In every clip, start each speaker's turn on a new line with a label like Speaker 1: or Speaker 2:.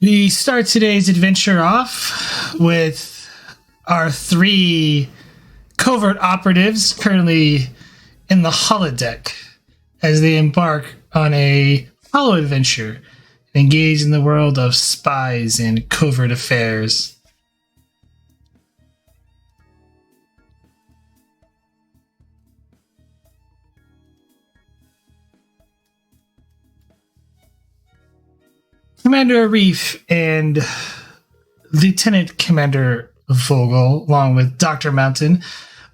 Speaker 1: We start today's adventure off with our three covert operatives currently in the holodeck as they embark on a holo adventure and engage in the world of spies and covert affairs. Commander Arif and Lieutenant Commander Vogel, along with Dr. Mountain,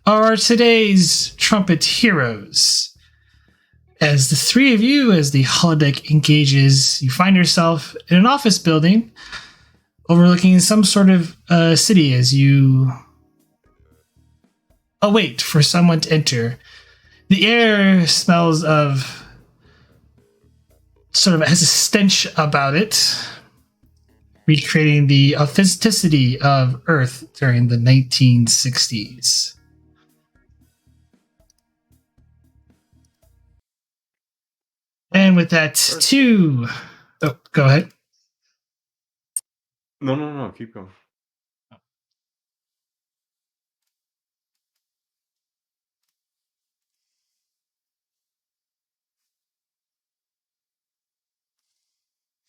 Speaker 1: are today's trumpet heroes. As the three of you, as the holodeck engages, you find yourself in an office building overlooking some sort of city as you await for someone to enter. The air smells of sort of has a stench about it, recreating the authenticity of Earth during the 1960s. And with that, too... Oh, go ahead.
Speaker 2: No, keep going.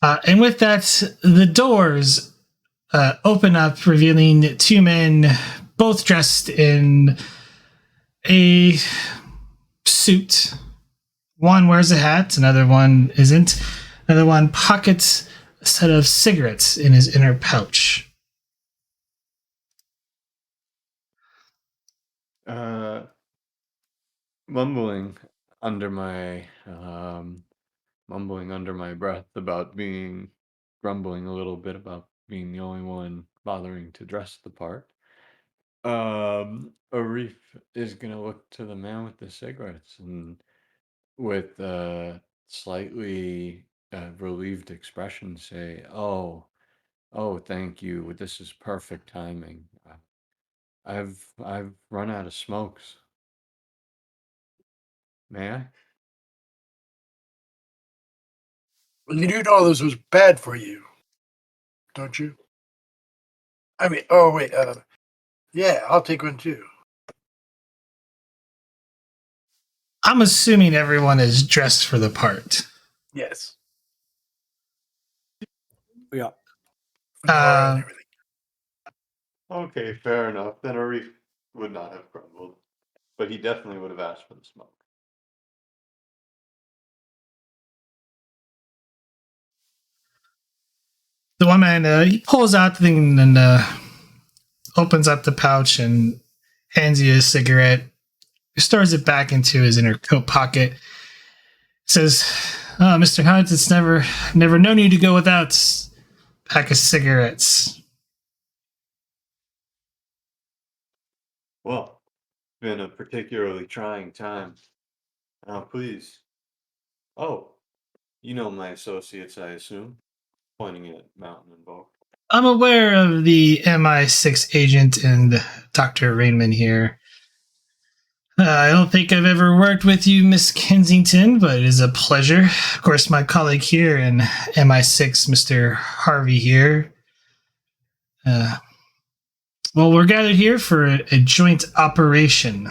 Speaker 1: And with that, the doors open up, revealing two men, both dressed in a suit. One wears a hat, another one isn't. Another one pockets a set of cigarettes in his inner pouch.
Speaker 2: Mumbling under my breath about grumbling a little bit about being the only one bothering to dress the part. Arif is gonna look to the man with the cigarettes and with a slightly relieved expression say, "Oh, thank you. This is perfect timing. I've run out of smokes. May I?"
Speaker 3: Well, you do know this was bad for you, don't you? I mean, oh, wait. Yeah, I'll take one too.
Speaker 1: I'm assuming everyone is dressed for the part.
Speaker 3: Yes.
Speaker 2: Yeah.
Speaker 3: And everything.
Speaker 2: Okay, fair enough. Then Arif would not have grumbled, but he definitely would have asked for the smoke.
Speaker 1: The one man, he pulls out the thing and opens up the pouch and hands you a cigarette. He stores it back into his inner coat pocket. Says, "Oh, Mr. Hunt, it's never known you to go without a pack of cigarettes."
Speaker 2: Well, it's been a particularly trying time. Now, please. Oh, you know my associates, I assume, pointing at Mountain and Vogel.
Speaker 1: I'm aware of the MI6 agent and Dr. Reimann here. I don't think I've ever worked with you, Miss Kensington, but it is a pleasure. Of course, my colleague here in MI6, Mr. Harvey here. Well, we're gathered here for a joint operation.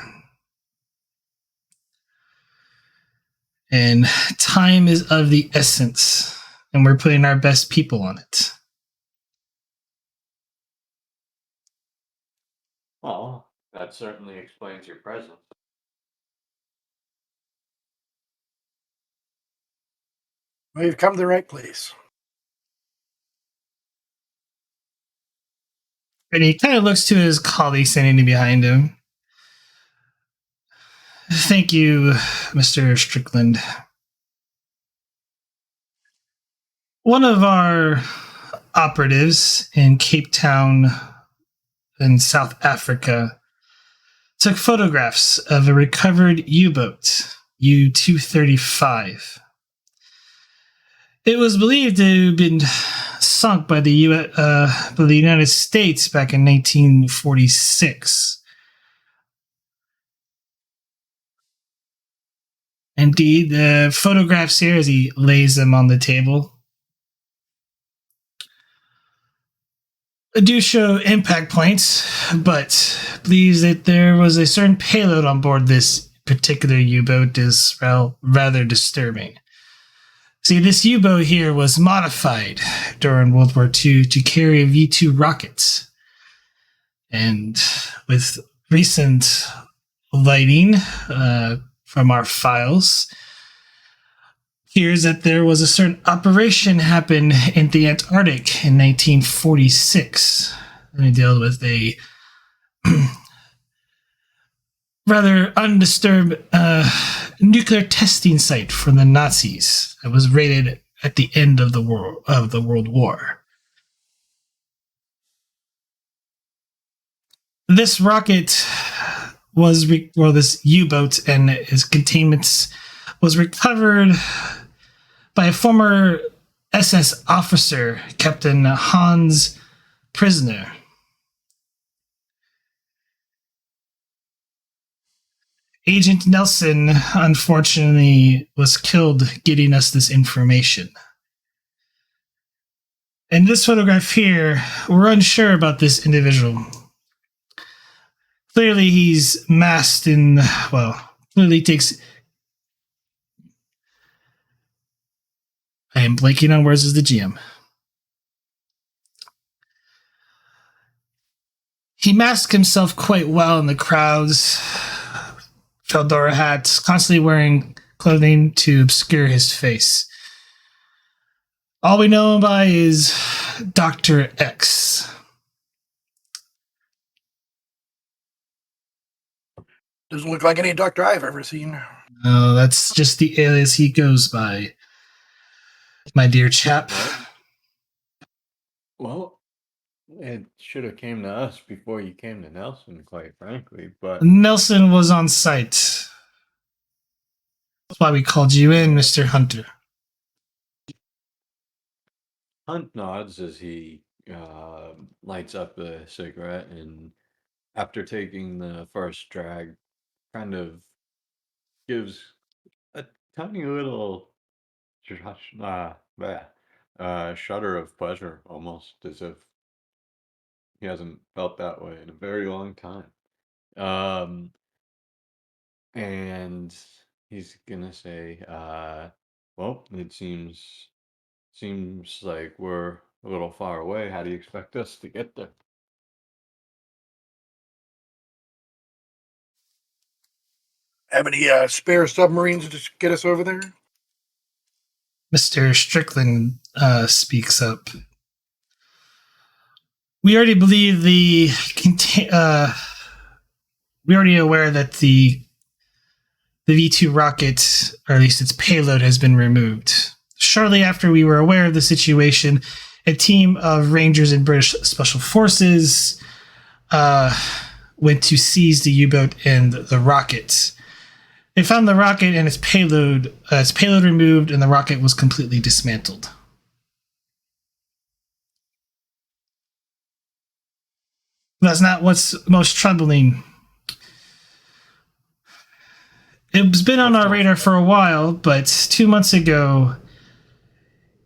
Speaker 1: And time is of the essence, and we're putting our best people on it.
Speaker 2: Well, that certainly explains your presence.
Speaker 3: Well, you've come to the right place.
Speaker 1: And he kind of looks to his colleague standing behind him. Thank you, Mr. Strickland. One of our operatives in Cape Town in South Africa took photographs of a recovered U-boat, U-235. It was believed to have been sunk by the United States back in 1946. Indeed, the photographs here, as he lays them on the table, do show impact points, but believes that there was a certain payload on board this particular U-boat is rather disturbing. See, this U-boat here was modified during World War II to carry V-2 rockets. And with recent lighting from our files, here's that there was a certain operation happen in the Antarctic in 1946. And it dealt with a rather undisturbed nuclear testing site from the Nazis that was raided at the end of the World War. This rocket this U-boat and its containments was recovered by a former SS officer, Captain Hans Prisoner. Agent Nelson, unfortunately, was killed getting us this information. In this photograph here, we're unsure about this individual. Clearly, he's masked in, clearly takes... I am blanking on words as the GM. He masked himself quite well in the crowds. Fedora hat, constantly wearing clothing to obscure his face. All we know him by is Dr. X.
Speaker 3: Doesn't look like any doctor I've ever seen.
Speaker 1: No, that's just the alias he goes by, my dear chap.
Speaker 2: Well, it should have came to us before you came to Nelson, quite frankly, but...
Speaker 1: Nelson was on site. That's why we called you in, Mr. Hunter.
Speaker 2: Hunt nods as he lights up a cigarette, and after taking the first drag, kind of gives a tiny little shudder of pleasure, almost as if he hasn't felt that way in a very long time. And he's gonna say, well, it seems like we're a little far away. How do you expect us to get there?
Speaker 3: Have any spare submarines to get us over there?
Speaker 1: Mr. Strickland speaks up. We already believe we're already aware that the V-2 rocket, or at least its payload, has been removed. Shortly after we were aware of the situation, a team of Rangers and British Special Forces went to seize the U-boat and the rocket. They found the rocket and its payload removed, and the rocket was completely dismantled. That's not what's most troubling. It's been on our radar for a while, but 2 months ago,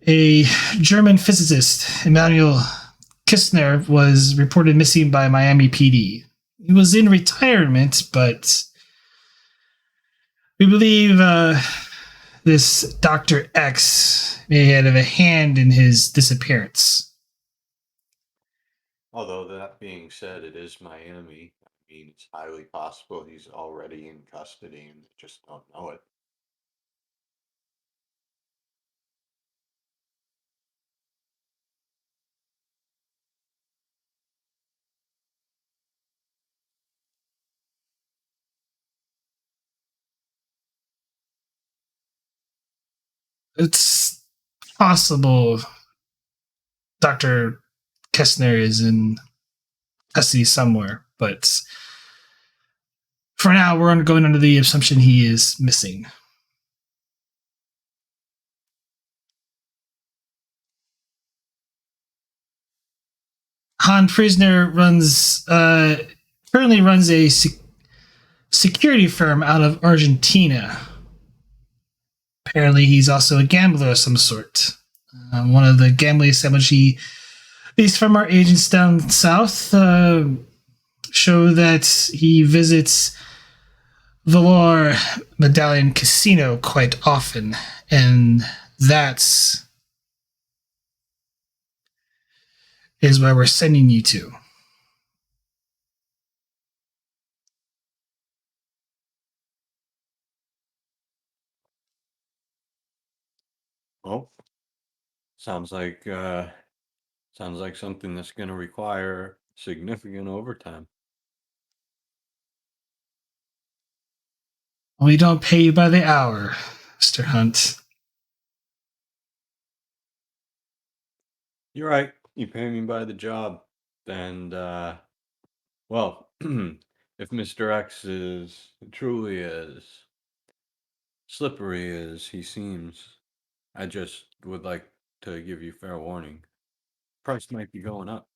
Speaker 1: a German physicist, Emanuel Kistner, was reported missing by Miami PD. He was in retirement, but we believe this Dr. X may have a hand in his disappearance.
Speaker 2: Although that being said, it is Miami. I mean, it's highly possible he's already in custody and they just don't know it.
Speaker 1: It's possible Dr. Kestner is in custody somewhere, but for now, we're going under the assumption he is missing. Han Prisoner currently runs a security firm out of Argentina. Apparently, he's also a gambler of some sort. One of the gambling establishments he These from our agents down south show that he visits Valor Medallion Casino quite often, and that's is where we're sending you to.
Speaker 2: Well, sounds like something that's going to require significant overtime.
Speaker 1: We don't pay you by the hour, Mr. Hunt.
Speaker 2: You're right. You pay me by the job. And, well, if Mr. X is truly as slippery as he seems, I just would like to give you fair warning. Price might be going up.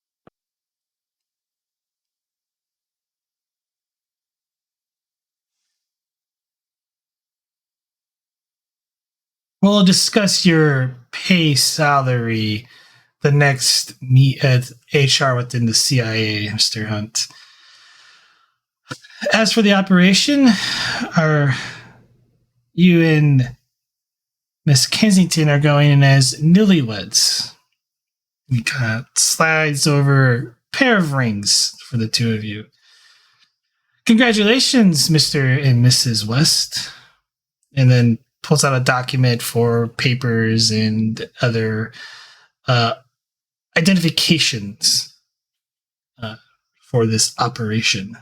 Speaker 1: We'll discuss your pay salary the next meet at HR within the CIA, Mr. Hunt. As for the operation, are you and Miss Kensington are going in as newlyweds? He kind of slides over a pair of rings for the two of you. Congratulations, Mr. and Mrs. West. And then pulls out a document for papers and other identifications for this operation.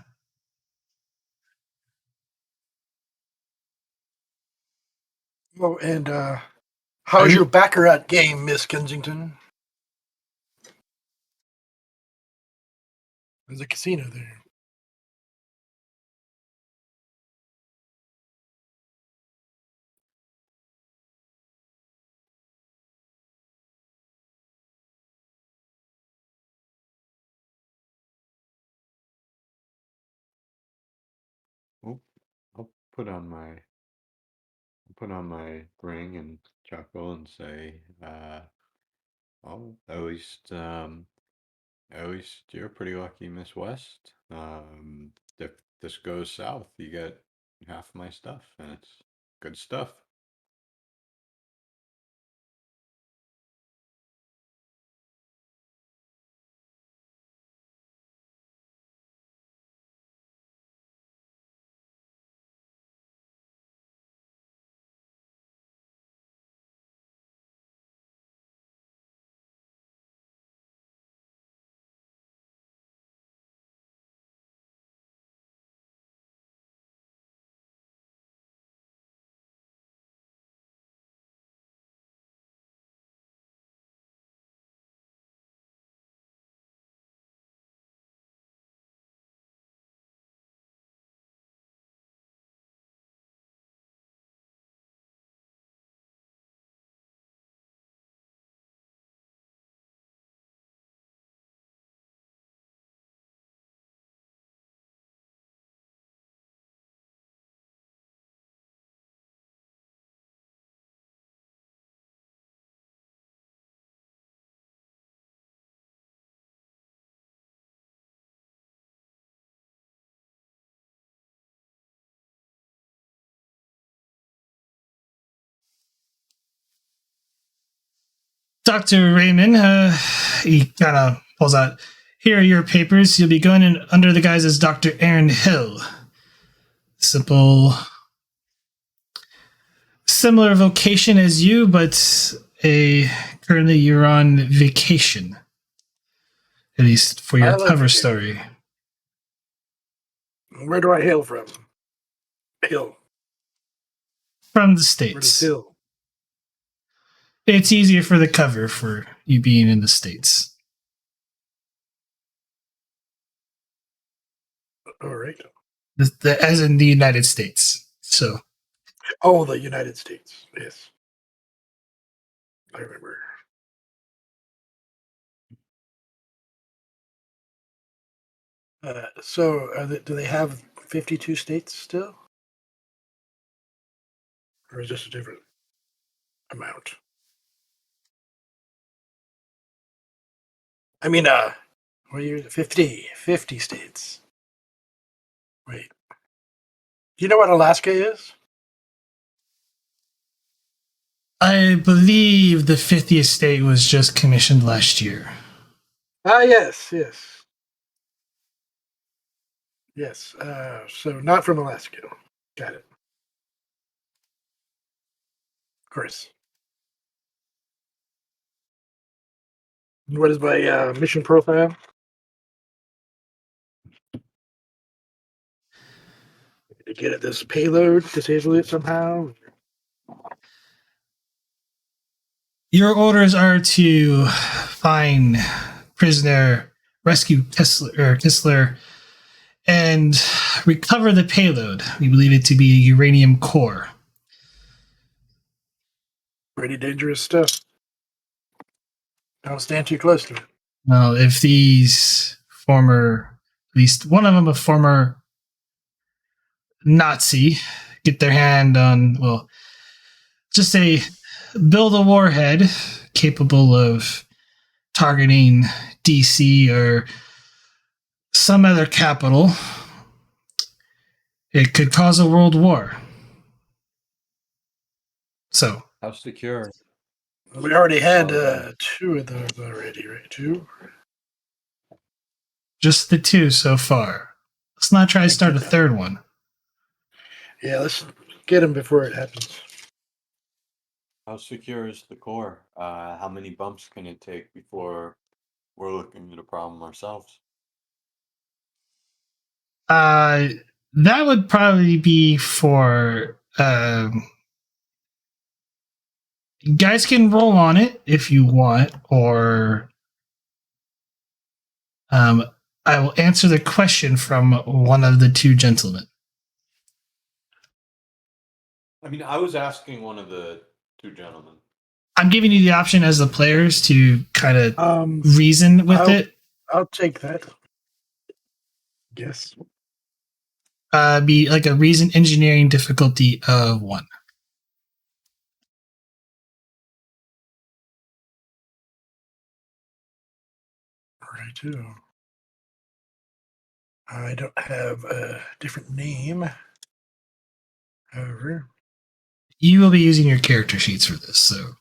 Speaker 3: Oh, and how's your baccarat game, Miss Kensington? There's a casino there.
Speaker 2: Oh, I'll put on my ring and chuckle and say, well, at least you're pretty lucky, Miss West. If this goes south, you get half my stuff, and it's good stuff.
Speaker 1: Dr. Reimann, he kind of pulls out, here are your papers. You'll be going in under the guise as Dr. Aaron Hill. Similar vocation as you, but currently you're on vacation. At least for your cover story.
Speaker 3: Where do I hail from? Hill.
Speaker 1: From the States.
Speaker 3: Where does Hill?
Speaker 1: It's easier for the cover for you being in the States.
Speaker 3: All right.
Speaker 1: As in the United States. So.
Speaker 3: Oh, the United States. Yes. I remember. Do they have 52 states still? Or is this a different amount? I mean, what year is it? 50 states. Wait. Do you know what Alaska is?
Speaker 1: I believe the 50th state was just commissioned last year.
Speaker 3: Ah, yes. Yes. So not from Alaska. Got it. Of course. And what is my mission profile? To get at this payload, disable it somehow.
Speaker 1: Your orders are to find prisoner, rescue Kistler, and recover the payload. We believe it to be a uranium core.
Speaker 3: Pretty dangerous stuff. Don't stand too close to it.
Speaker 1: Well, if these former, at least one of them, a former Nazi, get their hand on, well, just say, build a warhead capable of targeting DC or some other capital, it could cause a world war. So,
Speaker 2: How secure?
Speaker 3: We already had
Speaker 2: Oh,
Speaker 3: two of those already, right? Two?
Speaker 1: just the two so far. Let's not try to start a third one.
Speaker 3: Yeah, let's get them before it happens.
Speaker 2: how secure is the core? How many bumps can it take before we're looking at a problem ourselves?
Speaker 1: That would probably be for you guys can roll on it if you want, or I will answer the question from one of the two gentlemen.
Speaker 2: I mean, I was asking one of the two gentlemen.
Speaker 1: I'm giving you the option as the players to kind of
Speaker 3: Um,
Speaker 1: reason with it.
Speaker 3: I'll take that. Yes.
Speaker 1: Be like a reason engineering difficulty of 1.
Speaker 3: Right, too. I don't have a different name. However,
Speaker 1: You will be using your character sheets for this, so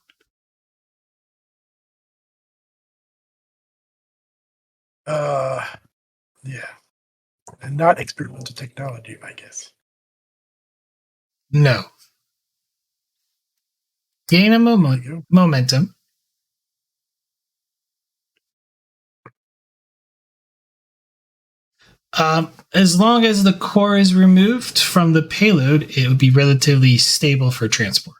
Speaker 3: yeah, and not experimental technology, I guess.
Speaker 1: no. Gain a
Speaker 3: There you go.
Speaker 1: momentum. As long as the core is removed from the payload, it would be relatively stable for transport.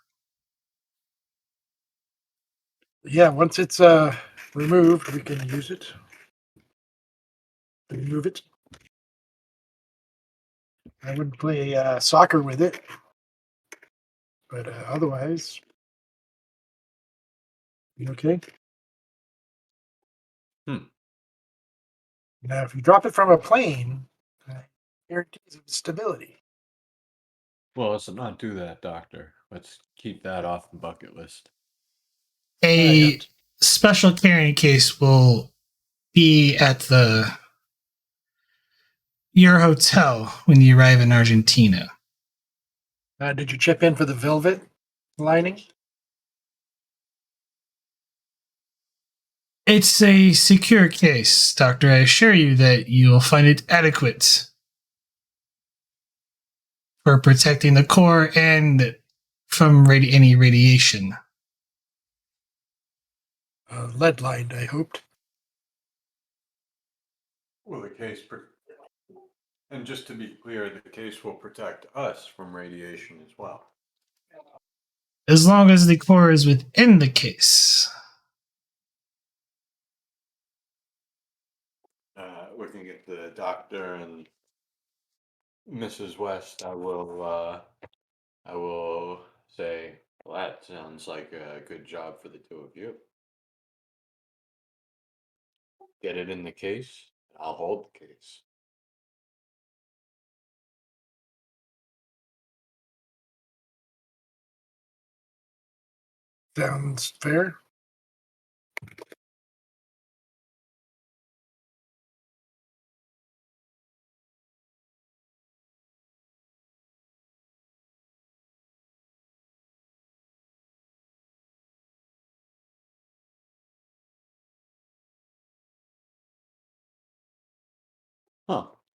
Speaker 3: Yeah, once it's removed, we can use it. Remove it. I would play soccer with it, but otherwise, you okay?
Speaker 2: Hmm.
Speaker 3: Now, if you drop it from a plane, guarantees of stability.
Speaker 2: Well, let's not do that, Doctor. Let's keep that off the bucket list.
Speaker 1: A special carrying case will be at your hotel when you arrive in Argentina.
Speaker 3: Did you chip in for the velvet lining?
Speaker 1: It's a secure case, Doctor. I assure you that you will find it adequate for protecting the core and from any radiation.
Speaker 3: Lead lined, I hoped.
Speaker 2: Well, and just to be clear, the case will protect us from radiation as well.
Speaker 1: As long as the core is within the case.
Speaker 2: Looking at the doctor and Mrs. West, I will say, well, that sounds like a good job for the two of you. Get it in the case, I'll hold the case.
Speaker 3: Sounds fair.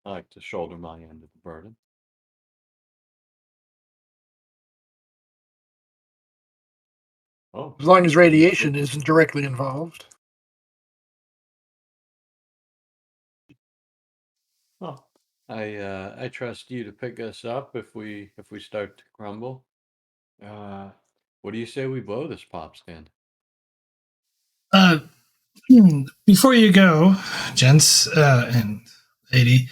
Speaker 2: I like to shoulder my end of the burden. Oh,
Speaker 3: As long as radiation isn't directly involved.
Speaker 2: well, I trust you to pick us up if we start to crumble. What do you say we blow this pop stand?
Speaker 1: Before you go, gents and lady,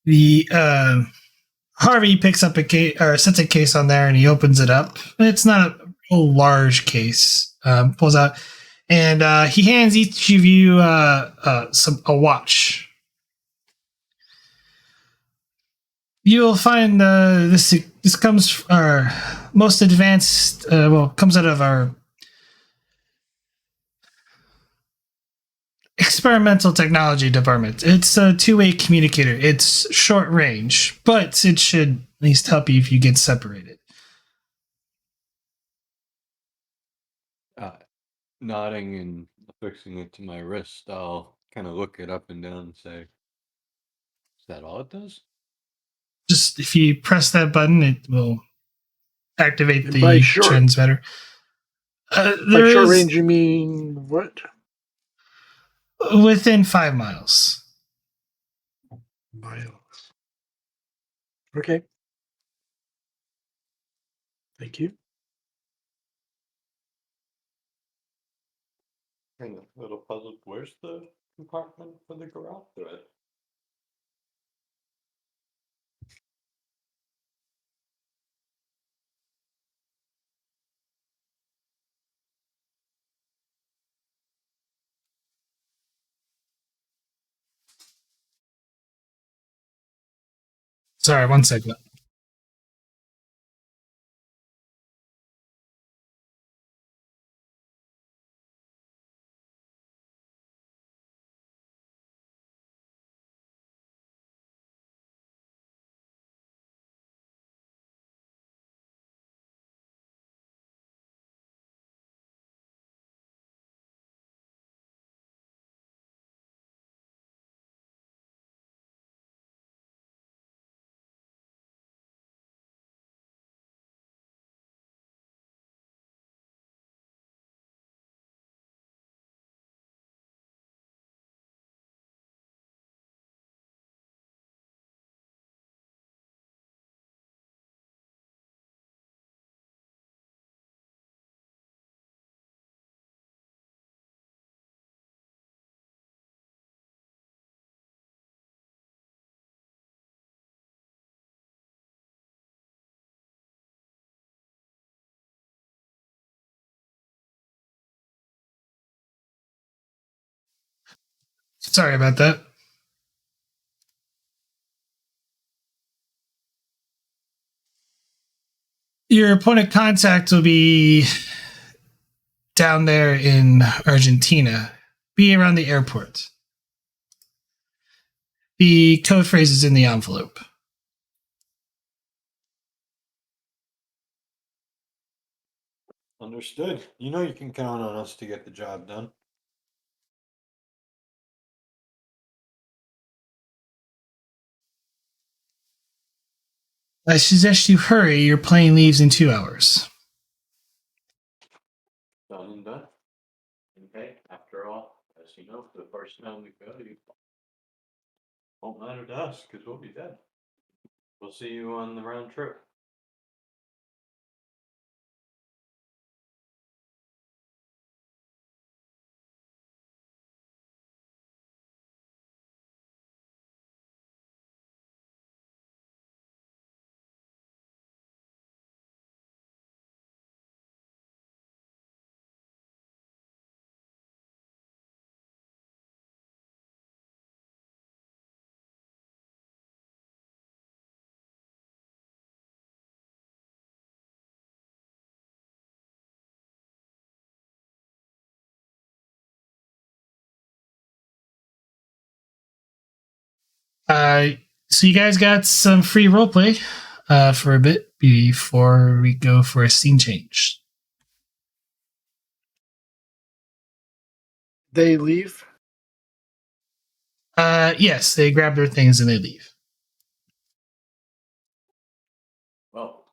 Speaker 1: the Harvey picks up a case or sets a case on there, and he opens it up. It's not a large case. Pulls out, and he hands each of you a watch. You'll find this comes our most advanced. Comes out of our experimental technology department. It's a two-way communicator. It's short range, but it should at least help you if you get separated.
Speaker 2: Nodding and affixing it to my wrist, I'll kind of look it up and down and say, "Is that all it does?"
Speaker 1: Just if you press that button, it will activate
Speaker 3: And
Speaker 1: the
Speaker 3: by short-
Speaker 1: transmitter.
Speaker 3: By
Speaker 1: There
Speaker 3: short
Speaker 1: is
Speaker 3: range, you mean what?
Speaker 1: within 5 miles.
Speaker 3: Miles. Okay. Thank you.
Speaker 2: Kind of a little puzzled. Where's the compartment for the garage thread?
Speaker 1: Sorry, 1 second. Sorry about that. Your point of contact will be down there in Argentina. Be around the airport. The code phrase is in the envelope.
Speaker 2: Understood. You know you can count on us to get the job done.
Speaker 1: I suggest you hurry. Your plane leaves in 2 hours.
Speaker 2: Done and done. Okay, after all, as you know, the first time we go, you won't matter to us because we'll be dead. We'll see you on the round trip.
Speaker 1: So you guys got some free roleplay for a bit before we go for a scene change.
Speaker 3: They leave.
Speaker 1: Yes, they grab their things and they leave.
Speaker 2: Well,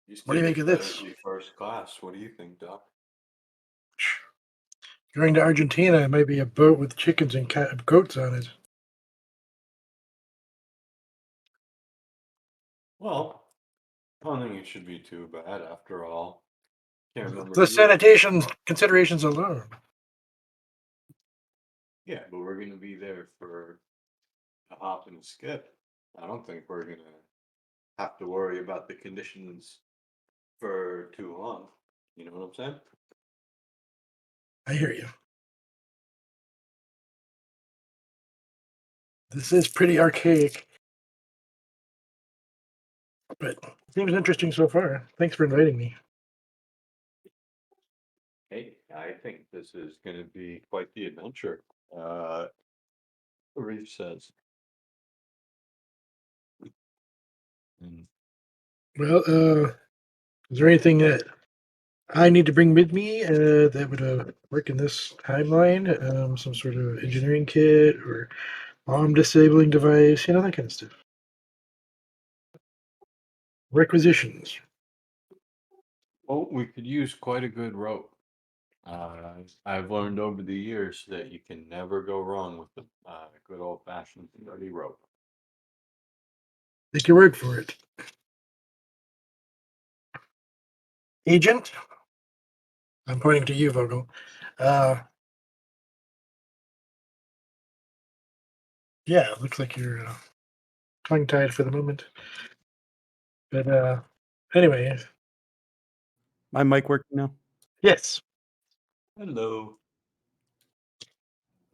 Speaker 2: these
Speaker 3: What do you make of
Speaker 2: tickets
Speaker 3: this?
Speaker 2: better be first class. What do you think, Doc?
Speaker 3: Going to Argentina, it might be a boat with chickens and goats on it.
Speaker 2: Well, I don't think it should be too bad after all. Can't remember.
Speaker 3: The sanitation considerations alone.
Speaker 2: Yeah, but we're going to be there for a hop and a skip. I don't think we're going to have to worry about the conditions for too long. You know what I'm saying?
Speaker 3: I hear you. This is pretty archaic, but seems interesting so far. Thanks for inviting me.
Speaker 2: Hey, I think this is going to be quite the adventure. Arif says. And
Speaker 3: Well, is there anything that I need to bring with me that would work in this timeline? Some sort of engineering kit or bomb disabling device, that kind of stuff. Requisitions.
Speaker 2: well, we could use quite a good rope. I've learned over the years that you can never go wrong with the good old fashioned sturdy rope.
Speaker 3: Take your word for it. Agent? I'm pointing to you, Vogel. Yeah, it looks like you're tongue-tied for the moment. But anyway,
Speaker 4: My mic working now?
Speaker 3: yes.
Speaker 2: Hello.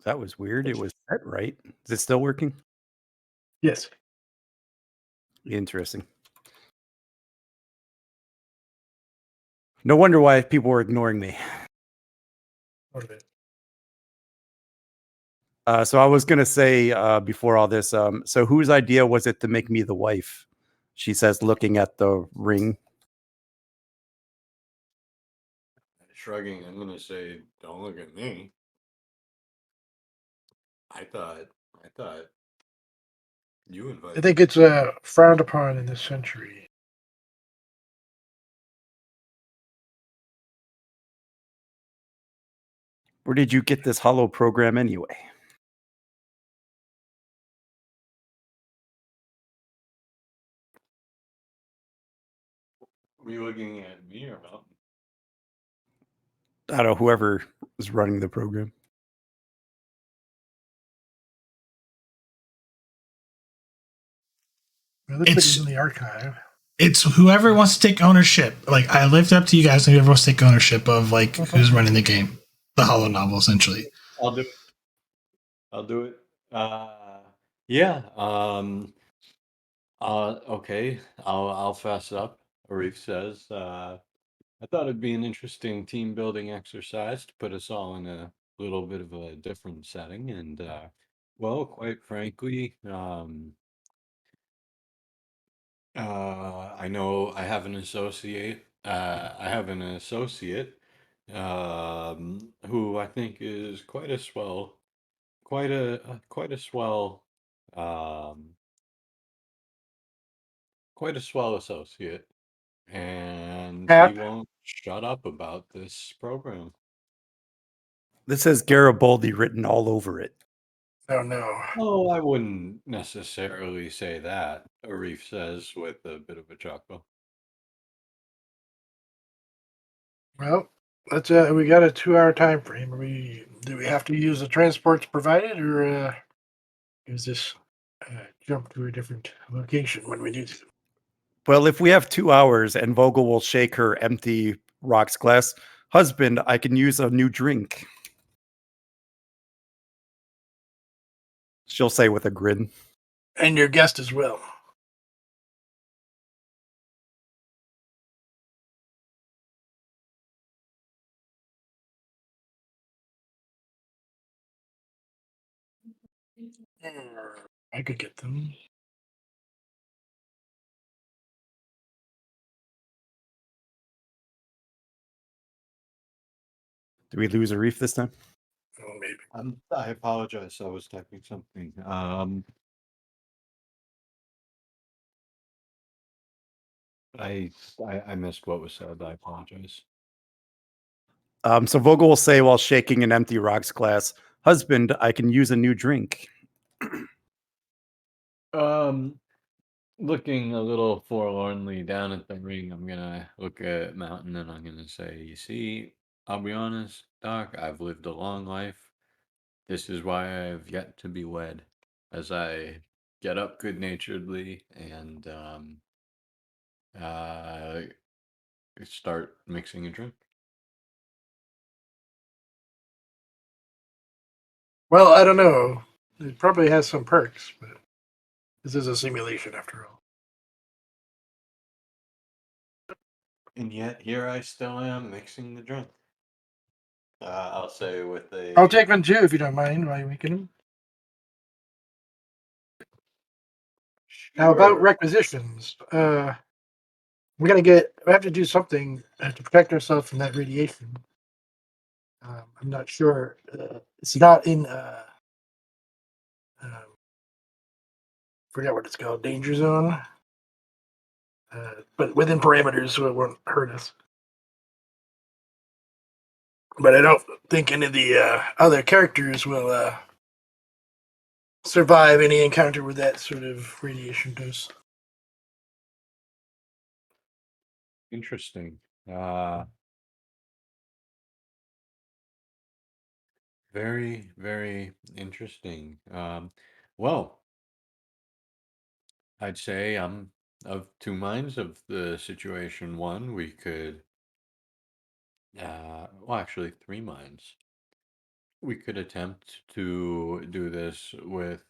Speaker 4: That was weird. It was set right. Is it still working?
Speaker 3: Yes.
Speaker 4: Interesting. No wonder why people were ignoring me.
Speaker 3: Part of it.
Speaker 4: So I was going to say before all this, so whose idea was it to make me the wife? She says, looking at the ring.
Speaker 2: Shrugging, I'm gonna say, don't look at me. I thought you
Speaker 3: I
Speaker 2: invited.
Speaker 3: think it's frowned upon in this century.
Speaker 4: Where did you get this holo program anyway?
Speaker 2: Were you looking at me or not?
Speaker 4: I don't know, whoever was running the program.
Speaker 3: It looks like
Speaker 1: It's
Speaker 3: it's in the archive.
Speaker 1: it's whoever wants to take ownership. Like, I lift up to you guys, and whoever wants to take ownership of like who's running the game, the Hollow novel, essentially.
Speaker 2: I'll do it. I'll do it. Yeah. Okay. I'll fess up. Arif says. I thought it'd be an interesting team building exercise to put us all in a little bit of a different setting, and well, quite frankly, I know I have an associate. I have an associate who I think is quite a swell, quite a swell, um, quite a swell associate, and he
Speaker 3: Cap?
Speaker 2: won't shut up about this program.
Speaker 4: This says Garibaldi written all over it.
Speaker 3: Oh, no.
Speaker 2: Oh, I wouldn't necessarily say that, Arif says with a bit of a chuckle.
Speaker 3: Well, let's. We got a 2-hour time frame. Do we have to use the transports provided, or is this jump to a different location when we need to?
Speaker 4: Well, if we have 2 hours and Vogel will shake her empty rocks glass, husband, I can use a new drink. She'll say with a grin.
Speaker 3: And your guest as well. I could get them.
Speaker 4: Do we lose Arif this time?
Speaker 3: Oh, maybe.
Speaker 2: I apologize. I was typing something. I missed what was said. I apologize.
Speaker 4: So Vogel will say while shaking an empty rocks glass, "Husband, I can use a new drink."
Speaker 2: Um, Looking a little forlornly down at the ring, I'm gonna look at Mountain and I'm gonna say, "You see, I'll be honest, Doc. I've lived a long life. This is why I've yet to be wed." As I get up good-naturedly and uh, start mixing a drink.
Speaker 3: Well, I don't know. It probably has some perks, but this is a simulation after all.
Speaker 2: And yet here I still am mixing the drink. I'll say with a.
Speaker 3: I'll take one too if you don't mind while you're making them. Now about
Speaker 2: Sure.
Speaker 3: requisitions. We have to do something to protect ourselves from that radiation. I'm not sure. It's not in. Um, forget what it's called. Danger zone. But within parameters, so it won't hurt us. But I don't think any of the other characters will survive any encounter with that sort of radiation dose.
Speaker 2: Interesting. Very, very interesting. Well, I'd say I'm of two minds of the situation. One, we could, well, actually, three minds. We could attempt to do this with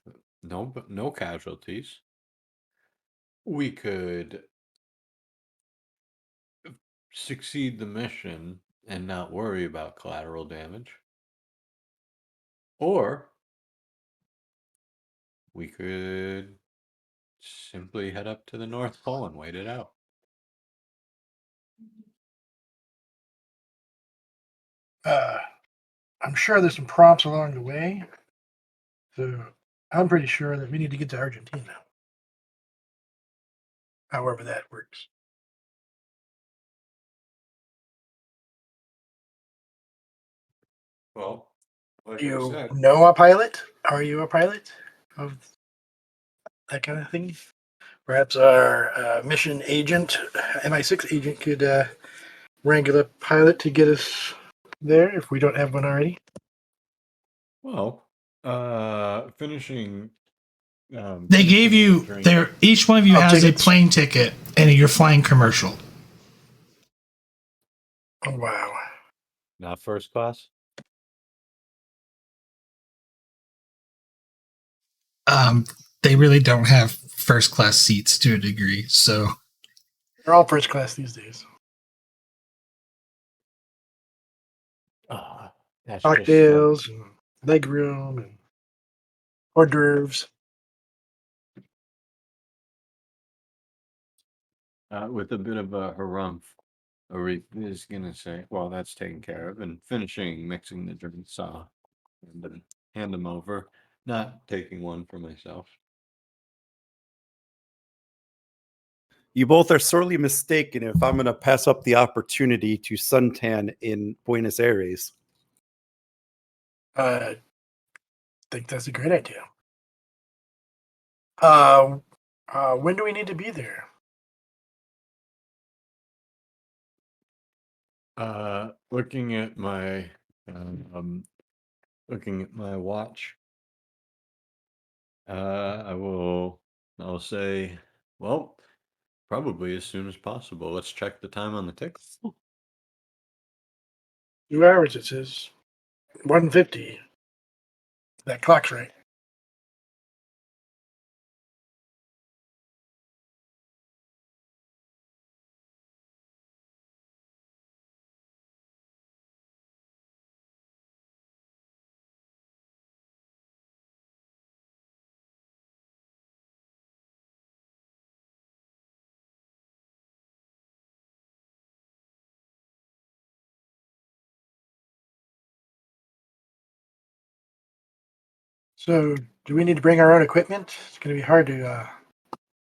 Speaker 2: no casualties. We could succeed the mission and not worry about collateral damage. Or we could simply head up to the North Pole and wait it out.
Speaker 3: I'm sure there's some prompts along the way. So I'm pretty sure that we need to get to Argentina. However that works.
Speaker 2: Well, like
Speaker 3: Do
Speaker 2: I
Speaker 3: you
Speaker 2: said,
Speaker 3: know a pilot? Are you a pilot of that kind of thing? Perhaps our mission agent, MI6 agent, could wrangle a pilot to get us there if we don't have one already.
Speaker 2: well, finishing.
Speaker 1: They gave
Speaker 2: Finishing the
Speaker 1: you
Speaker 2: drink.
Speaker 1: there. Each one of you
Speaker 3: Oh,
Speaker 1: has a
Speaker 3: tickets.
Speaker 1: plane ticket, and you're flying commercial.
Speaker 3: Oh, wow.
Speaker 2: Not first class.
Speaker 1: Um, they really don't have first class seats to a degree, so
Speaker 3: They're all first class these days.
Speaker 2: That's just
Speaker 3: Cocktails and leg room and hors d'oeuvres.
Speaker 2: with a bit of a harumph. Arif is gonna say, "Well, that's taken care of," and finishing mixing the drinks. And then hand them over, not taking one for myself.
Speaker 4: You both are sorely mistaken if I'm going to pass up the opportunity to suntan in Buenos Aires.
Speaker 3: I think that's a great idea. When do we need to be there?
Speaker 2: Looking at my um, looking at my watch. I'll say, well, probably as soon as possible. Let's check the time on the tick.
Speaker 3: 2 hours, it says. 1:50. That clock's right. So, do we need to bring our own equipment? It's going to be hard to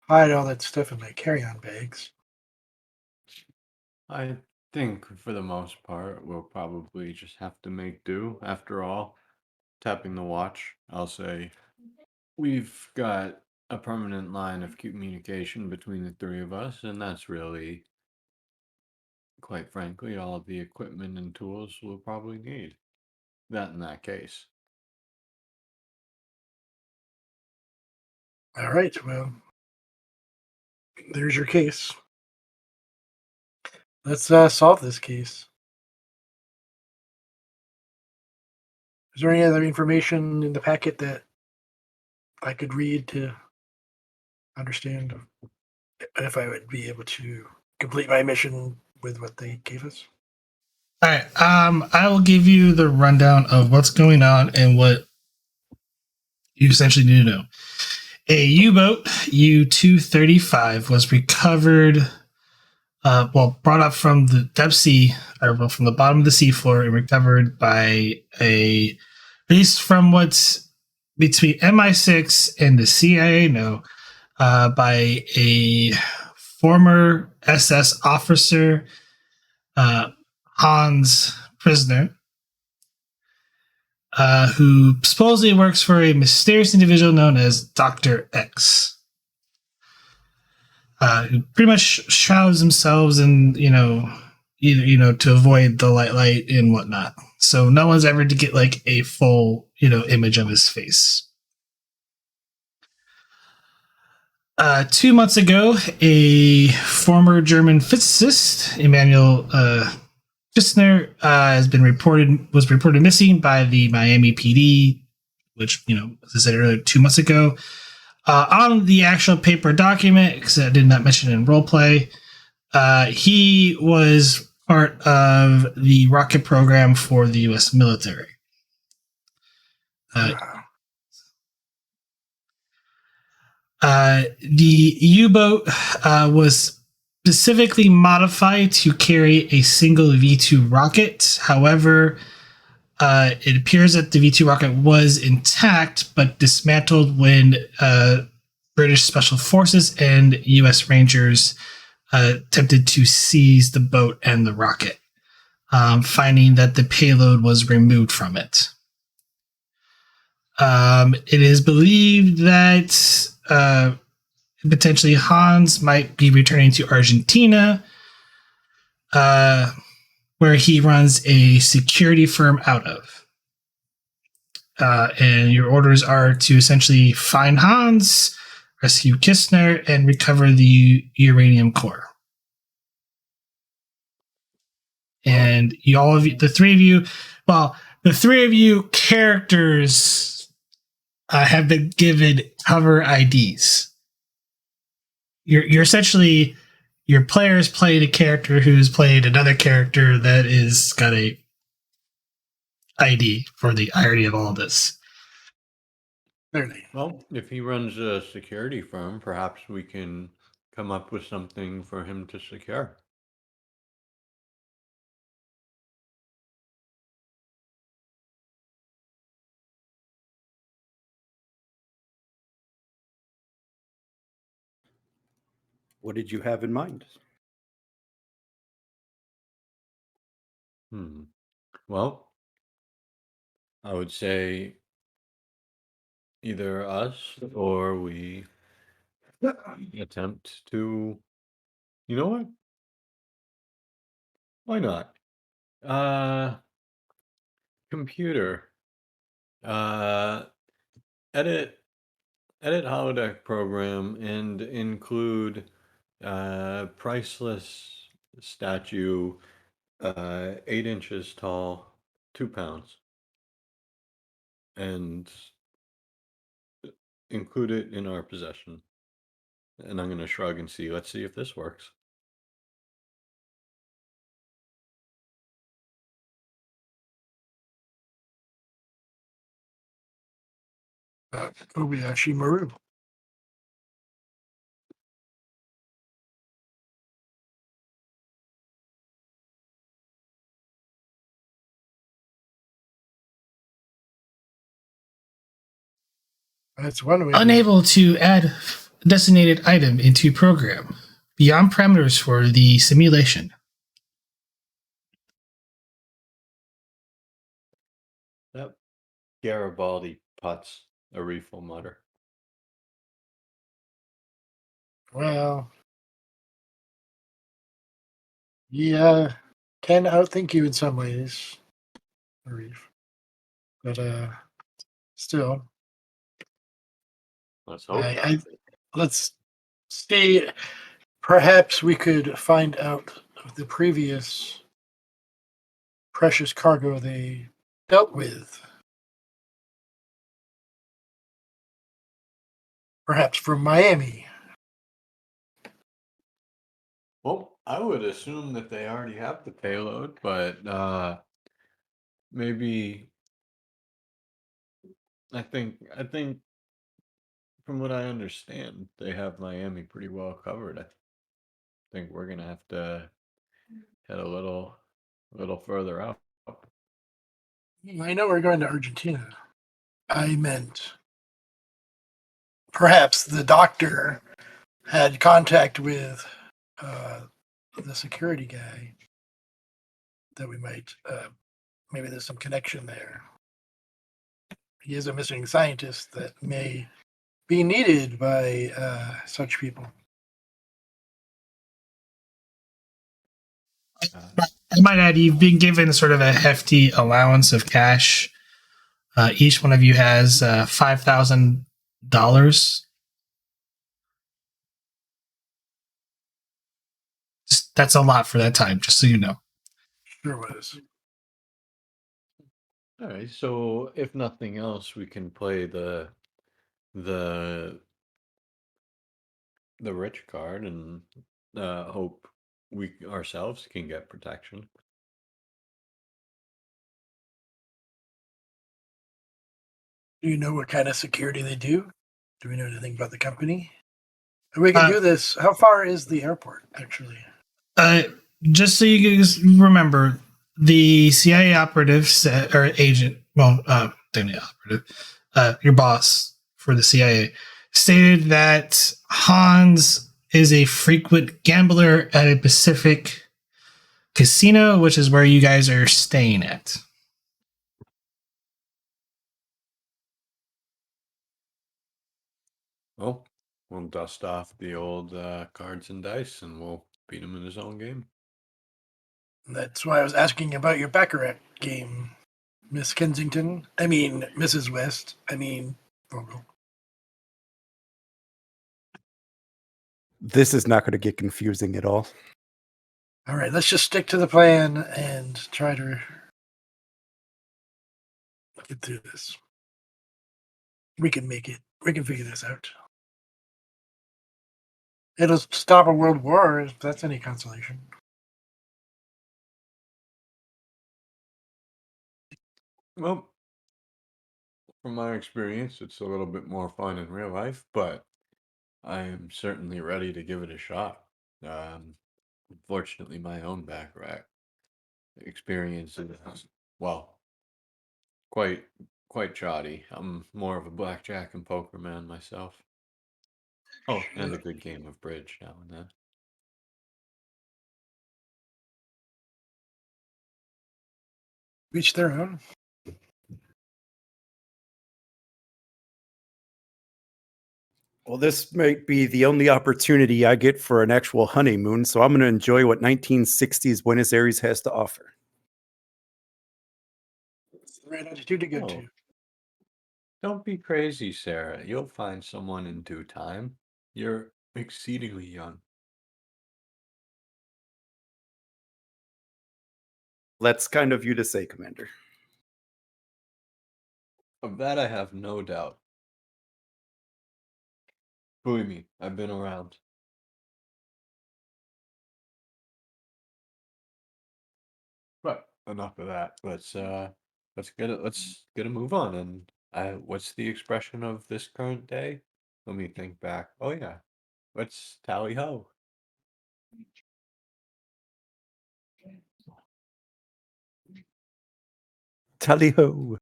Speaker 3: hide all that stuff in my carry-on bags.
Speaker 2: I think for the most part, we'll probably just have to make do. After all, tapping the watch, I'll say, we've got a permanent line of communication between the three of us, and that's really, quite frankly, all of the equipment and tools we'll probably need. That in that case.
Speaker 3: All right, well, there's your case. Let's solve this case. Is there any other information in the packet that I could read to understand if I would be able to complete my mission with what they gave us?
Speaker 1: All right. I will give you the rundown of what's going on and what you essentially need to know. A U-boat U-235 was recovered, brought up from the depth sea, or from the bottom of the seafloor, and recovered by at least from what's between MI6 and the CIA know, by a former SS officer, Hans Prisoner, who supposedly works for a mysterious individual known as Dr. X. Who pretty much shrouds themselves in, either, to avoid the light and whatnot. So no one's ever to get like a full, image of his face. 2 months ago, a former German physicist, Emanuel Kistner, was reported missing by the Miami PD, which, as I said earlier, 2 months ago. On the actual paper document, because I did not mention it in roleplay, he was part of the rocket program for the U.S. military. The U-boat was specifically modified to carry a single V2 rocket. However, it appears that the V2 rocket was intact but dismantled when British Special Forces and U.S. Rangers attempted to seize the boat and the rocket, finding that the payload was removed from it. It is believed that potentially Hans might be returning to Argentina, where he runs a security firm out of. And your orders are to essentially find Hans, rescue Kistner, and recover the uranium core. And the three of you characters have been given cover IDs. You're essentially, your players played a character who's played another character that is got a ID for the irony of all of this.
Speaker 3: Clearly.
Speaker 2: Well, if he runs a security firm, perhaps we can come up with something for him to secure.
Speaker 4: What did you have in mind?
Speaker 2: Well, I would say either us or we attempt to, you know what? Why not? Computer. Edit holodeck program and include priceless statue, 8 inches tall, 2 pounds, and include it in our possession. And I'm gonna shrug and see. Let's see if this works.
Speaker 3: Kobayashi Maru. That's one way.
Speaker 1: Unable to add designated item into program. Beyond parameters for the simulation.
Speaker 2: That Garibaldi putts, Arif will mutter.
Speaker 3: Well, yeah, can outthink you in some ways, Arif. But still,
Speaker 2: Let's hope.
Speaker 3: let's see. Perhaps we could find out the previous precious cargo they dealt with. Perhaps from Miami.
Speaker 2: Well, I would assume that they already have the payload, but maybe I think from what I understand, they have Miami pretty well covered. I think we're gonna have to head a little further out.
Speaker 3: I know we're going to Argentina. I meant perhaps the doctor had contact with the security guy that we might, maybe there's some connection there. He is a missing scientist that may be needed by such people.
Speaker 1: I might add, you've been given sort of a hefty allowance of cash. Each one of you has $5,000. That's a lot for that time, just so you know.
Speaker 3: Sure was.
Speaker 2: All right, so if nothing else, we can play the rich card and hope we ourselves can get protection.
Speaker 3: Do you know what kind of security they do? Do we know anything about the company? And we can do this. How far is the airport, actually?
Speaker 1: Just so you guys remember, the CIA operative said, or agent, well, the operative, your boss for the CIA, stated that Hans is a frequent gambler at a Pacific casino, which is where you guys are staying at.
Speaker 2: Well, we'll dust off the old cards and dice, and we'll beat him in his own game.
Speaker 3: That's why I was asking about your Baccarat game, Miss Kensington. I mean, Mrs. West. I mean, Vogel.
Speaker 4: This is not going to get confusing at all.
Speaker 3: All right, let's just stick to the plan and try to get through this. We can make it. We can figure this out. It'll stop a world war, if that's any consolation.
Speaker 2: Well, from my experience, it's a little bit more fun in real life, but I am certainly ready to give it a shot. Unfortunately, my own baccarat experience is, well, quite shoddy. I'm more of a blackjack and poker man myself. Oh, and a good game of bridge now and then.
Speaker 3: Each their own.
Speaker 4: Well, this might be the only opportunity I get for an actual honeymoon, so I'm going to enjoy what 1960s Buenos Aires has to offer.
Speaker 3: It's the right attitude to go
Speaker 2: Oh.
Speaker 3: to.
Speaker 2: Don't be crazy, Sarah. You'll find someone in due time. You're exceedingly young.
Speaker 4: That's kind of you to say, Commander.
Speaker 2: Of that I have no doubt. Believe me, I've been around. But enough of that. Let's get a move on. And what's the expression of this current day? Let me think back. Oh yeah. Let's tally ho.
Speaker 4: Tally ho.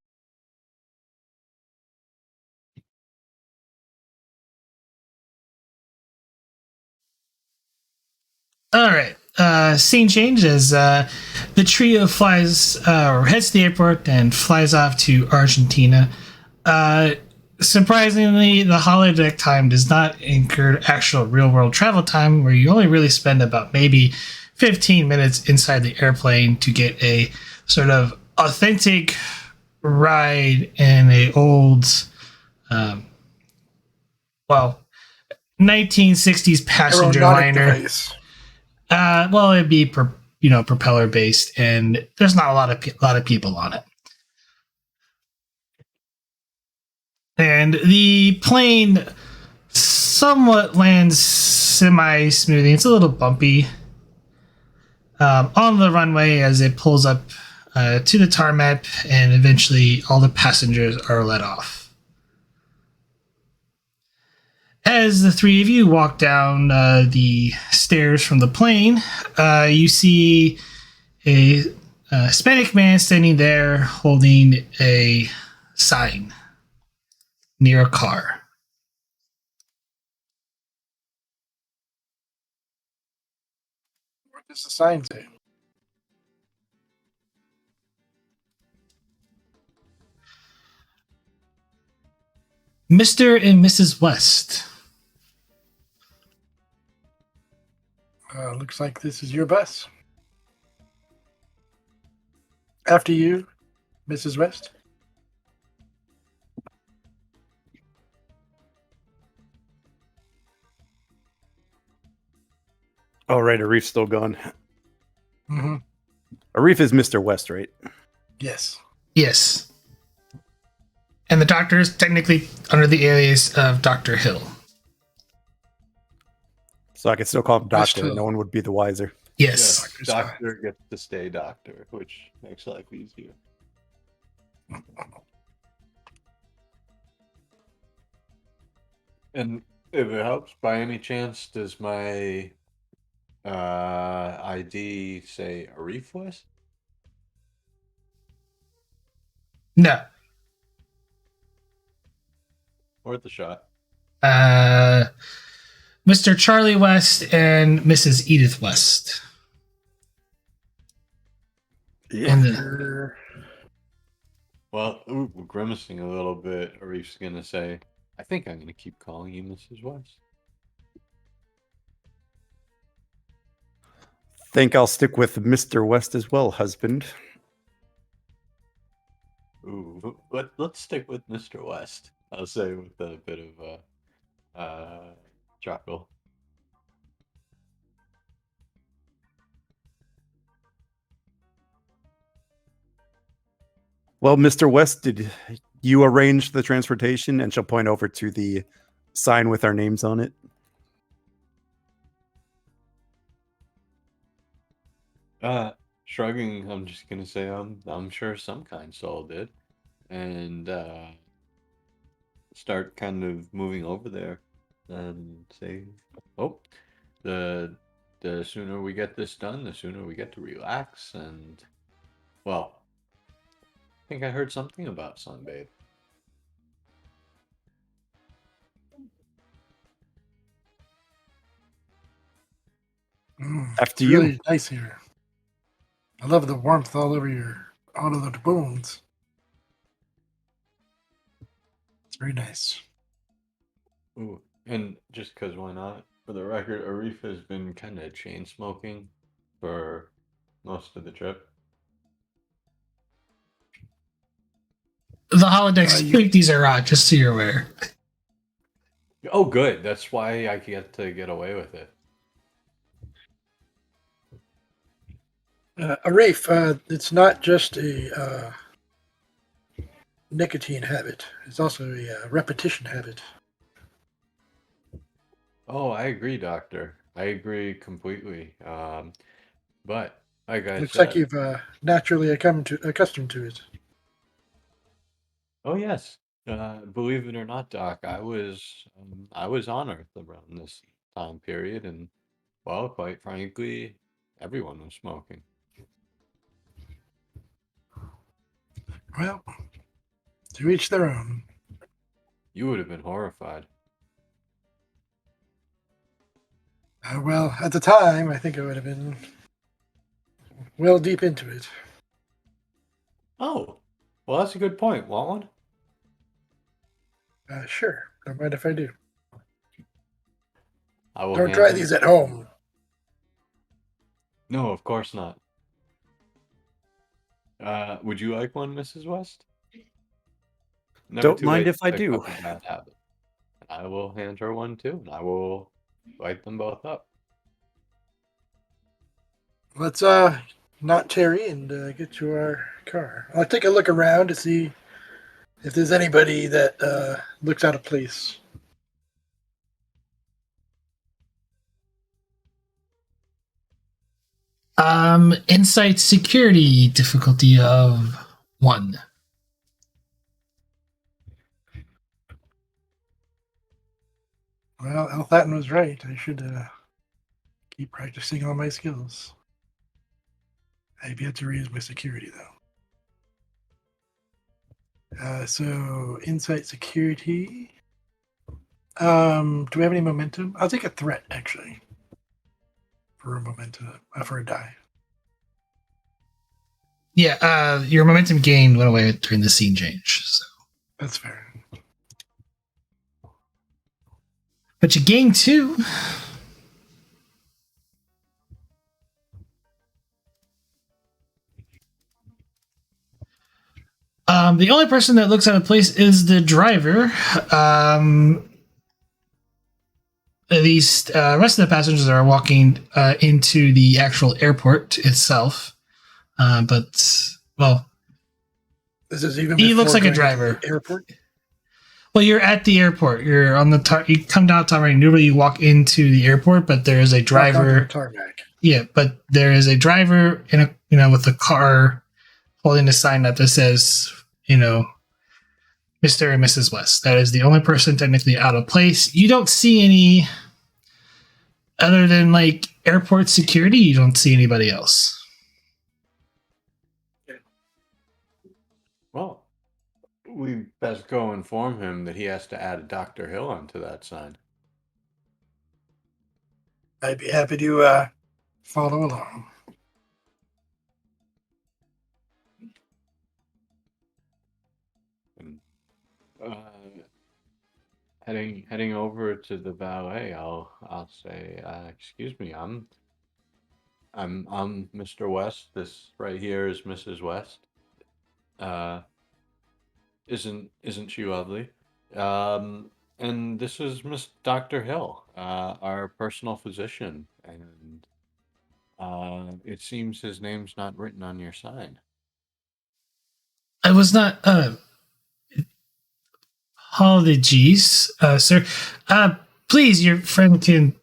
Speaker 1: All right. Scene change as the trio flies or heads to the airport and flies off to Argentina. Surprisingly, the holodeck time does not include actual real-world travel time, where you only really spend about maybe 15 minutes inside the airplane to get a sort of authentic ride in a old, um, 1960s passenger
Speaker 3: Aeronautic
Speaker 1: liner.
Speaker 3: device.
Speaker 1: Well, it'd be propeller based, and there's not a lot of people on it. And the plane somewhat lands semi smoothly. It's a little bumpy on the runway as it pulls up to the tarmac, and eventually all the passengers are let off. As the three of you walk down the stairs from the plane, you see a Hispanic man standing there holding a sign near a car.
Speaker 3: What does the sign say?
Speaker 1: Mr. and Mrs. West.
Speaker 3: Looks like this is your bus. After you, Mrs. West.
Speaker 4: All right, Arif's still gone.
Speaker 3: Mm-hmm.
Speaker 4: Arif is Mr. West, right?
Speaker 3: Yes.
Speaker 1: Yes. And the doctor is technically under the alias of Dr. Hill.
Speaker 4: So I could still call him
Speaker 3: West
Speaker 4: Doctor.
Speaker 3: Hill.
Speaker 4: No one would be the wiser.
Speaker 1: Yes.
Speaker 2: Yes, doctor gets to stay doctor, which makes life easier. And if it helps, by any chance, does my ID say Arif West?
Speaker 1: No.
Speaker 2: Worth a shot.
Speaker 1: Mr. Charlie West and Mrs. Edith West.
Speaker 4: Yeah.
Speaker 1: And
Speaker 2: Well, grimacing a little bit, Arif's gonna say, I think I'm gonna keep calling you Mrs. West.
Speaker 4: Think I'll stick with Mr. West as well, husband.
Speaker 2: Ooh, let's stick with Mr. West. I'll say with a bit of chuckle.
Speaker 4: Well, Mr. West, did you arrange the transportation? And she'll point over to the sign with our names on it.
Speaker 2: Shrugging, I'm just gonna say I'm sure some kind soul did, and start kind of moving over there and say, oh, the sooner we get this done, the sooner we get to relax. And well, I think I heard something about sunbathe.
Speaker 4: After
Speaker 3: it's
Speaker 4: you.
Speaker 3: really nice here. I love the warmth all over the bones. It's very nice.
Speaker 2: Ooh, and just because why not? For the record, Arif has been kind of chain smoking for most of the trip.
Speaker 1: the holodeck safeties are on, just so you're aware.
Speaker 2: Oh, good. That's why I get to get away with it.
Speaker 3: Arif, it's not just a nicotine habit. It's also a repetition habit.
Speaker 2: Oh, I agree, Doctor. I agree completely. But like I
Speaker 3: Looks
Speaker 2: said,
Speaker 3: like you've naturally accustomed to it.
Speaker 2: oh yes. Believe it or not, Doc, I was on Earth around this time period, and well, quite frankly, everyone was smoking.
Speaker 3: Well, to each their own.
Speaker 2: You would have been horrified.
Speaker 3: Well, at the time, I think I would have been well deep into it.
Speaker 2: Oh, well, that's a good point. Want one?
Speaker 3: Sure. Don't mind if I do.
Speaker 2: I will
Speaker 3: Don't
Speaker 2: hand
Speaker 3: try
Speaker 2: him.
Speaker 3: these at home.
Speaker 2: No, of course not. Would you like one, Mrs. West? Never
Speaker 4: Don't
Speaker 2: too
Speaker 4: mind
Speaker 2: late
Speaker 4: if
Speaker 2: to
Speaker 4: I
Speaker 2: pick
Speaker 4: do.
Speaker 2: up a bad habit. I will hand her one too, and I will light them both up.
Speaker 3: Let's not tarry and get to our car. I'll take a look around to see if there's anybody that looks out of place.
Speaker 1: Insight security difficulty of 1.
Speaker 3: Well, Elthatin was right. I should keep practicing all my skills. I've yet to raise my security, though. So, insight security. Do we have any momentum? I'll take a threat, actually, for a momentum, for a die.
Speaker 1: Yeah, your momentum gain went away during the scene change. So.
Speaker 3: That's fair.
Speaker 1: But you gain 2. The only person that looks out of place is the driver. These rest of the passengers are walking into the actual airport itself. But, well,
Speaker 3: This is even.
Speaker 1: he looks like a
Speaker 3: going to
Speaker 1: driver.
Speaker 3: the airport.
Speaker 1: Well, you're at the airport. You're on the you come down tarmac. Normally, you walk into the airport, but there is a driver.
Speaker 3: Tarmac.
Speaker 1: Yeah, but there is a driver in a with a car holding a sign up that says, Mr. and Mrs. West. That is the only person technically out of place. You don't see any other than like airport security. You don't see anybody else.
Speaker 2: Well, we best go inform him that he has to add a Dr. Hill onto that sign.
Speaker 3: I'd be happy to follow along.
Speaker 2: And, heading over to the valet, I'll say, excuse me, I'm Mr. West. This right here is Mrs. West. Isn't she lovely? And this is Miss Dr. Hill, our personal physician, and it seems his name's not written on your sign.
Speaker 1: I was not. Apologies, sir. Please, your friend can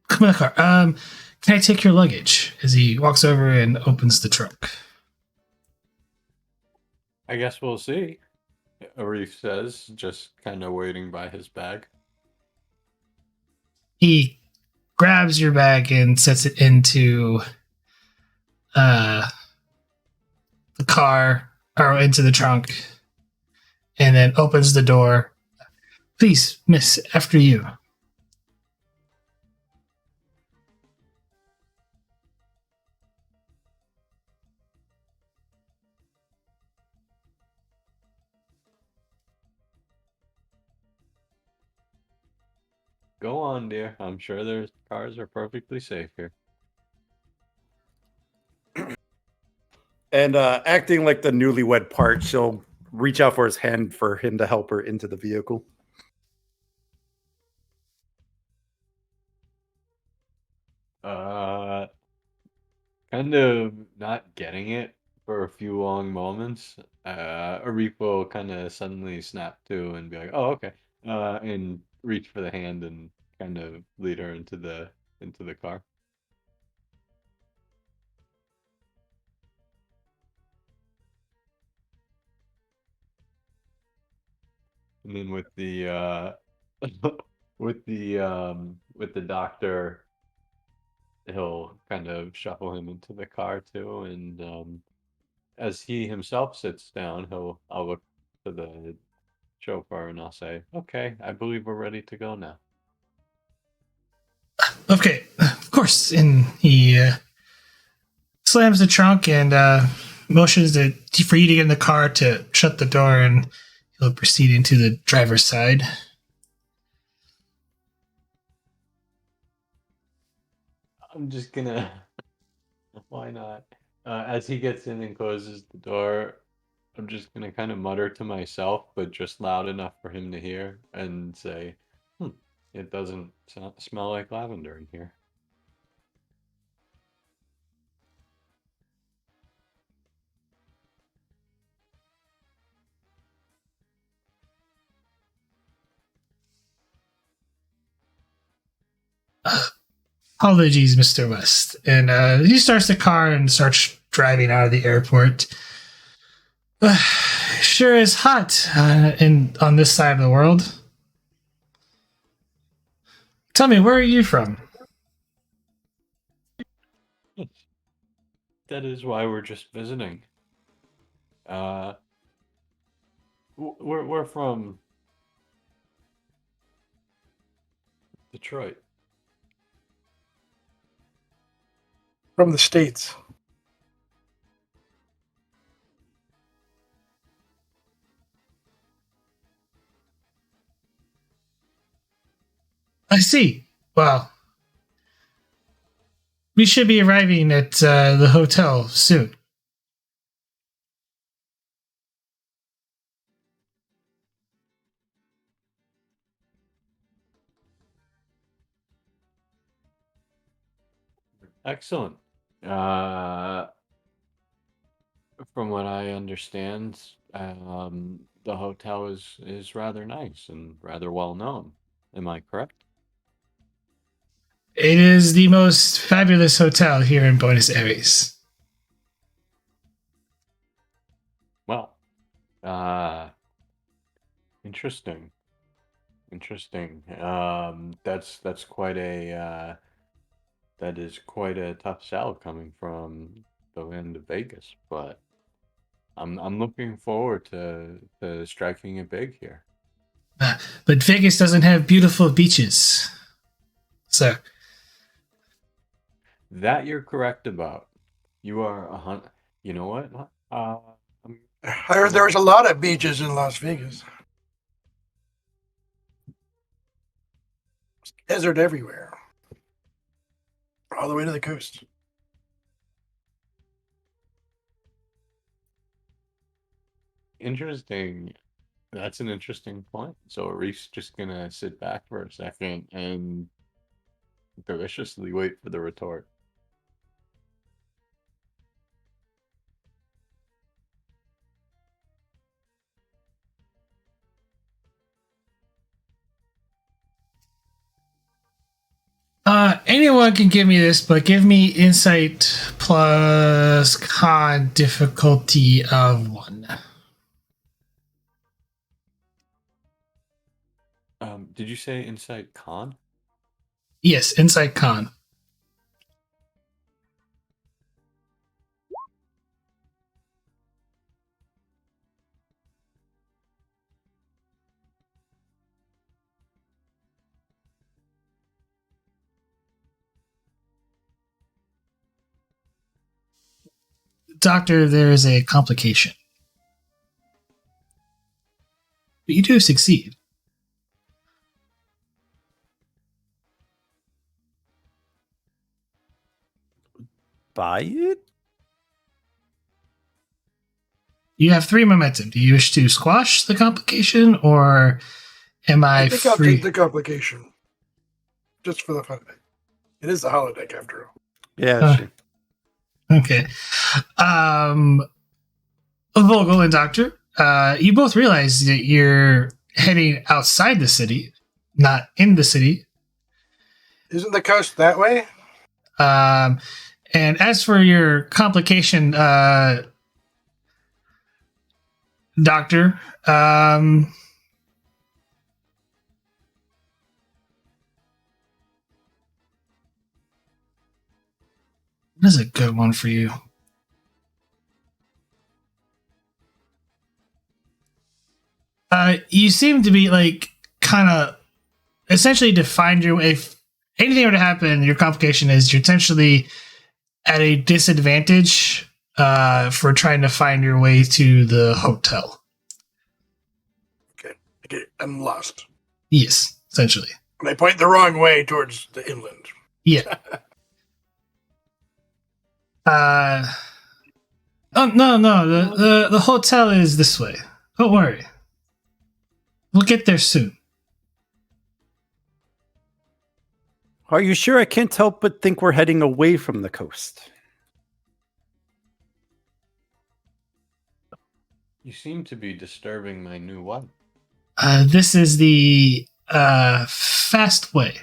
Speaker 1: come in the car. Can I take your luggage? As he walks over and opens the trunk.
Speaker 2: I guess we'll see, Arif says, just kind of waiting by his bag.
Speaker 1: He grabs your bag and sets it into the car or into the trunk, and then opens the door. Please, miss, after you.
Speaker 2: Go on, dear. I'm sure their cars are perfectly safe here.
Speaker 4: And acting like the newlywed part, she'll reach out for his hand for him to help her into the vehicle.
Speaker 2: Kind of not getting it for a few long moments. Arif will kind of suddenly snap to and be like, "Oh, okay," and reach for the hand and kind of lead her into the car. And then with the with the doctor, he'll kind of shuffle him into the car too, and as he himself sits down, I'll look to the chauffeur and I'll say, "Okay, I believe we're ready to go now."
Speaker 1: Okay, of course. And he slams the trunk and motions for you to get in the car to shut the door, and he'll proceed into the driver's side.
Speaker 2: I'm just gonna. Why not? As he gets in and closes the door, I'm just gonna kind of mutter to myself, but just loud enough for him to hear, and say, it doesn't smell like lavender in here.
Speaker 1: Apologies, Mr. West. And he starts the car and starts driving out of the airport. Sure is hot on this side of the world. Tell me, where are you from?
Speaker 2: That is why we're just visiting. We're from Detroit.
Speaker 3: From the States.
Speaker 1: I see. Well, we should be arriving at the hotel soon.
Speaker 2: Excellent. From what I understand, the hotel is rather nice and rather well known. Am I correct?
Speaker 1: It is the most fabulous hotel here in Buenos Aires.
Speaker 2: Well, interesting. Interesting. That's quite a that is quite a tough sell coming from the land of Vegas, but I'm looking forward to striking it big here.
Speaker 1: But Vegas doesn't have beautiful beaches. So,
Speaker 2: That you're correct about. You are a hunt. You know what? I'm
Speaker 3: I heard there was a lot of beaches in Las Vegas. Desert everywhere. All the way to the coast.
Speaker 2: interesting. That's an interesting point. So Arif's just gonna sit back for a second and deliciously wait for the retort.
Speaker 1: anyone can give me this, but give me insight plus con difficulty of 1.
Speaker 2: Did you say insight con?
Speaker 1: Yes, insight con. Doctor, there is a complication. But you do succeed.
Speaker 4: Buy it?
Speaker 1: You have 3 momentum. Do you wish to squash the complication, or am I
Speaker 3: think I'll
Speaker 1: free?
Speaker 3: take the complication. Just for the fun of it. It is the holodeck after all.
Speaker 4: Yeah, sure.
Speaker 1: Okay. Vogel and Doctor, you both realize that you're heading outside the city, not in the city.
Speaker 3: Isn't the coast that way?
Speaker 1: And as for your complication, Doctor, this is a good one for you. You seem to be like kind of essentially to find your way anything were to happen, your complication is you're essentially at a disadvantage for trying to find your way to the hotel.
Speaker 3: Okay, I'm lost.
Speaker 1: Yes, essentially.
Speaker 3: And I point the wrong way towards the inland.
Speaker 1: Yeah. Oh no. The hotel is this way. Don't worry. We'll get there soon.
Speaker 4: Are you sure? I can't help but think we're heading away from the coast.
Speaker 2: You seem to be disturbing my new wife.
Speaker 1: This is the fast way.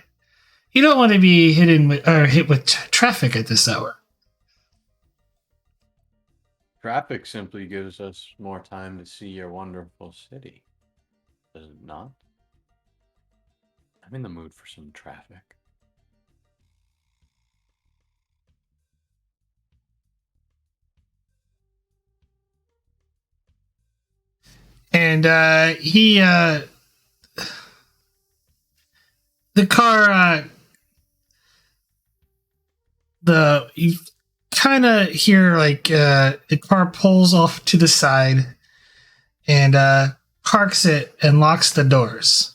Speaker 1: You don't want to be hit with traffic at this hour.
Speaker 2: Traffic simply gives us more time to see your wonderful city. Does it not? I'm in the mood for some traffic.
Speaker 1: And the car, you kind of hear like the car pulls off to the side and parks it and locks the doors.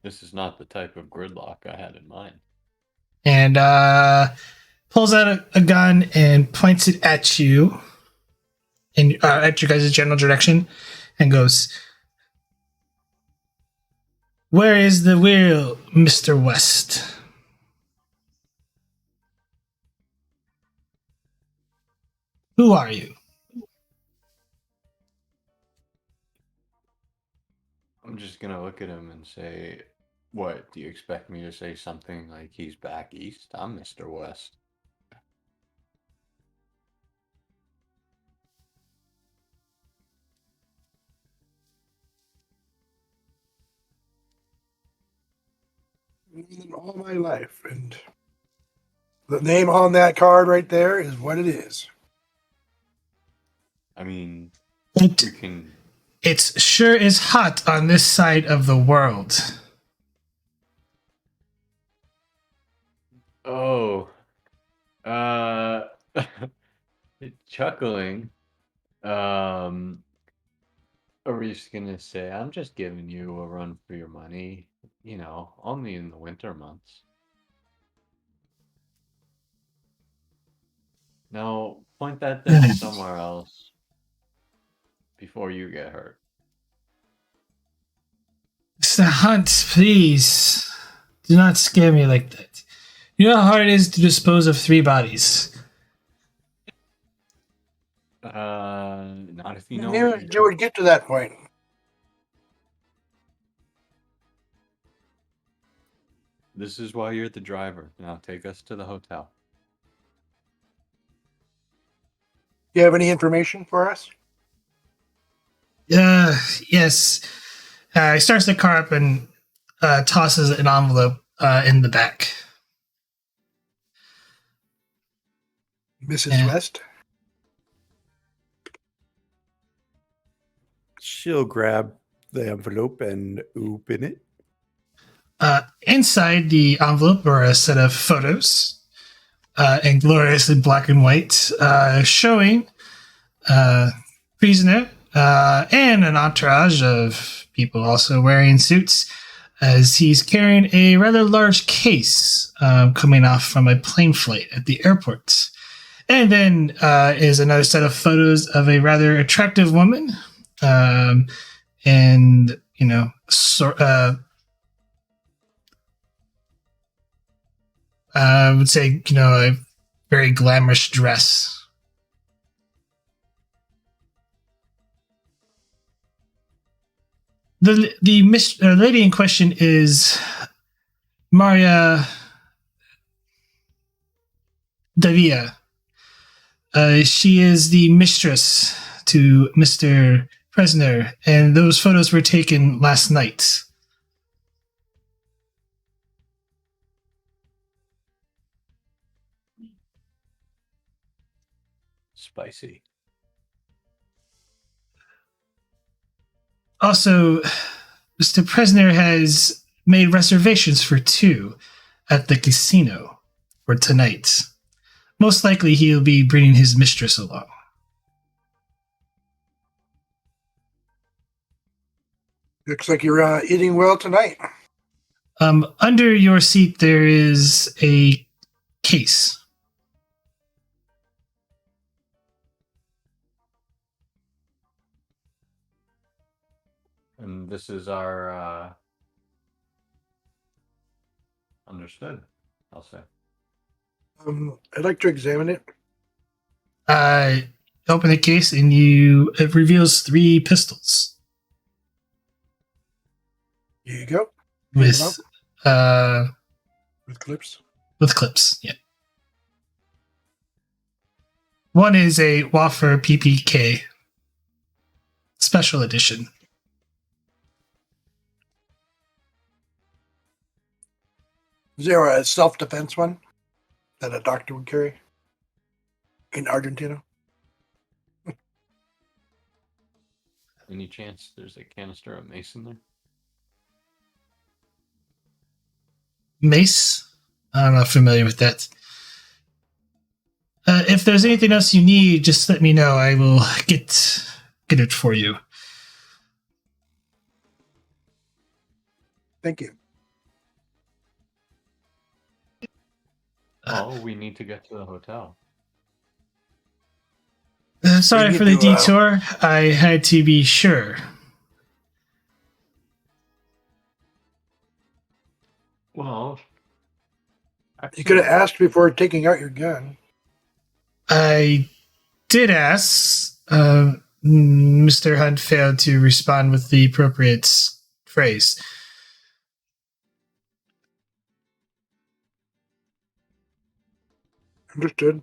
Speaker 2: This is not the type of gridlock I had in mind.
Speaker 1: And pulls out a gun and points it at you, and at your guys' general direction, and goes, "Where is the wheel, Mr. West?" Who are you?
Speaker 2: I'm just gonna look at him and say, what, do you expect me to say something like he's back east? I'm Mr. West.
Speaker 3: In all my life, and the name on that card right there is what it is.
Speaker 2: I mean,
Speaker 1: It
Speaker 2: you can...
Speaker 1: It's sure is hot on this side of the world.
Speaker 2: Oh. Chuckling. Arif's gonna say, I'm just giving you a run for your money. You know, only in the winter months. Now, point that thing somewhere else before you get hurt.
Speaker 1: Mr. Hunt, please. Do not scare me like that. You know how hard it is to dispose of 3 bodies.
Speaker 2: Not if you know.
Speaker 3: You would get to that point.
Speaker 2: This is why you're the driver. Now take us to the hotel.
Speaker 3: You have any information for us?
Speaker 1: Yes. He starts the car up and tosses an envelope in the back.
Speaker 3: Mrs. West?
Speaker 4: She'll grab the envelope and open it.
Speaker 1: Inside the envelope are a set of photos, in gloriously black and white, showing prisoner and an entourage of people also wearing suits, as he's carrying a rather large case coming off from a plane flight at the airport. And then is another set of photos of a rather attractive woman, and I would say, a very glamorous dress. The lady in question is Maria Davia. She is the mistress to Mr. Prisoner, and those photos were taken last night.
Speaker 2: Spicy.
Speaker 1: Also, Mr. Prisoner has made reservations for 2 at the casino for tonight. Most likely he'll be bringing his mistress along.
Speaker 3: Looks like you're eating well tonight.
Speaker 1: Under your seat, there is a case.
Speaker 2: And this is our understood, I'll say.
Speaker 3: I'd like to examine it.
Speaker 1: Open the case and it reveals 3 pistols.
Speaker 3: Here you go.
Speaker 1: With
Speaker 3: clips.
Speaker 1: With clips, yeah. One is a Waffer PPK special edition.
Speaker 3: Is there a self-defense one that a doctor would carry in Argentina?
Speaker 2: Any chance there's a canister of mace in there?
Speaker 1: Mace? I'm not familiar with that. If there's anything else you need, just let me know. I will get it for you.
Speaker 3: Thank you.
Speaker 2: Oh, we need to get to the hotel.
Speaker 1: Sorry for the detour. I had to be sure.
Speaker 2: Well,
Speaker 3: you could have asked before taking out your gun.
Speaker 1: I did ask. Mr. Hunt failed to respond with the appropriate phrase.
Speaker 3: Understood.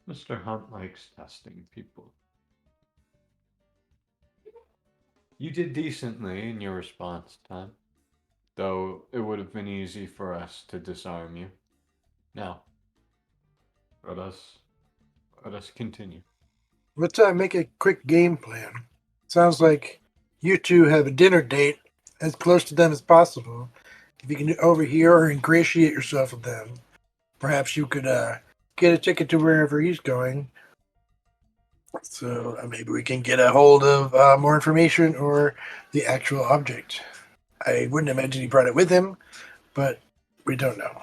Speaker 2: Mr. Hunt likes testing people. You did decently in your response time, though it would have been easy for us to disarm you. Now, let us continue.
Speaker 3: Let's make a quick game plan. Sounds like you two have a dinner date as close to them as possible. If you can overhear or ingratiate yourself with them, perhaps you could get a ticket to wherever he's going. So maybe we can get a hold of more information or the actual object. I wouldn't imagine he brought it with him, but we don't know.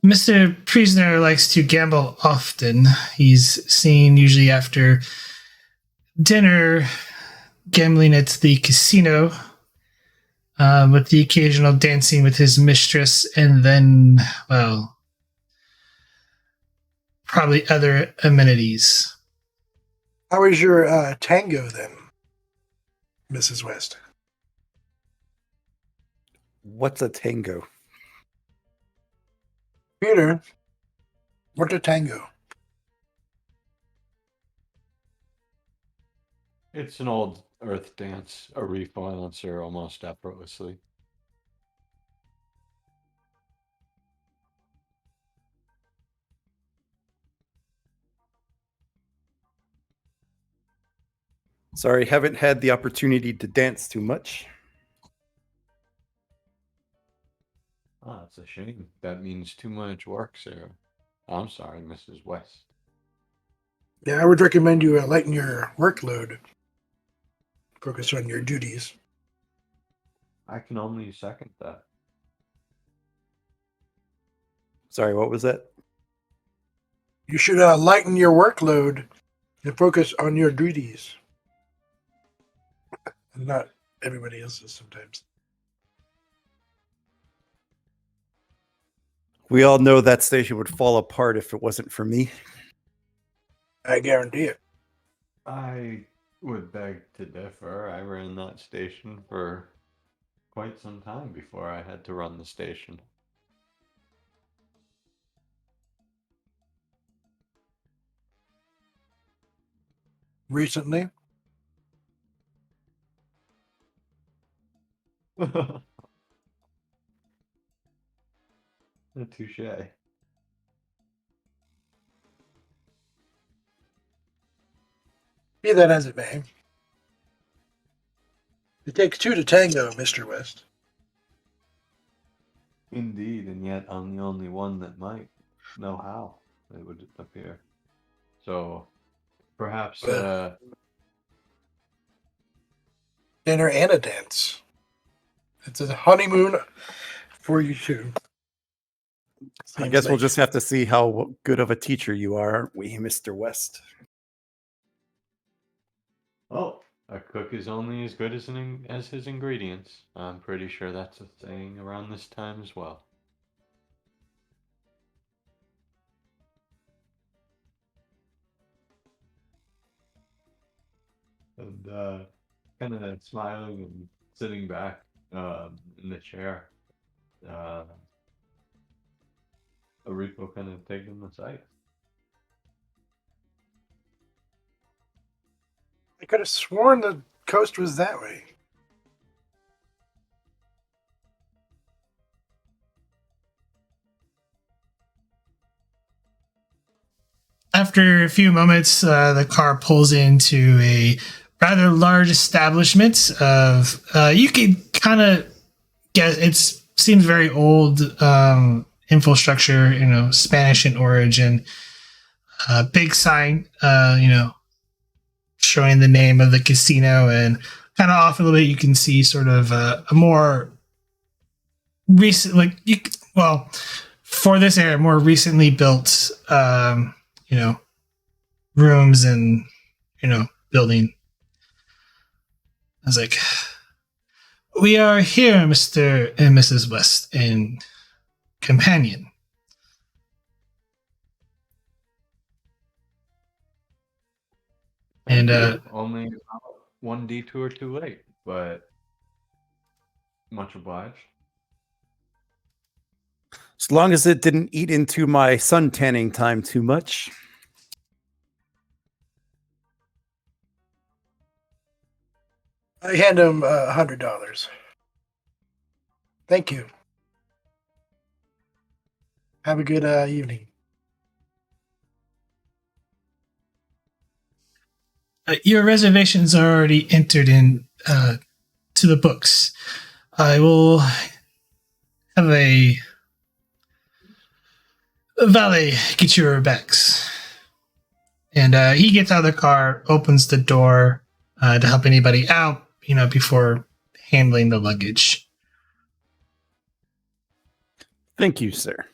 Speaker 1: Mr. Prisoner likes to gamble often. He's seen usually after dinner, gambling at the casino, with the occasional dancing with his mistress, and then, well, probably other amenities.
Speaker 3: How is your tango then, Mrs. West?
Speaker 4: What's a tango?
Speaker 3: Peter, what's a tango?
Speaker 2: It's an old earth dance. Arif will answer almost effortlessly.
Speaker 4: Sorry, haven't had the opportunity to dance too much.
Speaker 2: Ah, it's a shame. That means too much work, Sarah. I'm sorry, Mrs. West.
Speaker 3: Yeah, I would recommend you lighten your workload. Focus on your duties.
Speaker 2: I can only second that.
Speaker 4: Sorry, what was that?
Speaker 3: You should lighten your workload and focus on your duties. Not everybody else's sometimes.
Speaker 4: We all know that station would fall apart if it wasn't for me.
Speaker 3: I guarantee it.
Speaker 2: I would beg to differ. I ran that station for quite some time before I had to run the station.
Speaker 3: Recently?
Speaker 2: Touche.
Speaker 3: Be that as it may. It takes two to tango, Mr. West.
Speaker 2: Indeed, and yet I'm the only one that might know how, it would appear. So perhaps
Speaker 3: Dinner and a dance. It's a honeymoon for you two.
Speaker 4: I guess we'll just have to see how good of a teacher you are, aren't we, Mr. West?
Speaker 2: oh, a cook is only as good as his ingredients. I'm pretty sure that's a saying around this time as well. And kind of smiling and sitting back in the chair, Arif will kind of take in the sight.
Speaker 3: I could have sworn the coast was that way.
Speaker 1: After a few moments, the car pulls into a rather large establishment of, you can kind of guess, it seems very old infrastructure, Spanish in origin. Big sign, showing the name of the casino, and kind of off a little bit, you can see sort of a more recent, for this area, more recently built, rooms and, building. I was like, we are here, Mr. and Mrs. West, and companion. And
Speaker 2: only one detour too late, but much obliged.
Speaker 4: As long as it didn't eat into my sun tanning time too much.
Speaker 3: I hand him $100. Thank you. Have a good evening.
Speaker 1: Your reservations are already entered in to the books. I will have a valet get your bags. And he gets out of the car, opens the door to help anybody out, before handling the luggage.
Speaker 4: Thank you, sir.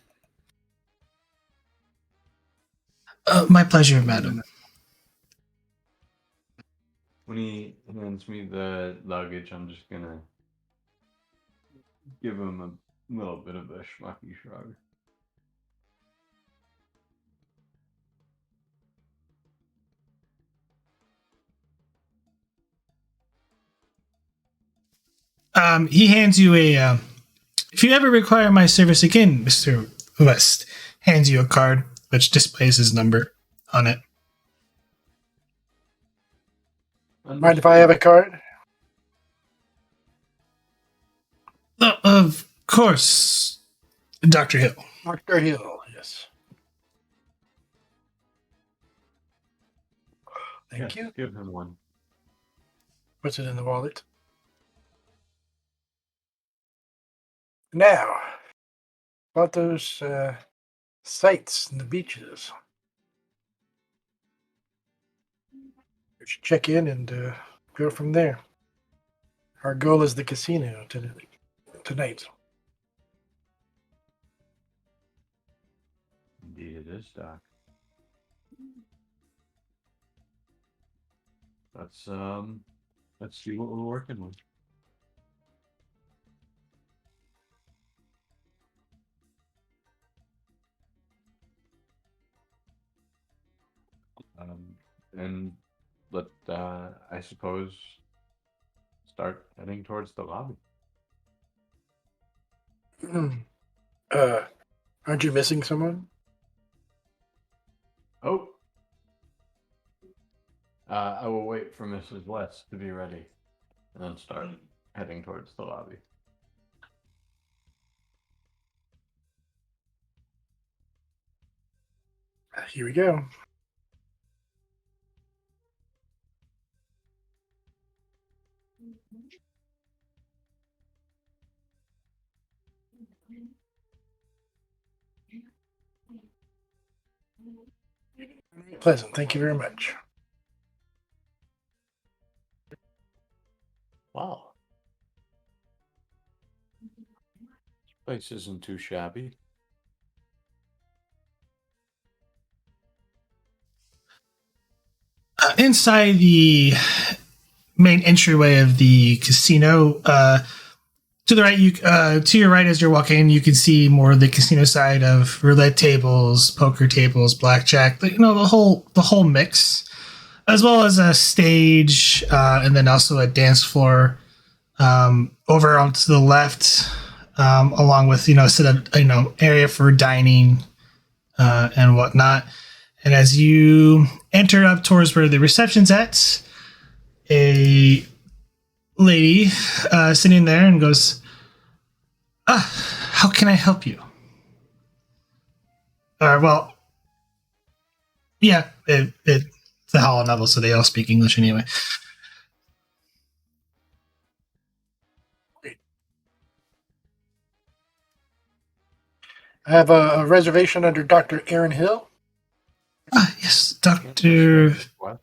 Speaker 1: My pleasure, madam.
Speaker 2: When he hands me the luggage, I'm just gonna give him a little bit of a schmucky shrug.
Speaker 1: He hands you a. If you ever require my service again, Mr. West, hands you a card which displays his number on it.
Speaker 3: Mind if I have a card?
Speaker 1: Of course, Dr. Hill.
Speaker 3: Dr. Hill, yes. Thank you.
Speaker 2: Give him one.
Speaker 3: Puts it in the wallet. Now, about those sites and the beaches. We should check in and go from there. Our goal is the casino tonight.
Speaker 2: Indeed it is, Doc. Let's see what we're working with. And let I suppose start heading towards the lobby.
Speaker 3: Aren't you missing someone?
Speaker 2: Oh, I will wait for Mrs. West to be ready, and then start heading towards the lobby.
Speaker 3: Here we go. pleasant. Thank you very much.
Speaker 2: Wow. This place isn't too shabby.
Speaker 1: Inside the main entryway of the casino, to the right, to your right as you're walking, you can see more of the casino side of roulette tables, poker tables, blackjack. The whole mix, as well as a stage, and then also a dance floor. Over onto the left, along with area for dining and whatnot. And as you enter up towards where the reception's at, a lady sitting there and goes, how can I help you? Well, yeah, it's a holo novel, so they all speak English anyway.
Speaker 3: I have a reservation under Dr. Aaron Hill.
Speaker 1: Yes, Dr.
Speaker 2: What?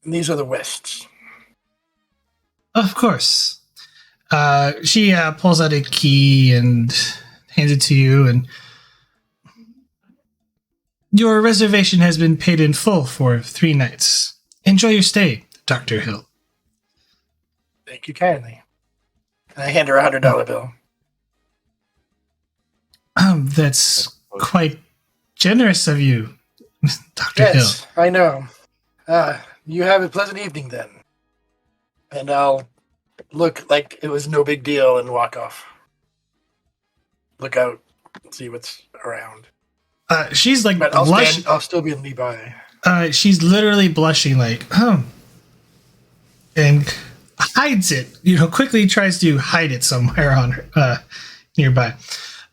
Speaker 3: And these are the Wests.
Speaker 1: Of course. She pulls out a key and hands it to you, and your reservation has been paid in full for 3 nights. Enjoy your stay, Dr. Hill.
Speaker 3: Thank you kindly. And I hand her a $100 bill.
Speaker 1: That's quite generous of you, Dr. Hill.
Speaker 3: Yes, I know. You have a pleasant evening then. And I'll look like it was no big deal and walk off. Look out, see what's around.
Speaker 1: She's like
Speaker 3: But I'll still be nearby.
Speaker 1: She's literally blushing like, and hides it. Quickly tries to hide it somewhere on her nearby.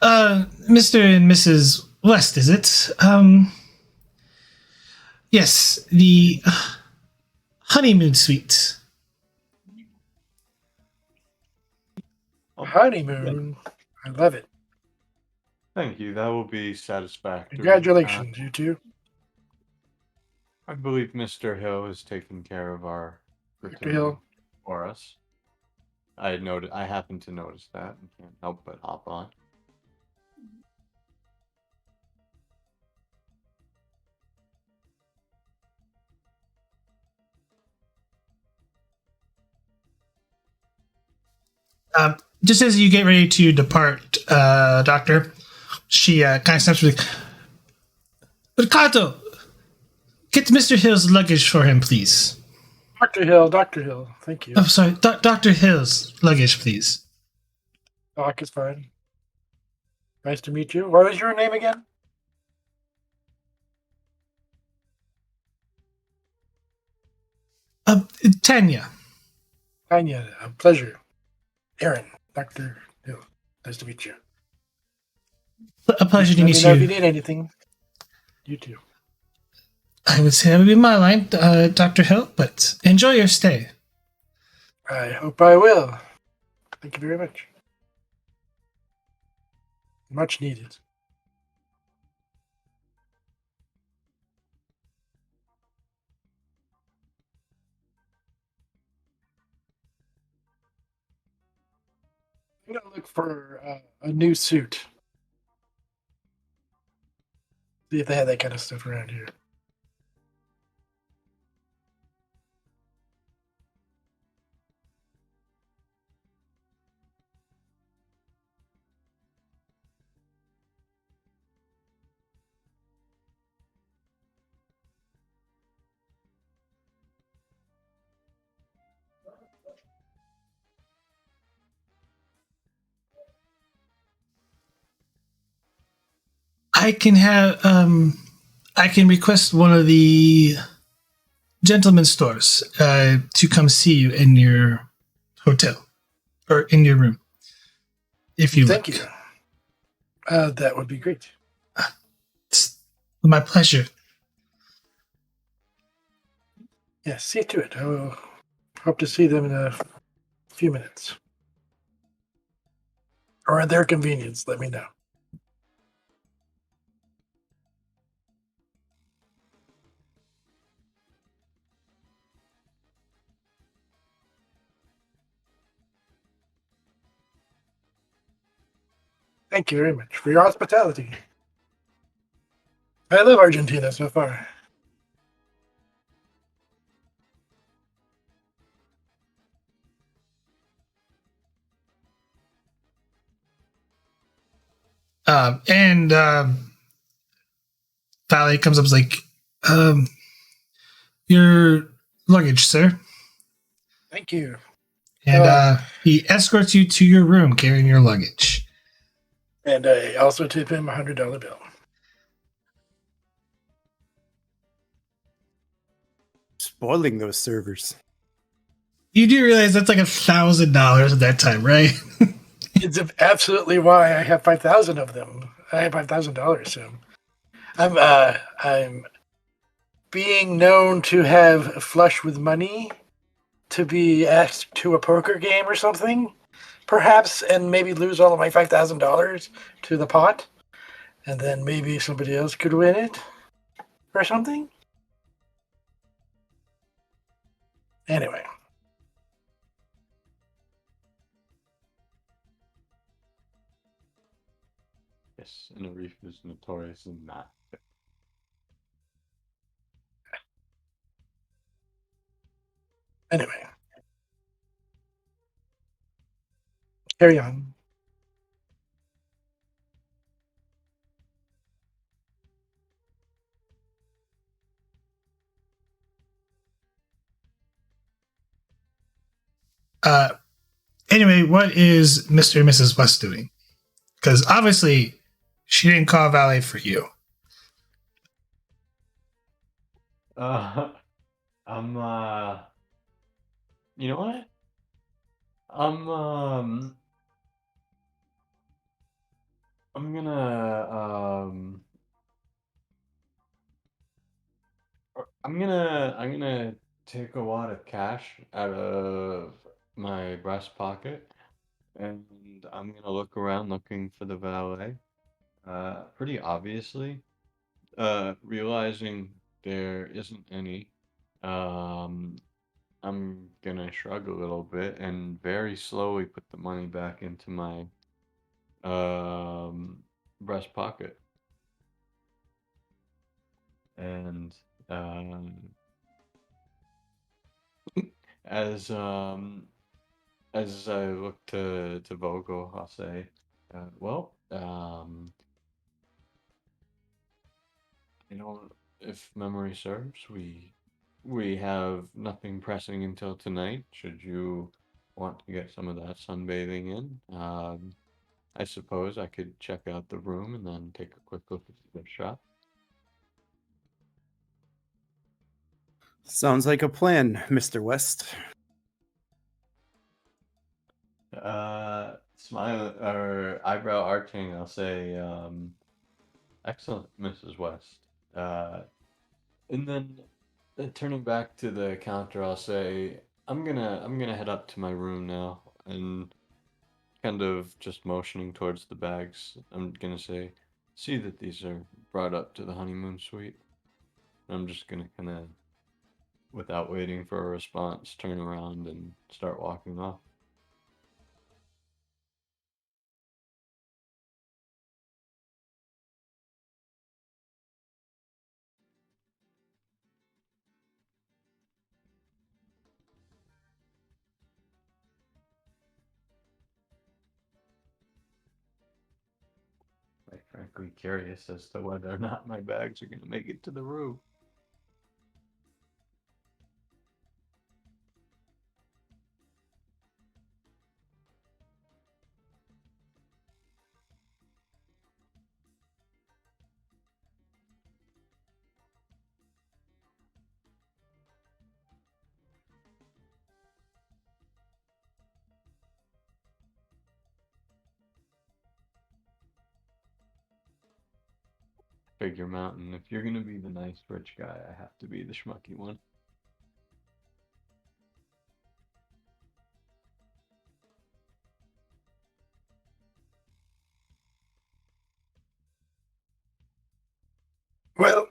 Speaker 1: Mr. and Mrs. West, is it? Yes, the honeymoon suite.
Speaker 3: Honeymoon. I love it.
Speaker 2: Thank you. That will be satisfactory.
Speaker 3: Congratulations, you two.
Speaker 2: I believe Mr. Hill has taken care of our
Speaker 3: Mr. Hill.
Speaker 2: for us. I happened to notice that and can't help but hop on.
Speaker 1: Just as you get ready to depart, Doctor, she kind of steps with, Ricardo, get Mr. Hill's luggage for him, please.
Speaker 3: Dr. Hill, thank you.
Speaker 1: I'm sorry, Dr. Hill's luggage, please.
Speaker 3: Doc is fine. Nice to meet you. What was your name again?
Speaker 1: Tanya.
Speaker 3: Tanya, a pleasure. Aaron, Dr. Hill, nice to meet you.
Speaker 1: A pleasure to
Speaker 3: Let
Speaker 1: meet
Speaker 3: me know if you
Speaker 1: you.
Speaker 3: need anything. You too.
Speaker 1: I would say that would be my line, Dr. Hill, but enjoy your stay.
Speaker 3: I hope I will. Thank you very much. Much needed. I'm going to look for a new suit. See if they have that kind of stuff around here.
Speaker 1: I can request one of the gentlemen's stores to come see you in your hotel or in your room, if you
Speaker 3: Thank
Speaker 1: like.
Speaker 3: you. That would be great.
Speaker 1: It's my pleasure.
Speaker 3: Yes, see to it. I will hope to see them in a few minutes. Or at their convenience, let me know. Thank you very much for your hospitality. I love Argentina so far.
Speaker 1: And Valley comes up and is like, your luggage, sir.
Speaker 3: Thank you.
Speaker 1: And he escorts you to your room carrying your luggage.
Speaker 3: And I also tip him a $100 bill.
Speaker 4: Spoiling those servers.
Speaker 1: You do realize that's like $1,000 at that time, right?
Speaker 3: It's absolutely why I have 5,000 of them. I have $5,000, so I'm being known to have a flush with money, to be asked to a poker game or something, perhaps, and maybe lose all of my $5,000 to the pot, and then maybe somebody else could win it or something. Anyway.
Speaker 2: Yes, and Arif is notorious in that.
Speaker 3: Anyway. Carry on.
Speaker 1: Anyway, what is Mr. and Mrs. West doing? Because obviously she didn't call valet for you.
Speaker 2: I'm you know what? I'm I'm gonna take a wad of cash out of my breast pocket, and I'm gonna look around looking for the valet. Pretty obviously, realizing there isn't any, um, I'm gonna shrug a little bit and very slowly put the money back into my breast pocket. And as as I look to Vogel, I'll say, well, you know, if memory serves, we have nothing pressing until tonight. Should you want to get some of that sunbathing in, I suppose I could check out the room and then take a quick look at the shop.
Speaker 4: Sounds like a plan, Mr. West.
Speaker 2: Smile or eyebrow arching, I'll say, excellent, Mrs. West. And then turning back to the counter, I'll say, I'm gonna head up to my room now, and kind of just motioning towards the bags. I'm gonna say, see that these are brought up to the honeymoon suite. I'm just gonna kind of, without waiting for a response, turn around and start walking off. I'm frankly curious as to whether or not my bags are gonna make it to the room. Figure Mountain, if you're gonna be the nice rich guy, I have to be the schmucky one.
Speaker 3: Well,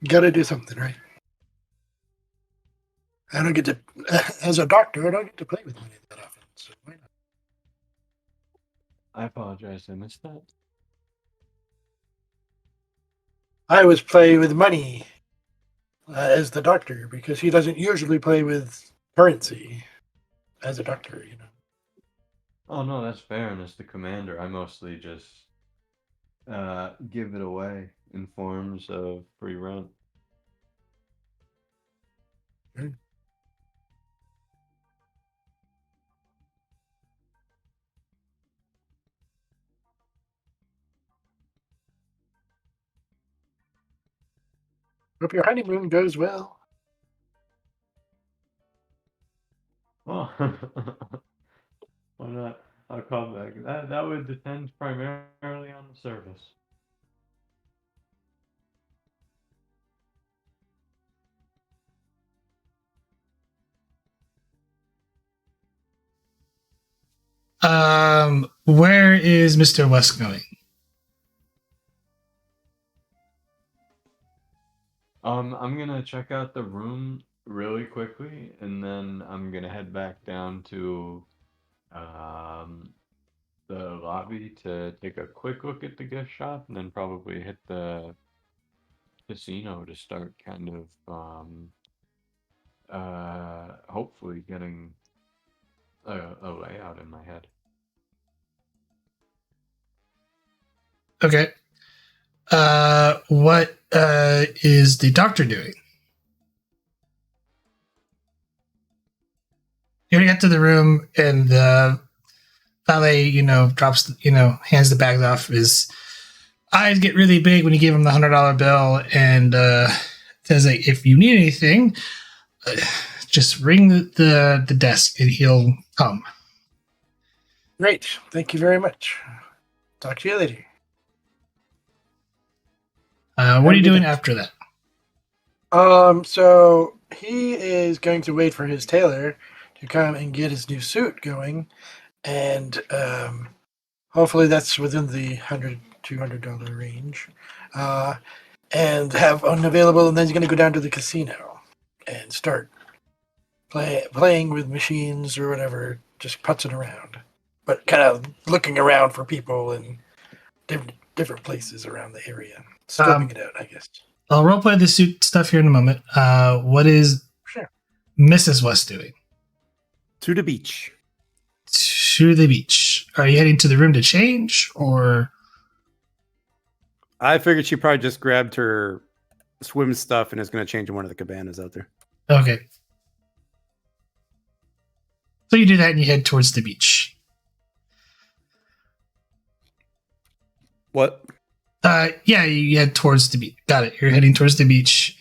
Speaker 3: gotta do something, right? I don't get to, as a doctor, I don't get to play with money that often, so why not?
Speaker 2: I apologize, I missed that.
Speaker 3: I was playing with money as the doctor because he doesn't usually play with currency as a doctor, you know.
Speaker 2: Oh no, that's fair, and as the commander, I mostly just give it away in forms of free rent.
Speaker 3: Mm. Hope your honeymoon goes well.
Speaker 2: Oh, why not? I'll call back. That would depend primarily on the service.
Speaker 1: Where is Mr. West going?
Speaker 2: I'm gonna check out the room really quickly, and then I'm gonna head back down to um the lobby to take a quick look at the gift shop, and then probably hit the casino to start kind of hopefully getting a layout in my head.
Speaker 1: Okay. What is the doctor doing? You already get to the room, and the valet, drops, hands the bags off. His eyes get really big when you give him the $100 bill, and says, like, if you need anything, just ring the desk, and he'll come.
Speaker 3: Great. Thank you very much. Talk to you later.
Speaker 1: What are you doing after that?
Speaker 3: So he is going to wait for his tailor to come and get his new suit going, and hopefully that's within the $100-$200 range, and have unavailable. And then he's going to go down to the casino and start playing with machines or whatever, just putzing around, but kind of looking around for people in different places around the area, scoping it out, I guess.
Speaker 1: I'll roleplay the suit stuff here in a moment. What is Mrs. West doing?
Speaker 4: To the beach.
Speaker 1: To the beach. Are you heading to the room to change, or?
Speaker 4: I figured she probably just grabbed her swim stuff and is going to change in one of the cabanas out there.
Speaker 1: Okay. So you do that and you head towards the beach.
Speaker 4: What?
Speaker 1: Yeah, you head towards the beach. Got it. You're heading towards the beach.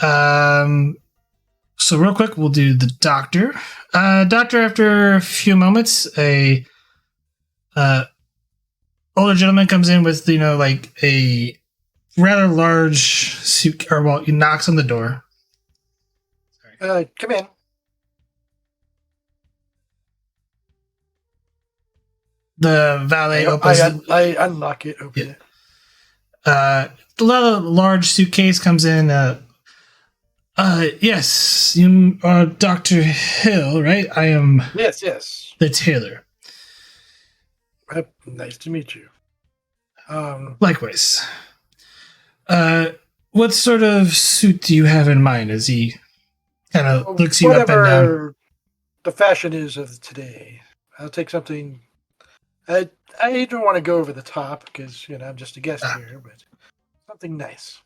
Speaker 1: So real quick, we'll do the doctor. Doctor, after a few moments, a older gentleman comes in with, like a rather large suit, or well, he knocks on the door.
Speaker 3: Come in.
Speaker 1: The valet opens.
Speaker 3: I unlock it, open it.
Speaker 1: The large suitcase comes in. Yes, you are Dr. Hill, right? I am.
Speaker 3: Yes.
Speaker 1: The tailor.
Speaker 3: Nice to meet you.
Speaker 1: Likewise. What sort of suit do you have in mind? As he kind of looks you up and down.
Speaker 3: Whatever the fashion is of today. I'll take something. I don't want to go over the top because I'm just a guest here, but something nice.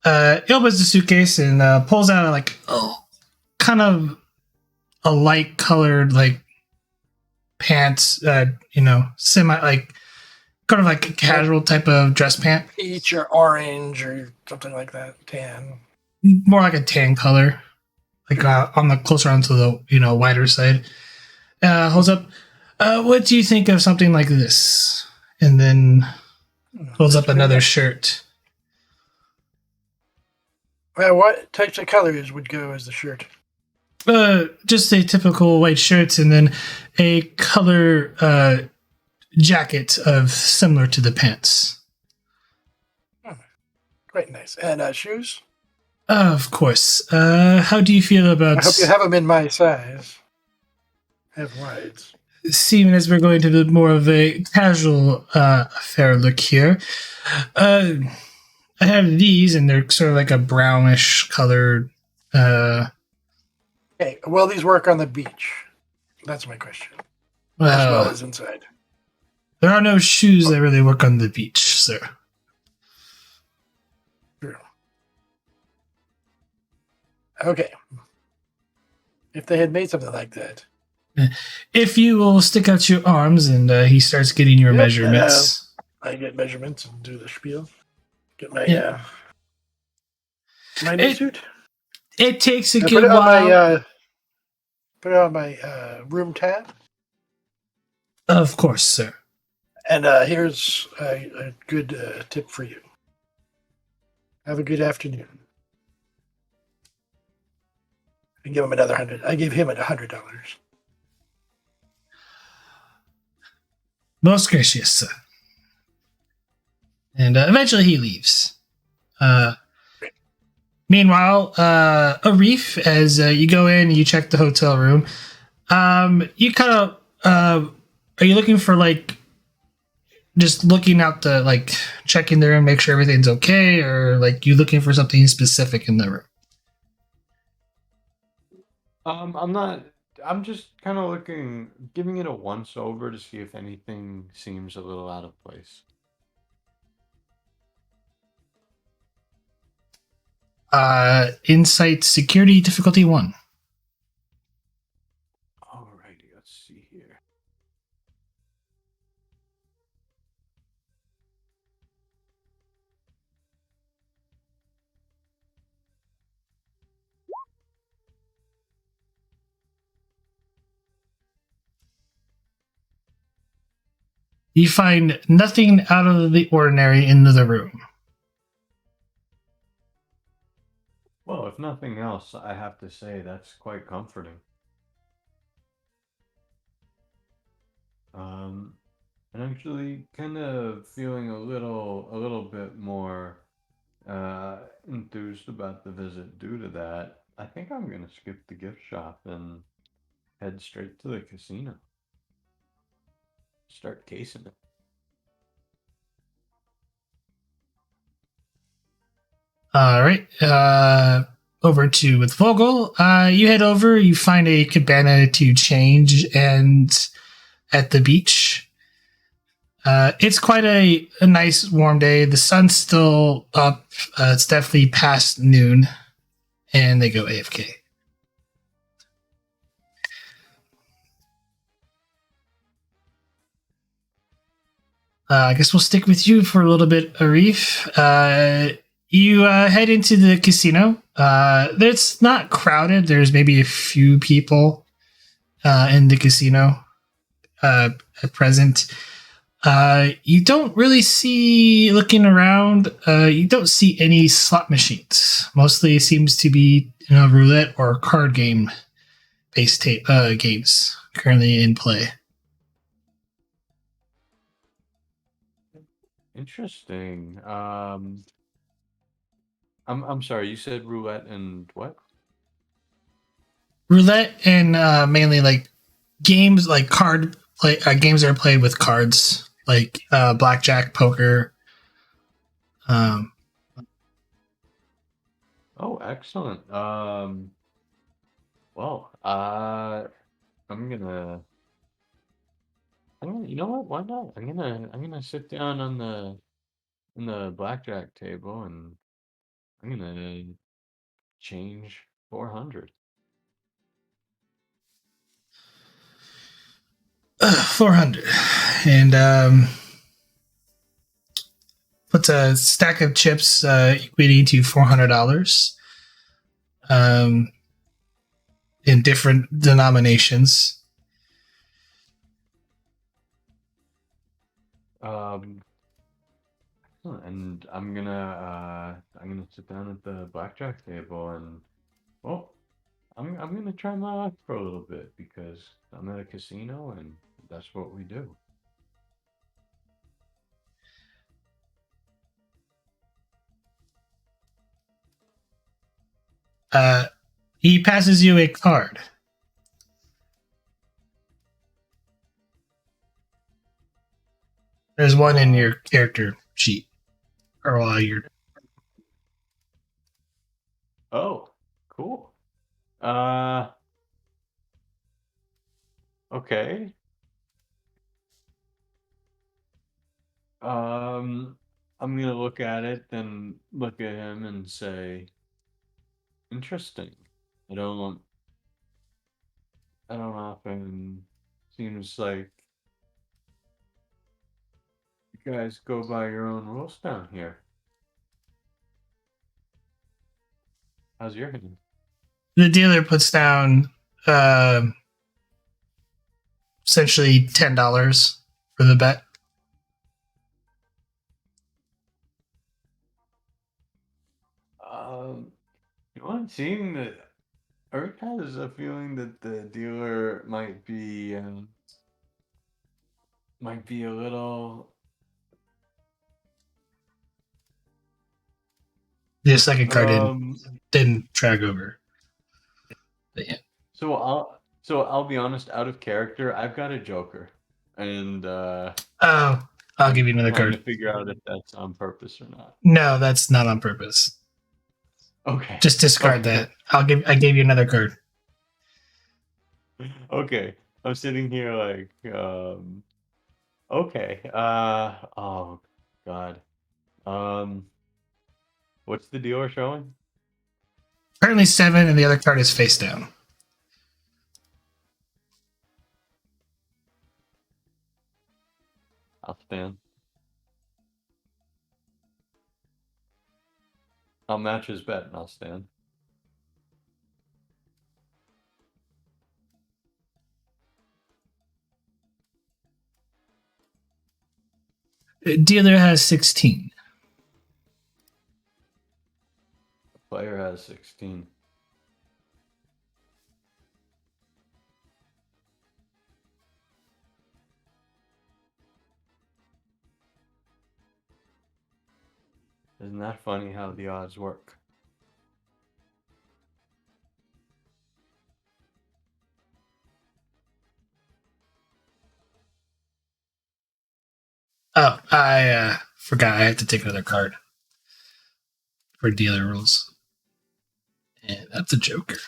Speaker 1: He opens the suitcase and pulls out kind of a light colored pants. Semi kind of like a casual type of dress pant.
Speaker 3: Peach or orange or something like that. Tan.
Speaker 1: More like a tan color, on the closer onto the wider side. Holds up. What do you think of something like this? And then holds up another shirt.
Speaker 3: Well, what types of colors would go as the shirt?
Speaker 1: Just a typical white shirt, and then a color jacket of similar to the pants.
Speaker 3: Quite nice. And shoes?
Speaker 1: Of course. How do you feel about?
Speaker 3: I hope you have them in my size. I have wides.
Speaker 1: seeing as we're going to the more of a casual affair look here, I have these, and they're sort of like a brownish colored.
Speaker 3: Okay, will these work on the beach? That's my question. As well as inside.
Speaker 1: There are no shoes that really work on the beach, sir.
Speaker 3: True. Okay. If they had made something like that.
Speaker 1: If you will stick out your arms, and he starts getting your measurements.
Speaker 3: I get measurements and do the spiel. Get my my
Speaker 1: It-
Speaker 3: suit.
Speaker 1: It takes a
Speaker 3: Put
Speaker 1: good
Speaker 3: it on
Speaker 1: while.
Speaker 3: my room tab.
Speaker 1: Of course, sir.
Speaker 3: And here's a good tip for you. Have a good afternoon. And give him another $100. I gave him $100.
Speaker 1: Most gracious, sir. And eventually he leaves. Meanwhile, Arif, as you go in, you check the hotel room. You kind of are you looking for like just looking out the like checking the room, make sure everything's okay, or like you looking for something specific in the room?
Speaker 2: I'm not. I'm just kind of looking, giving it a once over to see if anything seems a little out of place.
Speaker 1: Insight security difficulty 1.
Speaker 2: Alrighty, let's see here.
Speaker 1: You find nothing out of the ordinary in the room.
Speaker 2: Well, if nothing else, I have to say that's quite comforting. And actually kind of feeling a little bit more enthused about the visit due to that. I think I'm gonna skip the gift shop and head straight to the casino. Start casing it.
Speaker 1: All right. Over to with Vogel. You head over. You find a cabana to change, and at the beach. It's quite a nice warm day. The sun's still up. It's definitely past noon, and they go AFK. I guess we'll stick with you for a little bit, Arif. You head into the casino. It's not crowded. There's maybe a few people in the casino at present. You don't really see, looking around, you don't see any slot machines. Mostly it seems to be roulette or card game based games currently in play.
Speaker 2: Interesting. I'm sorry, you said roulette and what?
Speaker 1: Roulette and mainly like games like card play games that are played with cards, like blackjack, poker.
Speaker 2: Oh, excellent. Well, you know what? Why not? I'm gonna sit down on the blackjack table and I'm gonna change 400.
Speaker 1: 400, and puts a stack of chips equating to $400 in different denominations.
Speaker 2: And I'm gonna sit down at the blackjack table and well, I'm gonna try my luck for a little bit because I'm at a casino and that's what we do.
Speaker 1: He passes you a card. There's one in your character sheet. Or your.
Speaker 2: Oh, cool. Okay. I'm gonna look at it, then look at him and say, interesting. I don't often seems like you guys go by your own rules down here. How's your hand?
Speaker 1: The dealer puts down essentially $10 for the bet.
Speaker 2: You know, I'm seeing that Eric has a feeling that the dealer might be a little.
Speaker 1: The second card didn't drag over. But yeah.
Speaker 2: So I'll be honest, out of character, I've got a Joker, and
Speaker 1: I'll give you another
Speaker 2: trying
Speaker 1: card.
Speaker 2: to figure out if that's on purpose or not.
Speaker 1: No, that's not on purpose.
Speaker 2: Okay.
Speaker 1: Just discard that. I gave you another card.
Speaker 2: Okay. I'm sitting here like, okay. Oh God. What's the dealer showing?
Speaker 1: Currently 7, and the other card is face down.
Speaker 2: I'll stand. I'll match his bet and I'll stand.
Speaker 1: Dealer has 16.
Speaker 2: The player has 16. Isn't that funny how the odds work?
Speaker 1: Oh, I forgot I had to take another card for dealer rules. And that's a Joker.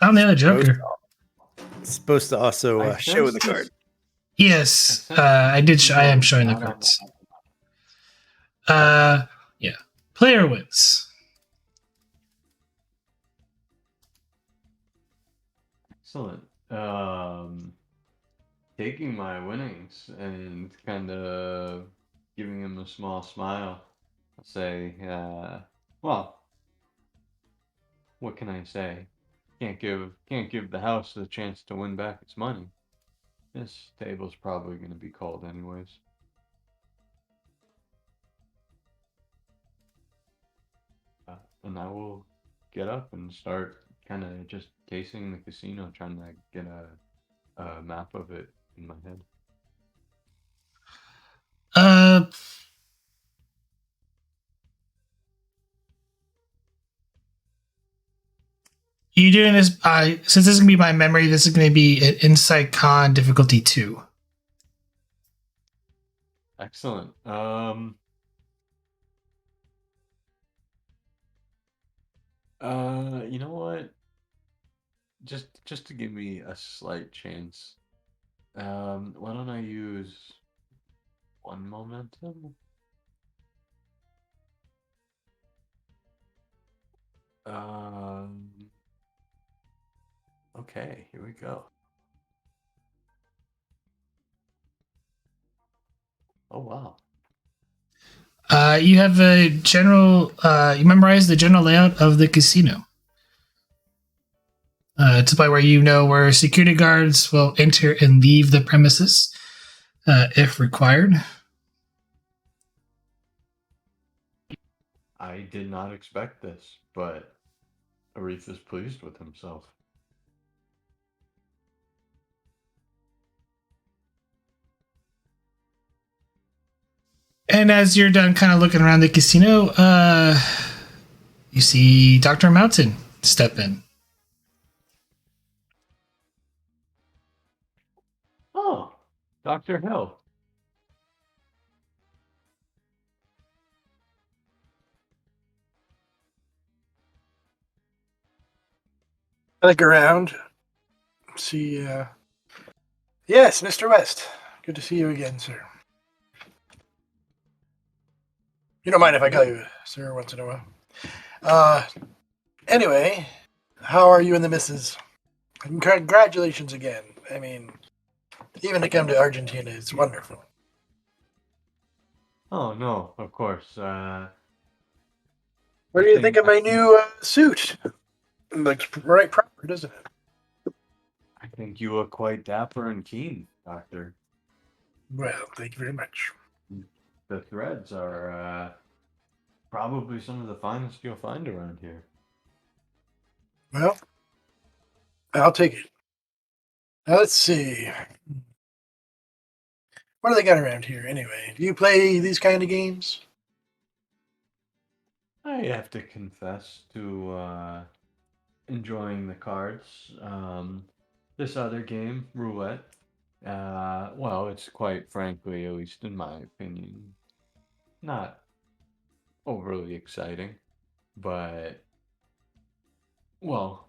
Speaker 1: I'm the other Joker.
Speaker 4: It's supposed to also show the card.
Speaker 1: Yes, I did. I am showing the cards. Yeah. Player wins.
Speaker 2: Excellent. Taking my winnings and kind of giving him a small smile. I'll say, well, what can I say? Can't give the house the chance to win back its money. This table's probably going to be called anyways. And I will get up and start kind of just casing the casino, trying to get a map of it in my head.
Speaker 1: You doing this? Since this is gonna be my memory, this is gonna be an Insight Con difficulty 2.
Speaker 2: Excellent. You know what? Just to give me a slight chance, why don't I use 1 momentum? Okay, here we go. Oh wow.
Speaker 1: You have a general. You memorize the general layout of the casino. To play where you know where security guards will enter and leave the premises, if required.
Speaker 2: I did not expect this, but Arif is pleased with himself.
Speaker 1: And as you're done kind of looking around the casino, you see Dr. Mountain step in.
Speaker 2: Oh, Dr. Hill.
Speaker 3: I look around. See, yes, Mr. West. Good to see you again, sir. You don't mind if I call you sir once in a while. Anyway, how are you and the missus? Congratulations again. I mean, even to come to Argentina, it's wonderful.
Speaker 2: Oh no, of course.
Speaker 3: What do you think of my new suit? It looks right proper, doesn't it?
Speaker 2: I think you look quite dapper and keen, Doctor.
Speaker 3: Well, thank you very much.
Speaker 2: The threads are probably some of the finest you'll find around here.
Speaker 3: Well, I'll take it. Now, let's see. What do they got around here, anyway? Do you play these kind of games?
Speaker 2: I have to confess to enjoying the cards. This other game, roulette, well, it's quite frankly, at least in my opinion, not overly exciting, but, well,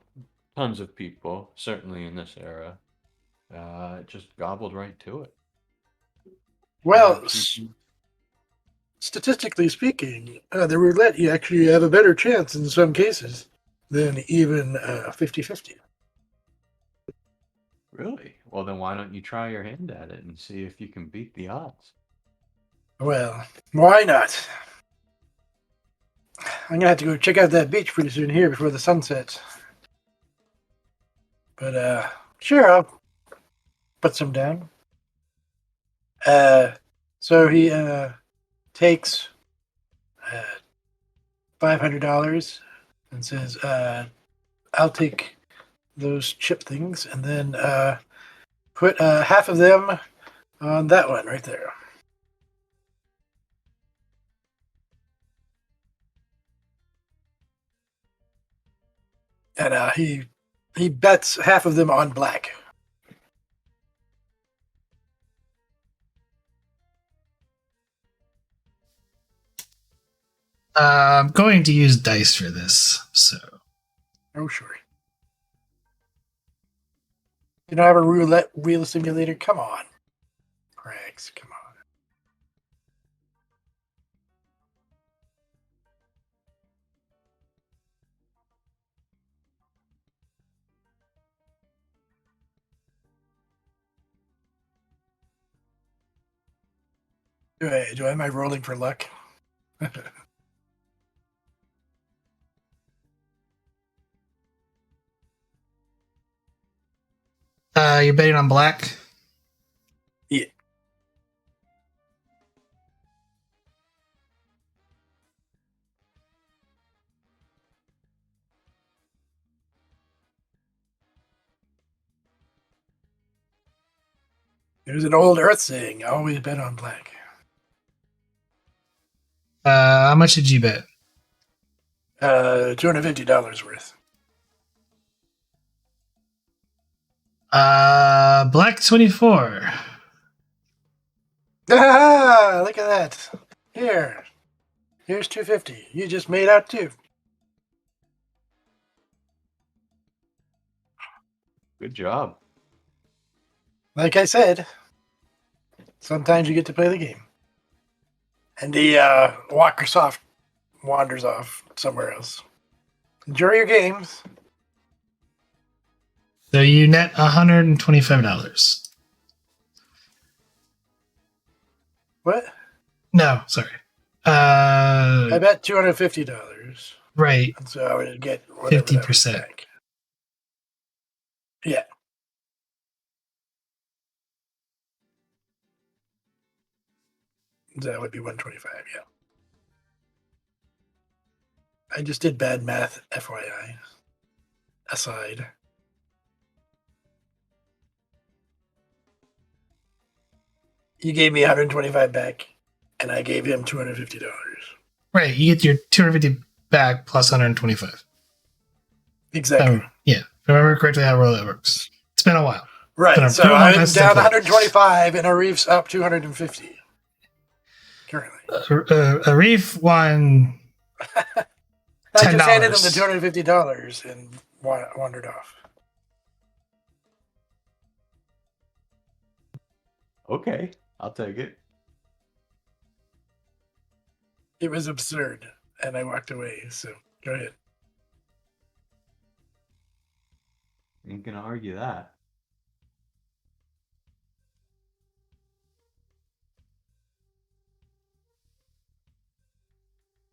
Speaker 2: tons of people, certainly in this era, just gobbled right to it.
Speaker 3: Well,
Speaker 2: Perhaps you
Speaker 3: statistically speaking, the roulette, you actually have a better chance in some cases than even 50-50.
Speaker 2: really? Well, then why don't you try your hand at it and see if you can beat the odds?
Speaker 3: Well, why not? I'm gonna have to go check out that beach pretty soon here before the sun sets. But sure, I'll put some down. So he takes $500 and says, "I'll take those chip things and then put half of them on that one right there." And he bets half of them on black.
Speaker 1: I'm going to use dice for this, so.
Speaker 3: Oh, sure. You don't have a roulette wheel simulator? Come on. Crags, come on. Am I rolling for luck?
Speaker 1: You're betting on black?
Speaker 3: Yeah. There's an old Earth saying, always bet on black.
Speaker 1: How much did you bet?
Speaker 3: $250 worth.
Speaker 1: Black 24.
Speaker 3: Ah, look at that. Here's $250. You just made out too.
Speaker 2: Good job.
Speaker 3: Like I said, sometimes you get to play the game. And the Walkersoft wanders off somewhere else. Enjoy your games.
Speaker 1: So you net $125.
Speaker 3: What?
Speaker 1: No, sorry.
Speaker 3: I bet $250.
Speaker 1: Right.
Speaker 3: And so I would get 50%. Yeah. That would be 125, yeah. I just did bad math, FYI. Aside. You gave me 125 back, and I gave him $250.
Speaker 1: Right, you get your 250 back plus 125.
Speaker 3: Exactly.
Speaker 1: Yeah, if I remember correctly how that works. It's been a while.
Speaker 3: Right, so I'm down 125, and Arif's up 250. Currently.
Speaker 1: Arif won
Speaker 3: I just handed him
Speaker 1: $10.
Speaker 3: the $250 and wandered off.
Speaker 2: Okay, I'll take it.
Speaker 3: It was absurd, and I walked away. So go ahead.
Speaker 2: Ain't gonna argue that.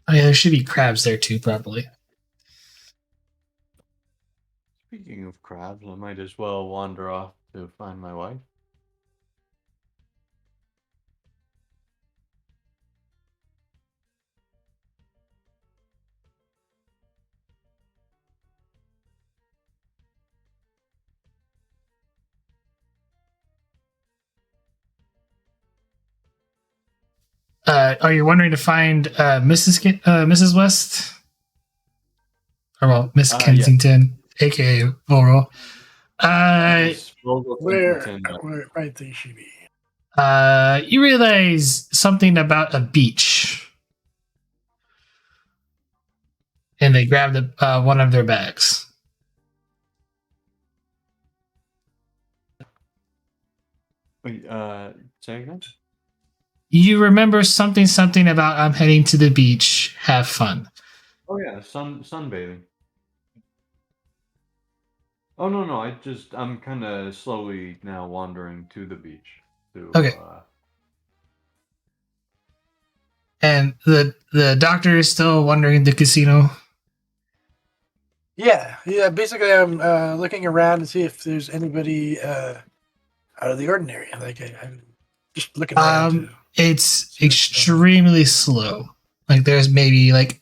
Speaker 1: Oh yeah, there should be crabs there too, probably.
Speaker 2: Speaking of crabs, I might as well wander off to find my wife.
Speaker 1: Are you wondering to find Mrs. West? Or well, Miss
Speaker 2: Yeah.
Speaker 1: Kensington, aka Vogel.
Speaker 2: Miss Vogel
Speaker 3: Where
Speaker 2: Kensington,
Speaker 3: might they she be?
Speaker 1: You realize something about a beach. And they grabbed one of their bags.
Speaker 2: Wait, say again?
Speaker 1: You remember something about I'm heading to the beach. Have fun.
Speaker 2: Oh yeah, sunbathing. Oh no, I'm kind of slowly now wandering to the beach.
Speaker 1: Okay. And the doctor is still wandering the casino.
Speaker 3: Yeah. Basically, I'm looking around to see if there's anybody out of the ordinary. Like I'm just looking around.
Speaker 1: It's extremely slow. Like there's maybe like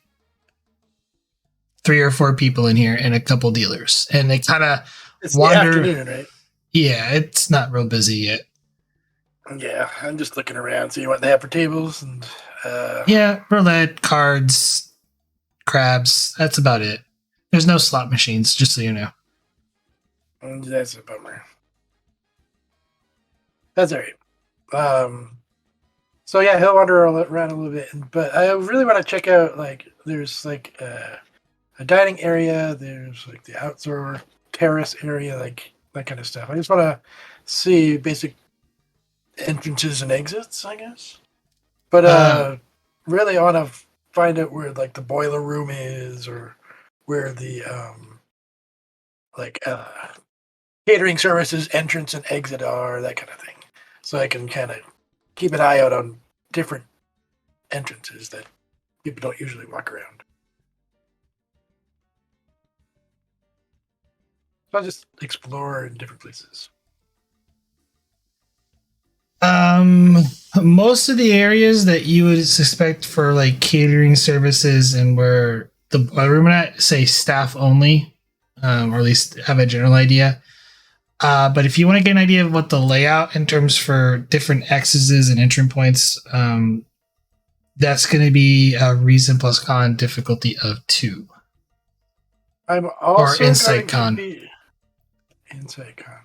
Speaker 1: 3 or 4 people in here and a couple dealers, and they kind of wander.
Speaker 3: The afternoon, right?
Speaker 1: Yeah, it's not real busy yet.
Speaker 3: Yeah, I'm just looking around, seeing what they have for tables and.
Speaker 1: Yeah, roulette, cards, crabs. That's about it. There's no slot machines, just so you know.
Speaker 3: That's a bummer. That's all right. So yeah, he'll wander around a little bit, but I really want to check out like there's like a dining area. There's like the outdoor terrace area, like that kind of stuff. I just want to see basic entrances and exits, I guess. But really, I want to find out where like the boiler room is, or where the catering services entrance and exit are, that kind of thing. So I can kind of keep an eye out on different entrances that people don't usually walk around. So I'll just explore in different places.
Speaker 1: Most of the areas that you would suspect for like catering services and where the boiler room at say staff only, or at least have a general idea. But if you want to get an idea of what the layout in terms for different X's and entry points, that's going to be a reason plus con difficulty of 2.
Speaker 3: I'm also
Speaker 1: or insight
Speaker 3: going
Speaker 1: con.
Speaker 3: Insight con.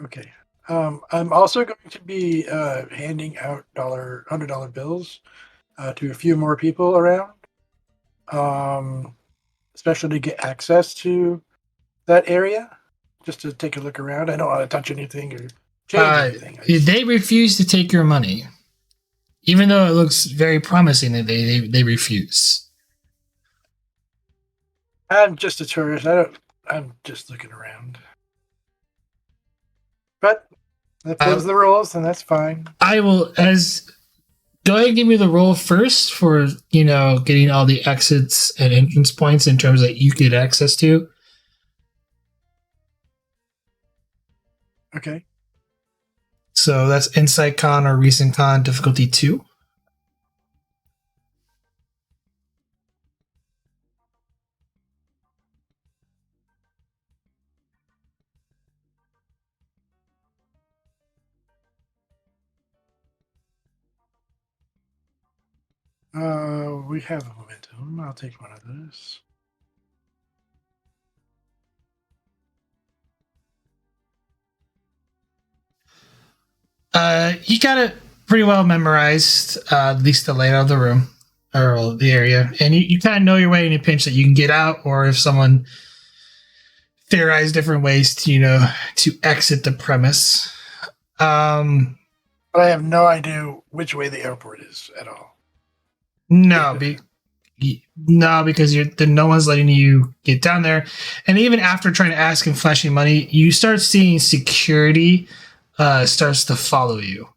Speaker 3: Okay. I'm also going to be handing out $100 bills to a few more people around, especially to get access to that area, just to take a look around. I don't want to touch anything or change anything.
Speaker 1: They refuse to take your money, even though it looks very promising. That they refuse.
Speaker 3: I'm just a tourist. I'm just looking around. But if those are the rules, then that's fine.
Speaker 1: I will go ahead and give me the roll first for getting all the exits and entrance points in terms that you get access to.
Speaker 3: Okay.
Speaker 1: So that's insight con or recent con difficulty 2.
Speaker 3: We have a momentum. I'll take one of those.
Speaker 1: You got it pretty well memorized, at least the layout of the room or the area, and you kind of know your way in a pinch that you can get out, or if someone theorized different ways to to exit the premise.
Speaker 3: But I have no idea which way the airport is at all.
Speaker 1: No, no, because no one's letting you get down there. And even after trying to ask and flashing money, you start seeing security starts to follow you.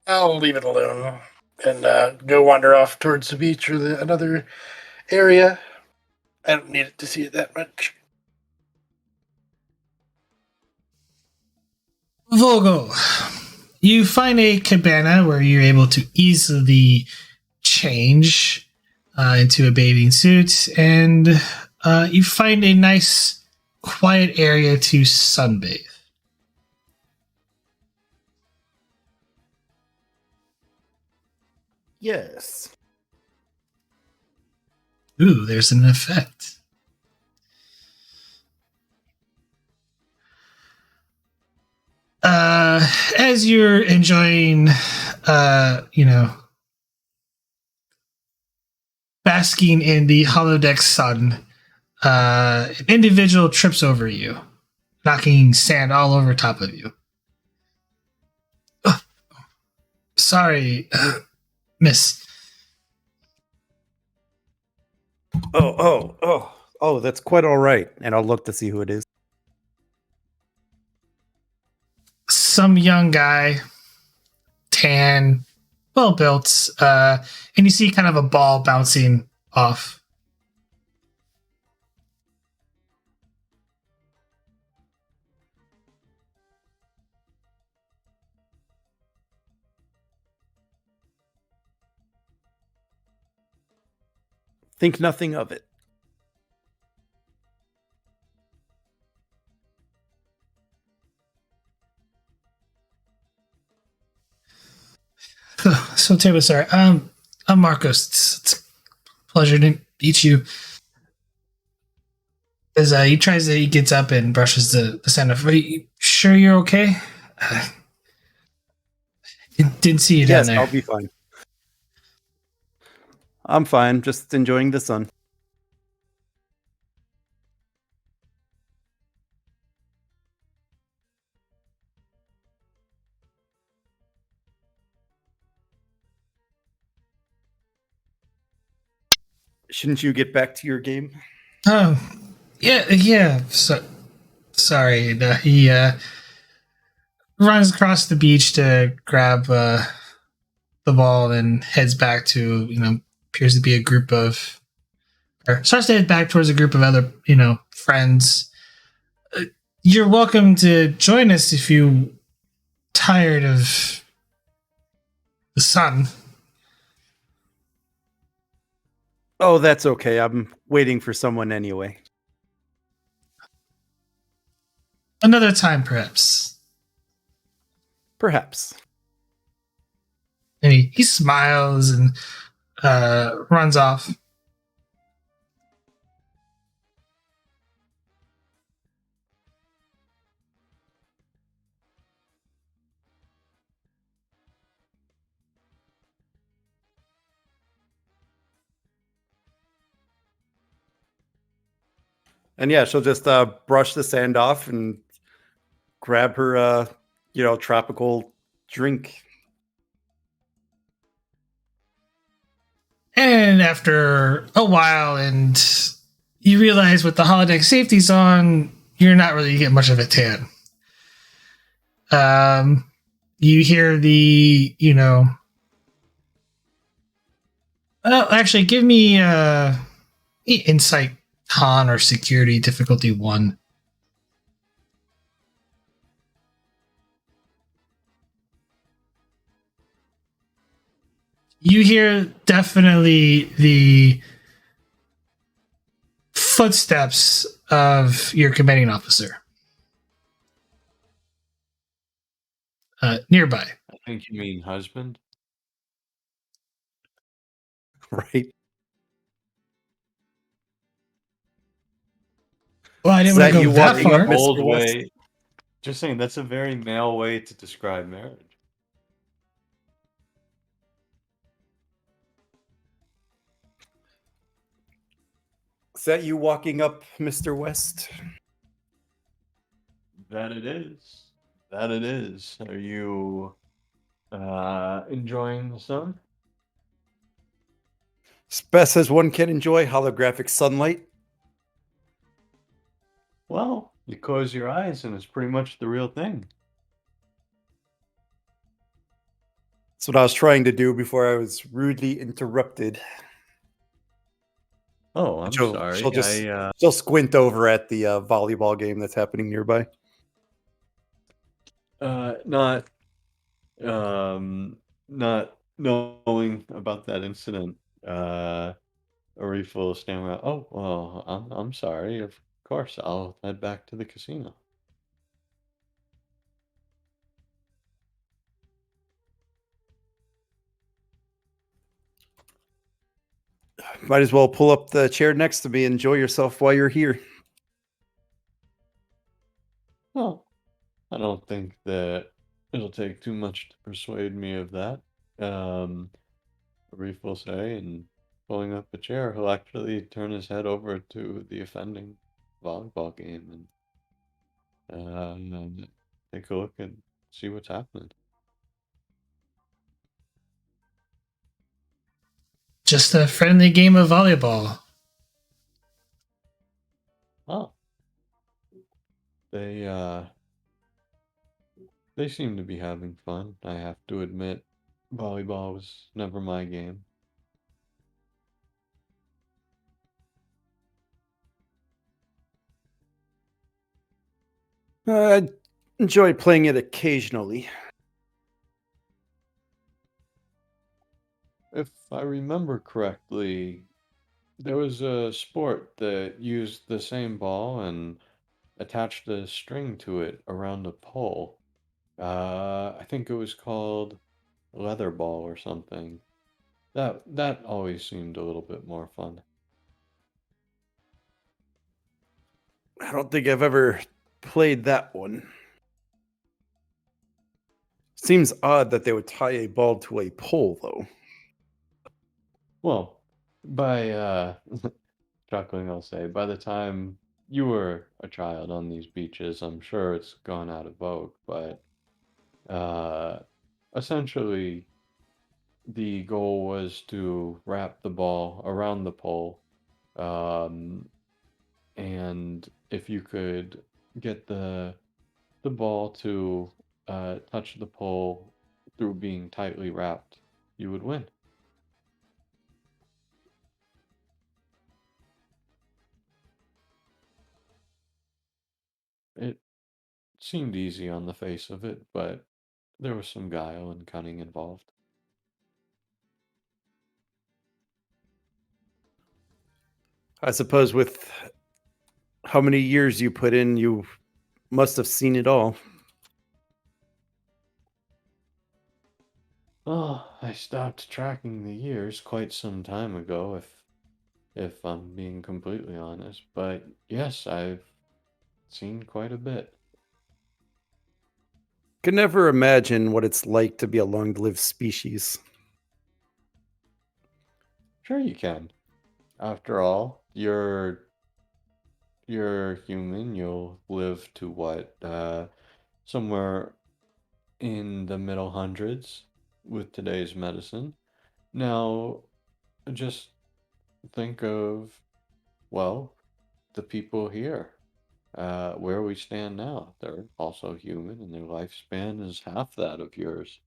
Speaker 3: I'll leave it alone and go wander off towards the beach or another area. I don't need it to see it that much.
Speaker 1: Vogel, you find a cabana where you're able to easily change into a bathing suit, and you find a nice, quiet area to sunbathe.
Speaker 4: Yes.
Speaker 1: Ooh, there's an effect. As you're enjoying, basking in the holodeck sun, an individual trips over you, knocking sand all over top of you. Oh, sorry, miss.
Speaker 4: Oh, that's quite all right. And I'll look to see who it is.
Speaker 1: Some young guy, tan, well built, and you see kind of a ball bouncing off.
Speaker 4: Think nothing of it.
Speaker 1: So terribly sorry. I'm Marcos. It's a pleasure to meet you. As he gets up and brushes the sand off. Are you sure you're okay? Didn't see you down
Speaker 4: Yes,
Speaker 1: there.
Speaker 4: I'll be fine. I'm fine, just enjoying the sun. Shouldn't you get back to your game?
Speaker 1: Oh, yeah. So, sorry. He runs across the beach to grab the ball and heads back to appears to be a group of, or starts to head back towards a group of other friends. You're welcome to join us if you tired of the sun.
Speaker 4: Oh, that's okay. I'm waiting for someone anyway.
Speaker 1: Another time, perhaps.
Speaker 4: Perhaps.
Speaker 1: And he smiles and runs off.
Speaker 4: And yeah, she'll just brush the sand off and grab her, tropical drink.
Speaker 1: And after a while, and you realize with the holodeck safeties on, you're not really getting much of a tan. You hear the, well, actually, give me insight con or security difficulty 1. You hear definitely the footsteps of your commanding officer nearby.
Speaker 2: I think you mean husband.
Speaker 4: Right.
Speaker 1: Well, I didn't
Speaker 4: Is
Speaker 1: want
Speaker 4: that
Speaker 1: to go
Speaker 4: you
Speaker 1: that
Speaker 4: walking
Speaker 1: far.
Speaker 4: up, Mr.
Speaker 2: Old
Speaker 4: West?
Speaker 2: way. Just saying, that's a very male way to describe marriage.
Speaker 4: Is that you walking up, Mr. West?
Speaker 2: That it is. That it is. Are you enjoying the sun?
Speaker 4: As best as one can enjoy holographic sunlight.
Speaker 2: Well, you close your eyes and it's pretty much the real thing.
Speaker 4: That's what I was trying to do before I was rudely interrupted.
Speaker 2: Oh, I'm
Speaker 4: She'll
Speaker 2: sorry.
Speaker 4: she'll squint over at the volleyball game that's happening nearby.
Speaker 2: Not not knowing about that incident. Arif will stand around. Oh, well, I'm sorry. Of course, I'll head back to the casino.
Speaker 4: Might as well pull up the chair next to me and enjoy yourself while you're here.
Speaker 2: Well, I don't think that it'll take too much to persuade me of that. Um, Arif will say, and pulling up a chair, he'll actually turn his head over to the offending volleyball game and take a look and see what's happening.
Speaker 1: Just a friendly game of volleyball.
Speaker 2: Oh, they they seem to be having fun. I have to admit, volleyball was never my game.
Speaker 4: I enjoy playing it occasionally.
Speaker 2: If I remember correctly, there was a sport that used the same ball and attached a string to it around a pole. I think it was called leather ball or something. That always seemed a little bit more fun.
Speaker 4: I don't think I've ever played that one. Seems odd that they would tie a ball to a pole, though.
Speaker 2: Well, by chuckling, I'll say, by the time you were a child on these beaches, I'm sure it's gone out of vogue, but uh, essentially the goal was to wrap the ball around the pole, um, and if you could get the ball to touch the pole through being tightly wrapped, you would win. It seemed easy on the face of it, but there was some guile and cunning involved.
Speaker 4: I suppose with how many years you put in, you must have seen it all.
Speaker 2: Oh, I stopped tracking the years quite some time ago, if I'm being completely honest. But yes, I've seen quite a bit.
Speaker 4: Could never imagine what it's like to be a long-lived species.
Speaker 2: Sure you can. After all, you're human. You'll live to what? Somewhere in the middle hundreds with today's medicine. Now, just think of, well, the people here, where we stand now. They're also human, and their lifespan is half that of yours.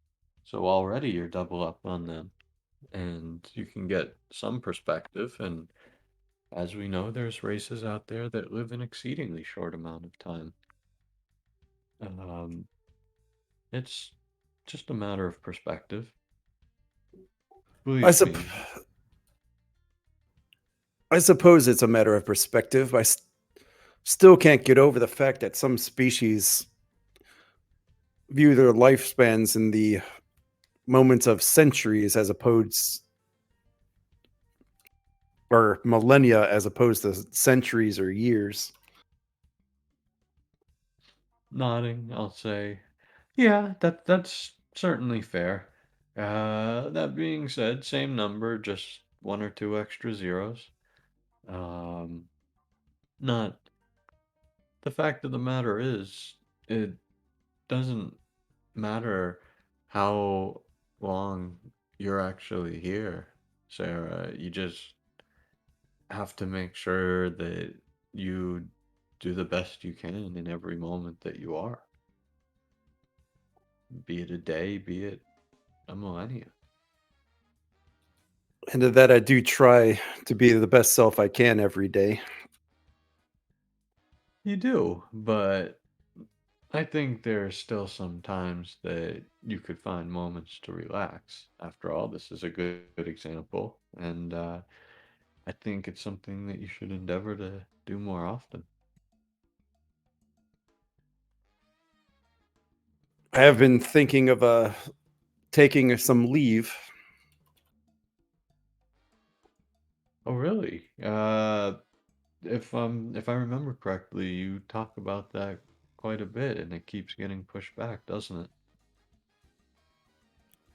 Speaker 2: So already you're double up on them, and you can get some perspective. And as we know, there's races out there that live an exceedingly short amount of time. Um, it's just a matter of perspective.
Speaker 4: I,
Speaker 2: Believe
Speaker 4: sup-
Speaker 2: me.
Speaker 4: I suppose it's a matter of perspective. Still can't get over the fact that some species view their lifespans in the moments of centuries as opposed or millennia as opposed to centuries or years.
Speaker 2: Nodding, I'll say, yeah, that's certainly fair. That being said, same number, just one or two extra zeros. Um, not the fact of the matter is, it doesn't matter how long you're actually here, Sarah. You just have to make sure that you do the best you can in every moment that you are, be it a day, be it a millennia.
Speaker 4: And to that, I do try to be the best self I can every day.
Speaker 2: You do, but I think there's still some times that you could find moments to relax. After all, this is a good example, and I think it's something that you should endeavor to do more often.
Speaker 4: I have been thinking of taking some leave.
Speaker 2: Oh, really? If I remember correctly, you talk about that quite a bit, and it keeps getting pushed back, doesn't it?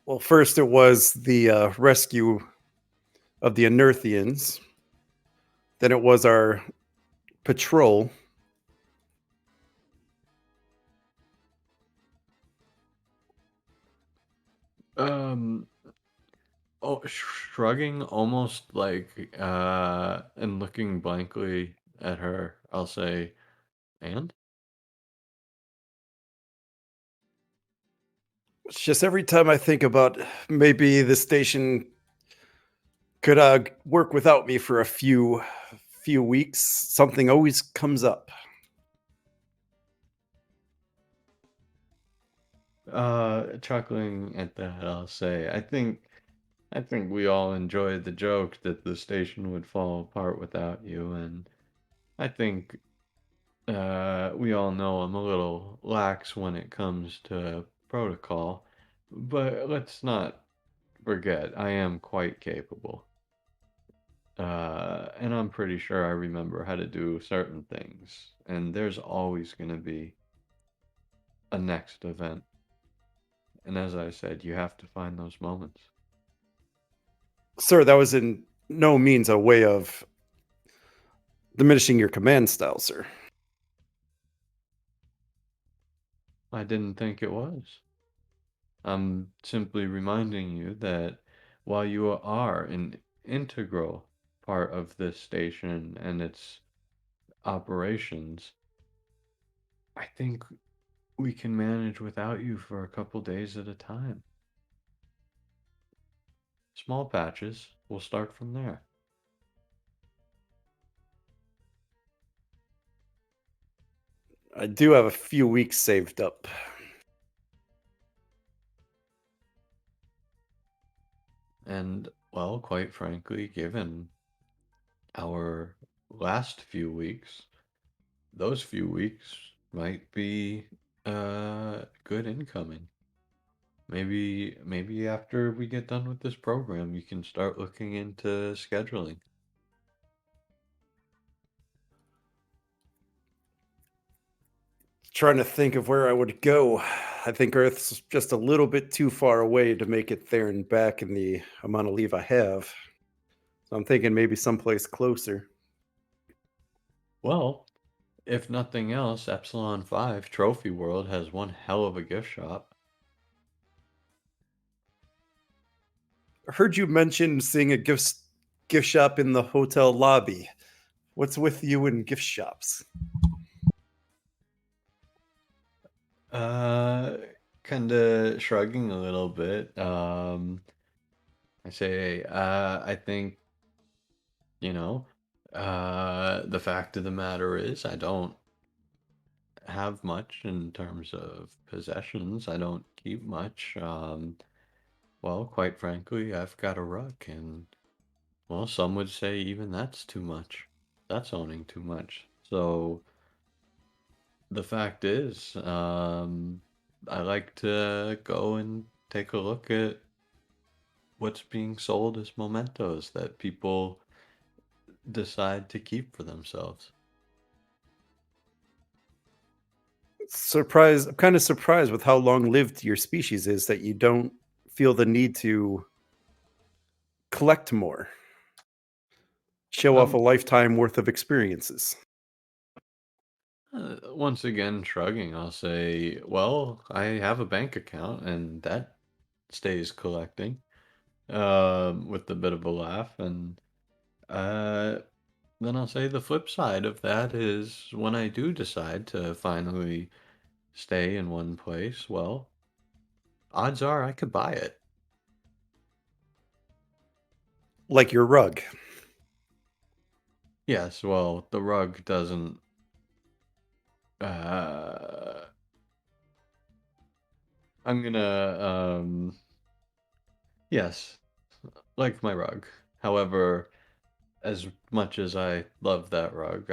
Speaker 4: Well, first it was the rescue of the Unearthians. Then it was our patrol.
Speaker 2: Um, oh, shrugging almost like and looking blankly at her, I'll say, and?
Speaker 4: It's just every time I think about maybe the station could work without me for a few weeks, something always comes up.
Speaker 2: Chuckling at that, I'll say, I think we all enjoyed the joke that the station would fall apart without you, and I think we all know I'm a little lax when it comes to protocol, but let's not forget I am quite capable. And I'm pretty sure I remember how to do certain things, and there's always going to be a next event. And as I said, you have to find those moments.
Speaker 4: Sir, that was in no means a way of diminishing your command style, sir.
Speaker 2: I didn't think it was. I'm simply reminding you that while you are an integral part of this station and its operations, I think we can manage without you for a couple days at a time. Small patches, we'll start from there.
Speaker 4: I do have a few weeks saved up.
Speaker 2: And, well, quite frankly, given our last few weeks, those few weeks might be good incoming. Maybe after we get done with this program, you can start looking into scheduling.
Speaker 4: Trying to think of where I would go. I think Earth's just a little bit too far away to make it there and back in the amount of leave I have. So I'm thinking maybe someplace closer.
Speaker 2: Well, if nothing else, Epsilon 5 Trophy World has one hell of a gift shop.
Speaker 4: I heard you mention seeing a gift shop in the hotel lobby. What's with you in gift shops?
Speaker 2: Uh, kind of shrugging a little bit. I say, I think, you know, the fact of the matter is, I don't have much in terms of possessions. I don't keep much. Well, quite frankly, I've got a ruck, and well, some would say even that's too much. That's owning too much. So the fact is, I like to go and take a look at what's being sold as mementos that people decide to keep for themselves.
Speaker 4: Surprised. I'm kind of surprised with how long lived your species is that you don't feel the need to collect more, show off a
Speaker 2: Um,
Speaker 4: lifetime worth of experiences.
Speaker 2: Once again, shrugging, I'll say, well, I have a bank account and that stays collecting, with a bit of a laugh. And uh, then I'll say the flip side of that is when I do decide to finally stay in one place, well, odds are I could buy it.
Speaker 4: Like your rug.
Speaker 2: Yes, well, the rug doesn't. Uh, I'm gonna, yes, like my rug. However, as much as I love that rug,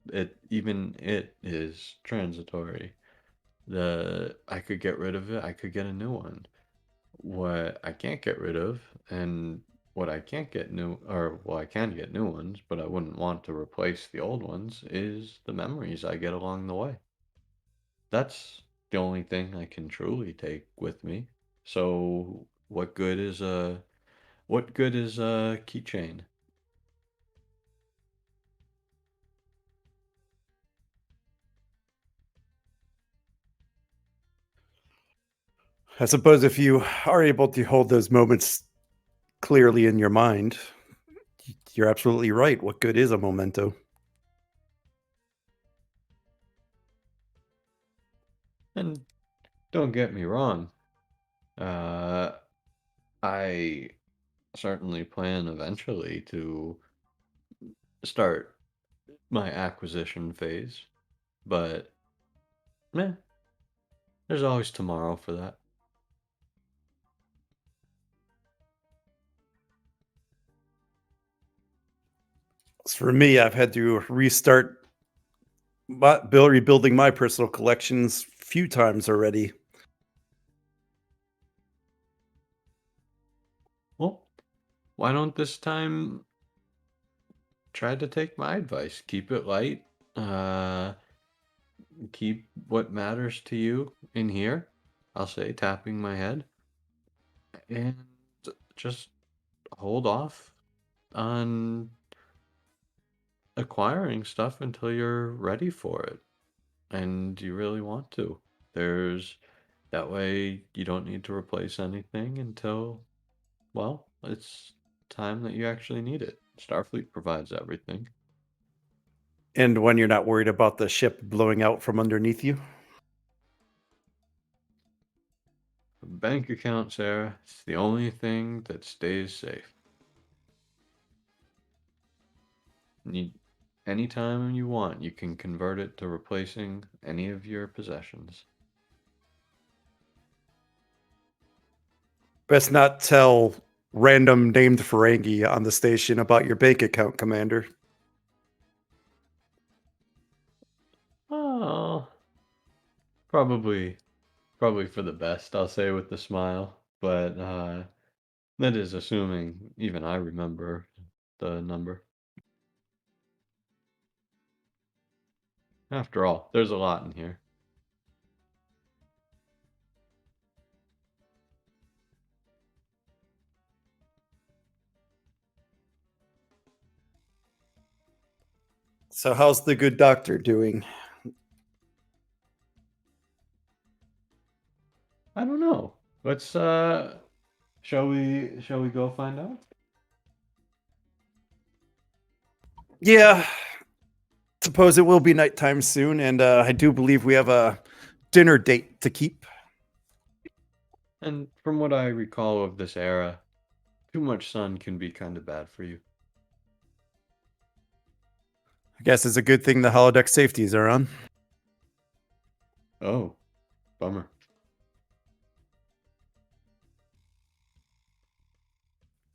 Speaker 2: it is transitory. I could get rid of it, I could get a new one. What I can't get rid of, and what I can't get new, or well, I can get new ones, but I wouldn't want to replace the old ones, is the memories I get along the way. That's the only thing I can truly take with me. So what good is a keychain?
Speaker 4: I suppose if you are able to hold those moments clearly in your mind, you're absolutely right. What good is a memento?
Speaker 2: And don't get me wrong, uh, I certainly plan eventually to start my acquisition phase, but meh, there's always tomorrow for that.
Speaker 4: As for me, I've had to restart rebuilding my personal collections a few times already.
Speaker 2: Well, why don't this time try to take my advice? Keep it light. Uh, keep what matters to you in here. I'll say, tapping my head, and just hold off on acquiring stuff until you're ready for it and you really want to. There's that way you don't need to replace anything until, well, it's time that you actually need it. Starfleet provides everything.
Speaker 4: And when you're not worried about the ship blowing out from underneath you.
Speaker 2: Bank account, Sarah, it's the only thing that stays safe. You, anytime you want, you can convert it to replacing any of your possessions.
Speaker 4: Best not tell random named Ferengi on the station about your bank account, Commander.
Speaker 2: Oh, probably probably for the best, I'll say with a smile. But that is assuming even I remember the number. After all, there's a lot in here.
Speaker 4: So how's the good doctor doing?
Speaker 2: I don't know. Let's shall we go find out?
Speaker 4: Yeah, suppose it will be nighttime soon, and I do believe we have a dinner date to keep.
Speaker 2: And from what I recall of this era, too much sun can be kind of bad for you.
Speaker 4: I guess it's a good thing the holodeck safeties are on.
Speaker 2: Oh, bummer.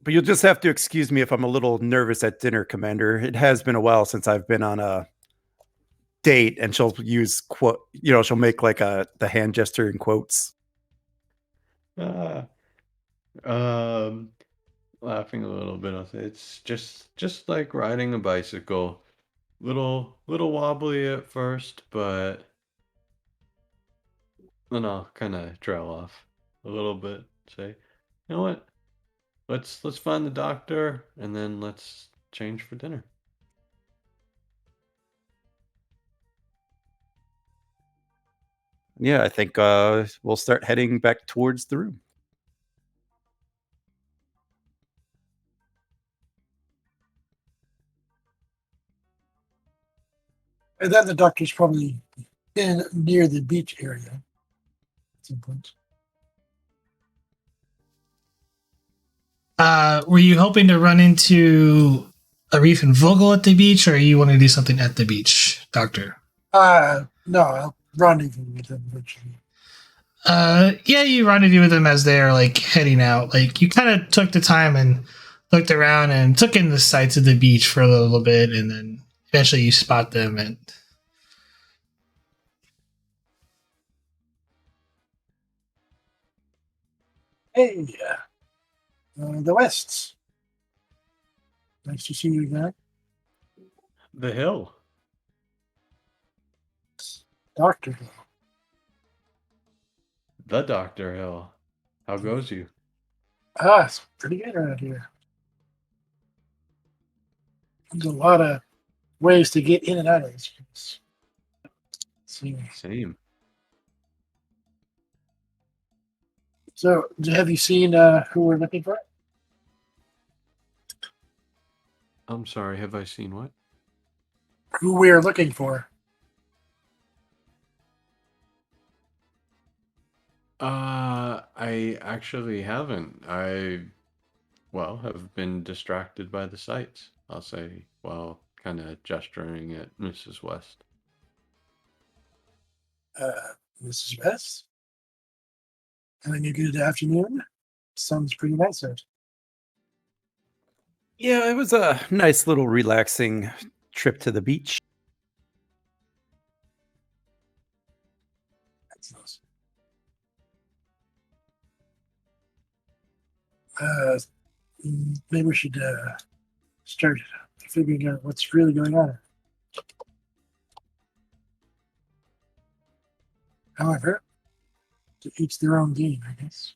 Speaker 4: But you'll just have to excuse me if I'm a little nervous at dinner, Commander. It has been a while since I've been on a date, and she'll use quote. She'll make like the hand gesture in quotes.
Speaker 2: Ah, um, laughing a little bit. I'll say it's just like riding a bicycle. Little wobbly at first, but then I'll kind of trail off a little bit. Say, you know what? Let's find the doctor and then let's change for dinner.
Speaker 4: Yeah, I think we'll start heading back towards the room.
Speaker 3: And then the doctor's probably in near the beach area at some point.
Speaker 1: Were you hoping to run into Arif and Vogel at the beach, or you want to do something at the beach, Doctor?
Speaker 3: No, I'll rendezvous with them eventually.
Speaker 1: Yeah, you rendezvous with them as they're like heading out. Like you kind of took the time and looked around and took in the sights of the beach for a little bit, and then eventually you spot them. And
Speaker 3: Hey, the Wests. Nice to see you again.
Speaker 2: The hill.
Speaker 3: Doctor.
Speaker 2: The Dr. Hill. How goes you?
Speaker 3: It's pretty good around here. There's a lot of ways to get in and out of this place.
Speaker 2: Same.
Speaker 3: So, have you seen who we're looking for?
Speaker 2: I'm sorry, have I seen what?
Speaker 3: Who we're looking for?
Speaker 2: I actually haven't. I, well, have been distracted by the sights, I'll say, while kind of gesturing at Mrs. West.
Speaker 3: Mrs. West? Having a good afternoon? Sounds pretty nice out.
Speaker 4: Yeah, it was a nice little relaxing trip to the beach.
Speaker 3: That's nice. Maybe we should start figuring out what's really going on. However, to each their own game, I guess.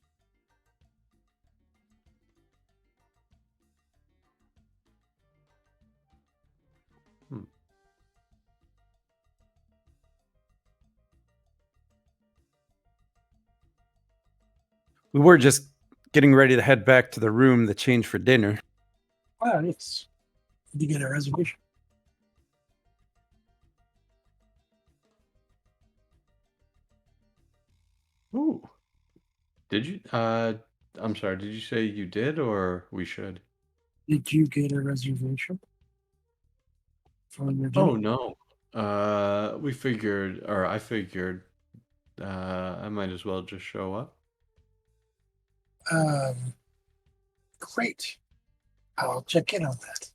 Speaker 4: We were just getting ready to head back to the room to change for dinner.
Speaker 3: Wow, yes. Did you get a reservation?
Speaker 2: Ooh. Did you, I'm sorry, did you say you did or we should?
Speaker 3: Did you get a reservation for your dinner?
Speaker 2: Oh, no. We figured, or I figured, I might as well just show up.
Speaker 3: Great. I'll check in on that.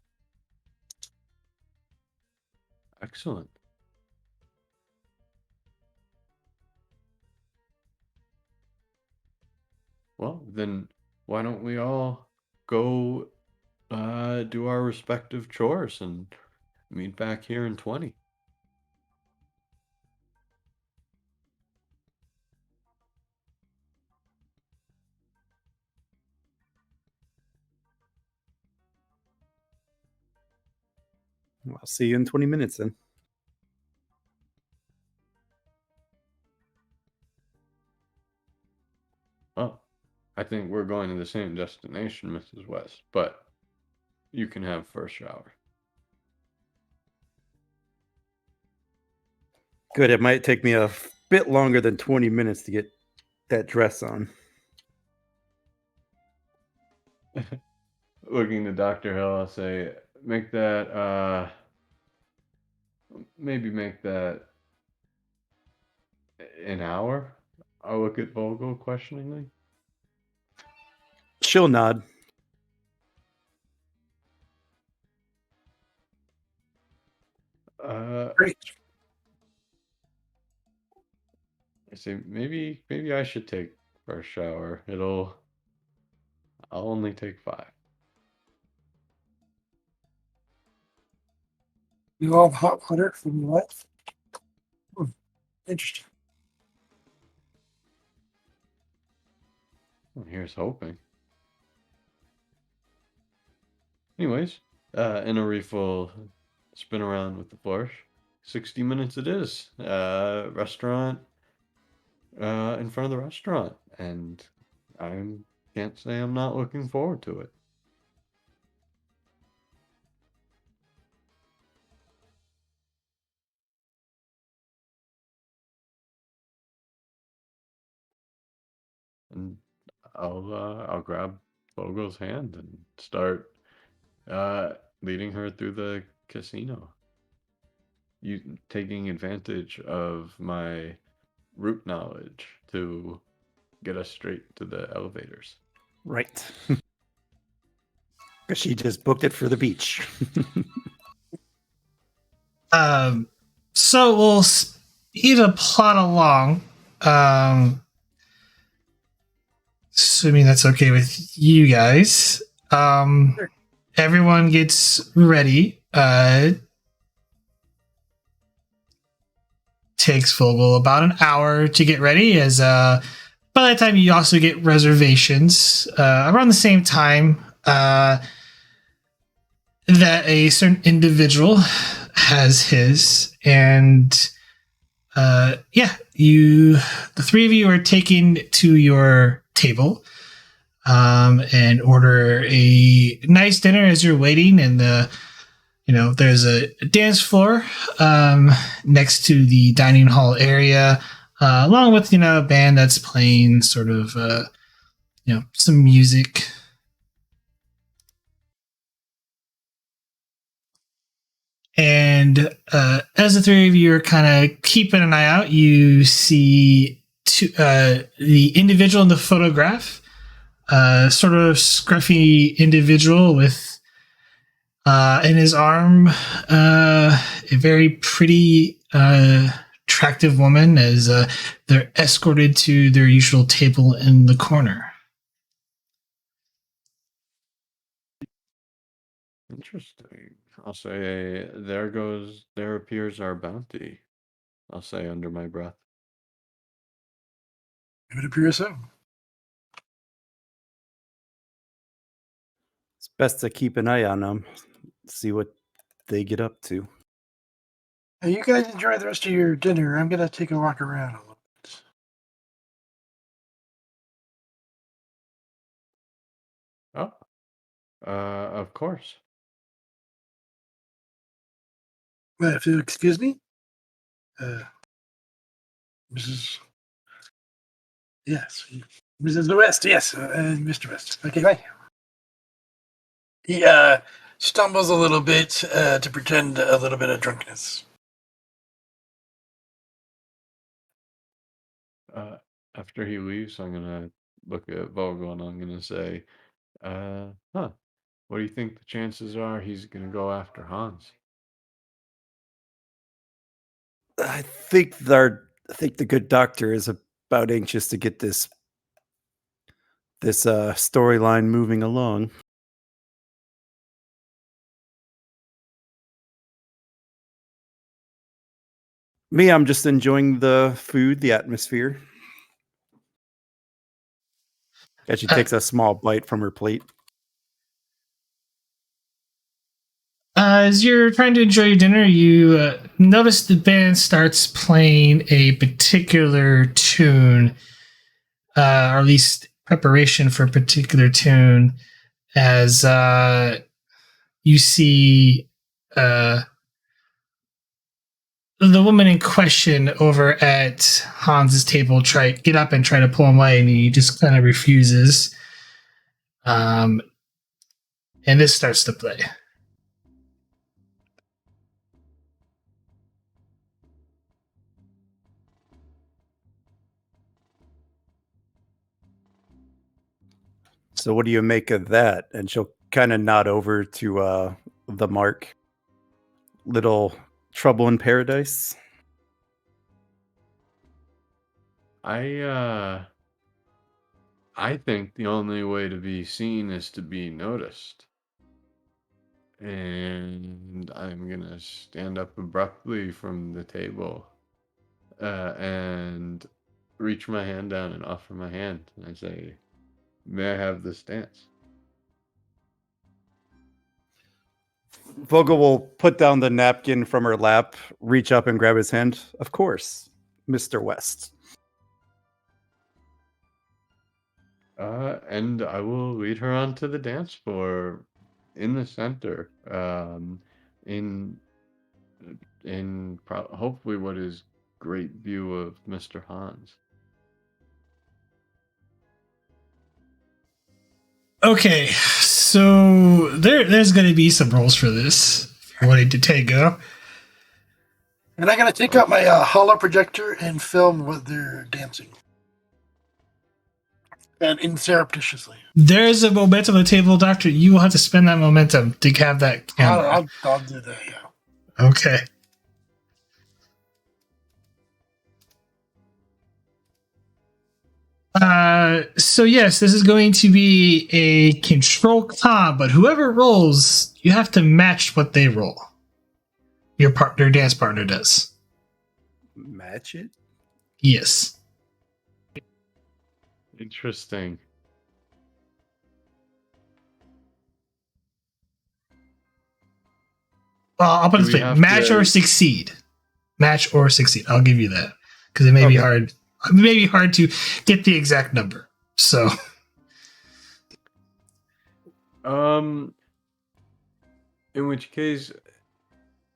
Speaker 2: Excellent. Well, then why don't we all go do our respective chores and meet back here in 20?
Speaker 4: I'll see you in 20 minutes then.
Speaker 2: Well, I think we're going to the same destination, Mrs. West, but you can have first shower.
Speaker 4: Good, it might take me a bit longer than 20 minutes to get that dress on.
Speaker 2: Looking to Dr. Hill, I'll say, make that, maybe make that an hour. I'll look at Vogel questioningly.
Speaker 4: She'll nod.
Speaker 3: Great.
Speaker 2: I say maybe I should take first shower. I'll only take 5.
Speaker 3: You all have hot water from your wife? Interesting.
Speaker 2: Well, here's hoping. Anyways, and Arif will spin around with the flourish. 60 minutes it is. Restaurant, in front of the restaurant, and I can't say I'm not looking forward to it. And I'll grab Vogel's hand and start leading her through the casino. You taking advantage of my route knowledge to get us straight to the elevators.
Speaker 4: Right. Because she just booked it for the beach.
Speaker 1: So we'll speed the plot along. Assuming that's okay with you guys.
Speaker 3: Sure.
Speaker 1: Everyone gets ready. Takes Vogel about an hour to get ready, as by that time you also get reservations around the same time that a certain individual has his, and the three of you are taken to your table and order a nice dinner as you're waiting, and there's a dance floor next to the dining hall area, along with a band that's playing sort of some music. And as the three of you are kind of keeping an eye out, you see the individual in the photograph, sort of scruffy individual with in his arm a very pretty attractive woman, as they're escorted to their usual table in the corner.
Speaker 2: Interesting. I'll say, there appears our bounty. I'll say under my breath.
Speaker 3: It would appear so.
Speaker 4: It's best to keep an eye on them, see what they get up to.
Speaker 3: Hey, you guys enjoy the rest of your dinner. I'm going to take a walk around a little bit.
Speaker 2: Oh, of course.
Speaker 3: If you'll excuse me, Mrs. Yes, Mrs. West. Yes, Mr. West. Okay, bye. He stumbles a little bit to pretend a little bit of drunkenness.
Speaker 2: After he leaves, I'm gonna look at Vogel and I'm gonna say, what do you think the chances are he's gonna go after Hans?
Speaker 4: I think the good doctor is about anxious to get this storyline moving along. Me, I'm just enjoying the food, the atmosphere. As she takes a small bite from her plate.
Speaker 1: As you're trying to enjoy your dinner, you notice the band starts playing a particular tune, or at least preparation for a particular tune, as you see the woman in question over at Hans's table get up and try to pull him away, and he just kind of refuses. And this starts to play.
Speaker 4: So what do you make of that? And she'll kind of nod over to the mark. Little Trouble in Paradise.
Speaker 2: I think the only way to be seen is to be noticed. And I'm gonna stand up abruptly from the table and reach my hand down and offer my hand. And I say, may I have this dance?
Speaker 4: Vogel will put down the napkin from her lap, reach up and grab his hand. Of course, Mr. West.
Speaker 2: And I will lead her onto the dance floor in the center, in hopefully what is great view of Mr. Hans.
Speaker 1: Okay, so there's going to be some roles for this. If you're wanting to tango.
Speaker 3: And I gotta take out my holo projector and film what they're dancing. And surreptitiously.
Speaker 1: There's a momentum on the table, Doctor. You will have to spend that momentum to have that camera.
Speaker 3: I'll do that, yeah.
Speaker 1: Okay. So yes, this is going to be a control comm, but whoever rolls, you have to match what they roll. Your dance partner does.
Speaker 4: Match it?
Speaker 1: Yes.
Speaker 2: Interesting.
Speaker 1: Well, I'll put it this way: match or succeed. Match or succeed. I'll give you that because it may be hard. It may be hard to get the exact number. So,
Speaker 2: in which case,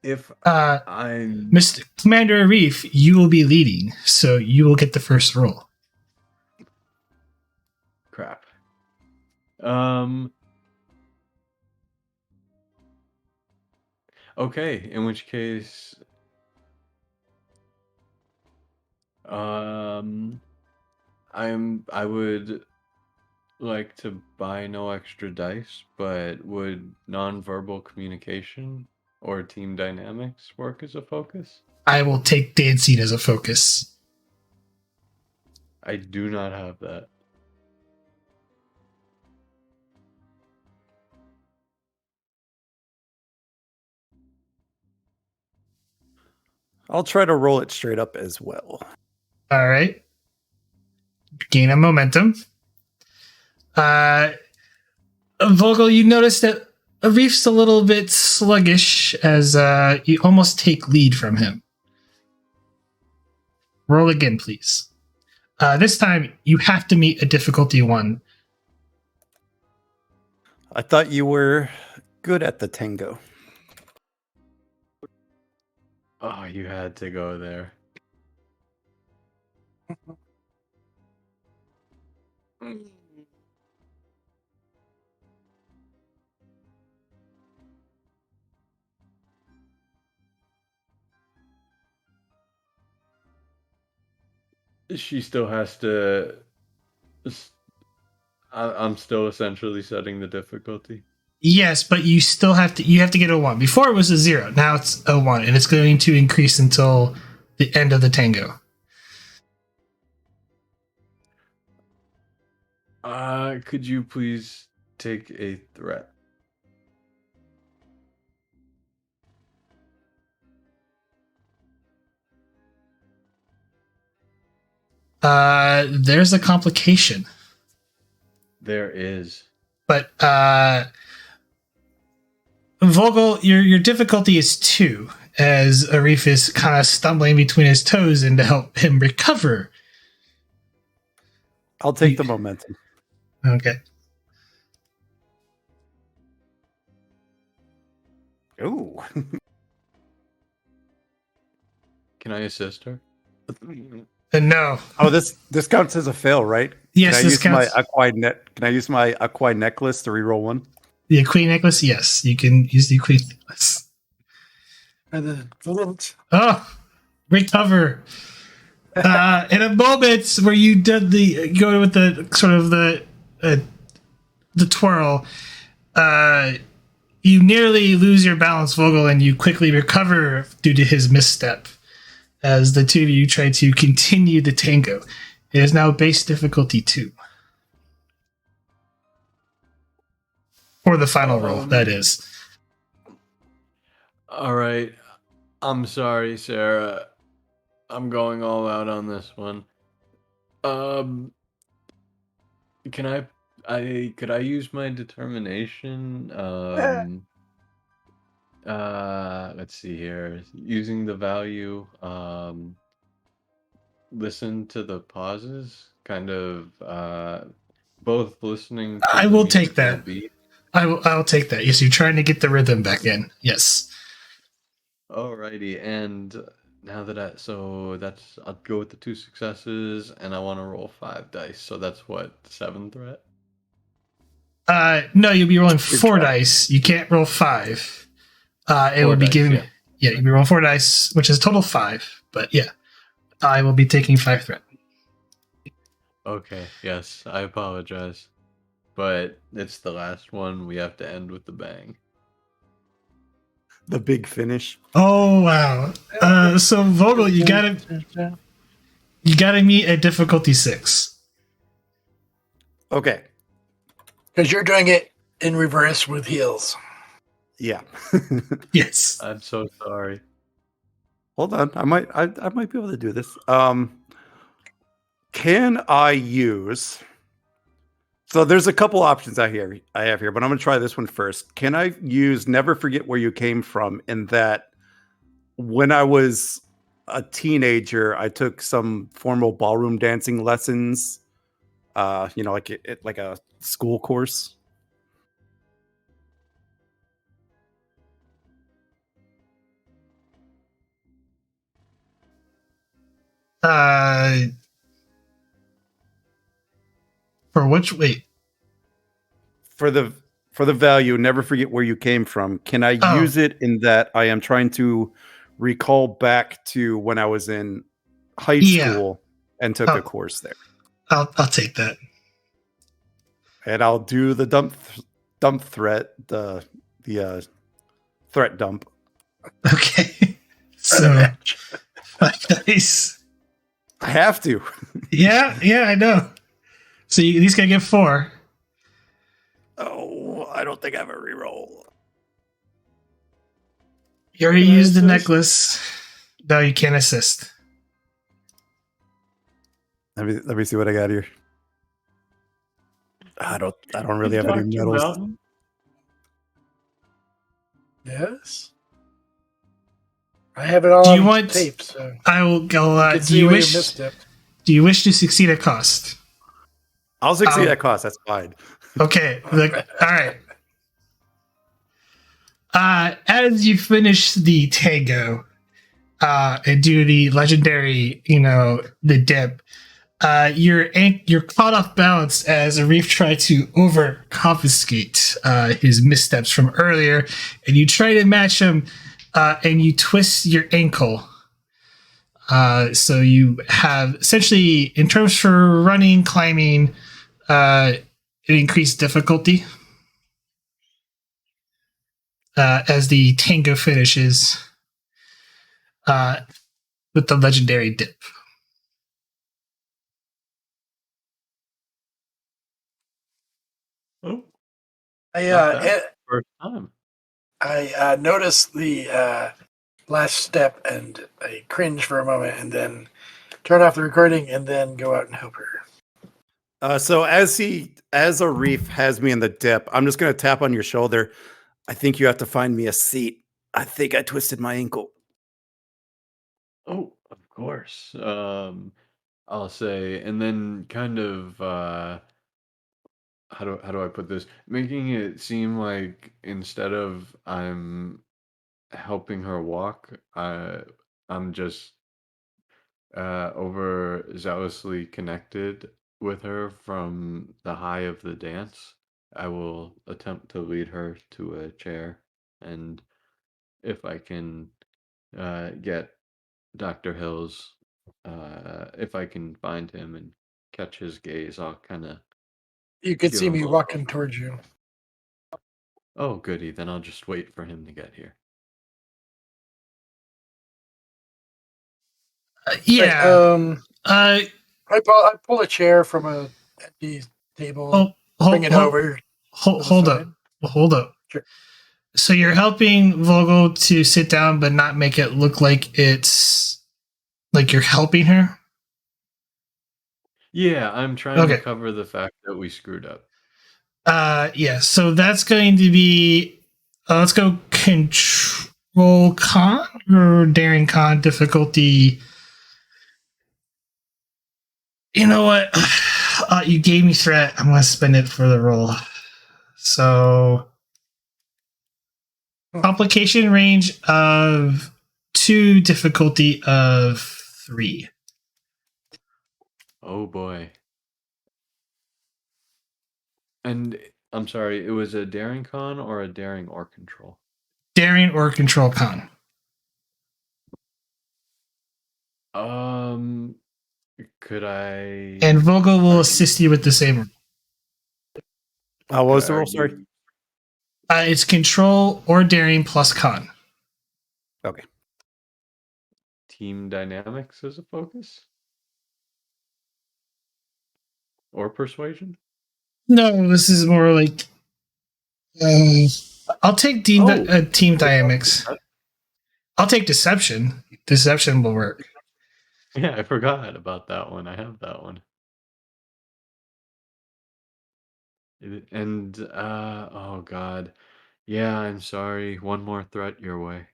Speaker 2: if
Speaker 1: Mr. Commander Arif, you will be leading, so you will get the first roll.
Speaker 2: Crap. Okay, in which case, I would like to buy no extra dice, but would nonverbal communication or team dynamics work as a focus?
Speaker 1: I will take dancing as a focus.
Speaker 2: I do not have that.
Speaker 4: I'll try to roll it straight up as well.
Speaker 1: All right. Gain a momentum. Vogel, you notice that Arif's a little bit sluggish as you almost take lead from him. Roll again, please. This time, you have to meet a difficulty 1.
Speaker 4: I thought you were good at the tango.
Speaker 2: Oh, you had to go there. She still has to. I'm still essentially setting the difficulty.
Speaker 1: Yes, but you still have to get a 1. Before it was a 0. Now it's a 1, and it's going to increase until the end of the tango.
Speaker 2: Could you please take a threat?
Speaker 1: There's a complication.
Speaker 2: There is.
Speaker 1: But Vogel, your difficulty is 2, as Arif is kind of stumbling between his toes, and to help him recover.
Speaker 4: I'll take the momentum.
Speaker 1: Okay.
Speaker 4: Ooh.
Speaker 2: Can I assist her?
Speaker 1: No.
Speaker 4: Oh, this counts as a fail, right?
Speaker 1: Yes,
Speaker 4: Can I
Speaker 1: this
Speaker 4: use
Speaker 1: counts.
Speaker 4: Can I use my Aquai necklace to reroll 1?
Speaker 1: The Queen necklace, yes, you can use the Queen necklace.
Speaker 3: And then,
Speaker 1: Oh, recover. In a moment where you did go with the sort of the twirl, you nearly lose your balance, Vogel, and you quickly recover due to his misstep. As the two of you try to continue the tango, it is now base difficulty 2. For the final roll, that is.
Speaker 2: All right. I'm sorry, Sarah. I'm going all out on this one. Could I use my determination? Let's see here. Using the value, listen to the pauses, kind of both listening to
Speaker 1: I
Speaker 2: the
Speaker 1: will take
Speaker 2: musical
Speaker 1: that.
Speaker 2: beat.
Speaker 1: I'll take that. Yes, you're trying to get the rhythm back in. Yes.
Speaker 2: Alrighty, and now that I'll go with the 2 successes, and I want to roll 5 dice. So that's what, 7 threat?
Speaker 1: No, you'll be rolling
Speaker 4: Good
Speaker 1: 4
Speaker 4: try.
Speaker 1: dice. You can't roll 5. It
Speaker 2: 4
Speaker 1: will be
Speaker 2: dice,
Speaker 1: given.
Speaker 2: yeah.
Speaker 1: Yeah, you'll be rolling 4 dice, which is a total 5. But yeah, I will be taking 5 threat.
Speaker 2: Okay, yes, I apologize. But it's the last one. We have to end with the bang.
Speaker 4: The big finish.
Speaker 1: Oh wow. So Vogel, you gotta meet at difficulty 6.
Speaker 4: Okay.
Speaker 3: Because you're doing it in reverse with heels.
Speaker 4: Yeah.
Speaker 1: Yes.
Speaker 2: I'm so sorry.
Speaker 4: Hold on. I might be able to do this. Can I use? So there's a couple options I have here, but I'm going to try this one first. Can I use "Never Forget Where You Came From" in that when I was a teenager, I took some formal ballroom dancing lessons, like a school course?
Speaker 1: Uh, for which wait?
Speaker 4: For the value, never forget where you came from. Can I
Speaker 1: Oh.
Speaker 4: use it in that I am trying to recall back to when I was in high
Speaker 1: Yeah.
Speaker 4: school and took a course there?
Speaker 1: I'll take that.
Speaker 4: And I'll do the dump threat, the threat dump.
Speaker 1: Okay. So 5 dice.
Speaker 4: I have to.
Speaker 1: Yeah, I know. So you at least gotta get 4.
Speaker 4: Oh, I don't think I have a reroll.
Speaker 1: You already
Speaker 3: Can I
Speaker 1: used the
Speaker 3: assist?
Speaker 1: necklace. No, you can't assist.
Speaker 4: Let me see what I got here. I don't really have any
Speaker 2: Dr.
Speaker 4: medals.
Speaker 2: Mountain?
Speaker 3: Yes. I have it all
Speaker 1: Do you
Speaker 3: on
Speaker 1: want-
Speaker 3: tape, so
Speaker 1: I will go.
Speaker 3: you can
Speaker 1: Do
Speaker 3: see
Speaker 1: you
Speaker 3: where you
Speaker 1: wish?
Speaker 3: misstepped.
Speaker 1: Do you wish to succeed at cost?
Speaker 4: I'll succeed at cost. That's fine.
Speaker 1: Okay. All right. As you finish the tango, and do the legendary, the dip, you're caught off balance as Arif tried to over confiscate his missteps from earlier, and you try to match him, and you twist your ankle. So you have essentially, in terms for running, climbing, an increased difficulty as the tango finishes with the legendary dip.
Speaker 2: Oh,
Speaker 3: I
Speaker 2: not bad. First time.
Speaker 3: I noticed the last step and I cringe for a moment and then turn off the recording and then go out and help her.
Speaker 4: So as Arif has me in the dip, I'm just gonna tap on your shoulder. I think you have to find me a seat. I think I twisted my ankle.
Speaker 2: Oh, of course. I'll say, and then kind of how do I put this? Making it seem like instead of I'm helping her walk, I'm just overzealously connected with her from the high of the dance. I will attempt to lead her to a chair, and if I can get Dr. Hill's, if I can find him and catch his gaze, I'll kind of
Speaker 3: You could
Speaker 2: give
Speaker 3: see
Speaker 2: him
Speaker 3: me
Speaker 2: a
Speaker 3: walking
Speaker 2: little.
Speaker 3: towards you.
Speaker 2: Oh, goody. Then I'll just wait for him to get here.
Speaker 1: Yeah.
Speaker 3: Right, I pull a chair from a empty table, bring it over.
Speaker 1: Hold up.
Speaker 3: Sure.
Speaker 1: So you're helping Vogel to sit down, but not make it look like it's like you're helping her.
Speaker 2: Yeah, I'm trying to cover the fact that we screwed up.
Speaker 1: Yeah. So that's going to be. Let's go control con or daring con difficulty. You know what? You gave me threat. I'm going to spend it for the roll. So, complication range of 2, difficulty of 3.
Speaker 2: Oh boy. And I'm sorry, it was a daring con or a daring or control?
Speaker 1: Daring or control con.
Speaker 2: Could I?
Speaker 1: And Vogel will
Speaker 2: Are
Speaker 1: assist you with the same.
Speaker 4: What was the
Speaker 2: are
Speaker 4: roll? Sorry.
Speaker 2: you-
Speaker 1: It's control or daring plus con.
Speaker 4: Okay.
Speaker 2: Team dynamics as a focus? Or persuasion?
Speaker 1: No, this is more like. I'll take team dynamics. I'll take deception. Deception will work.
Speaker 2: Yeah, I forgot about that one. I have that one. And oh god. Yeah, I'm sorry. One more threat your way.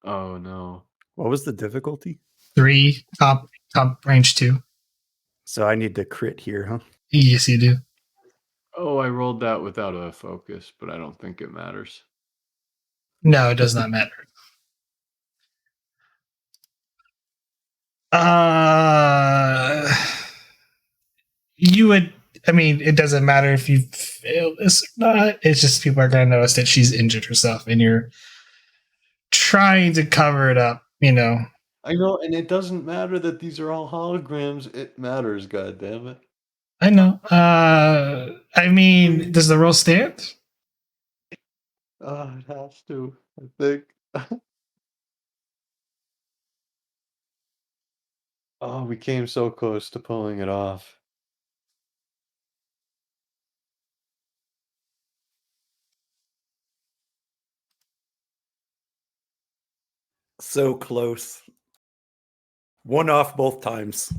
Speaker 2: Oh no.
Speaker 4: What was the difficulty?
Speaker 1: 3, top range 2.
Speaker 4: So I need to crit here, huh?
Speaker 1: Yes, you do.
Speaker 2: Oh, I rolled that without a focus, but I don't think it matters.
Speaker 1: No, it does not matter. You would. I mean, it doesn't matter if you fail this or not. It's just people are going to notice that she's injured herself, and you're trying to cover it up.
Speaker 2: I know, and it doesn't matter that these are all holograms. It matters, god damn it.
Speaker 1: I know. I mean, does the roll stand?
Speaker 2: It has to, I think. Oh, we came so close to pulling it off.
Speaker 4: So close. One off both times.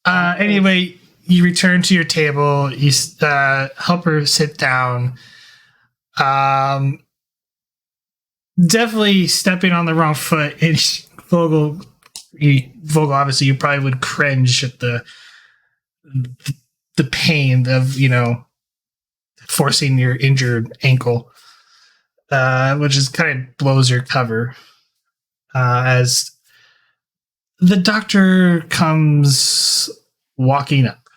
Speaker 1: Anyway, you return to your table. You help her sit down. Definitely stepping on the wrong foot. And Vogel, obviously, you probably would cringe at the pain of forcing your injured ankle, which is kind of blows your cover as the doctor comes walking up.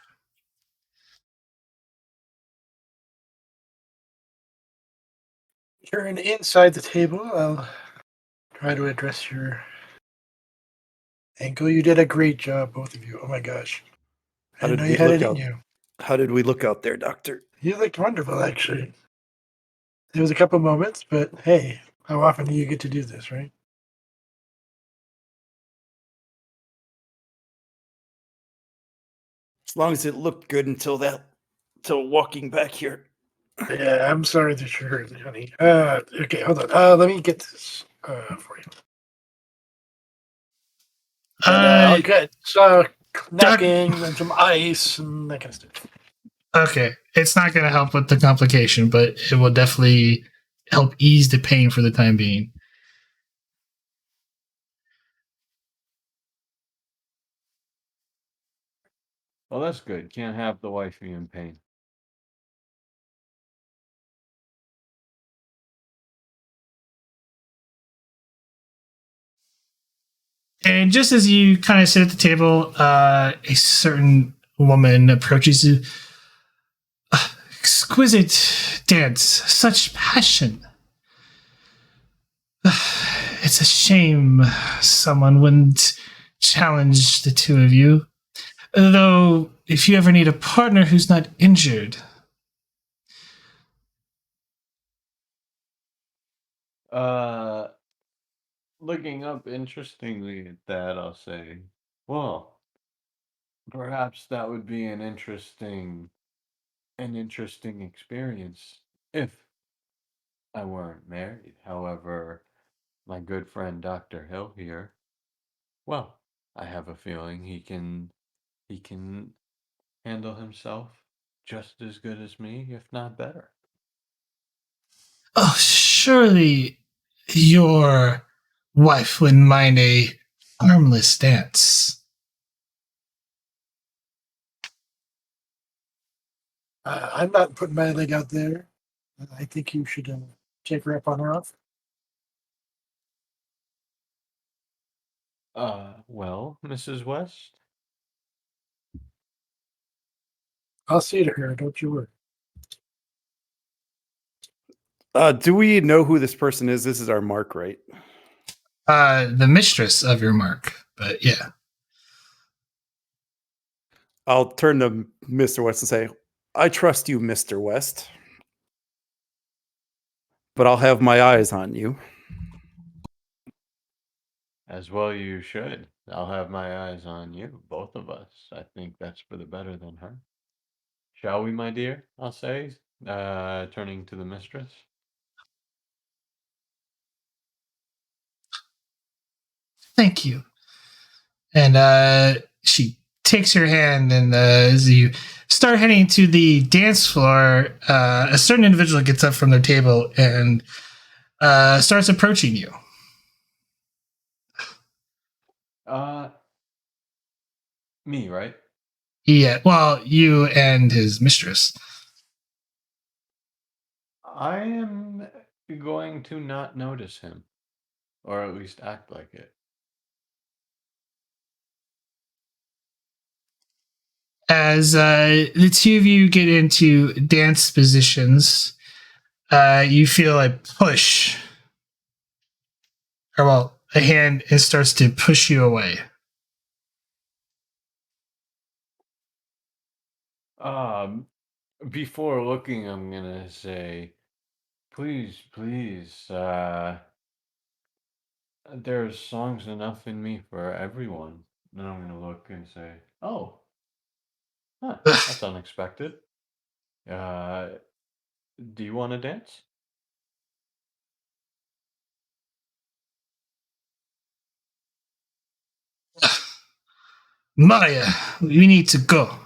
Speaker 3: Turn inside the table. I'll try to address your ankle. You did a great job, both of you. Oh my gosh. I didn't know you had it in you.
Speaker 4: How did we look out there, Doctor?
Speaker 3: You looked wonderful, actually. There was a couple moments, but hey, how often do you get to do this, right?
Speaker 4: As long as it looked good until walking back here.
Speaker 3: Yeah, I'm sorry that you hurt, honey. Okay, hold on. Let me get this for you. I'll get knocking and some ice and that kind of stuff.
Speaker 1: Okay, it's not going to help with the complication, but it will definitely help ease the pain for the time being.
Speaker 2: Well, that's good. Can't have the wifey in pain.
Speaker 1: And just as you kind of sit at the table, a certain woman approaches you. Exquisite dance, such passion. It's a shame someone wouldn't challenge the two of you. Though, if you ever need a partner who's not injured.
Speaker 2: Looking up interestingly at that, I'll say, well, perhaps that would be an interesting experience if I weren't married. However, my good friend Dr. Hill here, well, I have a feeling he can handle himself just as good as me, if not better.
Speaker 1: Oh, surely your wife wouldn't mind a harmless dance.
Speaker 3: I'm not putting my leg out there. I think you should take her up on her offer.
Speaker 2: Well, Mrs. West?
Speaker 3: I'll say to her, don't you worry.
Speaker 4: Do we know who this person is? This is our mark, right?
Speaker 1: The mistress of your mark, but yeah.
Speaker 4: I'll turn to Mr. West and say, I trust you, Mr. West. But I'll have my eyes on you.
Speaker 2: As well you should. I'll have my eyes on you, both of us. I think that's for the better than her. Shall we, my dear? I'll say, turning to the mistress.
Speaker 1: Thank you. And she takes your hand, and as you start heading to the dance floor, a certain individual gets up from their table and starts approaching you.
Speaker 2: Me, right?
Speaker 1: Yeah, well, you and his mistress.
Speaker 2: I am going to not notice him, or at least act like it.
Speaker 1: As the two of you get into dance positions, you feel a push, or well, a hand it starts to push you away.
Speaker 2: Before looking, I'm gonna say, please, please, there's songs enough in me for everyone. Then I'm gonna look and say, oh, huh, that's unexpected. Do you want to dance?
Speaker 1: Maya, we need to go.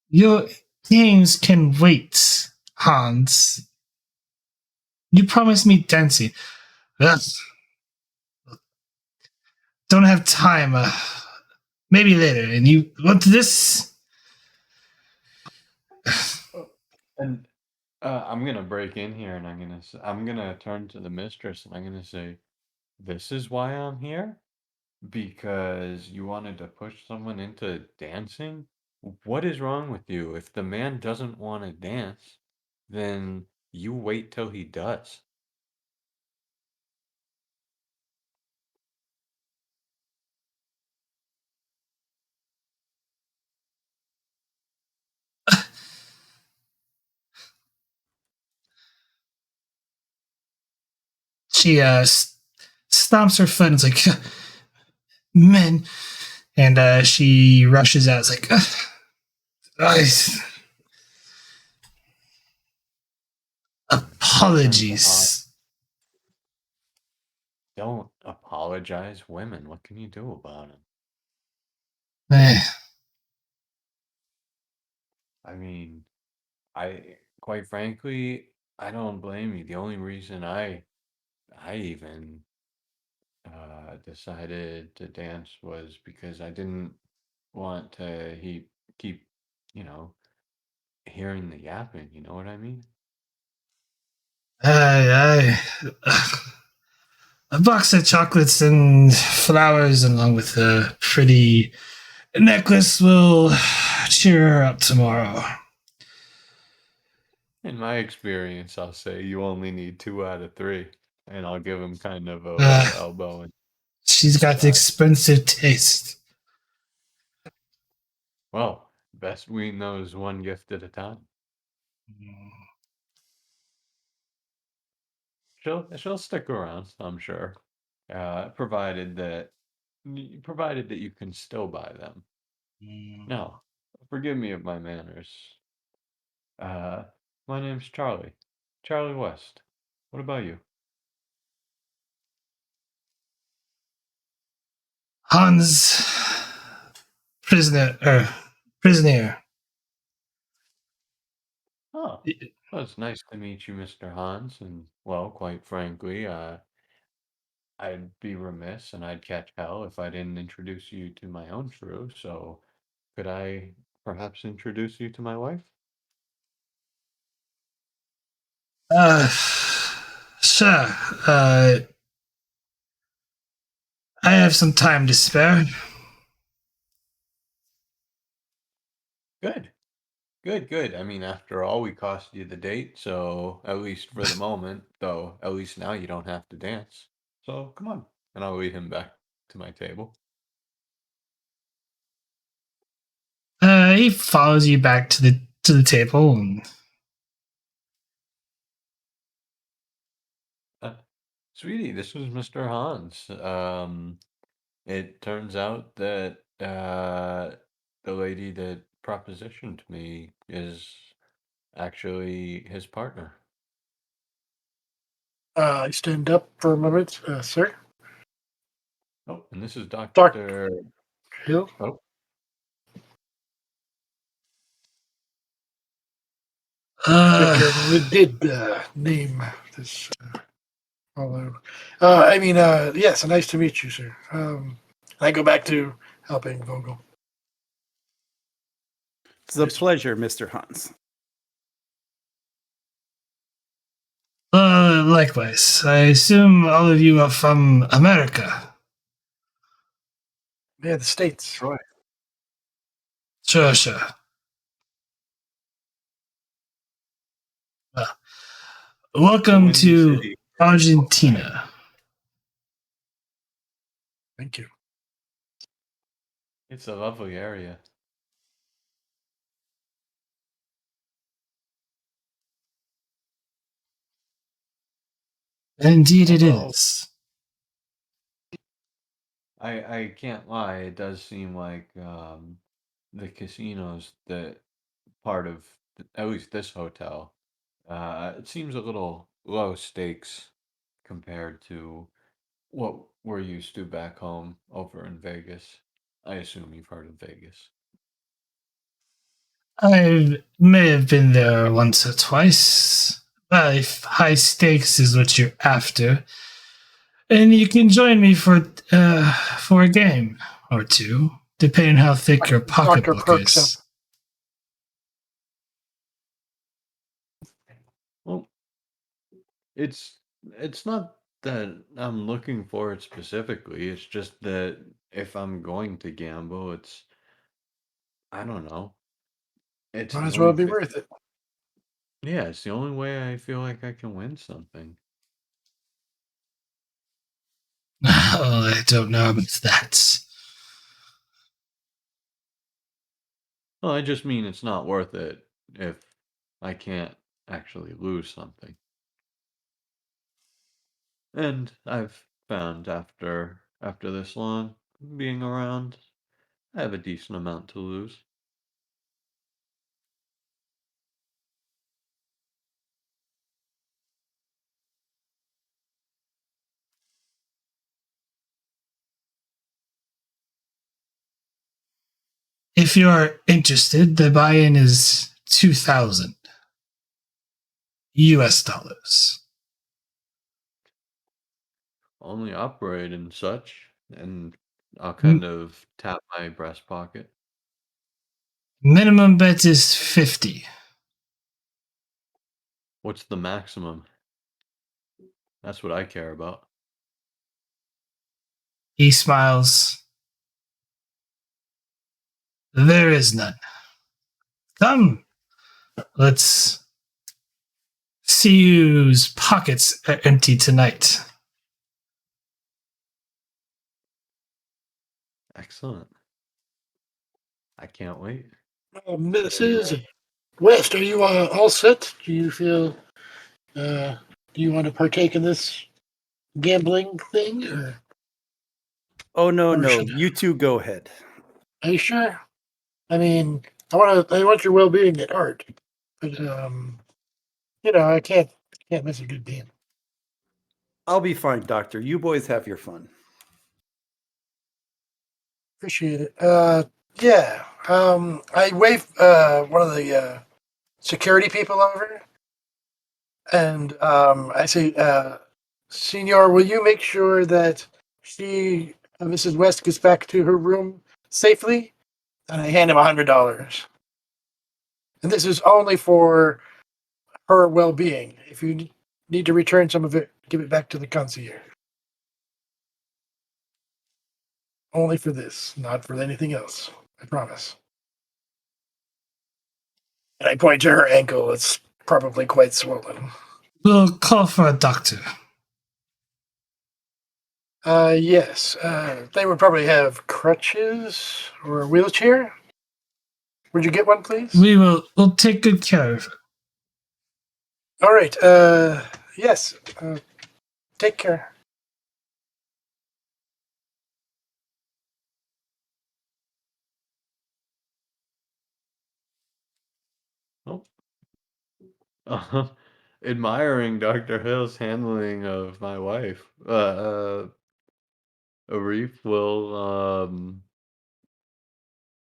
Speaker 1: Your games can wait, Hans. You promised me dancing. Ugh. Don't have time. Maybe later. And you want this?
Speaker 2: And I'm gonna break in here, and I'm gonna turn to the mistress, and I'm gonna say, "This is why I'm here, because you wanted to push someone into dancing. What is wrong with you? If the man doesn't want to dance, then you wait till he does."
Speaker 1: She stomps her foot and is like, men. And she rushes out. It's like, I, apologies.
Speaker 2: Don't apologize, women. What can you do about it?
Speaker 1: Eh,
Speaker 2: I mean, quite frankly, I don't blame you. The only reason I even decided to dance was because I didn't want to keep, you know, hearing the yapping. You know what I mean?
Speaker 1: I, a box of chocolates and flowers, along with a pretty necklace, will cheer her up tomorrow.
Speaker 2: In my experience, I'll say you only need 2 out of 3, and I'll give him kind of a
Speaker 1: Uh,
Speaker 2: little elbow. And
Speaker 1: She's got the expensive taste.
Speaker 2: well, best we knows one gift at a time. She'll stick around, I'm sure, provided that you can still buy them. Now, forgive me of my manners. Uh, my name's Charlie. Charlie West. What about you?
Speaker 1: Hans, prisoner.
Speaker 2: Oh, well, it's nice to meet you, Mr. Hans. And, well, quite frankly, I'd be remiss and I'd catch hell if I didn't introduce you to my own shrew. So, could I perhaps introduce you to my wife?
Speaker 1: Uh, sure. Uh, I have some time to spare.
Speaker 2: Good. Good, good. I mean, after all, we cost you the date, so at least for the moment, though, at least now you don't have to dance. So come on, and I'll lead him back to my table.
Speaker 1: He follows you back to the table. And,
Speaker 2: Uh, Sweetie, this was Mr. Hans. It turns out that the lady that propositioned me is actually his partner.
Speaker 3: I stand up for a moment, sir.
Speaker 2: Oh, and this is
Speaker 3: Doc-
Speaker 2: Dr.
Speaker 3: Hill.
Speaker 2: Oh,
Speaker 3: We did name this holo. Yes, nice to meet you, sir. I go back to helping Vogel.
Speaker 4: It's a pleasure, Mr. Hans.
Speaker 1: likewise. I assume all of you are from America.
Speaker 3: Yeah, the States.
Speaker 2: Troy.
Speaker 1: Sure, sure. Welcome
Speaker 2: Windy
Speaker 1: to
Speaker 2: City.
Speaker 1: Argentina.
Speaker 3: Thank you.
Speaker 2: It's a lovely area.
Speaker 1: Indeed, it
Speaker 2: Although-
Speaker 1: is.
Speaker 2: I can't lie, it does seem like the casinos that part of at least this hotel, it seems a little low stakes compared to what we're used to back home over in Vegas. I assume you've heard of Vegas.
Speaker 1: I may have been there once or twice. Well, if high stakes is what you're after, and you can join me for a game or two, depending how thick your
Speaker 3: Dr.
Speaker 1: pocketbook
Speaker 3: Perks
Speaker 1: is.
Speaker 2: Well, it's not that I'm looking for it specifically. It's just that if I'm going to gamble, I don't know. It's
Speaker 3: Might
Speaker 2: the
Speaker 3: as well
Speaker 2: only
Speaker 3: be worth it.
Speaker 2: Yeah, it's the only way I feel like I can win something.
Speaker 1: Oh, I don't know about that.
Speaker 2: Well, I just mean it's not worth it if I can't actually lose something. And I've found after this long being around, I have a decent amount to lose.
Speaker 1: If you're interested, the buy-in is 2,000 US dollars.
Speaker 2: Only operate and such, and I'll kind of tap my breast pocket.
Speaker 1: Minimum bet is 50.
Speaker 2: What's the maximum? That's what I care about.
Speaker 1: He smiles. There is none. Come, let's see whose pockets are empty tonight.
Speaker 2: Excellent. I can't wait.
Speaker 3: Mrs. West, are you all set? Do you feel? Do you want to partake in this gambling thing? Or
Speaker 4: Oh, no,
Speaker 3: Or
Speaker 4: no.
Speaker 3: should-
Speaker 4: You two go ahead.
Speaker 3: are you sure? I mean, I want your well-being at heart, but I can't miss a good game.
Speaker 4: I'll be fine, Doctor. You boys have your fun.
Speaker 3: Appreciate it. Yeah. I wave one of the security people over, and I say, Senor, will you make sure that Mrs. West, gets back to her room safely? And I hand him $100. And this is only for her well-being. If you need to return some of it, give it back to the concierge. Only for this, not for anything else. I promise. And I point to her ankle. It's probably quite swollen.
Speaker 1: We'll call for a doctor.
Speaker 3: Yes. They would probably have crutches or a wheelchair. Would you get one, please?
Speaker 1: We'll take good care of her.
Speaker 3: All right. Yes. Take care.
Speaker 2: Oh. Admiring Dr. Hill's handling of my wife. Arif will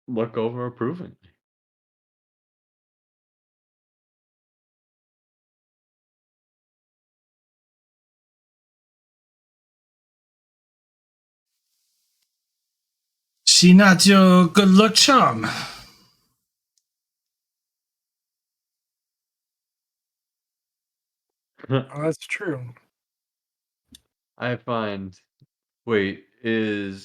Speaker 2: look over approvingly.
Speaker 1: She not your good luck charm.
Speaker 3: Oh, that's true.
Speaker 2: I find. Wait, you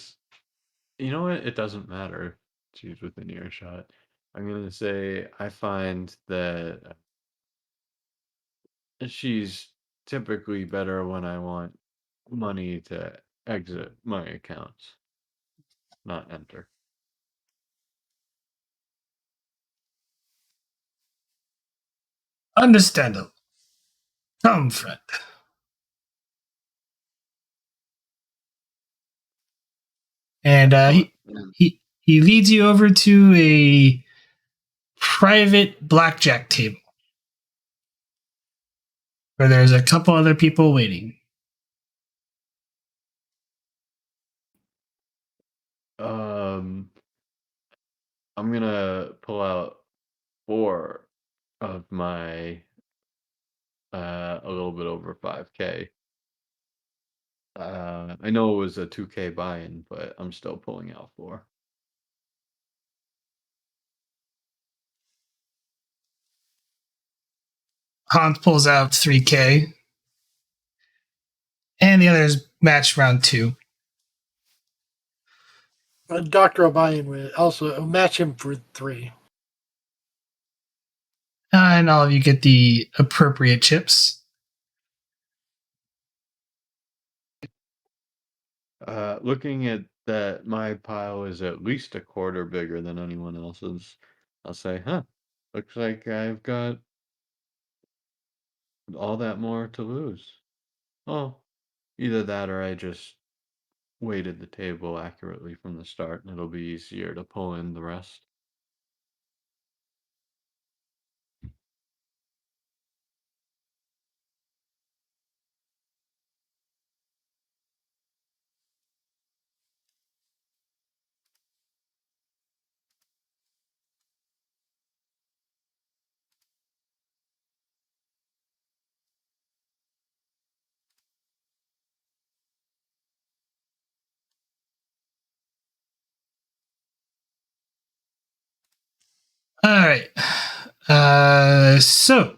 Speaker 2: know what? It doesn't matter. She's within earshot. I'm gonna say I find that she's typically better when I want money to exit my accounts, not enter.
Speaker 1: Understandable. Come, friend. And he leads you over to a private blackjack table where there's a couple other people waiting.
Speaker 2: I'm gonna pull out 4 of my a little bit over 5K. I know it was a 2K buy-in, but I'm still pulling out 4.
Speaker 1: Hans pulls out 3K, and the others match round 2.
Speaker 3: Doctor O'Brien would also match him for 3.
Speaker 1: And all of you get the appropriate chips.
Speaker 2: Looking at that, my pile is at least a quarter bigger than anyone else's. I'll say, huh, looks like I've got all that more to lose. Oh, either that or I just weighted the table accurately from the start and it'll be easier to pull in the rest.
Speaker 1: All right. So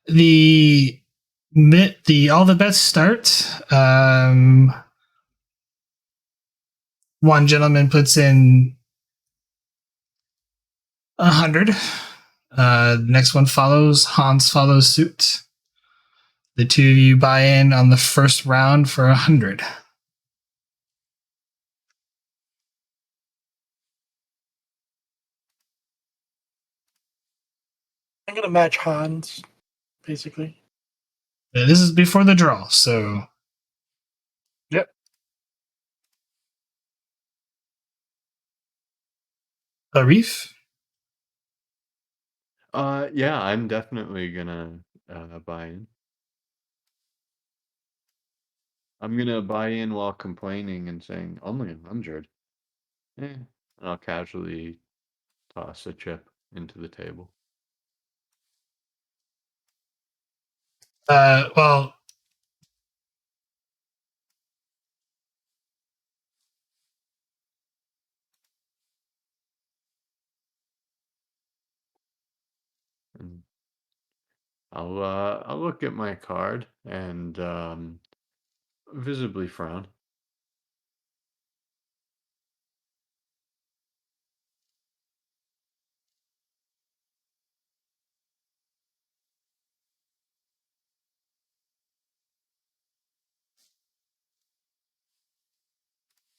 Speaker 1: the all the bets start. One gentleman puts in 100. The next one follows. Hans follows suit. The two of you buy in on the first round for 100.
Speaker 3: I'm going to match Hans, basically.
Speaker 1: This is before the draw, so.
Speaker 3: Yep.
Speaker 1: Arif?
Speaker 2: Yeah, I'm definitely gonna buy in. I'm gonna buy in while complaining and saying only 100. And I'll casually toss a chip into the table.
Speaker 1: Well,
Speaker 2: And I'll look at my card and visibly frown.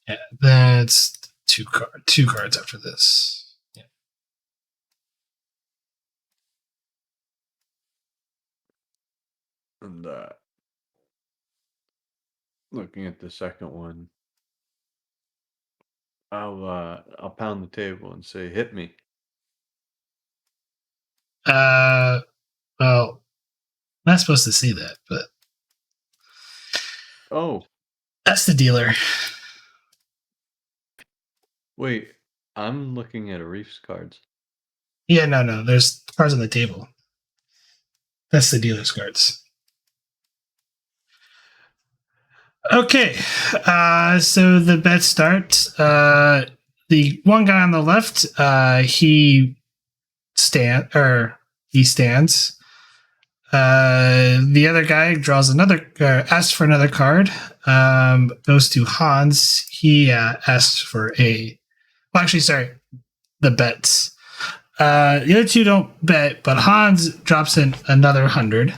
Speaker 1: yeah, that's two cards after this. Yeah.
Speaker 2: And looking at the second one, I'll pound the table and say, "Hit me."
Speaker 1: Well, I'm not supposed to see that, but
Speaker 2: Oh,
Speaker 1: that's the dealer.
Speaker 2: wait, I'm looking at Arif's cards.
Speaker 1: Yeah, no. There's cards on the table. That's the dealer's cards. Okay, so the bets start. The one guy on the left, he stands. The other guy draws asks for another card. Goes to Hans. He asks for the bets. The other two don't bet, but Hans drops in another 100.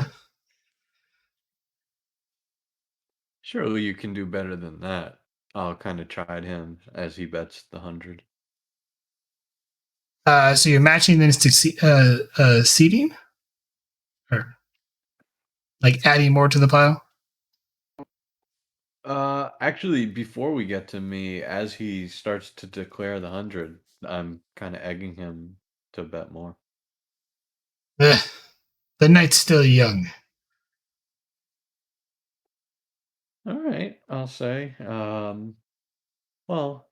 Speaker 2: Surely you can do better than that. I'll kind of chide him as he bets the 100.
Speaker 1: So you're matching this to seeding, or like adding more to the pile.
Speaker 2: Actually, before we get to me, as he starts to declare the 100, I'm kind of egging him to bet more.
Speaker 1: The night's still young.
Speaker 2: All right, I'll say. Well,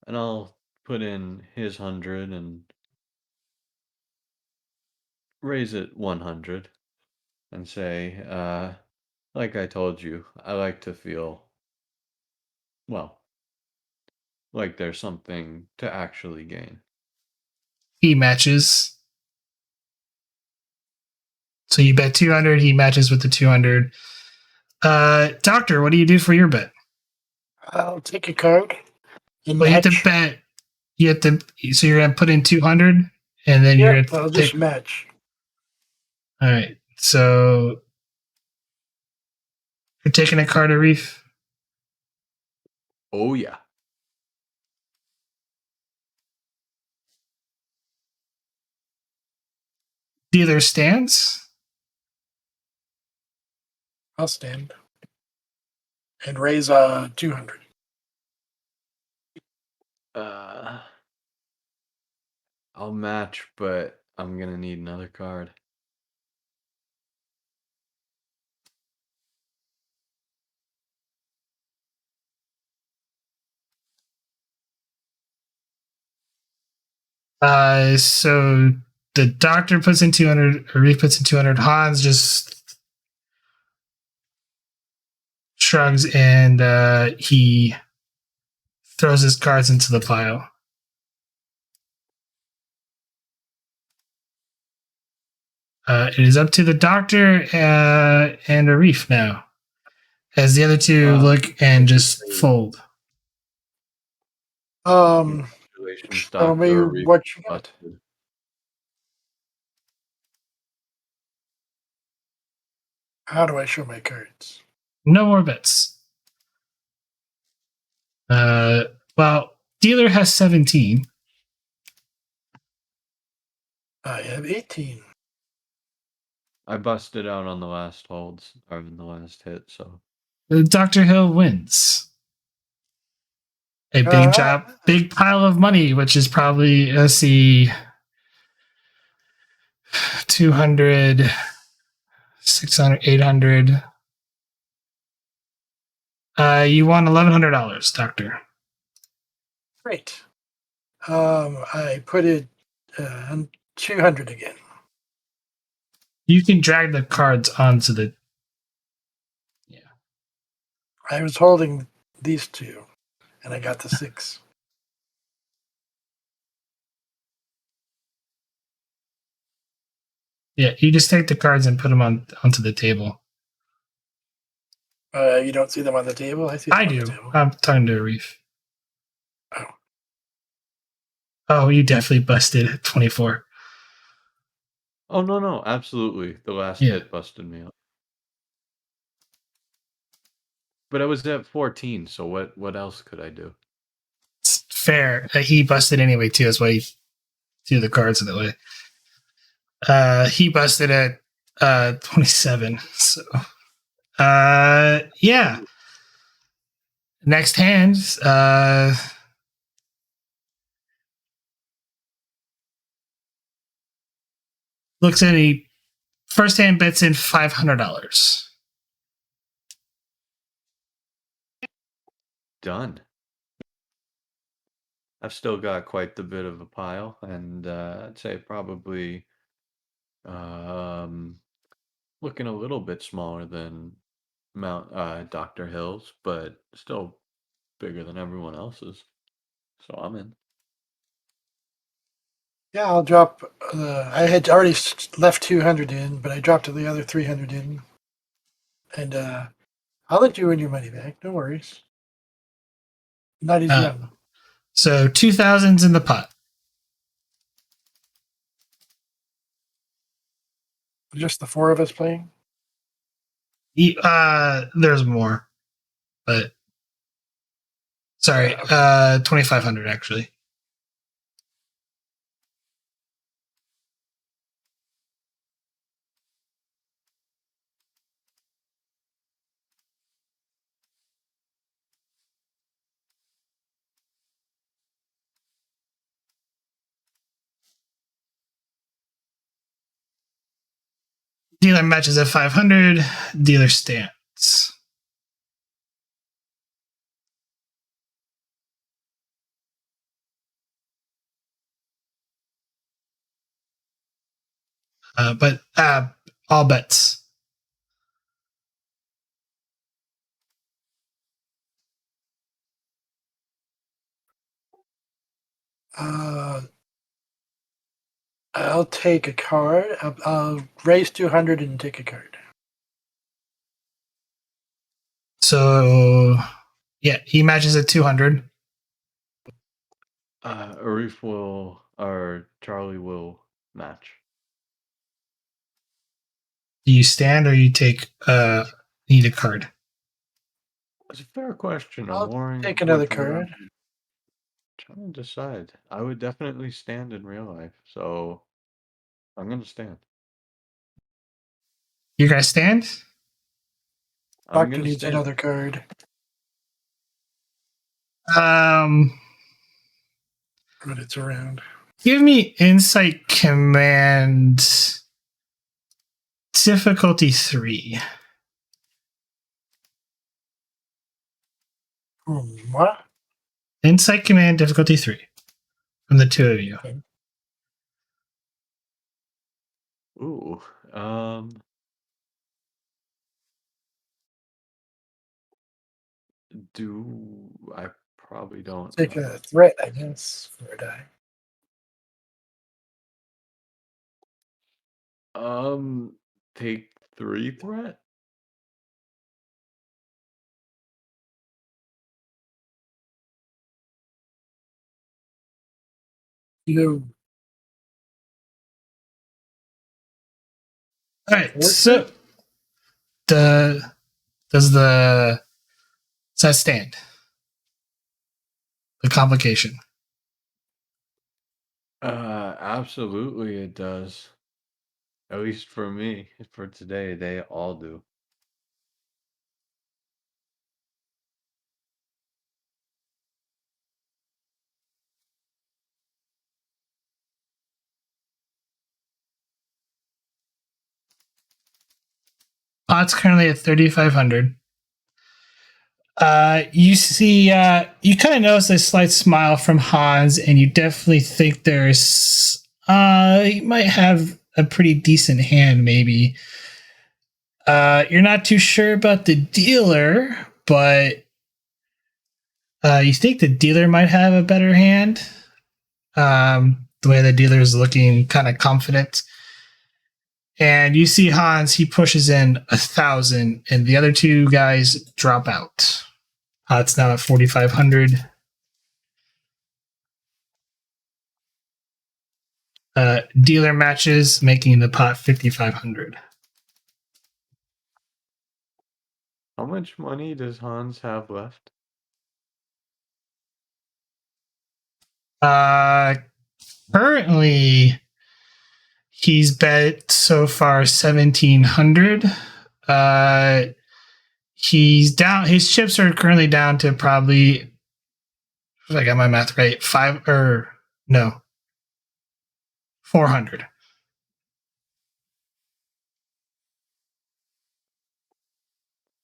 Speaker 2: and I'll put in his 100 and raise it 100 and say, like I told you, I like to feel, well, like there's something to actually gain.
Speaker 1: He matches. So you bet 200. He matches with the 200. Doctor, what do you do for your bet?
Speaker 3: I'll take a card. And
Speaker 1: Well, you have to
Speaker 3: match.
Speaker 1: bet. You have to. So you're gonna put in 200, and then you're
Speaker 3: Yep,
Speaker 1: gonna
Speaker 3: I'll just match.
Speaker 1: All right. So you're taking a card, Arif.
Speaker 2: Oh, yeah.
Speaker 1: Dealer stands.
Speaker 3: I'll stand. And raise 200.
Speaker 2: I'll match, but I'm gonna need another card.
Speaker 1: So the doctor puts in 200, Arif puts in 200. Hans just shrugs and he throws his cards into the pile. It is up to the doctor and Arif now, as the other two look and just fold.
Speaker 2: Congratulations,
Speaker 3: Tell me
Speaker 2: Dr. Arif.
Speaker 3: what you got. How do I show my cards?
Speaker 1: No more bets. Well, dealer has 17.
Speaker 3: I have 18.
Speaker 2: I busted out on the last holds, or in the last hit, so.
Speaker 1: Dr. Hill wins. A big pile of money, which is probably, let's see, 200, 600, 800. You won $1,100, Doctor.
Speaker 3: Great. I put it on 200 again.
Speaker 1: You can drag the cards onto the
Speaker 3: I was holding these two, and I got the 6.
Speaker 1: Yeah, you just take the cards and put them onto the table.
Speaker 3: You don't see them on the table? I see them
Speaker 1: I
Speaker 3: on
Speaker 1: do.
Speaker 3: the table.
Speaker 1: I'm talking to Arif.
Speaker 3: Oh.
Speaker 1: Oh, you definitely busted at 24.
Speaker 2: Oh, no, absolutely. The last
Speaker 1: Yeah.
Speaker 2: hit busted me up. But I was at 14, so what else could I do?
Speaker 1: It's fair. He busted anyway, too. That's why he threw the cards that way. He busted at 27. So, yeah. Next hand, looks at the first hand bets in $500.
Speaker 2: Done. I've still got quite the bit of a pile, and I'd say probably looking a little bit smaller than Dr. Hill's, but still bigger than everyone else's. So I'm in.
Speaker 3: Yeah, I'll drop. I had already left 200 in, but I dropped the other 300 in. And I'll let you win your money back. No worries. Night is young.
Speaker 1: So 2,000's in the pot.
Speaker 3: Just the 4 of us playing?
Speaker 1: There's more, but sorry,
Speaker 3: Okay.
Speaker 1: 2,500 actually. Dealer matches at 500. Dealer stands. But all bets.
Speaker 3: I'll take a card. I'll raise 200 and take a card.
Speaker 1: So yeah, he matches at 200.
Speaker 2: Arif will, or Charlie will match.
Speaker 1: Do you stand or you take need a card?
Speaker 2: It's a fair question.
Speaker 3: I'll
Speaker 2: I'm worrying
Speaker 3: take another
Speaker 2: which one.
Speaker 3: card.
Speaker 2: Trying to decide. I would definitely stand in real life, so I'm gonna stand.
Speaker 1: You guys stand?
Speaker 2: I'm
Speaker 3: Doctor
Speaker 2: gonna
Speaker 3: needs
Speaker 2: stand.
Speaker 3: another card. But it's around.
Speaker 1: Give me Insight Command difficulty 3.
Speaker 3: What?
Speaker 1: Insight Command difficulty 3 from the two of you.
Speaker 3: Okay.
Speaker 2: Ooh. I probably don't
Speaker 3: Take
Speaker 2: know.
Speaker 3: a threat, I guess, for a die.
Speaker 2: Take 3 threat?
Speaker 3: You
Speaker 1: All right,
Speaker 3: Four
Speaker 1: so does that stand? The complication.
Speaker 2: Absolutely it does. At least for me, for today, they all do.
Speaker 1: Pot's currently at 3,500. You see, you kind of notice a slight smile from Hans, and you definitely think there's, he might have a pretty decent hand, maybe. You're not too sure about the dealer, but you think the dealer might have a better hand. The way the dealer is looking kind of confident. And you see Hans, he pushes in 1,000, and the other two guys drop out. It's now at 4,500. Dealer matches, making the pot 5,500.
Speaker 2: How much money does Hans have left?
Speaker 1: Currently, he's bet so far 1,700. He's down. His chips are currently down to probably, if I got my math right, 400.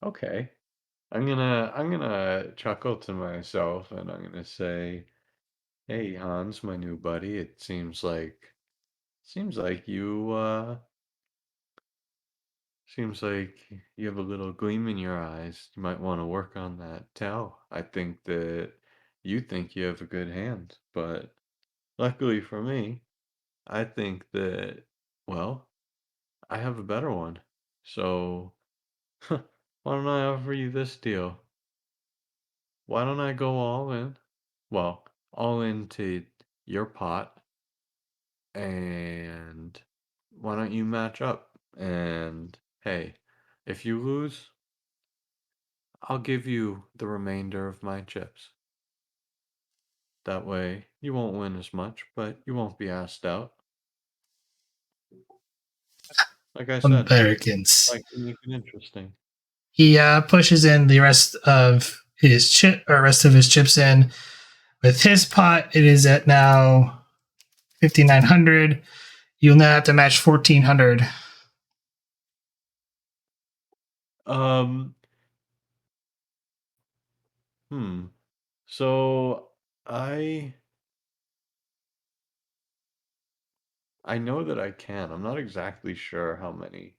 Speaker 2: Okay. I'm gonna chuckle to myself and I'm gonna say, "Hey Hans, my new buddy, it seems like you seems like you have a little gleam in your eyes. You might want to work on that tell. I think that you think you have a good hand, but luckily for me, I think that, well, I have a better one. So, why don't I offer you this deal? Why don't I go all in? Well, all into your pot, and why don't you match up? And hey, if you lose, I'll give you the remainder of my chips. That way, you won't win as much, but you won't be asked out. Like I said,
Speaker 1: Americans.
Speaker 2: like to make it interesting.
Speaker 1: He pushes in the rest of his chips in. With his pot, it is at now 5,900. You'll now have to match 1,400.
Speaker 2: So I know that I can. I'm not exactly sure how many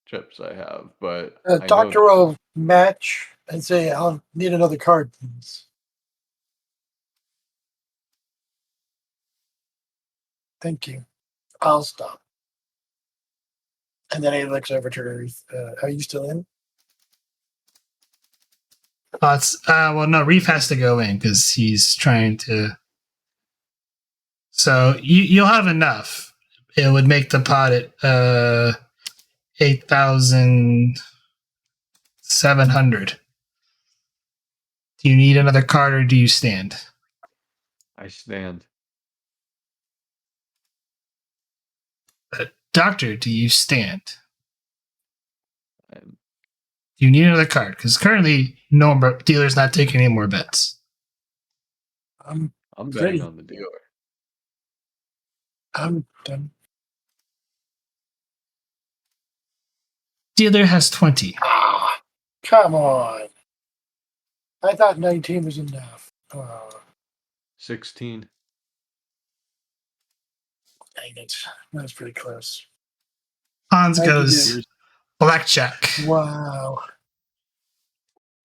Speaker 2: chips I have, but I know
Speaker 3: Doctor will match and say, "I'll need another card, please." Thank you. I'll stop. And then he looks over to Arif. Are you still in?
Speaker 1: Well, no, Reef has to go in because he's trying to. So you'll have enough. It would make the pot at 8,700. Do you need another card or do you stand?
Speaker 2: I stand.
Speaker 1: Doctor, do you stand?
Speaker 2: I'm,
Speaker 1: Do you need another card? Because currently, no dealer's not taking any more bets.
Speaker 3: I'm
Speaker 2: I'm
Speaker 3: ready.
Speaker 2: betting on the dealer.
Speaker 3: I'm done.
Speaker 1: Dealer has 20.
Speaker 3: Ah, come on. I thought 19 was enough.
Speaker 2: 16.
Speaker 3: Dang it. That's pretty close.
Speaker 1: Hans
Speaker 3: Thank you,
Speaker 1: goes
Speaker 3: dude.
Speaker 1: blackjack.
Speaker 3: Wow.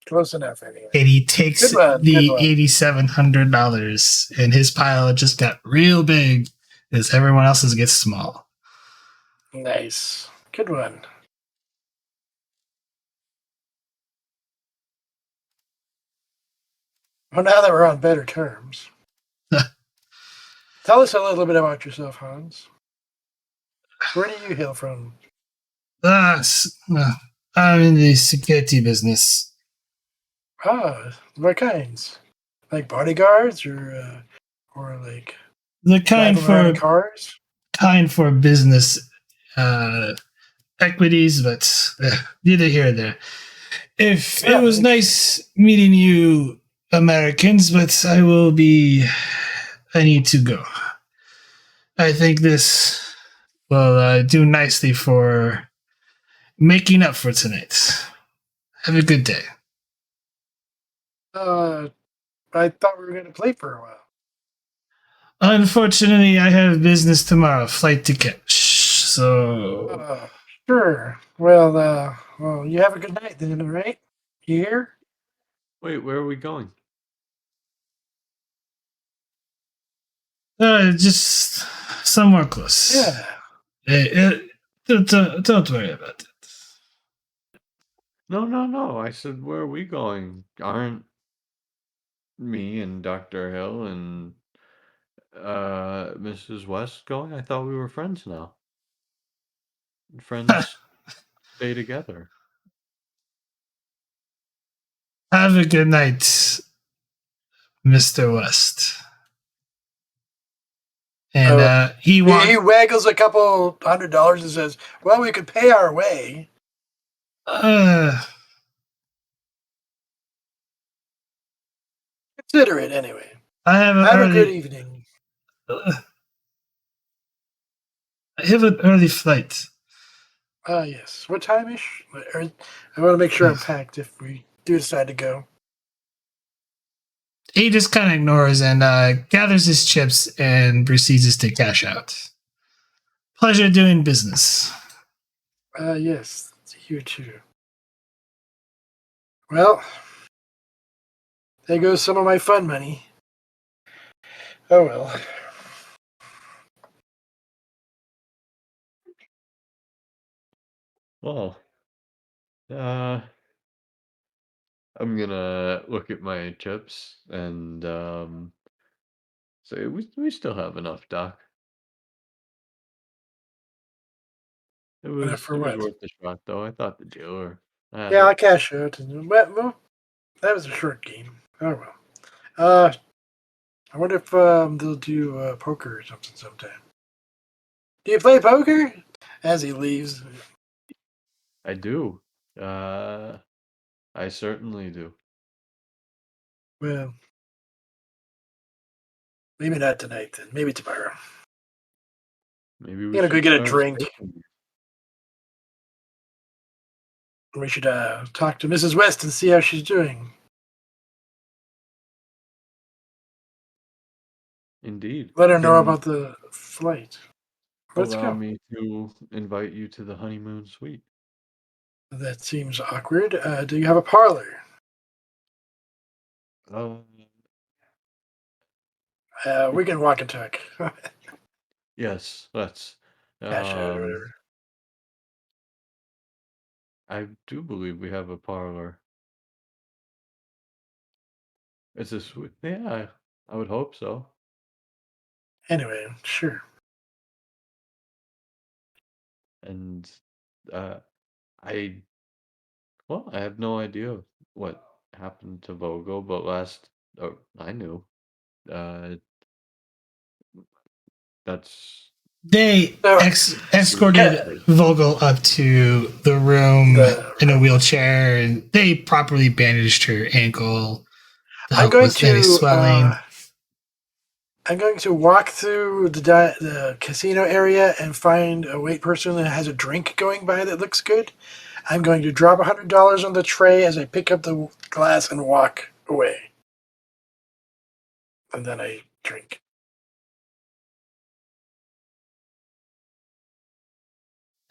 Speaker 3: Close enough, anyway.
Speaker 1: And he takes
Speaker 3: Good one,
Speaker 1: the
Speaker 3: good one.
Speaker 1: $8,700, and his pile just got real big as everyone else's gets small.
Speaker 3: Nice. Good one. Well, now that we're on better terms, tell us a little bit about yourself, Hans. Where do you hail from?
Speaker 1: I'm in the security business.
Speaker 3: What kinds? Like bodyguards or like
Speaker 1: The kind
Speaker 3: driving around in
Speaker 1: for
Speaker 3: cars?
Speaker 1: business equities, but neither here nor there. If
Speaker 3: Yeah,
Speaker 1: it was nice meeting you, Americans, but I need to go. I think this will do nicely for making up for tonight. Have a good day.
Speaker 3: I thought we were going to play for a while.
Speaker 1: Unfortunately, I have business tomorrow, flight to catch. So
Speaker 3: Sure. Well, you have a good night then, all right? You here?
Speaker 2: Wait, where are we going?
Speaker 1: Just somewhere close.
Speaker 3: Yeah.
Speaker 1: Don't worry about it.
Speaker 2: No. I said, where are we going? Aren't me and Dr. Hill and Mrs. West going? I thought we were friends now. Friends stay together.
Speaker 1: Have a good night, Mr. West. And he
Speaker 3: He
Speaker 1: walked.
Speaker 3: waggles a couple $100 and says, "Well, we could pay our way." Consider it anyway.
Speaker 1: I have
Speaker 3: Have a good
Speaker 1: early.
Speaker 3: evening.
Speaker 1: I have an early flight.
Speaker 3: Yes. What time-ish? I want to make sure I'm packed if we do decide to go.
Speaker 1: He just kind of ignores and gathers his chips and proceeds to cash out. Pleasure doing business.
Speaker 3: Yes. You too. Well, there goes some of my fun money. Oh well.
Speaker 2: Well, I'm gonna look at my chips and say we still have enough, Doc. It was
Speaker 3: For what?
Speaker 2: worth the shot, though. I thought the jailer had
Speaker 3: Yeah, I
Speaker 2: it.
Speaker 3: cash out. Well, that was a short game. Oh well. I wonder if they'll do poker or something sometime. Do you play poker? As he leaves.
Speaker 2: I do. I certainly do.
Speaker 3: Well, maybe not tonight then. Maybe tomorrow.
Speaker 2: Maybe we
Speaker 3: I'm gonna go
Speaker 2: should
Speaker 3: get a
Speaker 2: start
Speaker 3: drink.
Speaker 2: smoking.
Speaker 3: We should talk to Mrs. West and see how she's doing.
Speaker 2: Indeed.
Speaker 3: Let her know
Speaker 2: Can
Speaker 3: about the flight. Let's
Speaker 2: allow
Speaker 3: go.
Speaker 2: me to invite you to the honeymoon suite.
Speaker 3: That seems awkward. Do you have a parlor?
Speaker 2: Um,
Speaker 3: We can walk and talk.
Speaker 2: yes, let's.
Speaker 3: Cash out or
Speaker 2: Um,
Speaker 3: whatever.
Speaker 2: I do believe we have a parlor. It's a suite. Yeah, I would hope so.
Speaker 3: Anyway, sure.
Speaker 2: And uh, I I have no idea what happened to Vogel, but I knew. Uh, that's
Speaker 1: They
Speaker 3: So,
Speaker 1: escorted Vogel up to the room in a wheelchair, and they properly bandaged her ankle to
Speaker 3: I'm
Speaker 1: help
Speaker 3: going
Speaker 1: with any swelling.
Speaker 3: I'm going to walk through the casino area and find a wait person that has a drink going by that looks good. I'm going to drop $100 on the tray as I pick up the glass and walk away. And then I drink.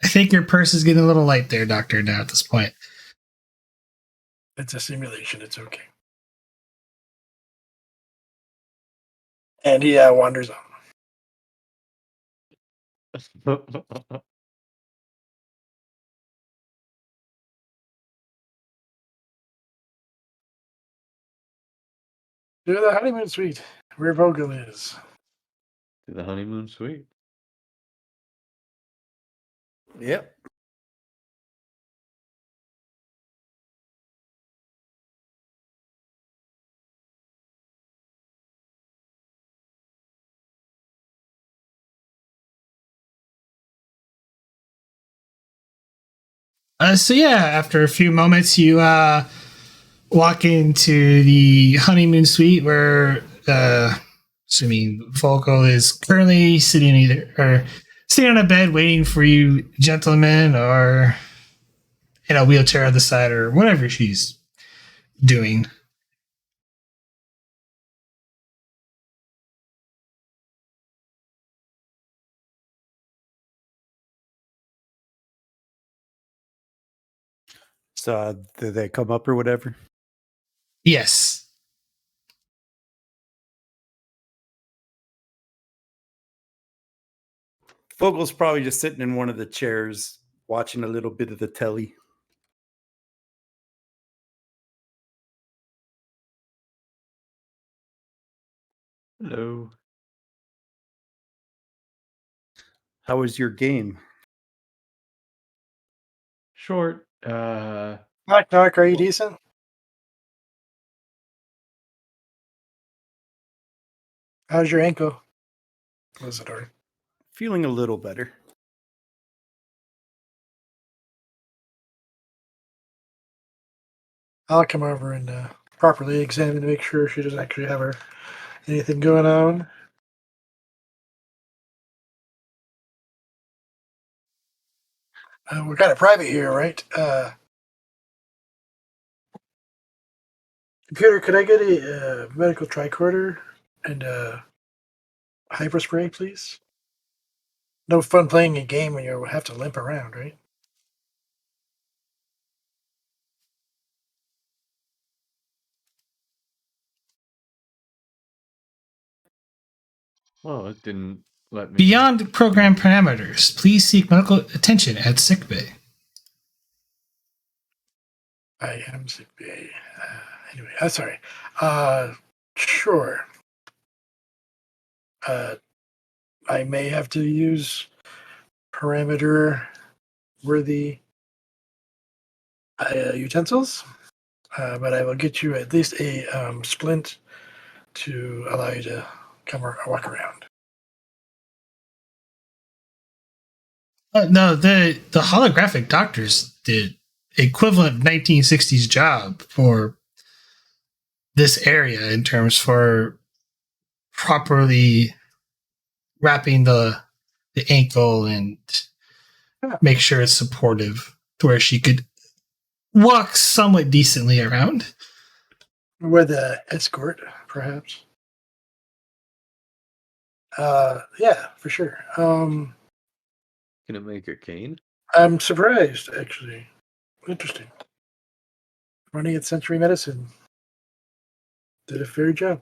Speaker 1: I think your purse is getting a little light there, Doctor, now at this point.
Speaker 3: It's a simulation. It's okay. And he wanders on. To the honeymoon suite, where Vogel is.
Speaker 2: to the honeymoon suite.
Speaker 4: Yep.
Speaker 1: So yeah, after a few moments, you walk into the honeymoon suite where, assuming Vogel is currently sitting on a bed waiting for you, gentlemen, or in a wheelchair on the side, or whatever she's doing.
Speaker 4: So did they come up or whatever?
Speaker 1: Yes.
Speaker 4: Vogel's probably just sitting in one of the chairs, watching a little bit of the telly.
Speaker 2: Hello.
Speaker 4: How was your game?
Speaker 2: Short.
Speaker 3: Knock, knock. Are you decent? How's your ankle? Was it alright?
Speaker 4: Feeling a little better.
Speaker 3: I'll come over and properly examine to make sure she doesn't actually have anything going on. We're kind of private here, right? Computer, could I get a medical tricorder and a hyperspray, please? No fun playing a game when you have to limp around, right?
Speaker 2: Well, it didn't let me.
Speaker 1: Beyond program parameters, please seek medical attention at sickbay.
Speaker 3: I am sick bay. Anyway, sorry. Sure. I may have to use parameter worthy utensils, but I will get you at least a splint to allow you to come or walk around.
Speaker 1: No, the holographic doctors did equivalent 1960s job for this area in terms for properly wrapping the ankle and make sure it's supportive to where she could walk somewhat decently around.
Speaker 3: With an escort, perhaps. Yeah, for sure.
Speaker 2: Can it make a cane?
Speaker 3: I'm surprised, actually. Interesting. Running at Century Medicine did a fair job.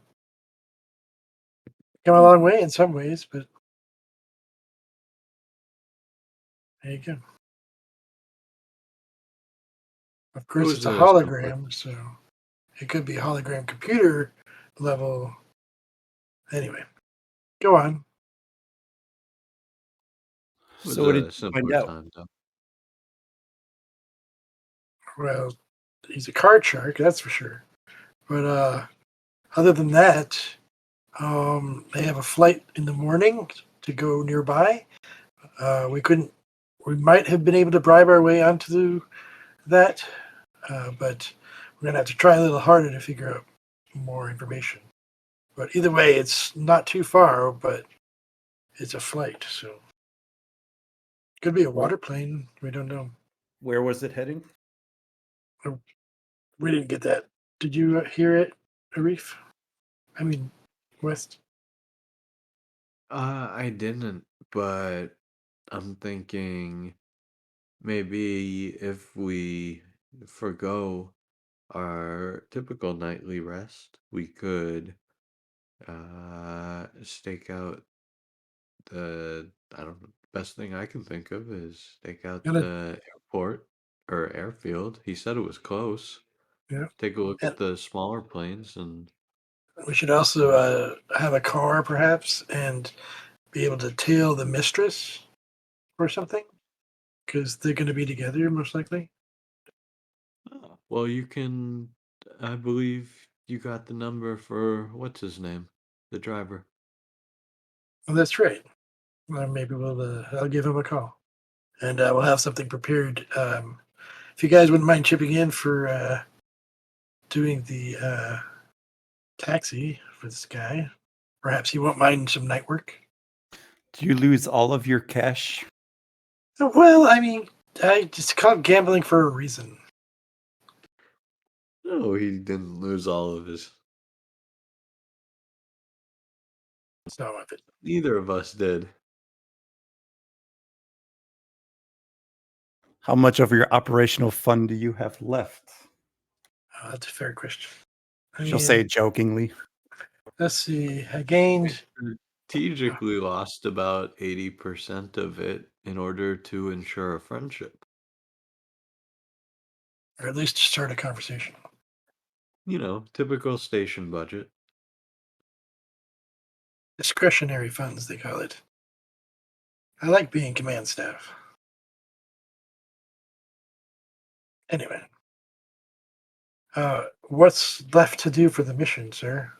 Speaker 3: Come a long way in some ways, but there you go. Of course,
Speaker 2: was
Speaker 3: it's a
Speaker 2: a
Speaker 3: hologram, so it could be hologram computer level. Anyway, go on.
Speaker 2: It was
Speaker 4: So what did
Speaker 2: a
Speaker 4: you
Speaker 2: simpler
Speaker 4: find out?
Speaker 2: time, though.
Speaker 3: Well, he's a card shark, that's for sure. But other than that, they have a flight in the morning to go nearby. We might have been able to bribe our way onto that, but we're going to have to try a little harder to figure out more information. But either way, it's not too far, but it's a flight, so could be a water plane. We don't know.
Speaker 4: Where was it heading?
Speaker 3: We didn't get that. Did you hear it, Arif? I mean, West.
Speaker 2: I didn't, but I'm thinking maybe if we forgo our typical nightly rest, we could stake out I don't know, best thing I can think of is stake out
Speaker 3: Gonna,
Speaker 2: the airport or airfield. He said it was close.
Speaker 3: yeah.
Speaker 2: Take a look
Speaker 3: And
Speaker 2: at the smaller planes and
Speaker 3: we should also have a car, perhaps, and be able to tail the mistress or something, because they're going to be together most likely.
Speaker 2: well, you can. I believe you got the number for what's his name, the driver.
Speaker 3: Well, that's right. Maybe I'll give him a call, and we'll have something prepared. If you guys wouldn't mind chipping in for doing the taxi for this guy, perhaps he won't mind some night work.
Speaker 4: Do you lose all of your cash?
Speaker 3: Well, I mean, I just call it gambling for a reason.
Speaker 2: No, he didn't lose all of his.
Speaker 3: It's not worth it.
Speaker 2: Neither of us did.
Speaker 4: How much of your operational fund do you have left?
Speaker 3: That's a fair question.
Speaker 4: She'll say it jokingly.
Speaker 3: Let's see. I gained.
Speaker 2: Strategically lost about 80% of it in order to ensure a friendship.
Speaker 3: Or at least start a conversation.
Speaker 2: Typical station budget.
Speaker 3: Discretionary funds, they call it. I like being command staff. Anyway. What's left to do for the mission, sir?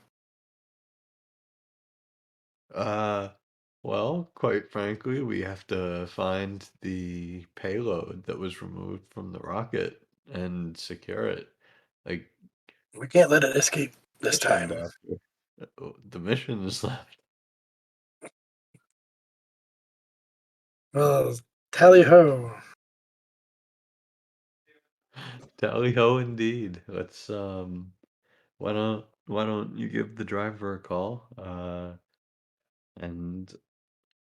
Speaker 2: Well, quite frankly, we have to find the payload that was removed from the rocket and secure it. Like,
Speaker 3: We can't let it escape this
Speaker 2: mission,
Speaker 3: time.
Speaker 2: Doctor. The mission is left.
Speaker 3: Well, tally ho.
Speaker 2: Tally ho, indeed. Let's why don't you give the driver a call? And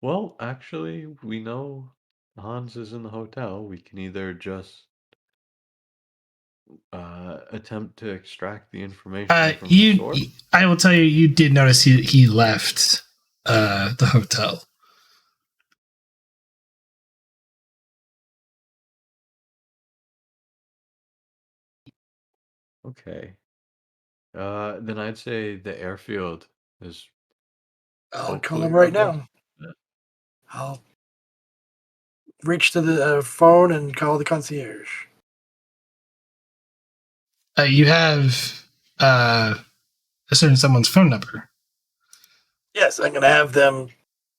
Speaker 2: well, actually, we know Hans is in the hotel. We can either just attempt to extract the information from the source.
Speaker 1: I will tell you, you did notice he left the hotel.
Speaker 2: Okay. Then I'd say the airfield is.
Speaker 3: I'll call
Speaker 2: hopefully
Speaker 3: him
Speaker 2: our
Speaker 3: right
Speaker 2: best
Speaker 3: now.
Speaker 2: bet.
Speaker 3: I'll reach to the phone and call the concierge.
Speaker 1: You have a certain someone's phone number.
Speaker 3: Yes, I'm going to have them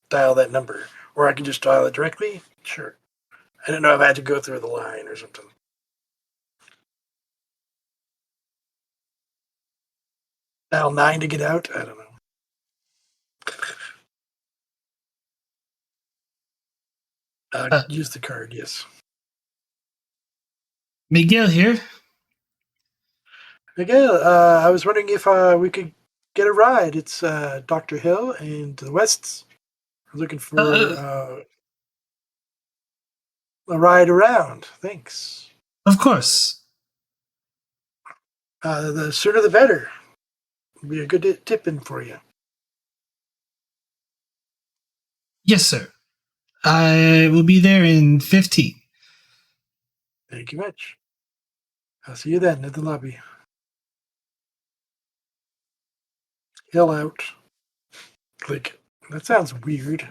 Speaker 3: dial that number. Or I can just dial it directly. Sure. I didn't know if I had to go through the line or something. Dial 9 to get out? I don't know. Use the card, yes.
Speaker 1: Miguel here.
Speaker 3: Miguel, I was wondering if we could get a ride. It's Dr. Hill and the Wests. We're looking for a ride around. Thanks.
Speaker 1: Of course.
Speaker 3: The sooner the better. It'll be a good tip in for you.
Speaker 1: Yes, sir. I will be there in 15.
Speaker 3: Thank you much. I'll see you then at the lobby. Hill out. Click. That sounds weird.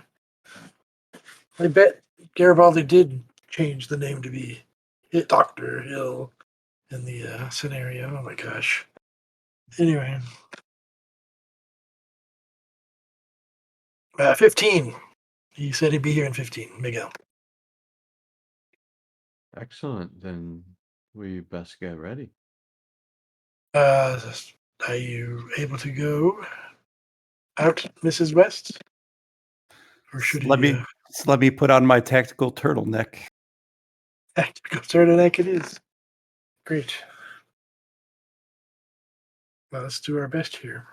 Speaker 3: I bet Garibaldi did change the name to be Dr. Hill in the scenario. Oh my gosh. Anyway. 15. He said he'd be here in 15. Miguel.
Speaker 2: Excellent. Then we best get ready.
Speaker 3: Are you able to go out, Mrs. West? Or should
Speaker 4: Let me put on my tactical turtleneck.
Speaker 3: Tactical turtleneck it is. Great. Well, let's do our best here.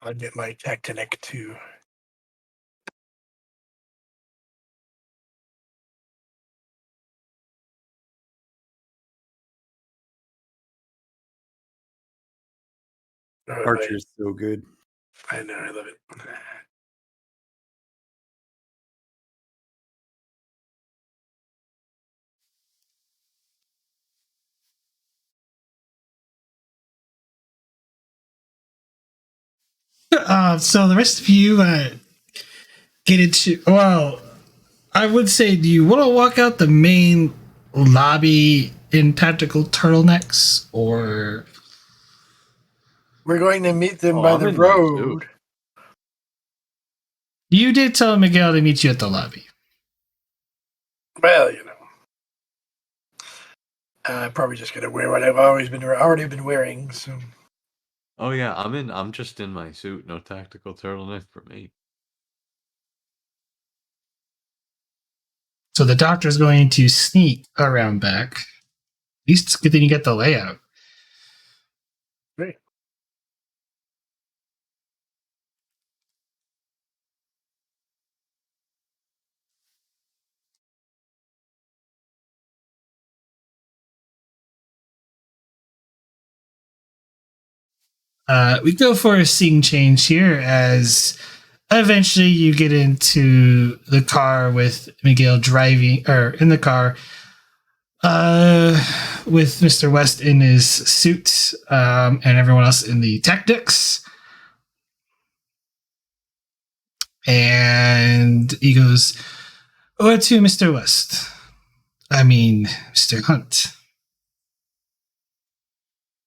Speaker 3: I'll get my tactinic too.
Speaker 4: Archer's so good.
Speaker 3: I know, I love it.
Speaker 1: So the rest of you get into. Well, I would say, do you want to walk out the main lobby in tactical turtlenecks, or
Speaker 3: We're going to meet them by
Speaker 2: I'm
Speaker 3: the
Speaker 2: in my
Speaker 3: road.
Speaker 1: you did tell Miguel to meet you at the lobby?
Speaker 3: Well, I'm probably just gonna wear what I've already been wearing. So
Speaker 2: Oh yeah, I'm just in my suit. No tactical turtleneck for me.
Speaker 1: So the doctor's going to sneak around back. At least it's good that you get the layout.
Speaker 3: great.
Speaker 1: We go for a scene change here as eventually you get into the car with Miguel driving, or in the car with Mr. West in his suit and everyone else in the tactics. And he goes, "Oh, to Mr. West. I mean, Mr. Hunt."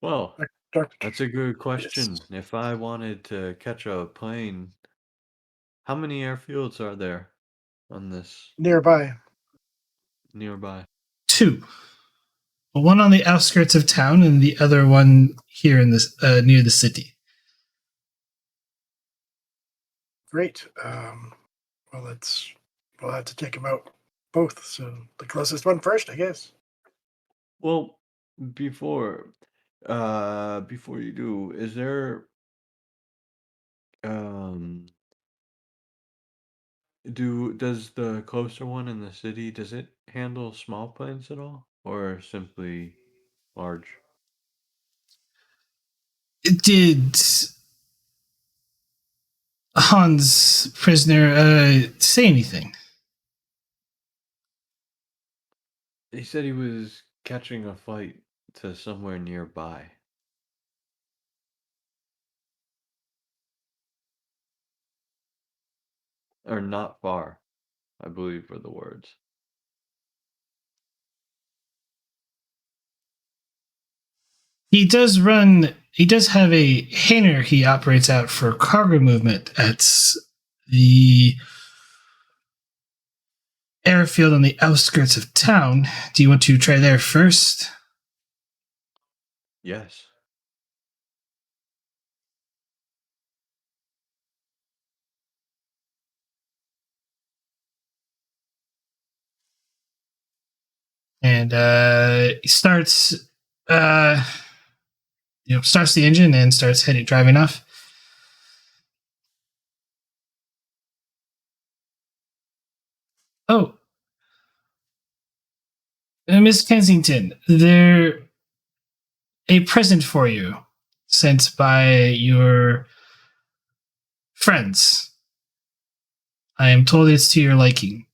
Speaker 2: Well,
Speaker 3: Doctor.
Speaker 2: that's a good question. If I wanted to catch a plane, how many airfields are there on this
Speaker 3: Nearby.
Speaker 2: nearby?
Speaker 1: 2. One on the outskirts of town and the other one here in this near the city.
Speaker 3: Great. Well, we'll have to check them out both. So the closest one first, I guess.
Speaker 2: Well, before you do, is there does the closer one in the city, does it handle small planes at all or simply large?
Speaker 1: Did Hans prisoner say anything?
Speaker 2: He said he was catching a flight to somewhere nearby. Or not far, I believe were the words.
Speaker 1: He does have a hangar he operates out for cargo movement at the airfield on the outskirts of town. Do you want to try there first?
Speaker 2: Yes.
Speaker 1: And he starts starts the engine and starts driving off. Oh, Miss Kensington, there a present for you sent by your friends. I am told it's to your liking.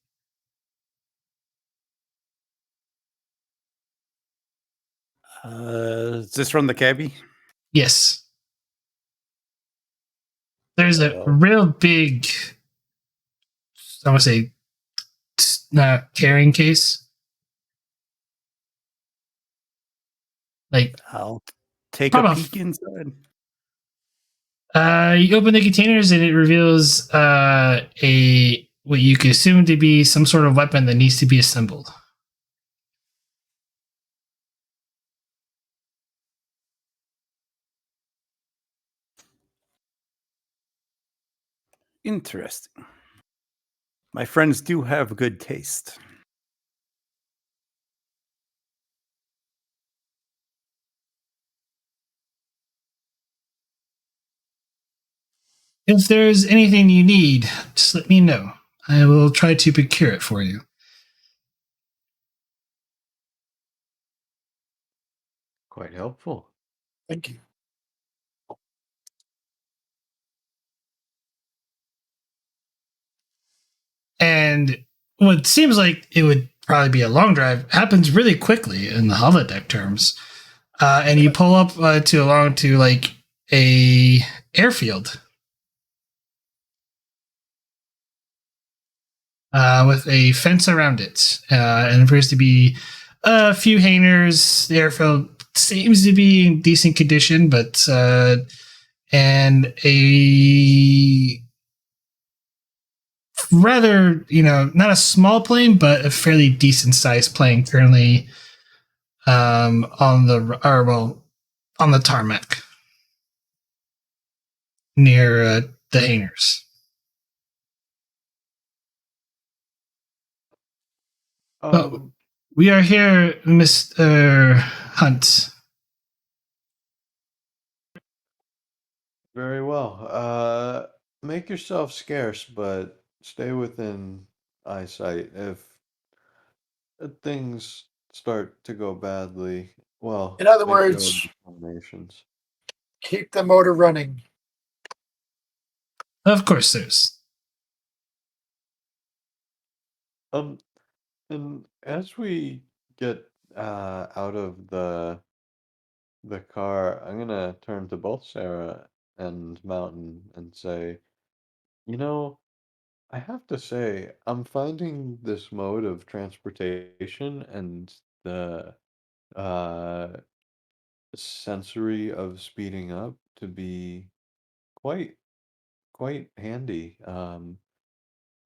Speaker 4: Is this from the cabbie?
Speaker 1: Yes. There's a real big, I want to say, carrying case. Like,
Speaker 4: I'll take
Speaker 1: Pop
Speaker 4: a
Speaker 1: off.
Speaker 4: peek inside.
Speaker 1: You open the containers and it reveals a what you could assume to be some sort of weapon that needs to be assembled.
Speaker 4: Interesting. My friends do have good taste.
Speaker 1: If there's anything you need, just let me know. I will try to procure it for you.
Speaker 2: Quite helpful.
Speaker 3: Thank you.
Speaker 1: And what seems like it would probably be a long drive happens really quickly in the holodeck terms. And you pull up to like a airfield with a fence around it, and it appears to be a few hangars. The airfield seems to be in decent condition, but and a rather, not a small plane, but a fairly decent sized plane currently on the tarmac near the hangars. We are here, Mr. Hunt.
Speaker 2: Very well. Make yourself scarce, but stay within eyesight. If things start to go badly, well,
Speaker 3: In other
Speaker 2: make your
Speaker 3: words-
Speaker 2: own determinations.
Speaker 3: Keep the motor running.
Speaker 1: Of course, there's.
Speaker 2: And as we get out of the car, I'm gonna turn to both Sarah and Mountain and say, you know, I have to say, I'm finding this mode of transportation and the uh sensory of speeding up to be quite handy.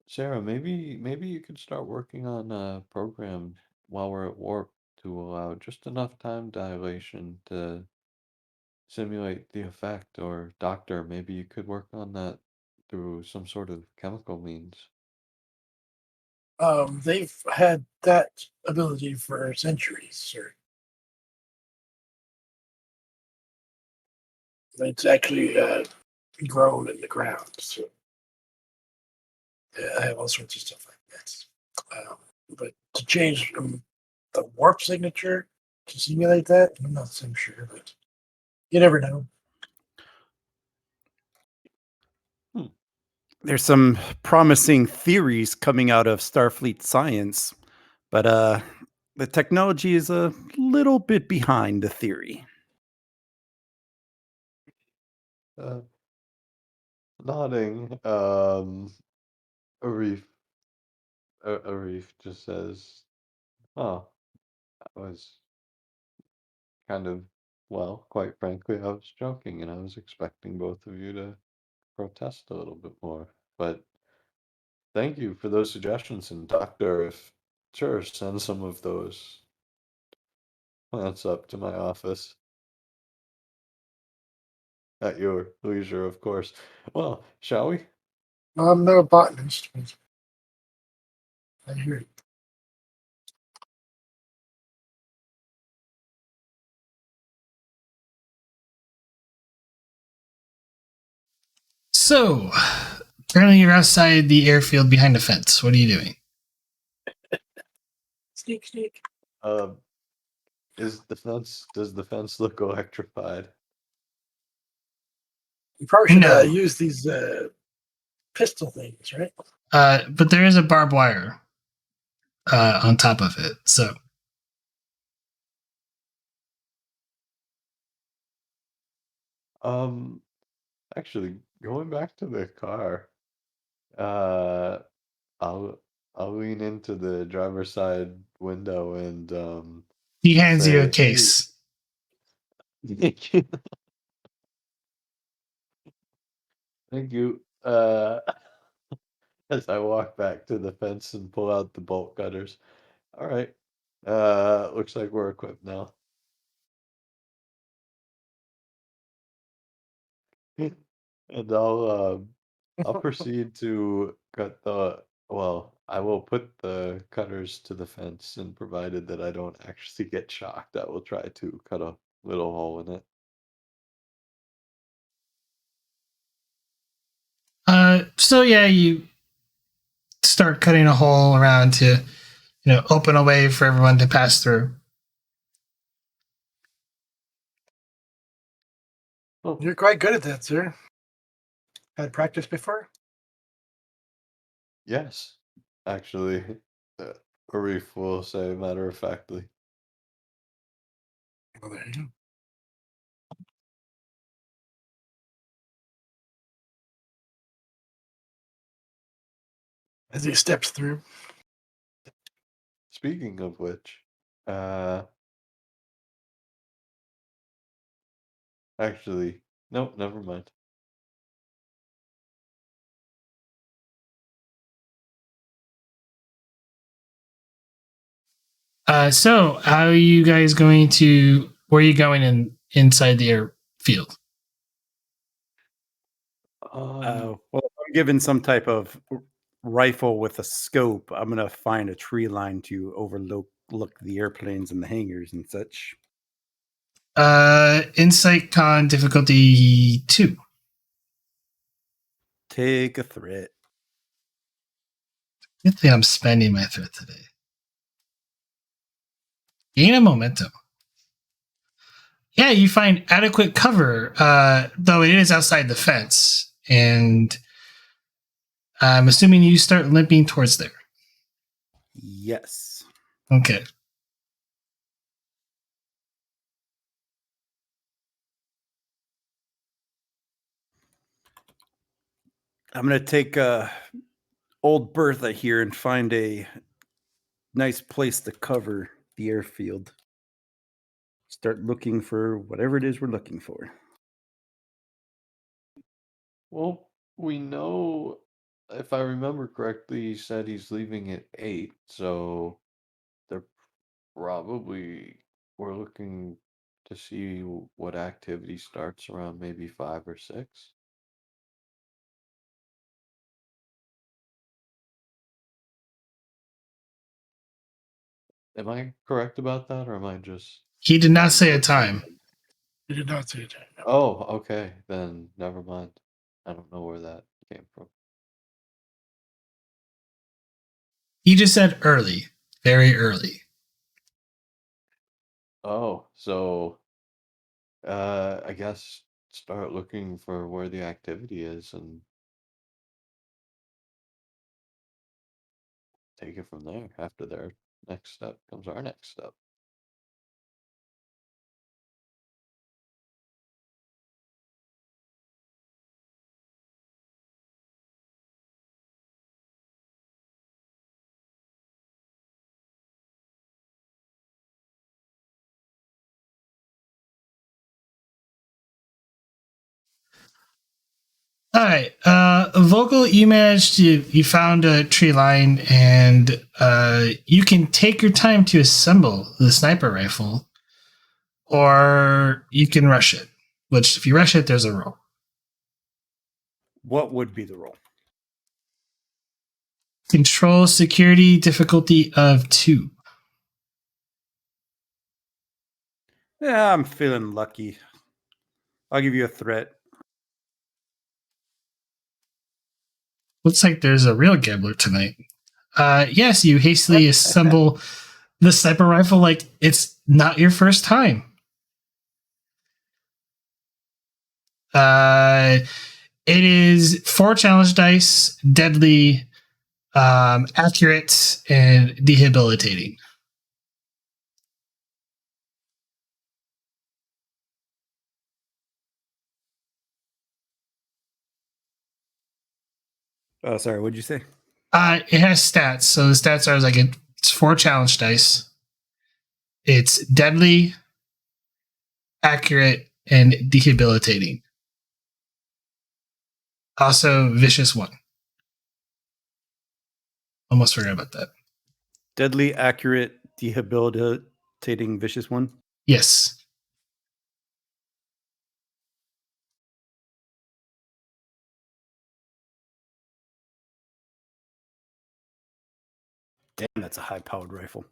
Speaker 2: Sarah, maybe you could start working on a program while we're at warp to allow just enough time dilation to simulate the effect, or Doctor, maybe you could work on that through some sort of chemical means.
Speaker 3: They've had that ability for centuries, sir. It's actually grown in the ground, so I have all sorts of stuff like that. But to change the warp signature to simulate that, I'm not so sure, but you never know.
Speaker 4: There's some promising theories coming out of Starfleet science, but the technology is a little bit behind the theory.
Speaker 2: Uh, Nodding, Arif, Arif just says, "Oh, I was kind of, well, quite frankly, I was joking, and I was expecting both of you to protest a little bit more. But thank you for those suggestions, and Doctor, if sure, send some of those plants up to my office at your leisure, of course. Well, shall we?"
Speaker 3: I'm no botanist, but I hear it.
Speaker 1: So, apparently you're outside the airfield behind a fence. What are you doing?
Speaker 3: Sneak, sneak.
Speaker 2: Does the fence look electrified?
Speaker 3: You probably should
Speaker 1: No.
Speaker 3: use these pistol things, right?
Speaker 1: But there is a barbed wire on top of it. So,
Speaker 2: Actually, going back to the car, uh, I'll lean into the driver's side window and
Speaker 1: he hands you a
Speaker 2: say, "Hey,
Speaker 1: case.
Speaker 2: thank you, thank you." As I walk back to the fence and pull out the bolt cutters. All right. Looks like we're equipped now. And I'll proceed to cut I will put the cutters to the fence, and provided that I don't actually get shocked, I will try to cut a little hole in it.
Speaker 1: So yeah, you start cutting a hole around to, open a way for everyone to pass through.
Speaker 2: Oh,
Speaker 3: You're quite good at that, sir. Had practice before?
Speaker 2: yes, actually, uh, Arif will say matter of factly.
Speaker 3: Well, there you go. As he steps through.
Speaker 2: Speaking of which, actually, no, never mind.
Speaker 1: So how are you guys going to? Where are you going inside the airfield?
Speaker 2: Um,
Speaker 4: Well, if I'm given some type of rifle with a scope, I'm gonna find a tree line to overlook the airplanes and the hangars and such.
Speaker 1: Insight con difficulty 2.
Speaker 4: Take a threat.
Speaker 1: Good thing I'm spending my threat today. Gain a momentum. Yeah, you find adequate cover, though it is outside the fence. And I'm assuming you start limping towards there.
Speaker 4: Yes.
Speaker 1: Okay.
Speaker 4: I'm going to take old Bertha here and find a nice place to cover the airfield. Start looking for whatever it is we're looking for.
Speaker 2: Well, we know, if I remember correctly, he said he's leaving at 8, so they're probably, we're looking to see what activity starts around maybe 5 or 6. Am I correct about that, or am I just...
Speaker 1: He did not say a time.
Speaker 3: You did not say it. No.
Speaker 2: Oh, okay, then never mind. I don't know where that came from.
Speaker 1: He just said early, very early.
Speaker 2: Oh, so I guess start looking for where the activity is and take it from there. After their next step comes our next step.
Speaker 1: All right, Vogel, you found a tree line, and you can take your time to assemble the sniper rifle, or you can rush it. Which, if you rush it, there's a roll.
Speaker 4: What would be the roll?
Speaker 1: Control security difficulty of 2.
Speaker 4: Yeah, I'm feeling lucky. I'll give you a threat.
Speaker 1: Looks like there's a real gambler tonight. Yes, you hastily assemble the sniper rifle like it's not your first time. It is 4 challenge dice, deadly, accurate, and debilitating.
Speaker 4: Oh, sorry. What'd you say?
Speaker 1: It has stats. So the stats are like it's 4 challenge dice. It's deadly, accurate, and debilitating. Also, vicious 1. Almost forgot about that.
Speaker 4: Deadly, accurate, debilitating, vicious 1.
Speaker 1: Yes.
Speaker 4: Damn, that's a high-powered rifle.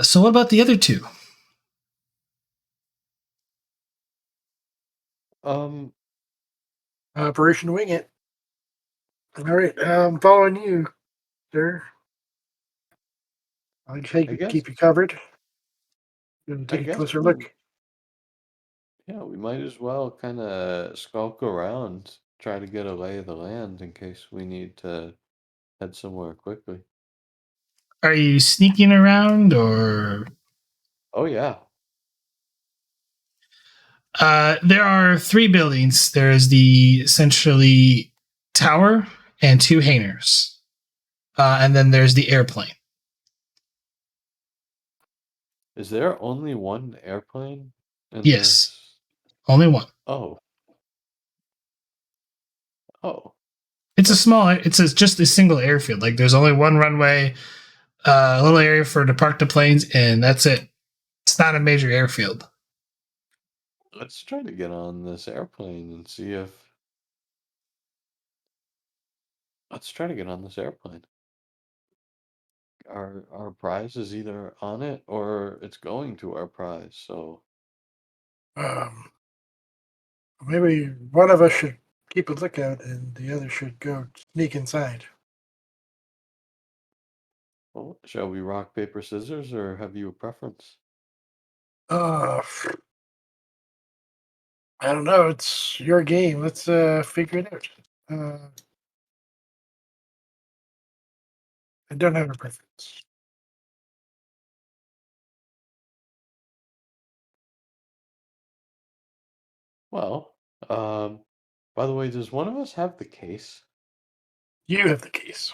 Speaker 1: So what about the other 2?
Speaker 3: Operation Wing It. All right, I'm following you, sir. I'll keep you covered. And take a closer look.
Speaker 2: Yeah, we might as well kind of skulk around, try to get a lay of the land in case we need to head somewhere quickly.
Speaker 1: Are you sneaking around, or?
Speaker 2: Oh, yeah.
Speaker 1: There are 3 buildings. There is the essentially tower and 2 hangars. And then there's the airplane.
Speaker 2: Is there only one airplane in
Speaker 1: Yes.
Speaker 2: this?
Speaker 1: Only 1.
Speaker 2: Oh. Oh.
Speaker 1: It's just a single airfield. Like there's only 1 runway, a little area for to park the planes, and that's it. It's not a major airfield.
Speaker 2: Let's try to get on this airplane and see if... Let's try to get on this airplane. Our prize is either on it or it's going to our prize, so...
Speaker 3: Maybe one of us should keep a lookout and the other should go sneak inside.
Speaker 2: Well, shall we rock, paper, scissors, or have you a preference?
Speaker 3: Uh, I don't know. It's your game. Let's figure it out. I don't have a preference.
Speaker 2: Well, by the way, does one of us have the case?
Speaker 3: You have the case.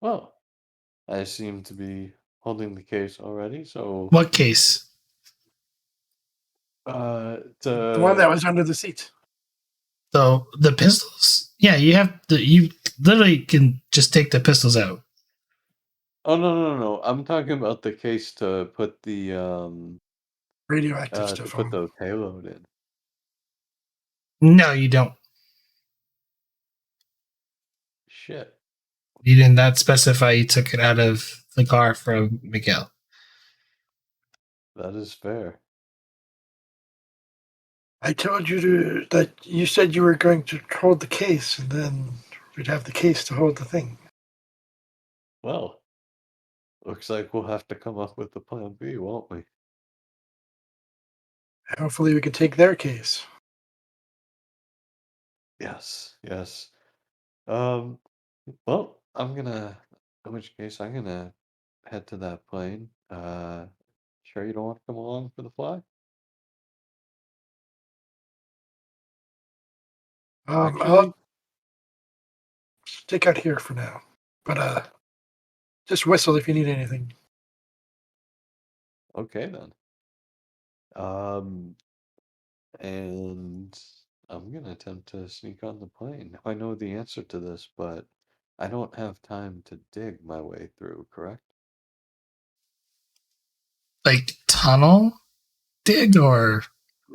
Speaker 2: Well, I seem to be holding the case already, so
Speaker 1: What case?
Speaker 3: The one that was under the seat.
Speaker 1: So the pistols? Yeah, you literally can just take the pistols out.
Speaker 2: Oh no. I'm talking about the case to put the
Speaker 3: Radioactive stuff
Speaker 2: put
Speaker 3: on.
Speaker 2: the payload in.
Speaker 1: No, you don't.
Speaker 2: Shit.
Speaker 1: You did not specify you took it out of the car from Miguel.
Speaker 2: That is fair.
Speaker 3: I told you that you said you were going to hold the case, and then we'd have the case to hold the thing.
Speaker 2: Well, looks like we'll have to come up with a plan B, won't we?
Speaker 3: Hopefully, we can take their case.
Speaker 2: Yes. Um, well, in which case I'm gonna head to that plane. Sure you don't want to come along for the fly? Actually,
Speaker 3: I'll stick out here for now, but just whistle if you need anything.
Speaker 2: okay then. Um, and I'm gonna attempt to sneak on the plane. Now I know the answer to this, but I don't have time to dig my way through, correct?
Speaker 1: Like tunnel dig or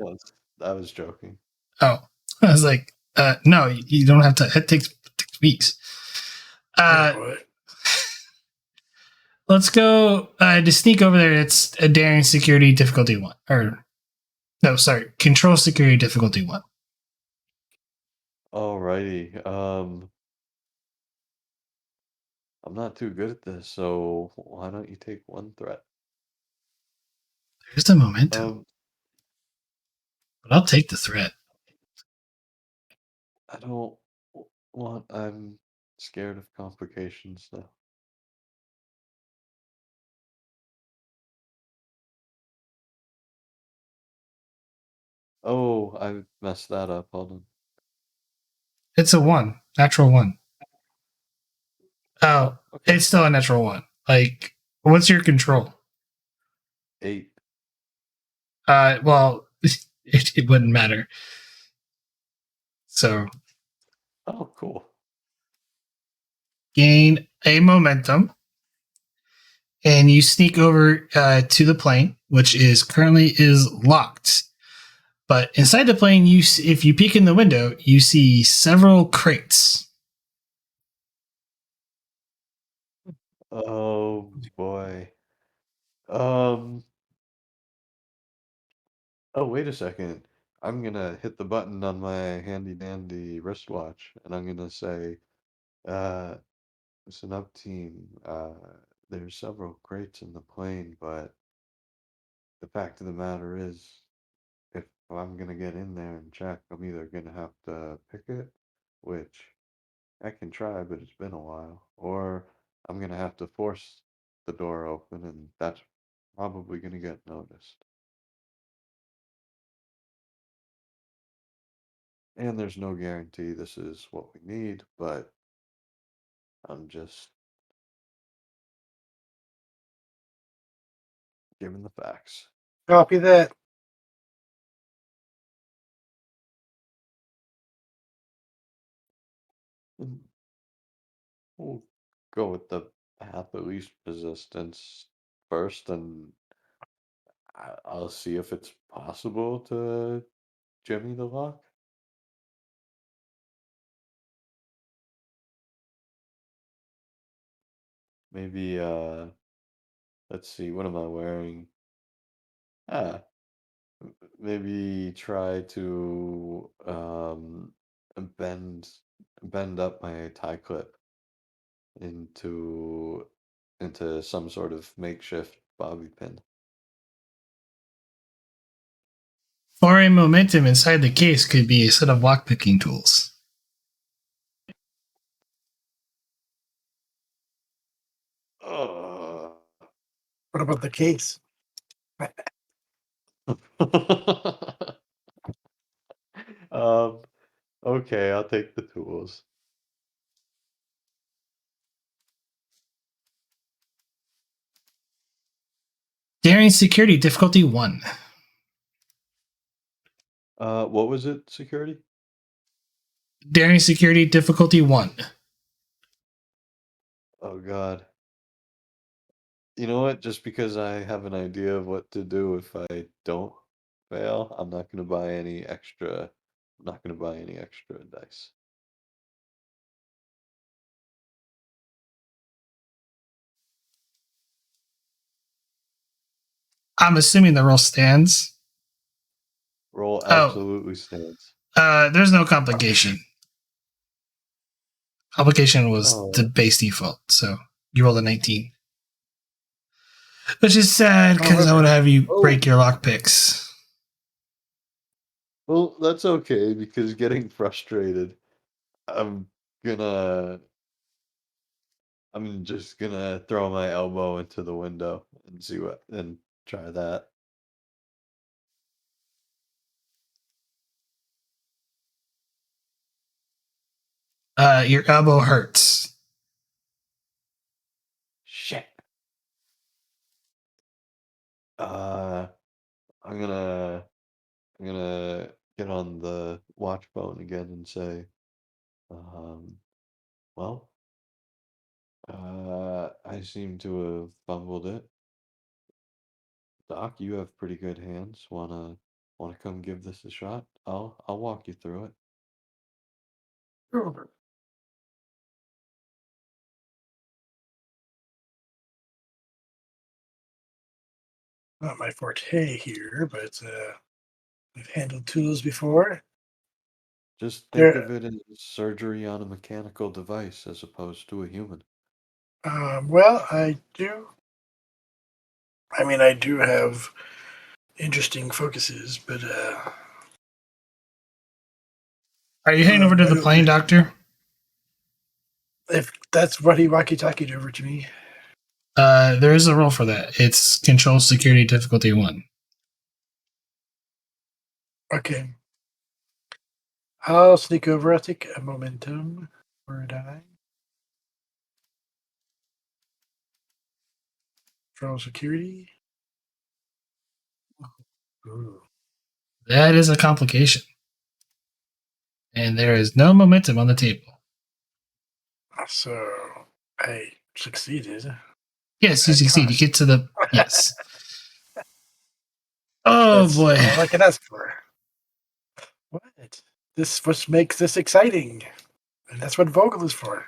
Speaker 2: Yes, I was joking.
Speaker 1: oh, I was like, no, you don't have to. It takes weeks.
Speaker 3: Oh, boy.
Speaker 1: Let's go to sneak over there. It's a daring security difficulty 1, or no, sorry, control security difficulty 1.
Speaker 2: Alrighty. I'm not too good at this, so why don't you take one threat?
Speaker 1: There's the momentum,
Speaker 2: Um,
Speaker 1: but I'll take the threat.
Speaker 2: I don't want. I'm scared of complications now. Oh, I messed that up. Hold on.
Speaker 1: It's a 1, natural 1. Oh,
Speaker 2: Okay.
Speaker 1: it's still a natural 1. Like, what's your control?
Speaker 2: 8.
Speaker 1: Well, it wouldn't matter. So
Speaker 2: Oh, cool.
Speaker 1: gain a momentum, and you sneak over to the plane, which is currently locked. But inside the plane, if you peek in the window, you see several crates.
Speaker 2: Oh boy. Um. Oh, wait a second. I'm gonna hit the button on my handy dandy wristwatch, and I'm gonna say, uh, "Listen up, team. There's several crates in the plane, but the fact of the matter is, if I'm gonna get in there and check, I'm either gonna have to pick it, which I can try, but it's been a while, or I'm gonna have to force the door open, and that's probably gonna get noticed. And there's no guarantee this is what we need, but I'm just giving the facts.
Speaker 3: Copy that.
Speaker 2: And we'll go with the path of least resistance first, and I'll see if it's possible to jimmy the lock. Maybe, let's see, what am I wearing? Ah, maybe try to bend bend up my tie clip into some sort of makeshift bobby pin.
Speaker 1: Foreign momentum inside the case could be a set of lockpicking tools.
Speaker 2: Uh.
Speaker 3: What about the case?
Speaker 2: um, okay, I'll take the tools.
Speaker 1: Daring security difficulty 1.
Speaker 2: What was it? Security?
Speaker 1: Daring security difficulty 1.
Speaker 2: Oh God. You know what? Just because I have an idea of what to do if I don't fail, I'm not gonna buy any extra. I'm not gonna buy any extra dice.
Speaker 1: I'm assuming the roll stands.
Speaker 2: Roll
Speaker 1: Oh.
Speaker 2: absolutely stands.
Speaker 1: There's no complication. Complication was
Speaker 2: Oh.
Speaker 1: the base default, so you rolled a 19. Which is sad because I would have you break your lockpicks.
Speaker 2: Well, that's okay because getting frustrated, I'm just gonna throw my elbow into the window and see what and try that.
Speaker 1: Your elbow hurts.
Speaker 2: Shit. I'm gonna get on the watch phone again and say, well, I seem to have fumbled it. Doc, you have pretty good hands. Wanna come give this a shot? I'll walk you through it.
Speaker 3: Not my forte here, but I've handled tools before.
Speaker 2: Just think of it as surgery on a mechanical device as opposed to a human.
Speaker 3: Well, I do have interesting focuses, but
Speaker 1: are you heading over to the plane, Doctor?
Speaker 3: If that's what he walkie-talkied over to me.
Speaker 1: There is a roll for that. It's control security difficulty 1.
Speaker 3: Okay. I'll sneak over. I'll take a momentum for a die. Control security. Ooh.
Speaker 1: That is a complication. And there is no momentum on the table.
Speaker 3: So I succeeded.
Speaker 1: Yes, you succeed. You get to the... Yes. Oh,
Speaker 3: That's
Speaker 1: boy.
Speaker 3: all I can ask for. What? This what makes this exciting. And that's what Vogel is for.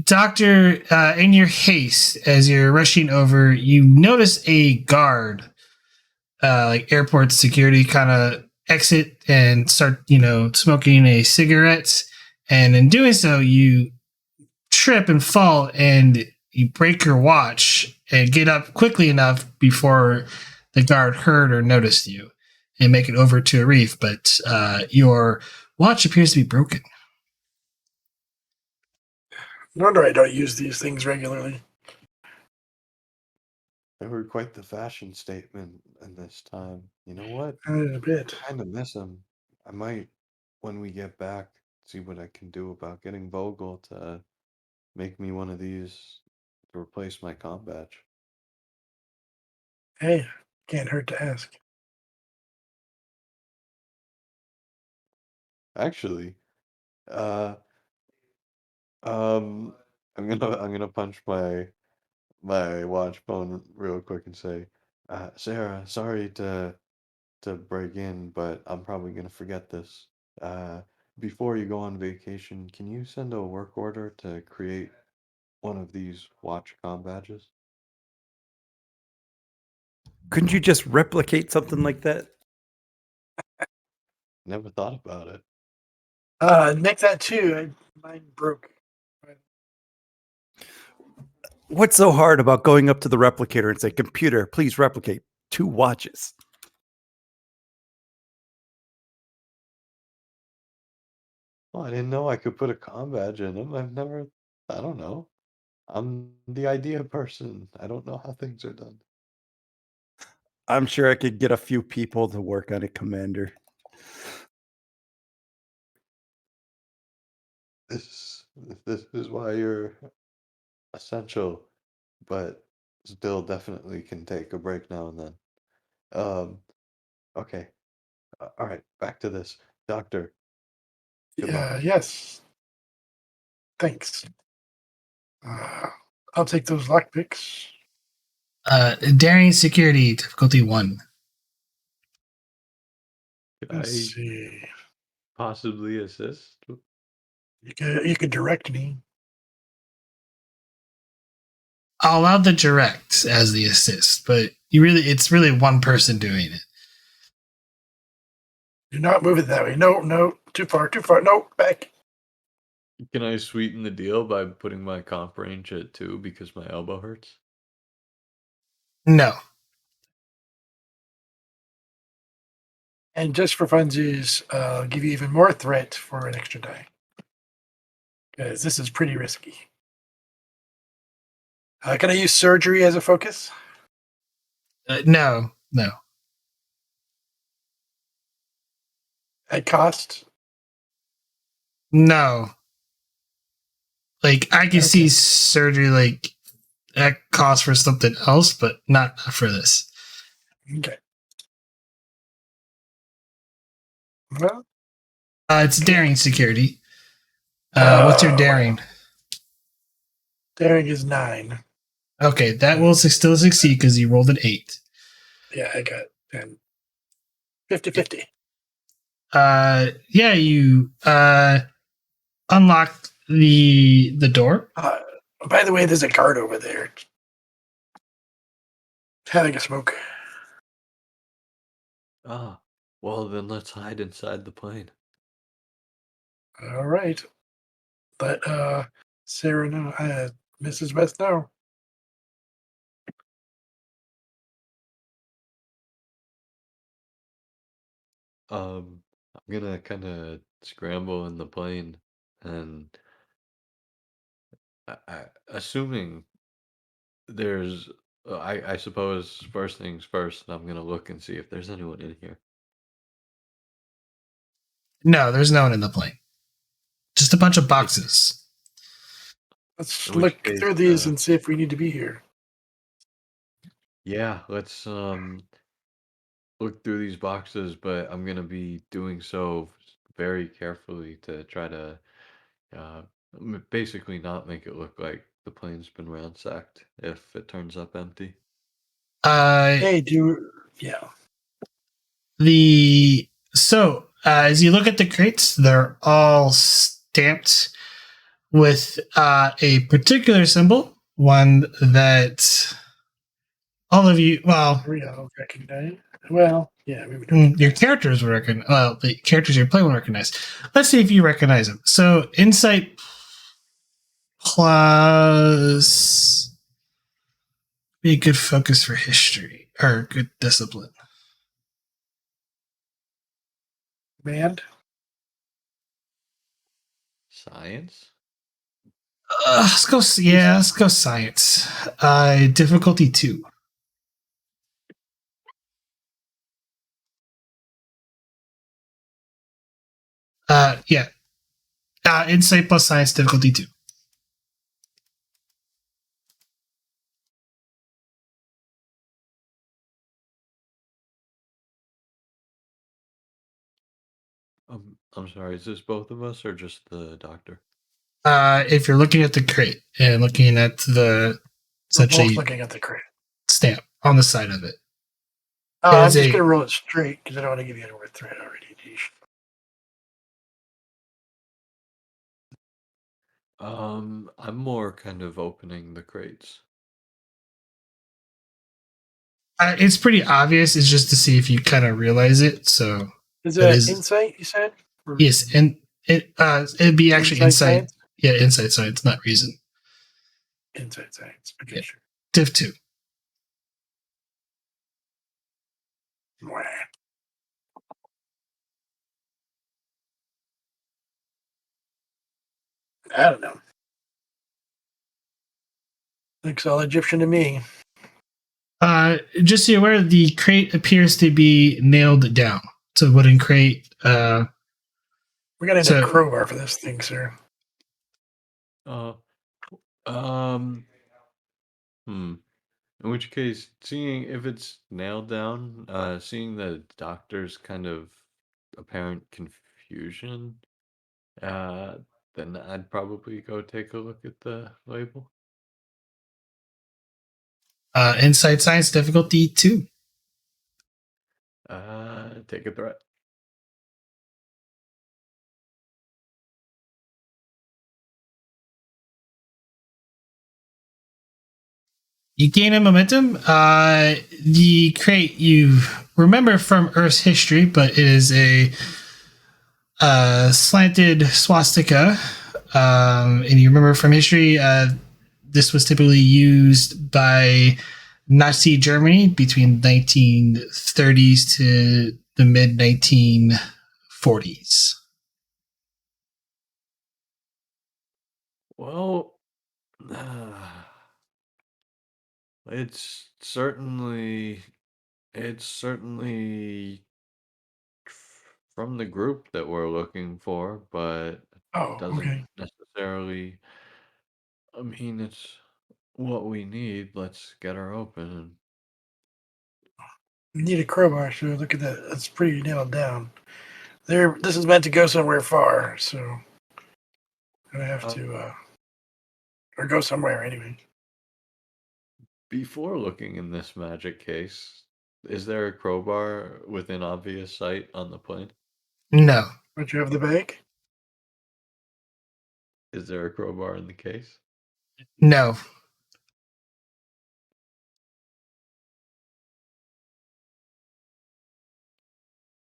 Speaker 1: Doctor, in your haste, as you're rushing over, you notice a guard, like airport security, kind of exit and start, smoking a cigarette. And in doing so, you trip and fall and you break your watch and get up quickly enough before the guard heard or noticed you and make it over to Arif. But your watch appears to be broken.
Speaker 3: No wonder I don't use these things regularly.
Speaker 2: They were quite the fashion statement in this time. You know what?
Speaker 3: A bit.
Speaker 2: I kind of miss them. I might, when we get back, see what I can do about getting Vogel to make me one of these to replace my comm badge.
Speaker 3: Hey, can't hurt to ask.
Speaker 2: Actually, uh, um, I'm gonna punch my watch phone real quick and say, Sarah, sorry to break in, but I'm probably gonna forget this. Uh, Before you go on vacation, can you send a work order to create one of these watch comm badges?
Speaker 4: Couldn't you just replicate something like that?
Speaker 2: Never thought about it.
Speaker 3: Make that too. Mine broke.
Speaker 4: What's so hard about going up to the replicator and say, "Computer, please replicate 2 watches"?
Speaker 2: Oh, I didn't know I could put a com badge in them. I don't know. I'm the idea person. I don't know how things are done.
Speaker 4: I'm sure I could get a few people to work on it, Commander.
Speaker 2: This this is why you're essential, but still definitely can take a break now and then. Okay. All right, back to this. Doctor, good luck.
Speaker 3: Yes. Thanks. I'll take those lockpicks.
Speaker 1: Daring security difficulty 1.
Speaker 2: Could
Speaker 3: Let's
Speaker 2: I
Speaker 3: see.
Speaker 2: possibly assist?
Speaker 3: You could direct me.
Speaker 1: I'll allow the direct as the assist, but it's really one person doing it.
Speaker 3: Do not move it that way. No. Too far. No, back.
Speaker 2: Can I sweeten the deal by putting my comp range at 2 because my elbow hurts?
Speaker 1: No.
Speaker 3: And just for funsies, I'll give you even more threat for an extra die. Because this is pretty risky. Can I use surgery as a focus?
Speaker 1: No.
Speaker 3: At cost?
Speaker 1: No. Like, I can see
Speaker 3: Okay.
Speaker 1: surgery, like, at cost for something else, but not for this.
Speaker 3: Okay. Well,
Speaker 1: It's daring security. What's your daring?
Speaker 3: Daring is 9.
Speaker 1: Okay, that will still succeed because you rolled an 8.
Speaker 3: Yeah, I got 10. 50-50.
Speaker 1: Yeah, you unlocked the door.
Speaker 3: By the way, there's a guard over there. Having a smoke.
Speaker 2: Ah, well then let's hide inside the plane.
Speaker 3: All right. But Sarah, no. Mrs. West, no.
Speaker 2: I'm gonna kind of scramble in the plane, and assuming there's, I suppose first things first, I'm gonna look and see if there's anyone in here.
Speaker 1: No, there's no one in the plane. Just a bunch of boxes.
Speaker 3: Let's
Speaker 2: In which
Speaker 3: look
Speaker 2: case,
Speaker 3: through these and see if we need to be here.
Speaker 2: yeah, let's look through these boxes, but I'm gonna be doing so very carefully to try to uh, basically not make it look like the plane's been ransacked if it turns up empty.
Speaker 3: Hey, yeah.
Speaker 1: As you look at the crates, they're all stamped with a particular symbol, one that all of you, well,
Speaker 3: We all recognize. Well, yeah, we would.
Speaker 1: your characters will recognize. Well, the characters you're playing will recognize. Let's see if you recognize them. So, insight plus be a good focus for history or good discipline.
Speaker 3: Command.
Speaker 2: Science?
Speaker 1: Let's go. Yeah, let's go science. Difficulty 2. Yeah. Insight plus science, difficulty 2.
Speaker 2: I'm sorry, is this both of us or just the doctor?
Speaker 1: If you're looking at the crate and looking at the
Speaker 3: We're both
Speaker 1: essentially
Speaker 3: looking at the crate.
Speaker 1: stamp on the side of it.
Speaker 3: I'm
Speaker 1: It's
Speaker 3: just
Speaker 1: a-
Speaker 3: going to roll it straight because I don't want to give you any more threat already.
Speaker 2: I'm more kind of opening the crates.
Speaker 1: It's pretty obvious. It's just to see if you kind of realize it. So
Speaker 3: Is
Speaker 1: that
Speaker 3: that
Speaker 1: is
Speaker 3: insight, you said? Or
Speaker 1: yes, and it'd be actually insight.
Speaker 3: science?
Speaker 1: Yeah, insight science, not reason.
Speaker 3: Insight science. Okay,
Speaker 1: Yeah.
Speaker 3: sure.
Speaker 1: Div 2.
Speaker 3: Mwah. I don't know. Looks all Egyptian to me.
Speaker 1: Just so you're aware, the crate appears to be nailed down. So wooden crate.
Speaker 3: We're gonna need
Speaker 1: So-
Speaker 3: a crowbar for this thing, sir.
Speaker 2: In which case, seeing if it's nailed down, seeing the doctor's kind of apparent confusion, then I'd probably go take a look at the label.
Speaker 1: Insight science difficulty 2.
Speaker 2: Take a threat.
Speaker 1: You gain a momentum. The crate you remember from Earth's history, but it is a slanted swastika. And you remember from history, this was typically used by Nazi Germany between 1930s to the mid 1940s.
Speaker 2: Well, it's certainly from the group that we're looking for, but
Speaker 3: Oh,
Speaker 2: doesn't
Speaker 3: okay.
Speaker 2: necessarily. I mean, it's what we need. Let's get her open.
Speaker 3: We need a crowbar, so look at that. That's pretty nailed down. This is meant to go somewhere far, so I have to or go somewhere anyway.
Speaker 2: Before looking in this magic case, is there a crowbar within obvious sight on the plane?
Speaker 1: No.
Speaker 3: Don't you have the bag?
Speaker 2: Is there a crowbar in the case?
Speaker 1: No.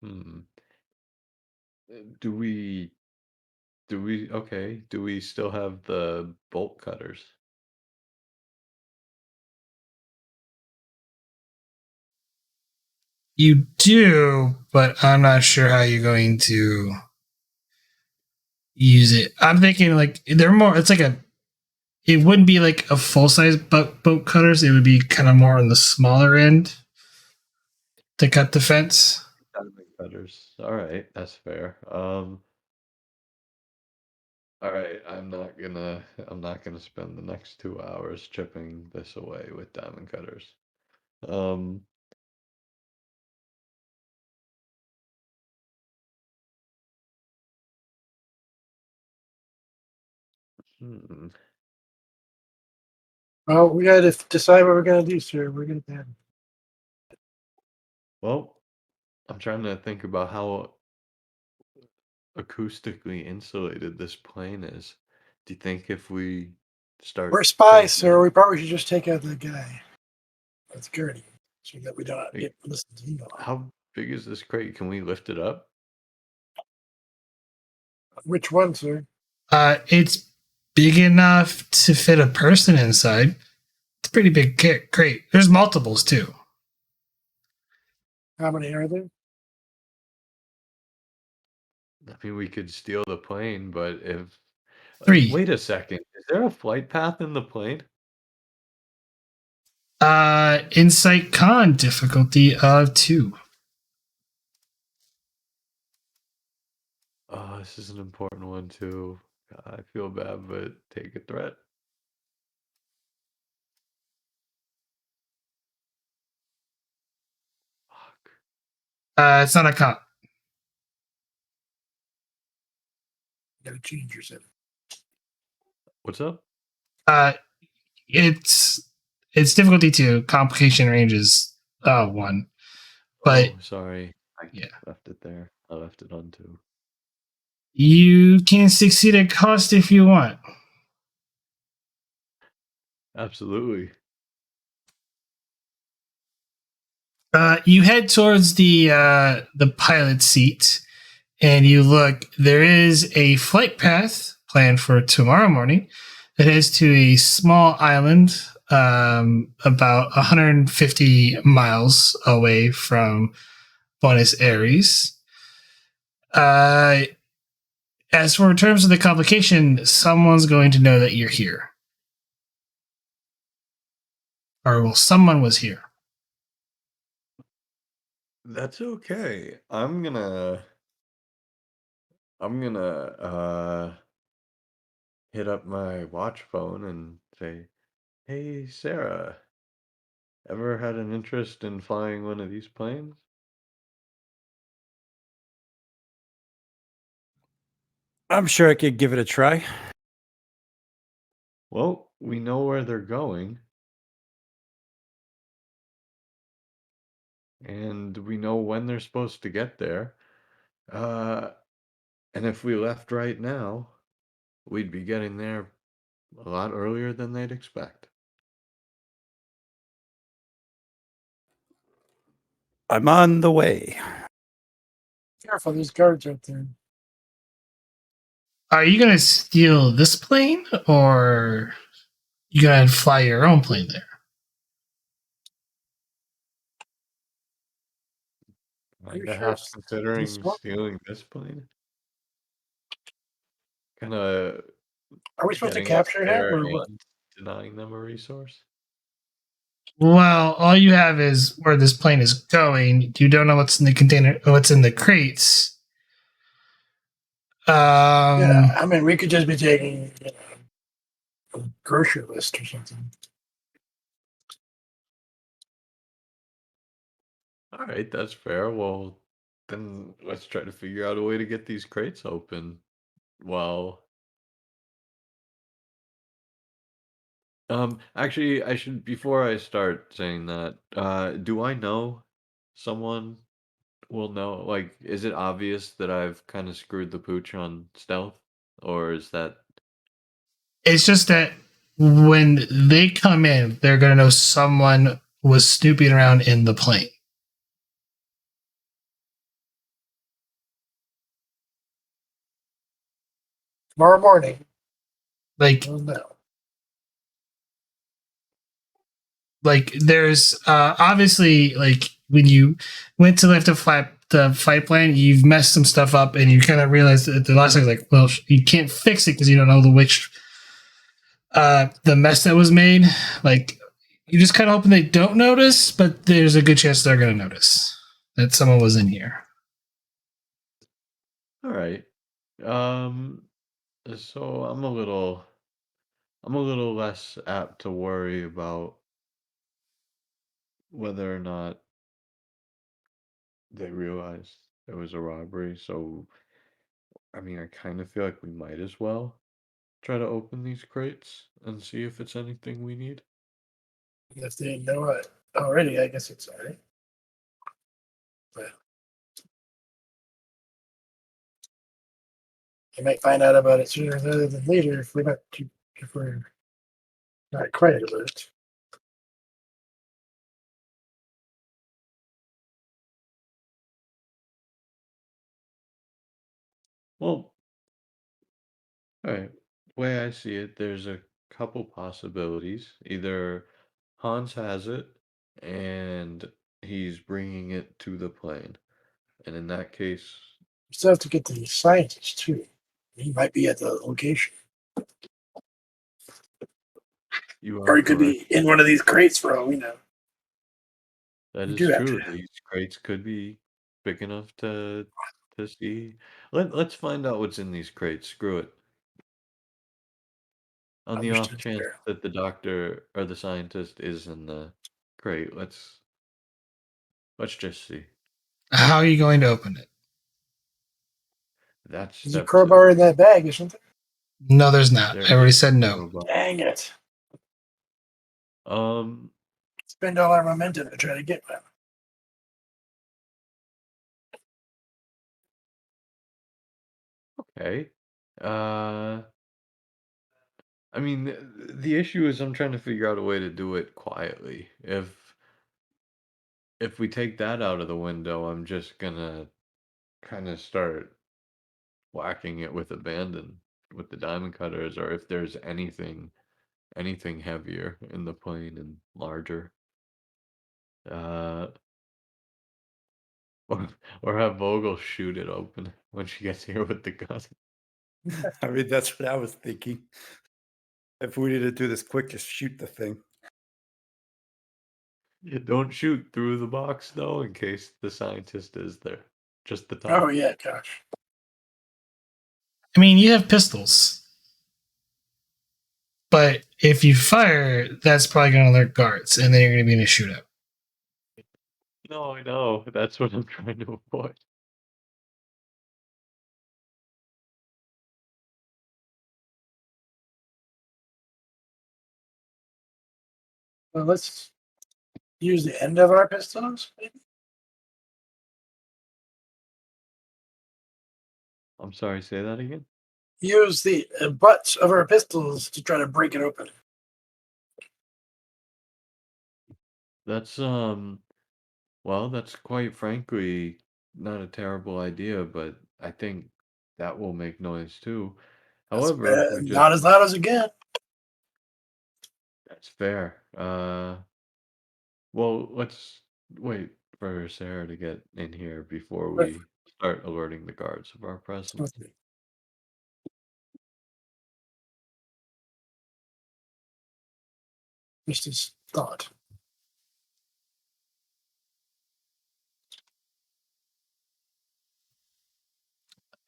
Speaker 2: Hmm. Do we okay, do we still have the bolt cutters?
Speaker 1: You do, but I'm not sure how you're going to use it. I'm thinking like they're more. It's like it wouldn't be like a full size boat cutters. It would be kind of more on the smaller end to cut the fence.
Speaker 2: Diamond cutters. All right, that's fair. All right, I'm not gonna spend the next 2 hours chipping this away with diamond cutters. Um, hmm.
Speaker 3: Well, we got to decide what we're gonna do, sir. We're gonna.
Speaker 2: Well, I'm trying to think about how acoustically insulated this plane is. Do you think if we start
Speaker 3: We're spies,
Speaker 2: changing-
Speaker 3: sir. We probably should just take out the guy. That's Gurney, so that we don't
Speaker 2: Wait,
Speaker 3: get listened to him.
Speaker 2: How big is this crate? Can we lift it up?
Speaker 3: Which one, sir?
Speaker 1: It's big enough to fit a person inside. It's a pretty big crate. There's multiples too.
Speaker 3: How many are there?
Speaker 2: I mean, we could steal the plane, but if
Speaker 1: 3.
Speaker 2: wait a second, is there a flight path in the plane?
Speaker 1: Insight con difficulty of 2.
Speaker 2: Oh, this is an important one too. I feel bad, but take a threat. Fuck.
Speaker 1: It's not a con.
Speaker 3: You gotta change yourself.
Speaker 2: What's up?
Speaker 1: It's difficulty 2. Complication range is 1. But
Speaker 2: Oh, sorry. I
Speaker 1: yeah.
Speaker 2: left it there. I left it on 2.
Speaker 1: You can succeed at cost if you want.
Speaker 2: Absolutely.
Speaker 1: You head towards the pilot seat, and you look. There is a flight path planned for tomorrow morning. It is to a small island, about 150 miles away from Buenos Aires. As for in terms of the complication, someone's going to know that you're here, or well, someone was here.
Speaker 2: That's okay. I'm gonna hit up my watch phone and say, "Hey, Sarah, ever had an interest in flying one of these planes?"
Speaker 4: I'm sure I could give it a try.
Speaker 2: Well, we know where they're going, and we know when they're supposed to get there. Uh, and if we left right now, we'd be getting there a lot earlier than they'd expect.
Speaker 4: I'm on the way.
Speaker 3: Careful, there's guards out there.
Speaker 1: Are you going to steal this plane, or you going to fly your own plane there?
Speaker 3: Are you
Speaker 2: The
Speaker 3: sure
Speaker 2: house
Speaker 3: it's this
Speaker 2: considering
Speaker 3: one?
Speaker 2: stealing this plane, kind of
Speaker 3: Are we supposed to
Speaker 2: getting us
Speaker 3: capture him
Speaker 2: there
Speaker 3: or what?
Speaker 2: and denying them a resource.
Speaker 1: Well, all you have is where this plane is going. You don't know what's in the container, what's in the crates.
Speaker 3: Yeah, I mean, we could just be taking a grocery list or something.
Speaker 2: All right, that's fair. Well, then let's try to figure out a way to get these crates open. Well, actually, I should before I start saying that, do I know someone will know? Like, is it obvious that I've kind of screwed the pooch on stealth, or is that
Speaker 1: It's just that when they come in, they're going to know someone was snooping around in the plane.
Speaker 3: Tomorrow morning,
Speaker 1: Like,
Speaker 3: we'll know.
Speaker 1: there's obviously, like, when you went to lift the flight plan, you've messed some stuff up, and you kind of realized that the last thing, like, well, you can't fix it because you don't know the mess that was made. Like, you're just kind of hoping they don't notice, but there's a good chance they're going to notice that someone was in here.
Speaker 2: all right? Um, so I'm a little less apt to worry about whether or not they realized it was a robbery. So, I mean, I kind of feel like we might as well try to open these crates and see if it's anything we need.
Speaker 3: If they didn't know it already, I guess it's all right. But you might find out about it sooner rather than later if we're not quiet about it.
Speaker 2: Well, all right. The way I see it, there's a couple possibilities. Either Hans has it and he's bringing it to the plane. And in that case,
Speaker 3: We still have to get the scientist too. He might be at the location,
Speaker 2: you
Speaker 3: or
Speaker 2: are
Speaker 3: he could
Speaker 2: correct.
Speaker 3: be in one of these crates for all we know.
Speaker 2: That
Speaker 3: We
Speaker 2: is
Speaker 3: do have
Speaker 2: true.
Speaker 3: to.
Speaker 2: These crates could be big enough to see. Let's find out what's in these crates. Screw it. On the off
Speaker 3: Understood
Speaker 2: chance
Speaker 3: there.
Speaker 2: that the doctor or the scientist is in the crate, let's just see.
Speaker 1: How are you going to open it?
Speaker 2: That's
Speaker 3: There's a
Speaker 2: step 2.
Speaker 3: crowbar in that bag or something.
Speaker 1: No, there's not.
Speaker 2: There
Speaker 1: I already
Speaker 2: is
Speaker 1: said
Speaker 2: a
Speaker 1: no.
Speaker 2: robot.
Speaker 3: Dang it!
Speaker 2: Um,
Speaker 3: Spend all our momentum to try to get one.
Speaker 2: okay. Uh, I mean, the issue is I'm trying to figure out a way to do it quietly. If if we take that out of the window, I'm just gonna kind of start whacking it with abandon with the diamond cutters, or if there's anything heavier in the plane and larger. Uh, or, or have Vogel shoot it open when she gets here with the gun.
Speaker 4: I mean, that's what I was thinking. If we need to do this quick, just shoot the thing.
Speaker 2: Don't shoot through the box though, in case the scientist is there. Just the top.
Speaker 3: Oh yeah, gosh.
Speaker 1: I mean, you have pistols. But if you fire, that's probably going to alert guards, and then you're going to be in a shootout.
Speaker 2: No, I know. That's what I'm trying to avoid.
Speaker 3: Well, let's use the end of our pistols. Maybe?
Speaker 2: I'm sorry, say that again?
Speaker 3: Use the butts of our pistols to try to break it open.
Speaker 2: That's well, that's quite frankly not a terrible idea, but I think that will make noise too. However, if we just
Speaker 3: Not as loud as again.
Speaker 2: that's fair. Well, let's wait for Sarah to get in here before we start alerting the guards of our presence.
Speaker 3: Okay. Just as thought.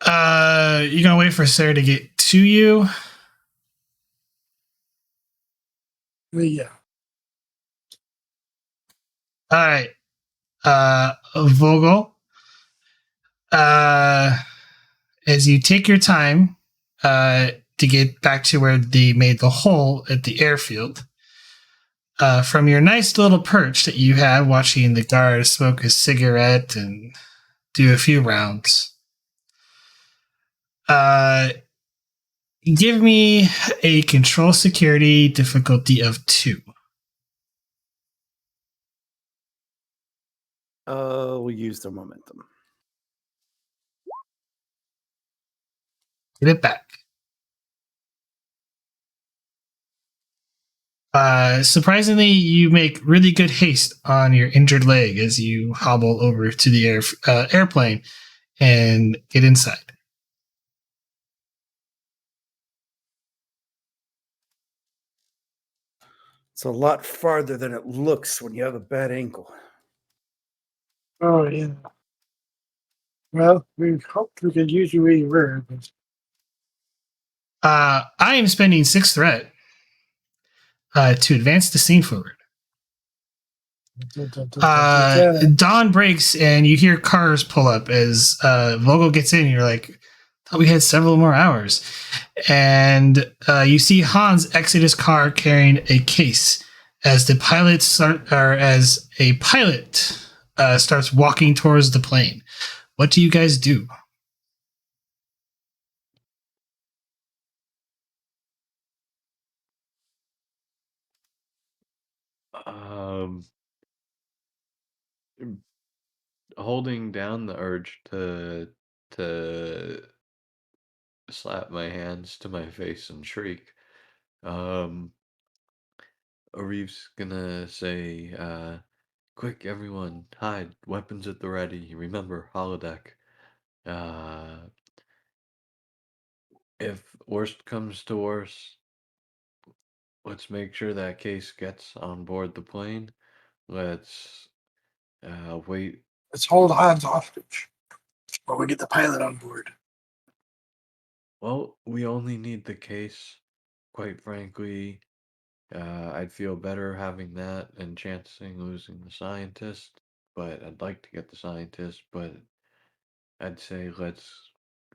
Speaker 1: You're going to wait for Sarah to get to you?
Speaker 3: Yeah.
Speaker 1: All right. Vogel, as you take your time to get back to where they made the hole at the airfield, from your nice little perch that you have watching the guards smoke a cigarette and do a few rounds, give me a control security difficulty of 2.
Speaker 4: We'll use the momentum.
Speaker 1: Get it back. Surprisingly, you make really good haste on your injured leg as you hobble over to the airplane and get inside.
Speaker 4: It's a lot farther than it looks when you have a bad ankle.
Speaker 3: Oh yeah. Well, we hoped we could use you where you were, but
Speaker 1: I am spending 6 threat to advance the scene forward. Dawn breaks and you hear cars pull up as Vogel gets in. You're like, thought we had several more hours. And you see Hans exit his car carrying a case as the pilot as a pilot starts walking towards the plane. What do you guys do?
Speaker 2: Holding down the urge to slap my hands to my face and shriek. Arif's gonna say, quick, everyone, hide, weapons at the ready. Remember, holodeck. If worst comes to worst, let's make sure that case gets on board the plane. Let's wait.
Speaker 3: let's hold Hans hostage while we get the pilot on board.
Speaker 2: Well, we only need the case. Quite frankly, I'd feel better having that and chancing losing the scientist. But I'd like to get the scientist. But I'd say let's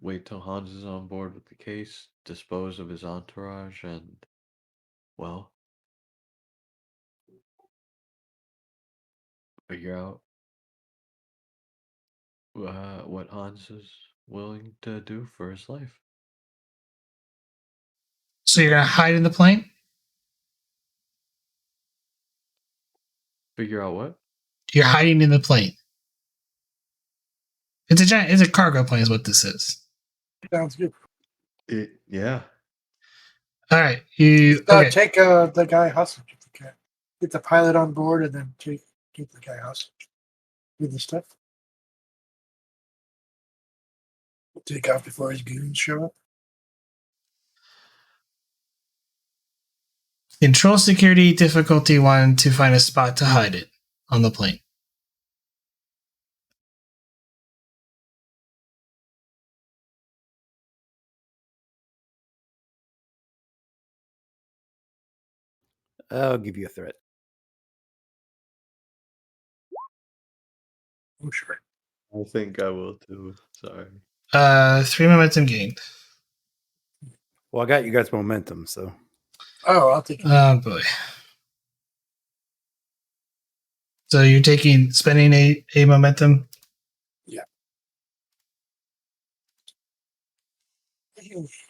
Speaker 2: wait till Hans is on board with the case, dispose of his entourage, and, well, figure out what Hans is willing to do for his life.
Speaker 1: So you're going to hide in the plane?
Speaker 2: Figure out what?
Speaker 1: You're hiding in the plane. It's a cargo plane is what this is.
Speaker 3: Sounds good.
Speaker 2: Yeah.
Speaker 1: All right. You okay.
Speaker 3: Take the guy hostage if you can. Get the pilot on board and then keep the guy hostage with the stuff. Take off before his goons show up.
Speaker 1: Control security difficulty 1 to find a spot to hide it on the plane.
Speaker 4: I'll give you a threat.
Speaker 3: Oh, sure.
Speaker 2: I think I will too. Sorry.
Speaker 1: 3 momentum gained.
Speaker 4: Well, I got you guys momentum, so.
Speaker 3: Oh, I'll take it.
Speaker 1: Oh boy. So you're spending a momentum?
Speaker 3: Yeah.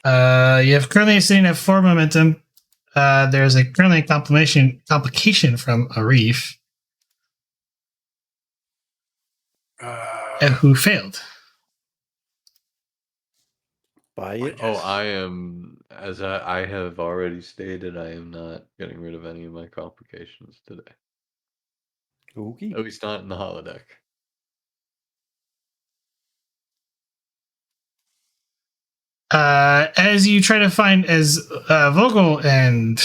Speaker 1: You have currently sitting at 4 momentum. There's currently a complication from Arif, who failed.
Speaker 4: Buy it.
Speaker 2: Oh, I am, as I have already stated, I am not getting rid of any of my complications today.
Speaker 4: Okay.
Speaker 2: At least not in the holodeck.
Speaker 1: As you try to find, as Vogel and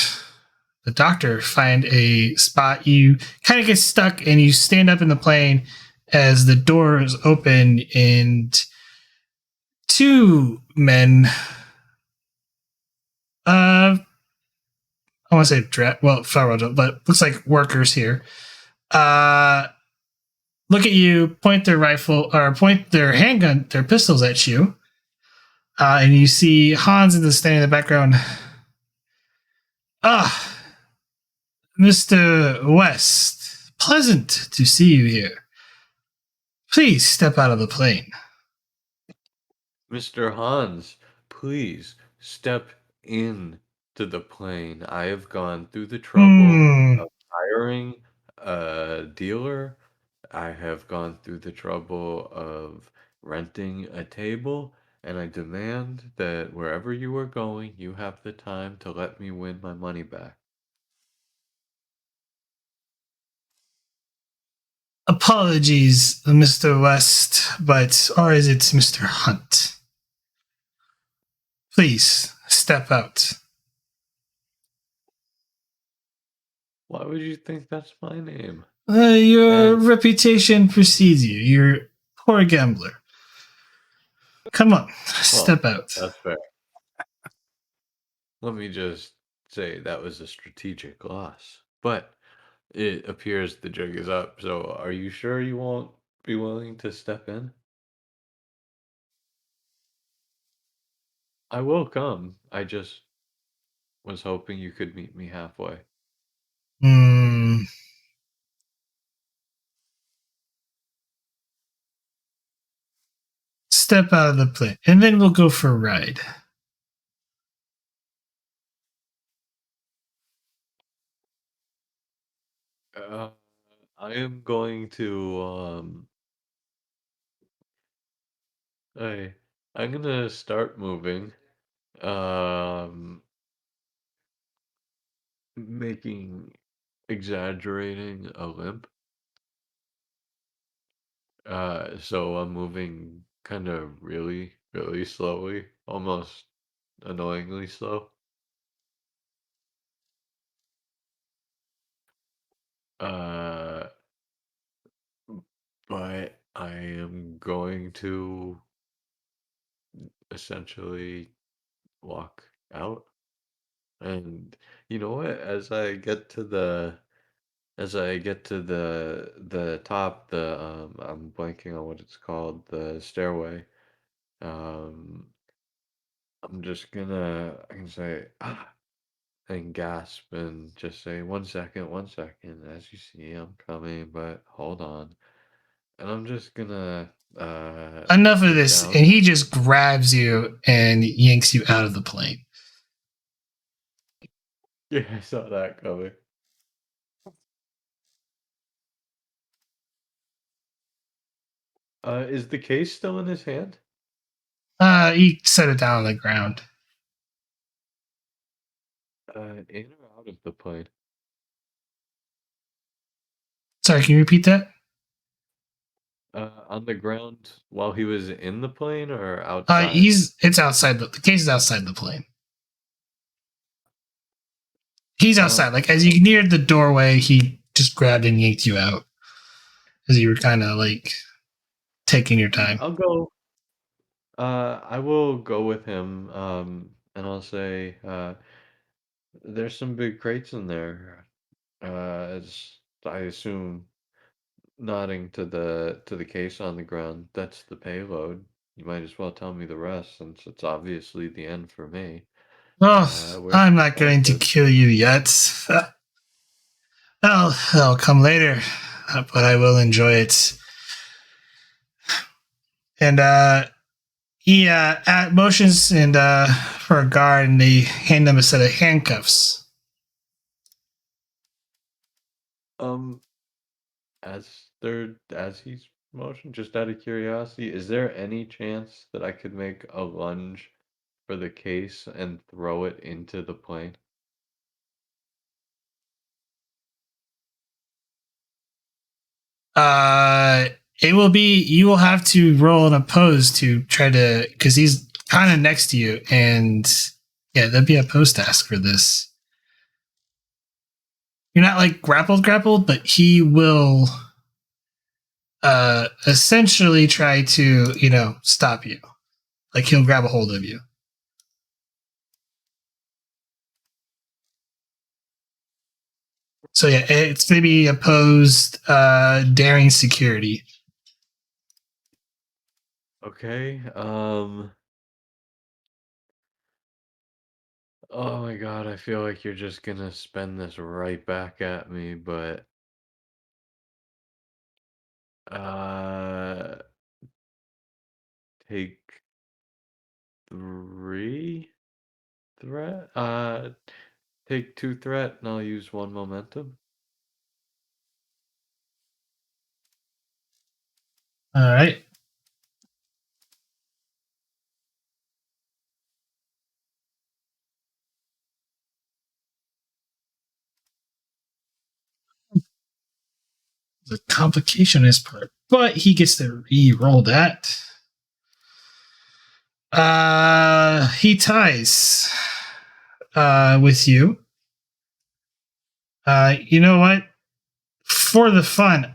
Speaker 1: the doctor find a spot, you kind of get stuck and you stand up in the plane as the doors open and 2 men, I want to say federal, but looks like workers here, look at you, point their rifle or point their handgun, their pistols at you. And you see Hans standing in the background. Mr. West, pleasant to see you here. Please step out of the plane.
Speaker 2: Mr. Hans, please step in to the plane. I have gone through the trouble of hiring a dealer. I have gone through the trouble of renting a table, and I demand that wherever you are going, you have the time to let me win my money back.
Speaker 1: Apologies, Mr. West, or is it Mr. Hunt? Please step out.
Speaker 2: Why would you think that's my name?
Speaker 1: Your reputation precedes you. You're a poor gambler. Come on, step out.
Speaker 2: That's fair. Let me just say that was a strategic loss. But it appears the jig is up, so are you sure you won't be willing to step in? I will come. I just was hoping you could meet me halfway.
Speaker 1: Step out of the plane, and then we'll go for a ride.
Speaker 2: I am going to I'm gonna start moving. Exaggerating a limp. So I'm moving kind of really, really slowly, almost annoyingly slow. But I am going to essentially walk out. And you know what? As I get to the top, I'm blanking on what it's called, the stairway. Um, I can say and gasp and just say 1 second, 1 second. As you see, I'm coming, but hold on. And I'm just gonna
Speaker 1: Enough of
Speaker 2: sit
Speaker 1: this,
Speaker 2: down.
Speaker 1: and he just grabs you and yanks you out of the plane.
Speaker 2: Yeah, I saw that coming. Is the case still in his hand?
Speaker 1: He set it down on the ground.
Speaker 2: In or out of the plane?
Speaker 1: Sorry, can you repeat that?
Speaker 2: On the ground while he was in the plane or outside?
Speaker 1: It's outside the case is outside the plane. He's outside. Like as you neared the doorway, he just grabbed and yanked you out as you were kind of like taking your time.
Speaker 2: I'll go. I will go with him. And I'll say, there's some big crates in there. As I assume, nodding to the case on the ground. That's the payload. You might as well tell me the rest, since it's obviously the end for me.
Speaker 1: Oh,
Speaker 2: Where's
Speaker 1: I'm
Speaker 2: the
Speaker 1: not going to
Speaker 2: explosive?
Speaker 1: kill you yet. That'll come later, but I will enjoy it. And he motions and for a guard, and they hand him a set of handcuffs.
Speaker 2: As he's motioned, just out of curiosity, is there any chance that I could make a lunge for the case and throw it into the plane?
Speaker 1: It will be, you will have to roll an oppose to try to, because he's kind of next to you, and yeah, there'll be a post task for this. You're not like grappled, but he will essentially try to, stop you. Like he'll grab a hold of you. So yeah, it's going to be opposed daring security.
Speaker 2: Okay. Oh my God, I feel like you're just gonna spin this right back at me, but uh take 3 threat? Take 2 threat and I'll use 1 momentum.
Speaker 1: All right. The complication is part, but he gets to re-roll that. He ties with you. You know what? For the fun,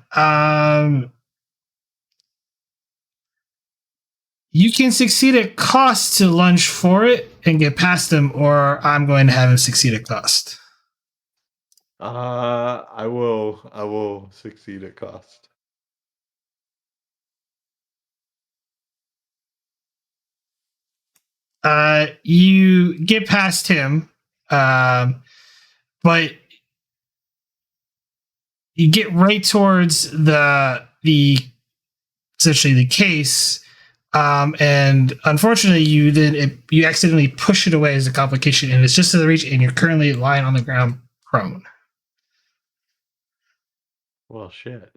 Speaker 1: you can succeed at cost to lunge for it and get past him, or I'm going to have him succeed at cost.
Speaker 2: I will succeed at cost.
Speaker 1: You get past him, but you get right towards the essentially the case, and unfortunately you accidentally push it away as a complication, and it's just to the reach, and you're currently lying on the ground prone.
Speaker 2: Well, shit.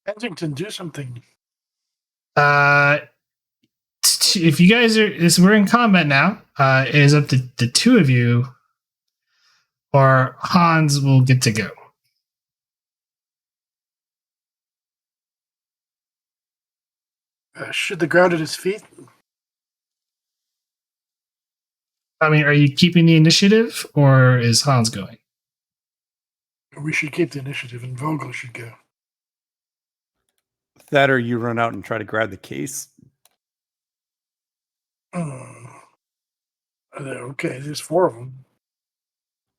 Speaker 3: Kensington, do something.
Speaker 1: If you guys we're in combat now. It is up to the two of you, or Hans will get to go.
Speaker 3: Should the ground at his feet?
Speaker 1: I mean, are you keeping the initiative, or is Hans going?
Speaker 3: We should keep the initiative, and Vogel should go.
Speaker 4: That or you run out and try to grab the case.
Speaker 3: Okay, there's 4 of them.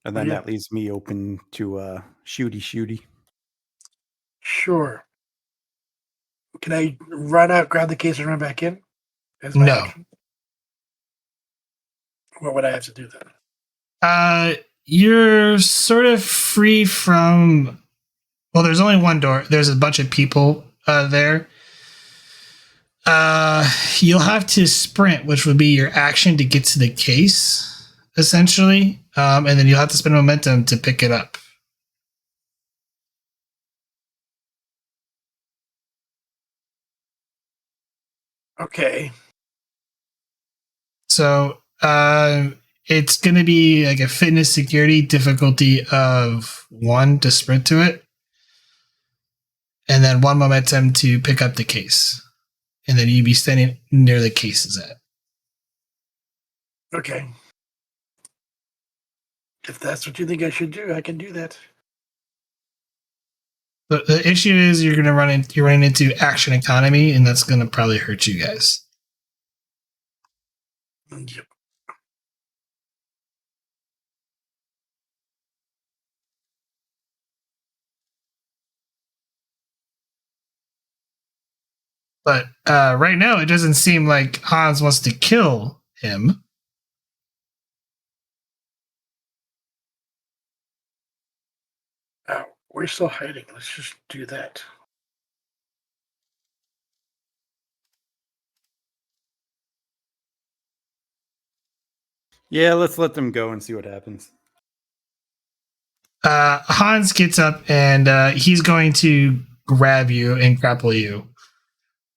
Speaker 4: And then
Speaker 3: Yeah.
Speaker 4: that leaves me open to shooty.
Speaker 3: Sure. Can I run out, grab the case, and run back in? As my
Speaker 1: No.
Speaker 3: action? What would I have to do then?
Speaker 1: You're sort of free from. Well, there's only one door. There's a bunch of people there. You'll have to sprint, which would be your action to get to the case, essentially, and then you'll have to spend momentum to pick it up.
Speaker 3: Okay.
Speaker 1: So it's going to be like a fitness security difficulty of 1 to sprint to it, and then 1 momentum to pick up the case. And then you'd be standing near the case is at.
Speaker 3: Okay. If that's what you think I should do, I can do that.
Speaker 1: The issue is you're running into action economy, and that's going to probably hurt you guys.
Speaker 3: Yep.
Speaker 1: But right now, it doesn't seem like Hans wants to kill him.
Speaker 3: We're still hiding. Let's just do that.
Speaker 4: Yeah, let's let them go and see what happens.
Speaker 1: Hans gets up and he's going to grab you and grapple you,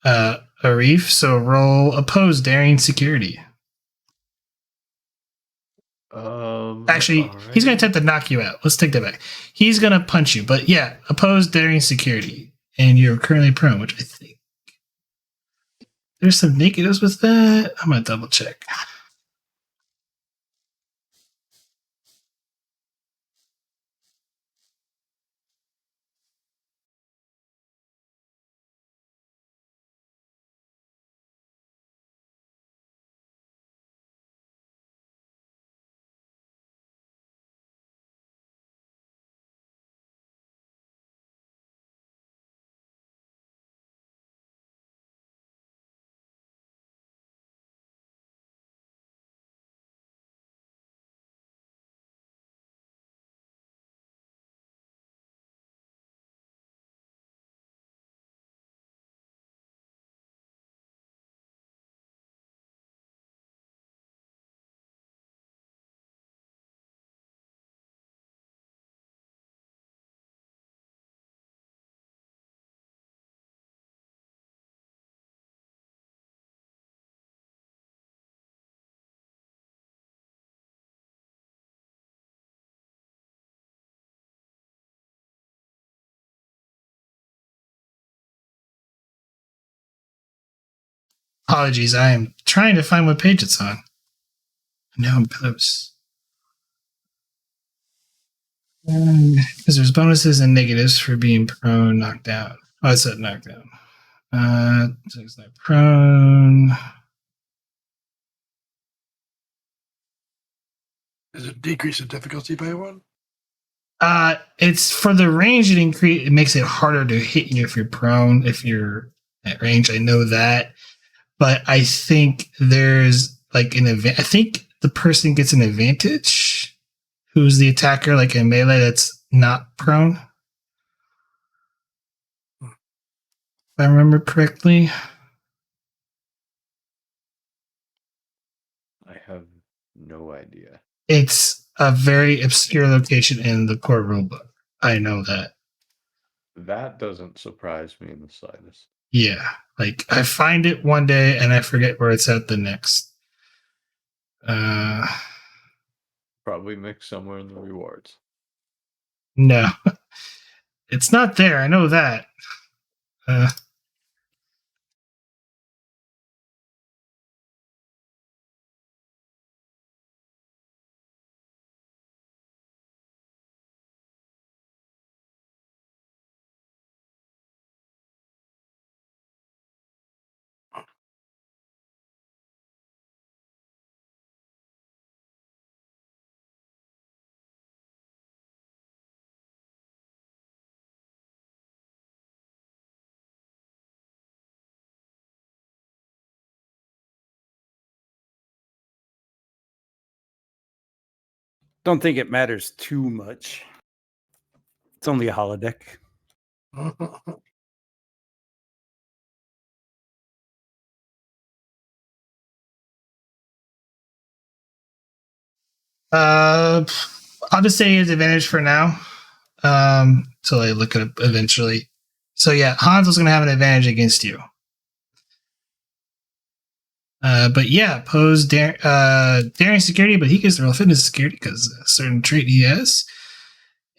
Speaker 1: Arif. So roll oppose daring security. Actually,
Speaker 2: alright.
Speaker 1: he's going to attempt to knock you out. Let's take that back. He's going to punch you, but yeah, oppose daring security, and you're currently prone, which I think there's some negatives with that. I'm going to double check. Apologies, I am trying to find what page it's on. Now I'm close. Because there's bonuses and negatives for being prone, knocked out. Oh, I said knocked out. So it's not prone.
Speaker 3: Does it decrease the difficulty by 1?
Speaker 1: It's for the range. It makes it harder to hit you if you're prone. If you're at range, I know that, but I think there's like an event. I think the person gets an advantage. Who's the attacker? Like in melee, that's not prone. If I remember correctly.
Speaker 2: I have no idea.
Speaker 1: It's a very obscure location in the core rulebook. I know that.
Speaker 2: That doesn't surprise me in the slightest.
Speaker 1: Yeah, like I find it one day and I forget where it's at the next.
Speaker 2: Probably mixed somewhere in the rewards.
Speaker 1: No, it's not there. I know that.
Speaker 4: Don't think it matters too much. It's only a holodeck.
Speaker 1: I'll just say his advantage for now. Till I look it up eventually. So yeah, Hans was going to have an advantage against you. But yeah, Poe's daring security, but he gets the real fitness security because a certain trait he has.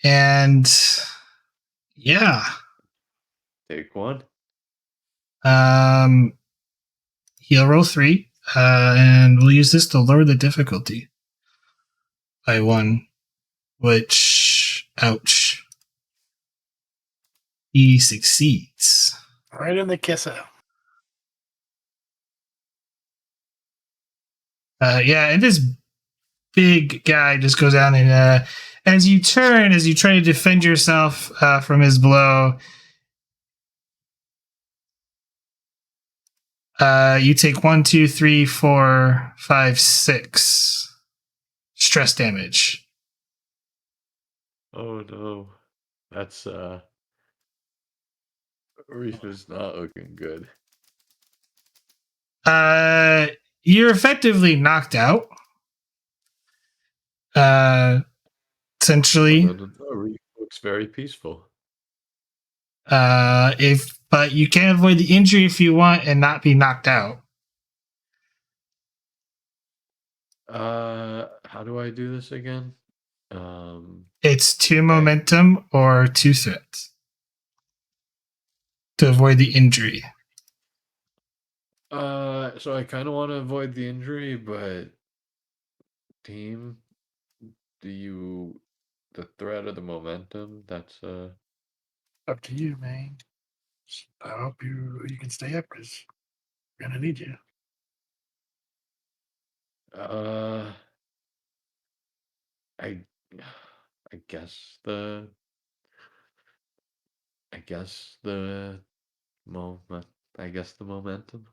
Speaker 1: And yeah,
Speaker 2: Take one.
Speaker 1: He'll roll 3, and we'll use this to lower the difficulty by 1, which, ouch, he succeeds.
Speaker 3: Right in the kisser.
Speaker 1: Yeah, and this big guy just goes down, and as you try to defend yourself from his blow, you take 1, 2, 3, 4, 5, 6 stress damage.
Speaker 2: Oh no. That's Arif is not looking good.
Speaker 1: You're effectively knocked out. Essentially,
Speaker 2: Arif looks very peaceful.
Speaker 1: but you can avoid the injury if you want and not be knocked out.
Speaker 2: How do I do this again?
Speaker 1: It's 2 momentum or 2 threat to avoid the injury.
Speaker 2: So I kind of want to avoid the injury, but team, the threat of the momentum, that's
Speaker 3: Up to you, man. I hope you can stay up because we're gonna need you.
Speaker 2: I guess the momentum.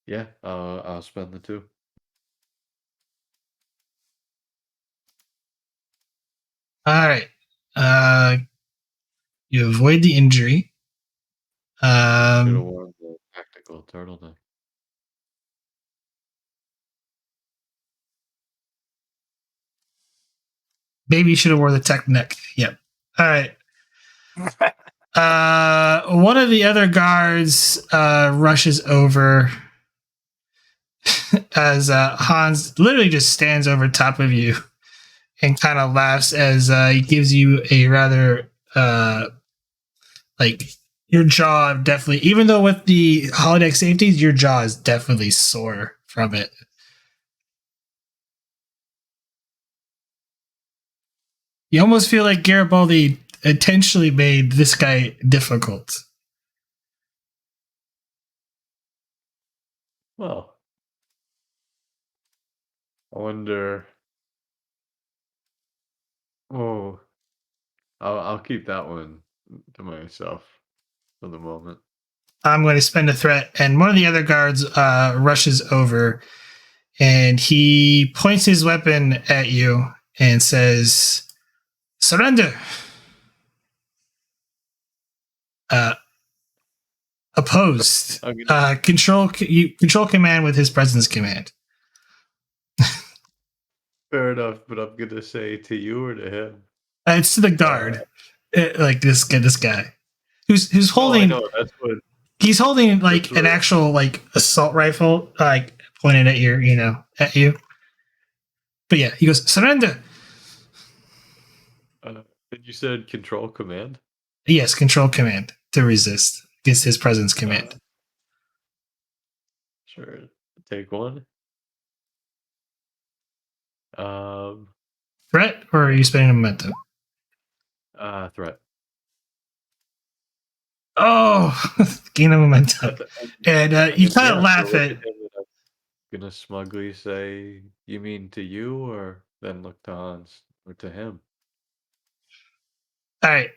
Speaker 2: Yeah, I'll spend the 2.
Speaker 1: All right. You avoid the injury.
Speaker 2: Should have worn the tactical turtleneck.
Speaker 1: Maybe you should have worn the tech neck. Yep. All right. One of the other guards rushes over as Hans literally just stands over top of you and kind of laughs as he gives you a rather like your jaw definitely, even though with the holodeck safeties, your jaw is definitely sore from it. You almost feel like Garibaldi intentionally made this guy difficult.
Speaker 2: Well, I wonder. Oh, I'll keep that one to myself for the moment.
Speaker 1: I'm going to spend a threat, and one of the other guards rushes over, and he points his weapon at you and says, "Surrender." Opposed. Control command with his presence command.
Speaker 2: Fair enough, but I'm gonna say to you or to him.
Speaker 1: It's to the guard, like this guy, who's holding.
Speaker 2: Oh, I know, that's what
Speaker 1: he's holding, like an actual like assault rifle, like pointed at at you. But yeah, he goes, "Surrender."
Speaker 2: And you said control command?
Speaker 1: Yes, control command to resist against his presence command.
Speaker 2: Sure. Take 1.
Speaker 1: Threat, or are you spending a momentum?
Speaker 2: Threat.
Speaker 1: Oh, gain a momentum. And you kind of laugh at.
Speaker 2: I'm gonna smugly say, "You mean to you," or then look to Hans or to him.
Speaker 1: All right.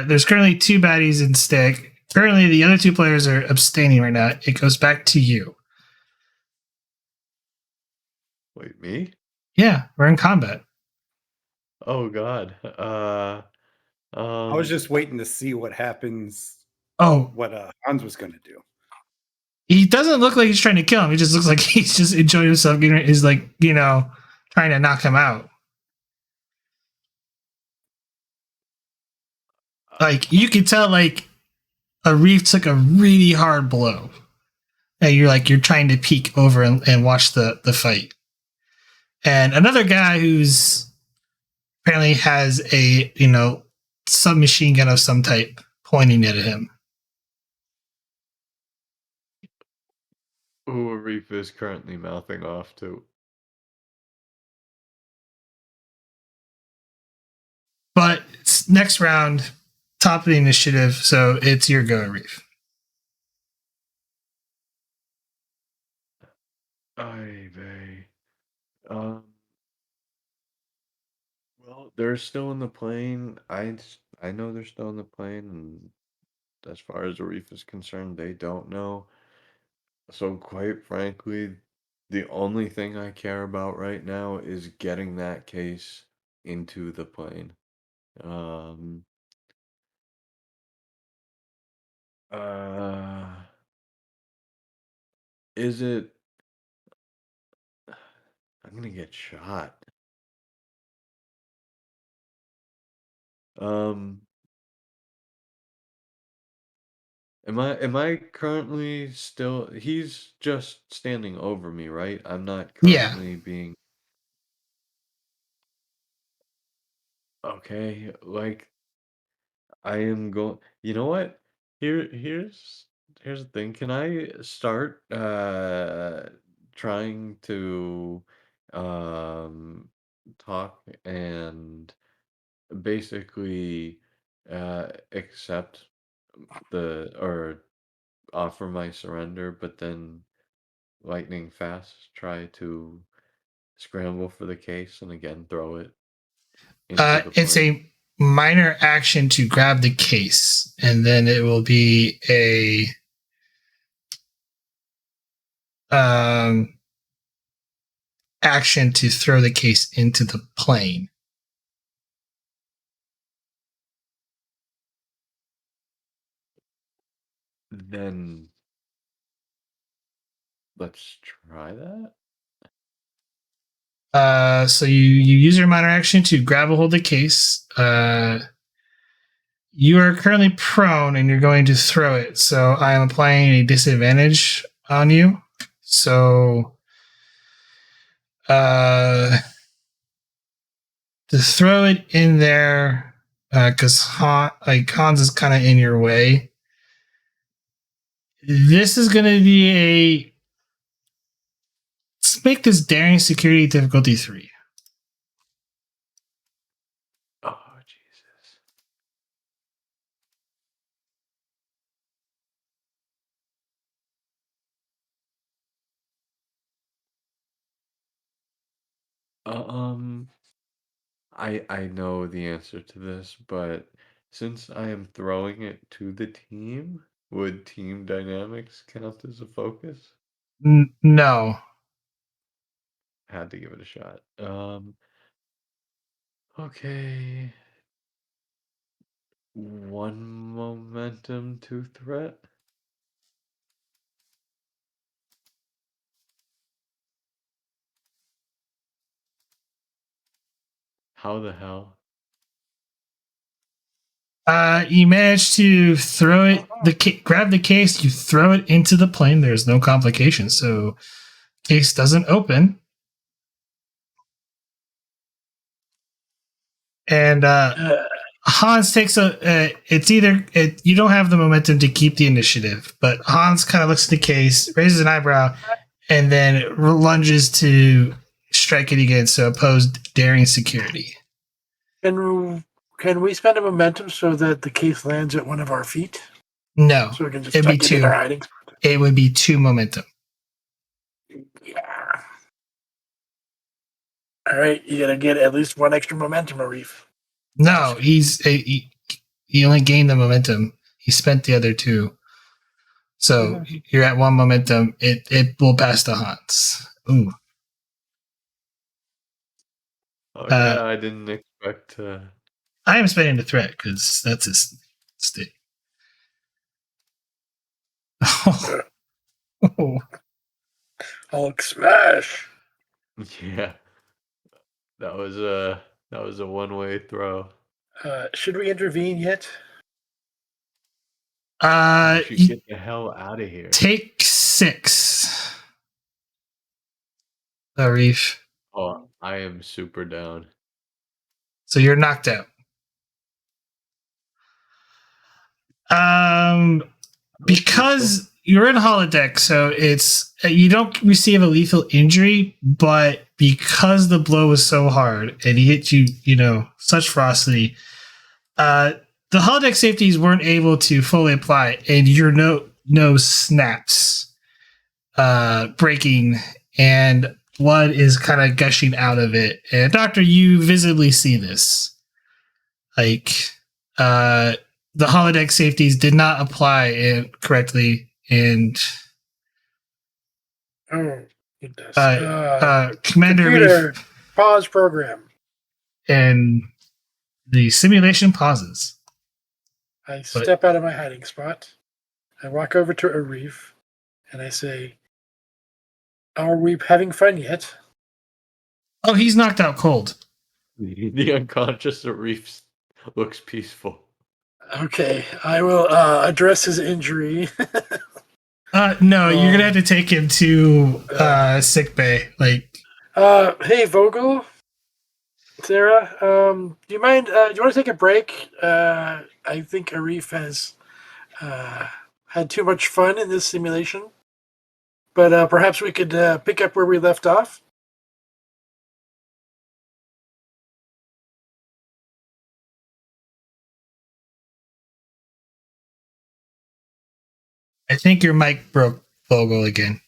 Speaker 1: There's currently 2 baddies in stick. Currently, the other 2 players are abstaining right now. It goes back to you.
Speaker 2: Wait, me?
Speaker 1: Yeah, we're in combat.
Speaker 2: Oh God.
Speaker 4: I was just waiting to see what happens.
Speaker 1: Oh,
Speaker 4: what Hans was going to do.
Speaker 1: He doesn't look like he's trying to kill him. He just looks like he's just enjoying himself. He's like, trying to knock him out. Like, you can tell, like, Arif took a really hard blow. And you're trying to peek over and watch the fight. And another guy who's apparently has a, submachine gun of some type pointing at him.
Speaker 2: Who Arif is currently mouthing off to.
Speaker 1: But it's next round, top of the initiative, so it's your go, Arif.
Speaker 2: Ay vey. Well, they're still in the plane. I know they're still in the plane, and as far as Arif is concerned, they don't know. So quite frankly, the only thing I care about right now is getting that case into the plane. Um, uh, is it? I'm gonna get shot. Um, am I currently still? He's just standing over me, right? I'm not
Speaker 1: Yeah.
Speaker 2: currently being. Okay, like I am going. You know what? Here's the thing. Can I start trying to um talk and basically accept or offer my surrender, but then lightning fast try to scramble for the case and again throw it into the
Speaker 1: It's
Speaker 2: plane?
Speaker 1: a minor action to grab the case, and then it will be a action to throw the case into the plane.
Speaker 2: Then let's try that.
Speaker 1: So you use your minor action to grab a hold of the case. You are currently prone and you're going to throw it. So I am applying a disadvantage on you. So to throw it in there, because Hans is kind of in your way. This is going to be let's make this daring security difficulty 3.
Speaker 2: Oh, Jesus. Um, I know the answer to this, but since I am throwing it to the team, would team dynamics count as a focus?
Speaker 1: No.
Speaker 2: Had to give it a shot. Okay. 1 momentum, 2 threat. How the hell?
Speaker 1: You manage to throw it. Grab the case. You throw it into the plane. There's no complications, so case doesn't open. And Hans takes it's either you don't have the momentum to keep the initiative, but Hans kind of looks at the case, raises an eyebrow, and then lunges to strike it again. So opposed daring security.
Speaker 3: Can we spend a momentum so that the case lands at one of our feet?
Speaker 1: No,
Speaker 3: So we can just
Speaker 1: it'd be
Speaker 3: tuck it in
Speaker 1: 2.
Speaker 3: our hiding spot?
Speaker 1: It would be 2 momentum.
Speaker 3: Yeah. All right, you gotta get at least 1 extra momentum, Arif.
Speaker 1: No, he only gained the momentum. He spent the other 2. So you're at 1 momentum. It will pass to Hans. Ooh.
Speaker 2: Oh yeah, I didn't expect to.
Speaker 1: I am spending the threat because that's his stick.
Speaker 3: Hulk smash.
Speaker 2: Yeah. That was a one-way throw.
Speaker 3: Should we intervene yet?
Speaker 2: You should
Speaker 1: You
Speaker 2: get the hell out of here.
Speaker 1: take 6. Arif.
Speaker 2: Oh, I am super down.
Speaker 1: So you're knocked out. Because you're in holodeck, so it's you don't receive a lethal injury, but because the blow was so hard and he hit you, such ferocity, the holodeck safeties weren't able to fully apply, and your nose snaps, breaking, and blood is kind of gushing out of it. And Doctor, you visibly see this, like, the holodeck safeties did not apply correctly, and
Speaker 3: goodness.
Speaker 1: Commander
Speaker 3: Computer,
Speaker 1: Arif,
Speaker 3: pause program.
Speaker 1: and the simulation pauses.
Speaker 3: I step out of my hiding spot. I walk over to Arif, and I say, "Are we having fun yet?"
Speaker 1: Oh, he's knocked out cold.
Speaker 2: The unconscious Arif looks peaceful.
Speaker 3: Okay, I will address his injury.
Speaker 1: No, you're gonna have to take him to sick bay. Like,
Speaker 3: hey Vogel, Sarah, do you mind? Do you want to take a break? I think Arif has had too much fun in this simulation, but perhaps we could pick up where we left off.
Speaker 1: I think your mic broke, Vogel, again.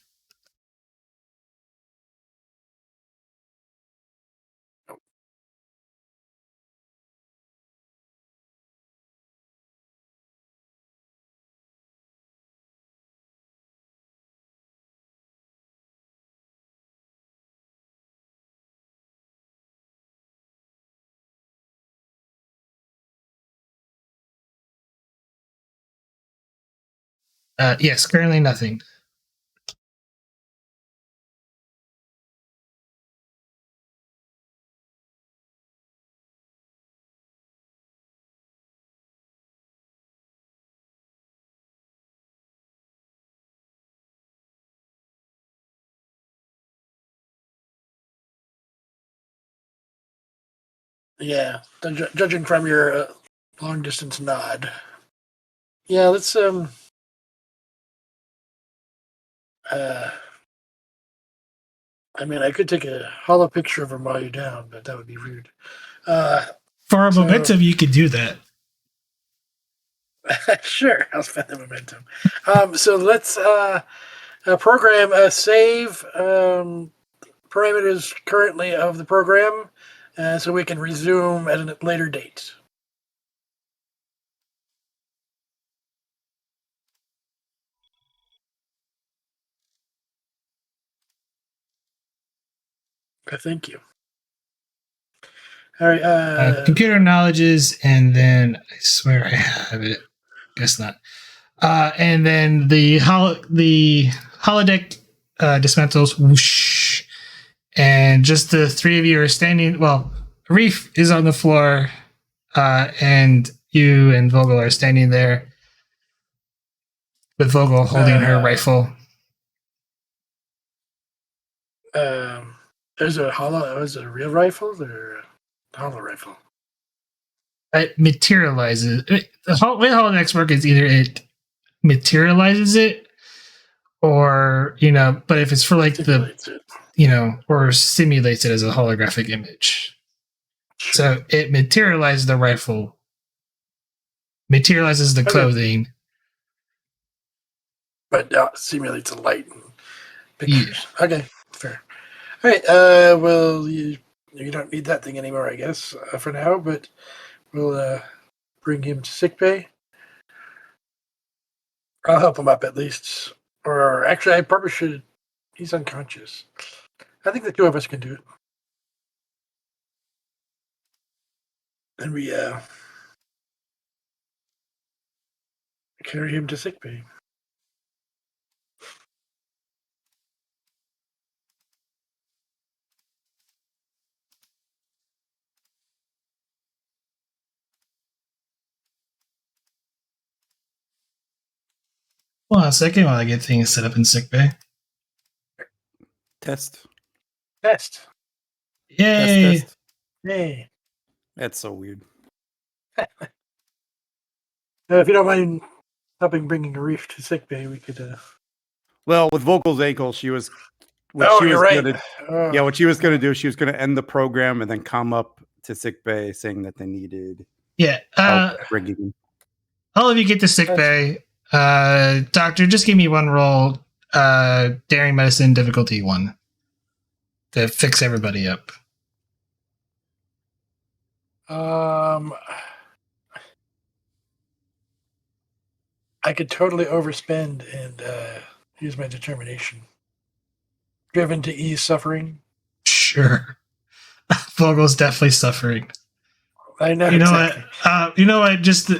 Speaker 1: Yes, currently nothing.
Speaker 3: Yeah, judging from your long distance nod. Yeah, let's I mean, I could take a hollow picture of him while you're down, but that would be rude.
Speaker 1: For a momentum, you could do that.
Speaker 3: Sure, I'll spend the momentum. So let's program a save parameters currently of the program, so we can resume at a later date. Thank you. All right.
Speaker 1: Computer knowledges, and then I swear I have it. Guess not. And then the holodeck dismantles, whoosh, and just the three of you are standing. Well, Arif is on the floor, and you and Vogel are standing there, with Vogel holding her rifle.
Speaker 3: There's a hollow. Is it a real rifle or a hollow rifle?
Speaker 1: It materializes. The way holodecks work is either it materializes it, or but if it's for like or simulates it as a holographic image. Sure. So it materializes the rifle, materializes the clothing,
Speaker 3: but simulates a light and pictures. Yeah. Okay, fair. All right. Well, you don't need that thing anymore, I guess, for now. But we'll bring him to sickbay. I'll help him up at least. Or actually, I probably should. He's unconscious. I think the two of us can do it. And we carry him to sickbay.
Speaker 1: Hold on a second while I get things set up in sickbay.
Speaker 4: Test.
Speaker 3: Test.
Speaker 1: Yay!
Speaker 4: Test.
Speaker 3: Hey.
Speaker 4: That's so weird.
Speaker 3: If you don't mind helping bringing Arif to sickbay, we could.
Speaker 4: Well, with Vogel's ankle, she was.
Speaker 3: You're right.
Speaker 4: What she was going to do, she was going to end the program and then come up to sick bay saying that they needed
Speaker 1: Yeah.
Speaker 4: help bringing.
Speaker 1: All of you get to sickbay. Doctor, just give me one roll. Daring medicine difficulty 1 to fix everybody up.
Speaker 3: I could totally overspend and use my determination. Driven to ease suffering.
Speaker 1: Sure. Vogel's definitely suffering.
Speaker 3: I know.
Speaker 1: You know
Speaker 3: exactly.
Speaker 1: what? You know what? Just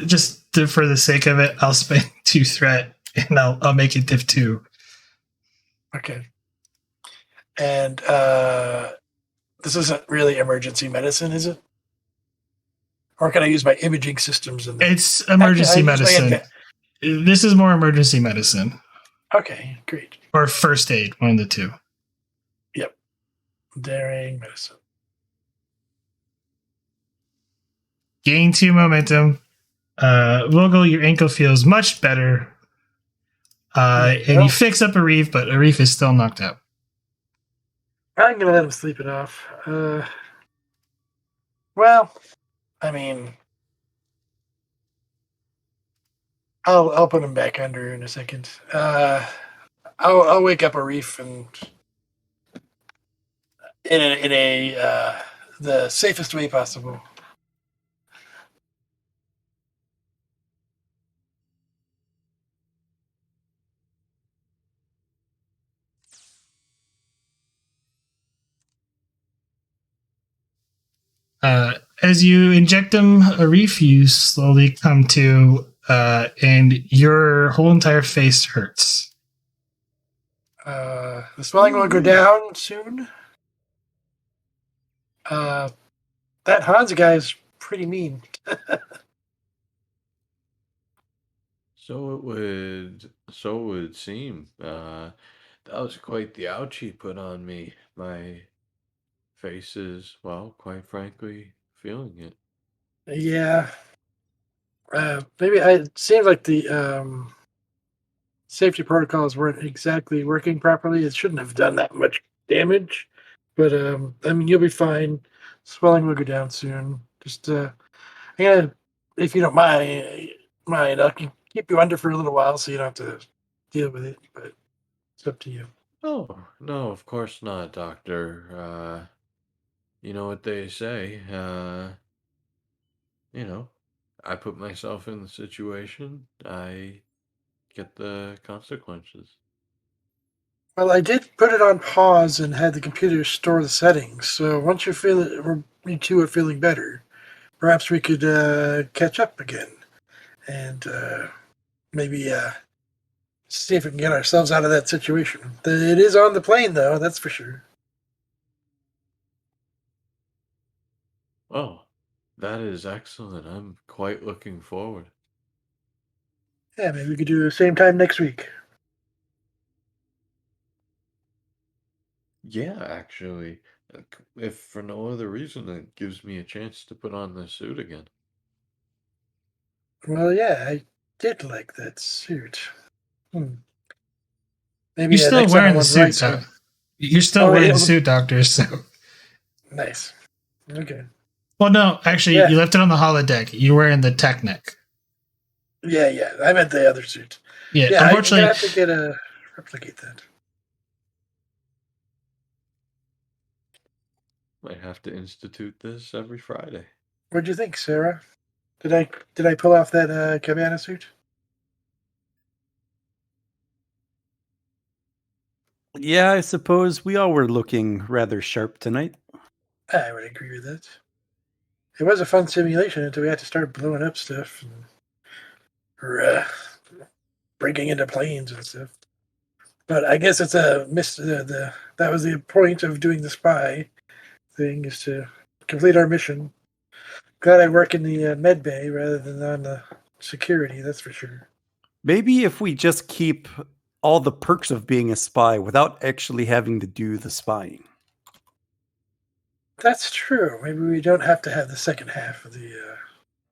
Speaker 1: for the sake of it, I'll spend 2 threat and I'll make it diff 2.
Speaker 3: Okay. And this isn't really emergency medicine, is it? Or can I use my imaging systems?
Speaker 1: It's emergency medicine. This is more emergency medicine.
Speaker 3: Okay, great.
Speaker 1: Or first aid, one of the two.
Speaker 3: Yep. Daring medicine.
Speaker 1: Gain 2 momentum. Vogel, your ankle feels much better. And you fix up Arif, but Arif is still knocked out.
Speaker 3: I'm going to let him sleep it off. Well, I mean, I'll put him back under in a second. I'll wake up Arif and in the safest way possible.
Speaker 1: As you inject him, Arif, you slowly come to, and your whole entire face hurts.
Speaker 3: The swelling will go down soon. That Hans guy is pretty mean.
Speaker 2: So it would seem. That was quite the ouch he put on me. My face is, well, quite frankly, feeling it.
Speaker 3: Yeah. Maybe it seems like the safety protocols weren't exactly working properly. It shouldn't have done that much damage. But, I mean, you'll be fine. Swelling will go down soon. Just, if you don't mind, I can keep you under for a little while so you don't have to deal with it. But it's up to you.
Speaker 2: Oh, no, of course not, Doctor. You know what they say. I put myself in the situation. I get the consequences.
Speaker 3: Well, I did put it on pause and had the computer store the settings. So once you two are feeling better, perhaps we could catch up again and maybe see if we can get ourselves out of that situation. It is on the plane, though, that's for sure.
Speaker 2: Oh, that is excellent. I'm quite looking forward.
Speaker 3: Yeah, maybe we could do the same time next week.
Speaker 2: Yeah, actually, if for no other reason, it gives me a chance to put on the suit again.
Speaker 3: Well, yeah, I did like that suit. Maybe
Speaker 1: You're still
Speaker 3: next time
Speaker 1: wearing
Speaker 3: I
Speaker 1: the
Speaker 3: won't
Speaker 1: suit,
Speaker 3: write,
Speaker 1: though. You're still wearing the suit, Doctor, so...
Speaker 3: Nice. Okay.
Speaker 1: Well, no, actually, you left it on the holodeck. You're wearing the Technic.
Speaker 3: Yeah. I meant the other suit.
Speaker 1: Yeah, unfortunately...
Speaker 3: I have to replicate that.
Speaker 2: Might have to institute this every Friday.
Speaker 3: What'd you think, Sarah? Did I pull off that cabana suit?
Speaker 4: Yeah, I suppose we all were looking rather sharp tonight.
Speaker 3: I would agree with that. It was a fun simulation until we had to start blowing up stuff or breaking into planes and stuff. But I guess it's a that was the point of doing the spy thing, is to complete our mission. Glad I work in the med bay rather than on the security, that's for sure.
Speaker 4: Maybe if we just keep all the perks of being a spy without actually having to do the spying.
Speaker 3: That's true. Maybe we don't have to have the second half of the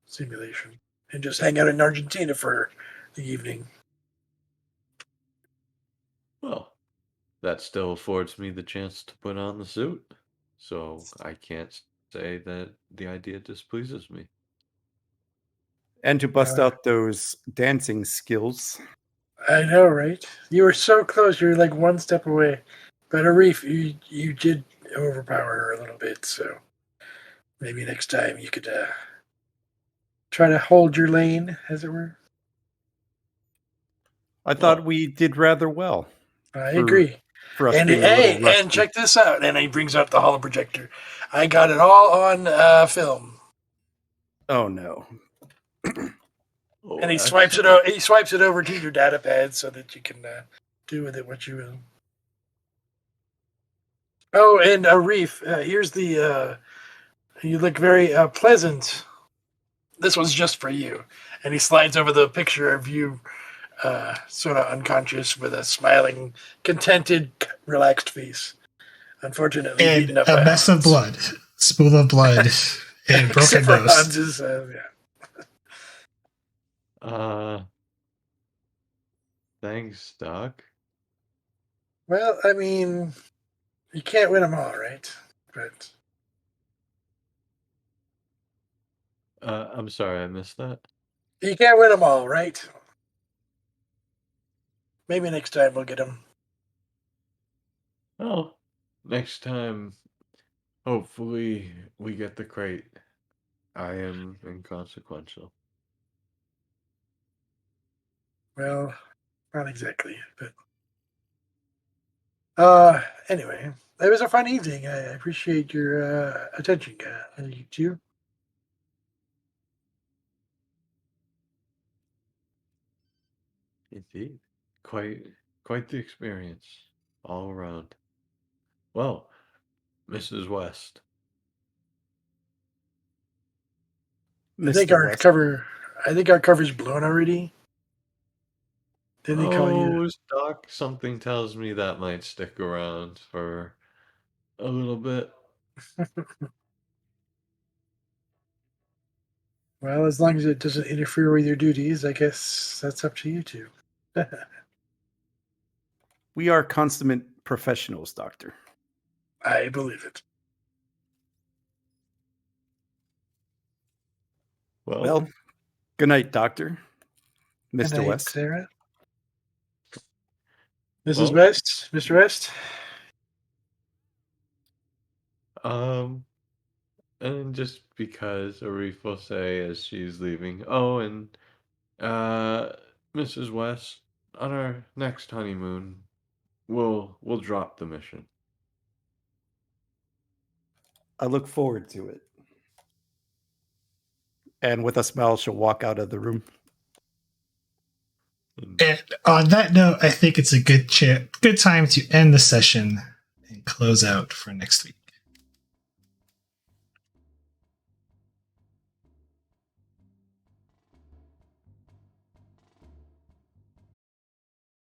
Speaker 3: simulation and just hang out in Argentina for the evening.
Speaker 2: Well, that still affords me the chance to put on the suit. So I can't say that the idea displeases me.
Speaker 4: And to bust out those dancing skills.
Speaker 3: I know, right? You were so close. You were like one step away. But Arif, you did overpower her a little bit, so maybe next time you could try to hold your lane, as it were.
Speaker 4: I thought we did rather well.
Speaker 3: I agree.
Speaker 4: For us
Speaker 3: And
Speaker 4: being a little rusty.
Speaker 3: and check this out. And he brings up the holo projector. I got it all on film.
Speaker 4: Oh no.
Speaker 2: Oh,
Speaker 3: And he swipes it. He swipes it over to your data pad so that you can do with it what you will. Oh, and Arif, here's the. You look very pleasant. This one's just for you. And he slides over the picture of you, sort of unconscious, with a smiling, contented, relaxed face. Unfortunately,
Speaker 1: And
Speaker 3: beaten up
Speaker 1: a
Speaker 3: by
Speaker 1: mess
Speaker 3: Hans.
Speaker 1: of blood, spool of blood, and broken
Speaker 3: Except for
Speaker 1: nose.
Speaker 3: Hans's,
Speaker 2: Thanks, Doc.
Speaker 3: Well, I mean, you can't win them all, right? But
Speaker 2: I'm sorry, I missed that.
Speaker 3: you can't win them all, right? Maybe next time we'll get them.
Speaker 2: Oh, next time, hopefully we get the crate. I am inconsequential.
Speaker 3: Well, not exactly, but anyway, it was a fun evening. I appreciate your attention, you too.
Speaker 2: Indeed. Quite the experience all around. Well, Mrs. West.
Speaker 3: I think
Speaker 4: Mr. West.
Speaker 3: I think our cover's blown already. Didn't he call you?
Speaker 2: Oh, Doc, something tells me that might stick around for a little bit.
Speaker 3: Well, as long as it doesn't interfere with your duties, I guess that's up to you two.
Speaker 4: We are consummate professionals, Doctor.
Speaker 3: I believe it.
Speaker 4: Well, good night, Doctor. Mr.
Speaker 3: Good night,
Speaker 4: West.
Speaker 3: Sarah. Mrs.
Speaker 2: Well-
Speaker 3: West, Mr. West.
Speaker 2: And just because Arif will say as she's leaving, oh, and Mrs. West, on our next honeymoon, we'll drop the mission.
Speaker 4: I look forward to it. And with a smile, she'll walk out of the room.
Speaker 1: And on that note, I think it's a good time to end the session and close out for next week.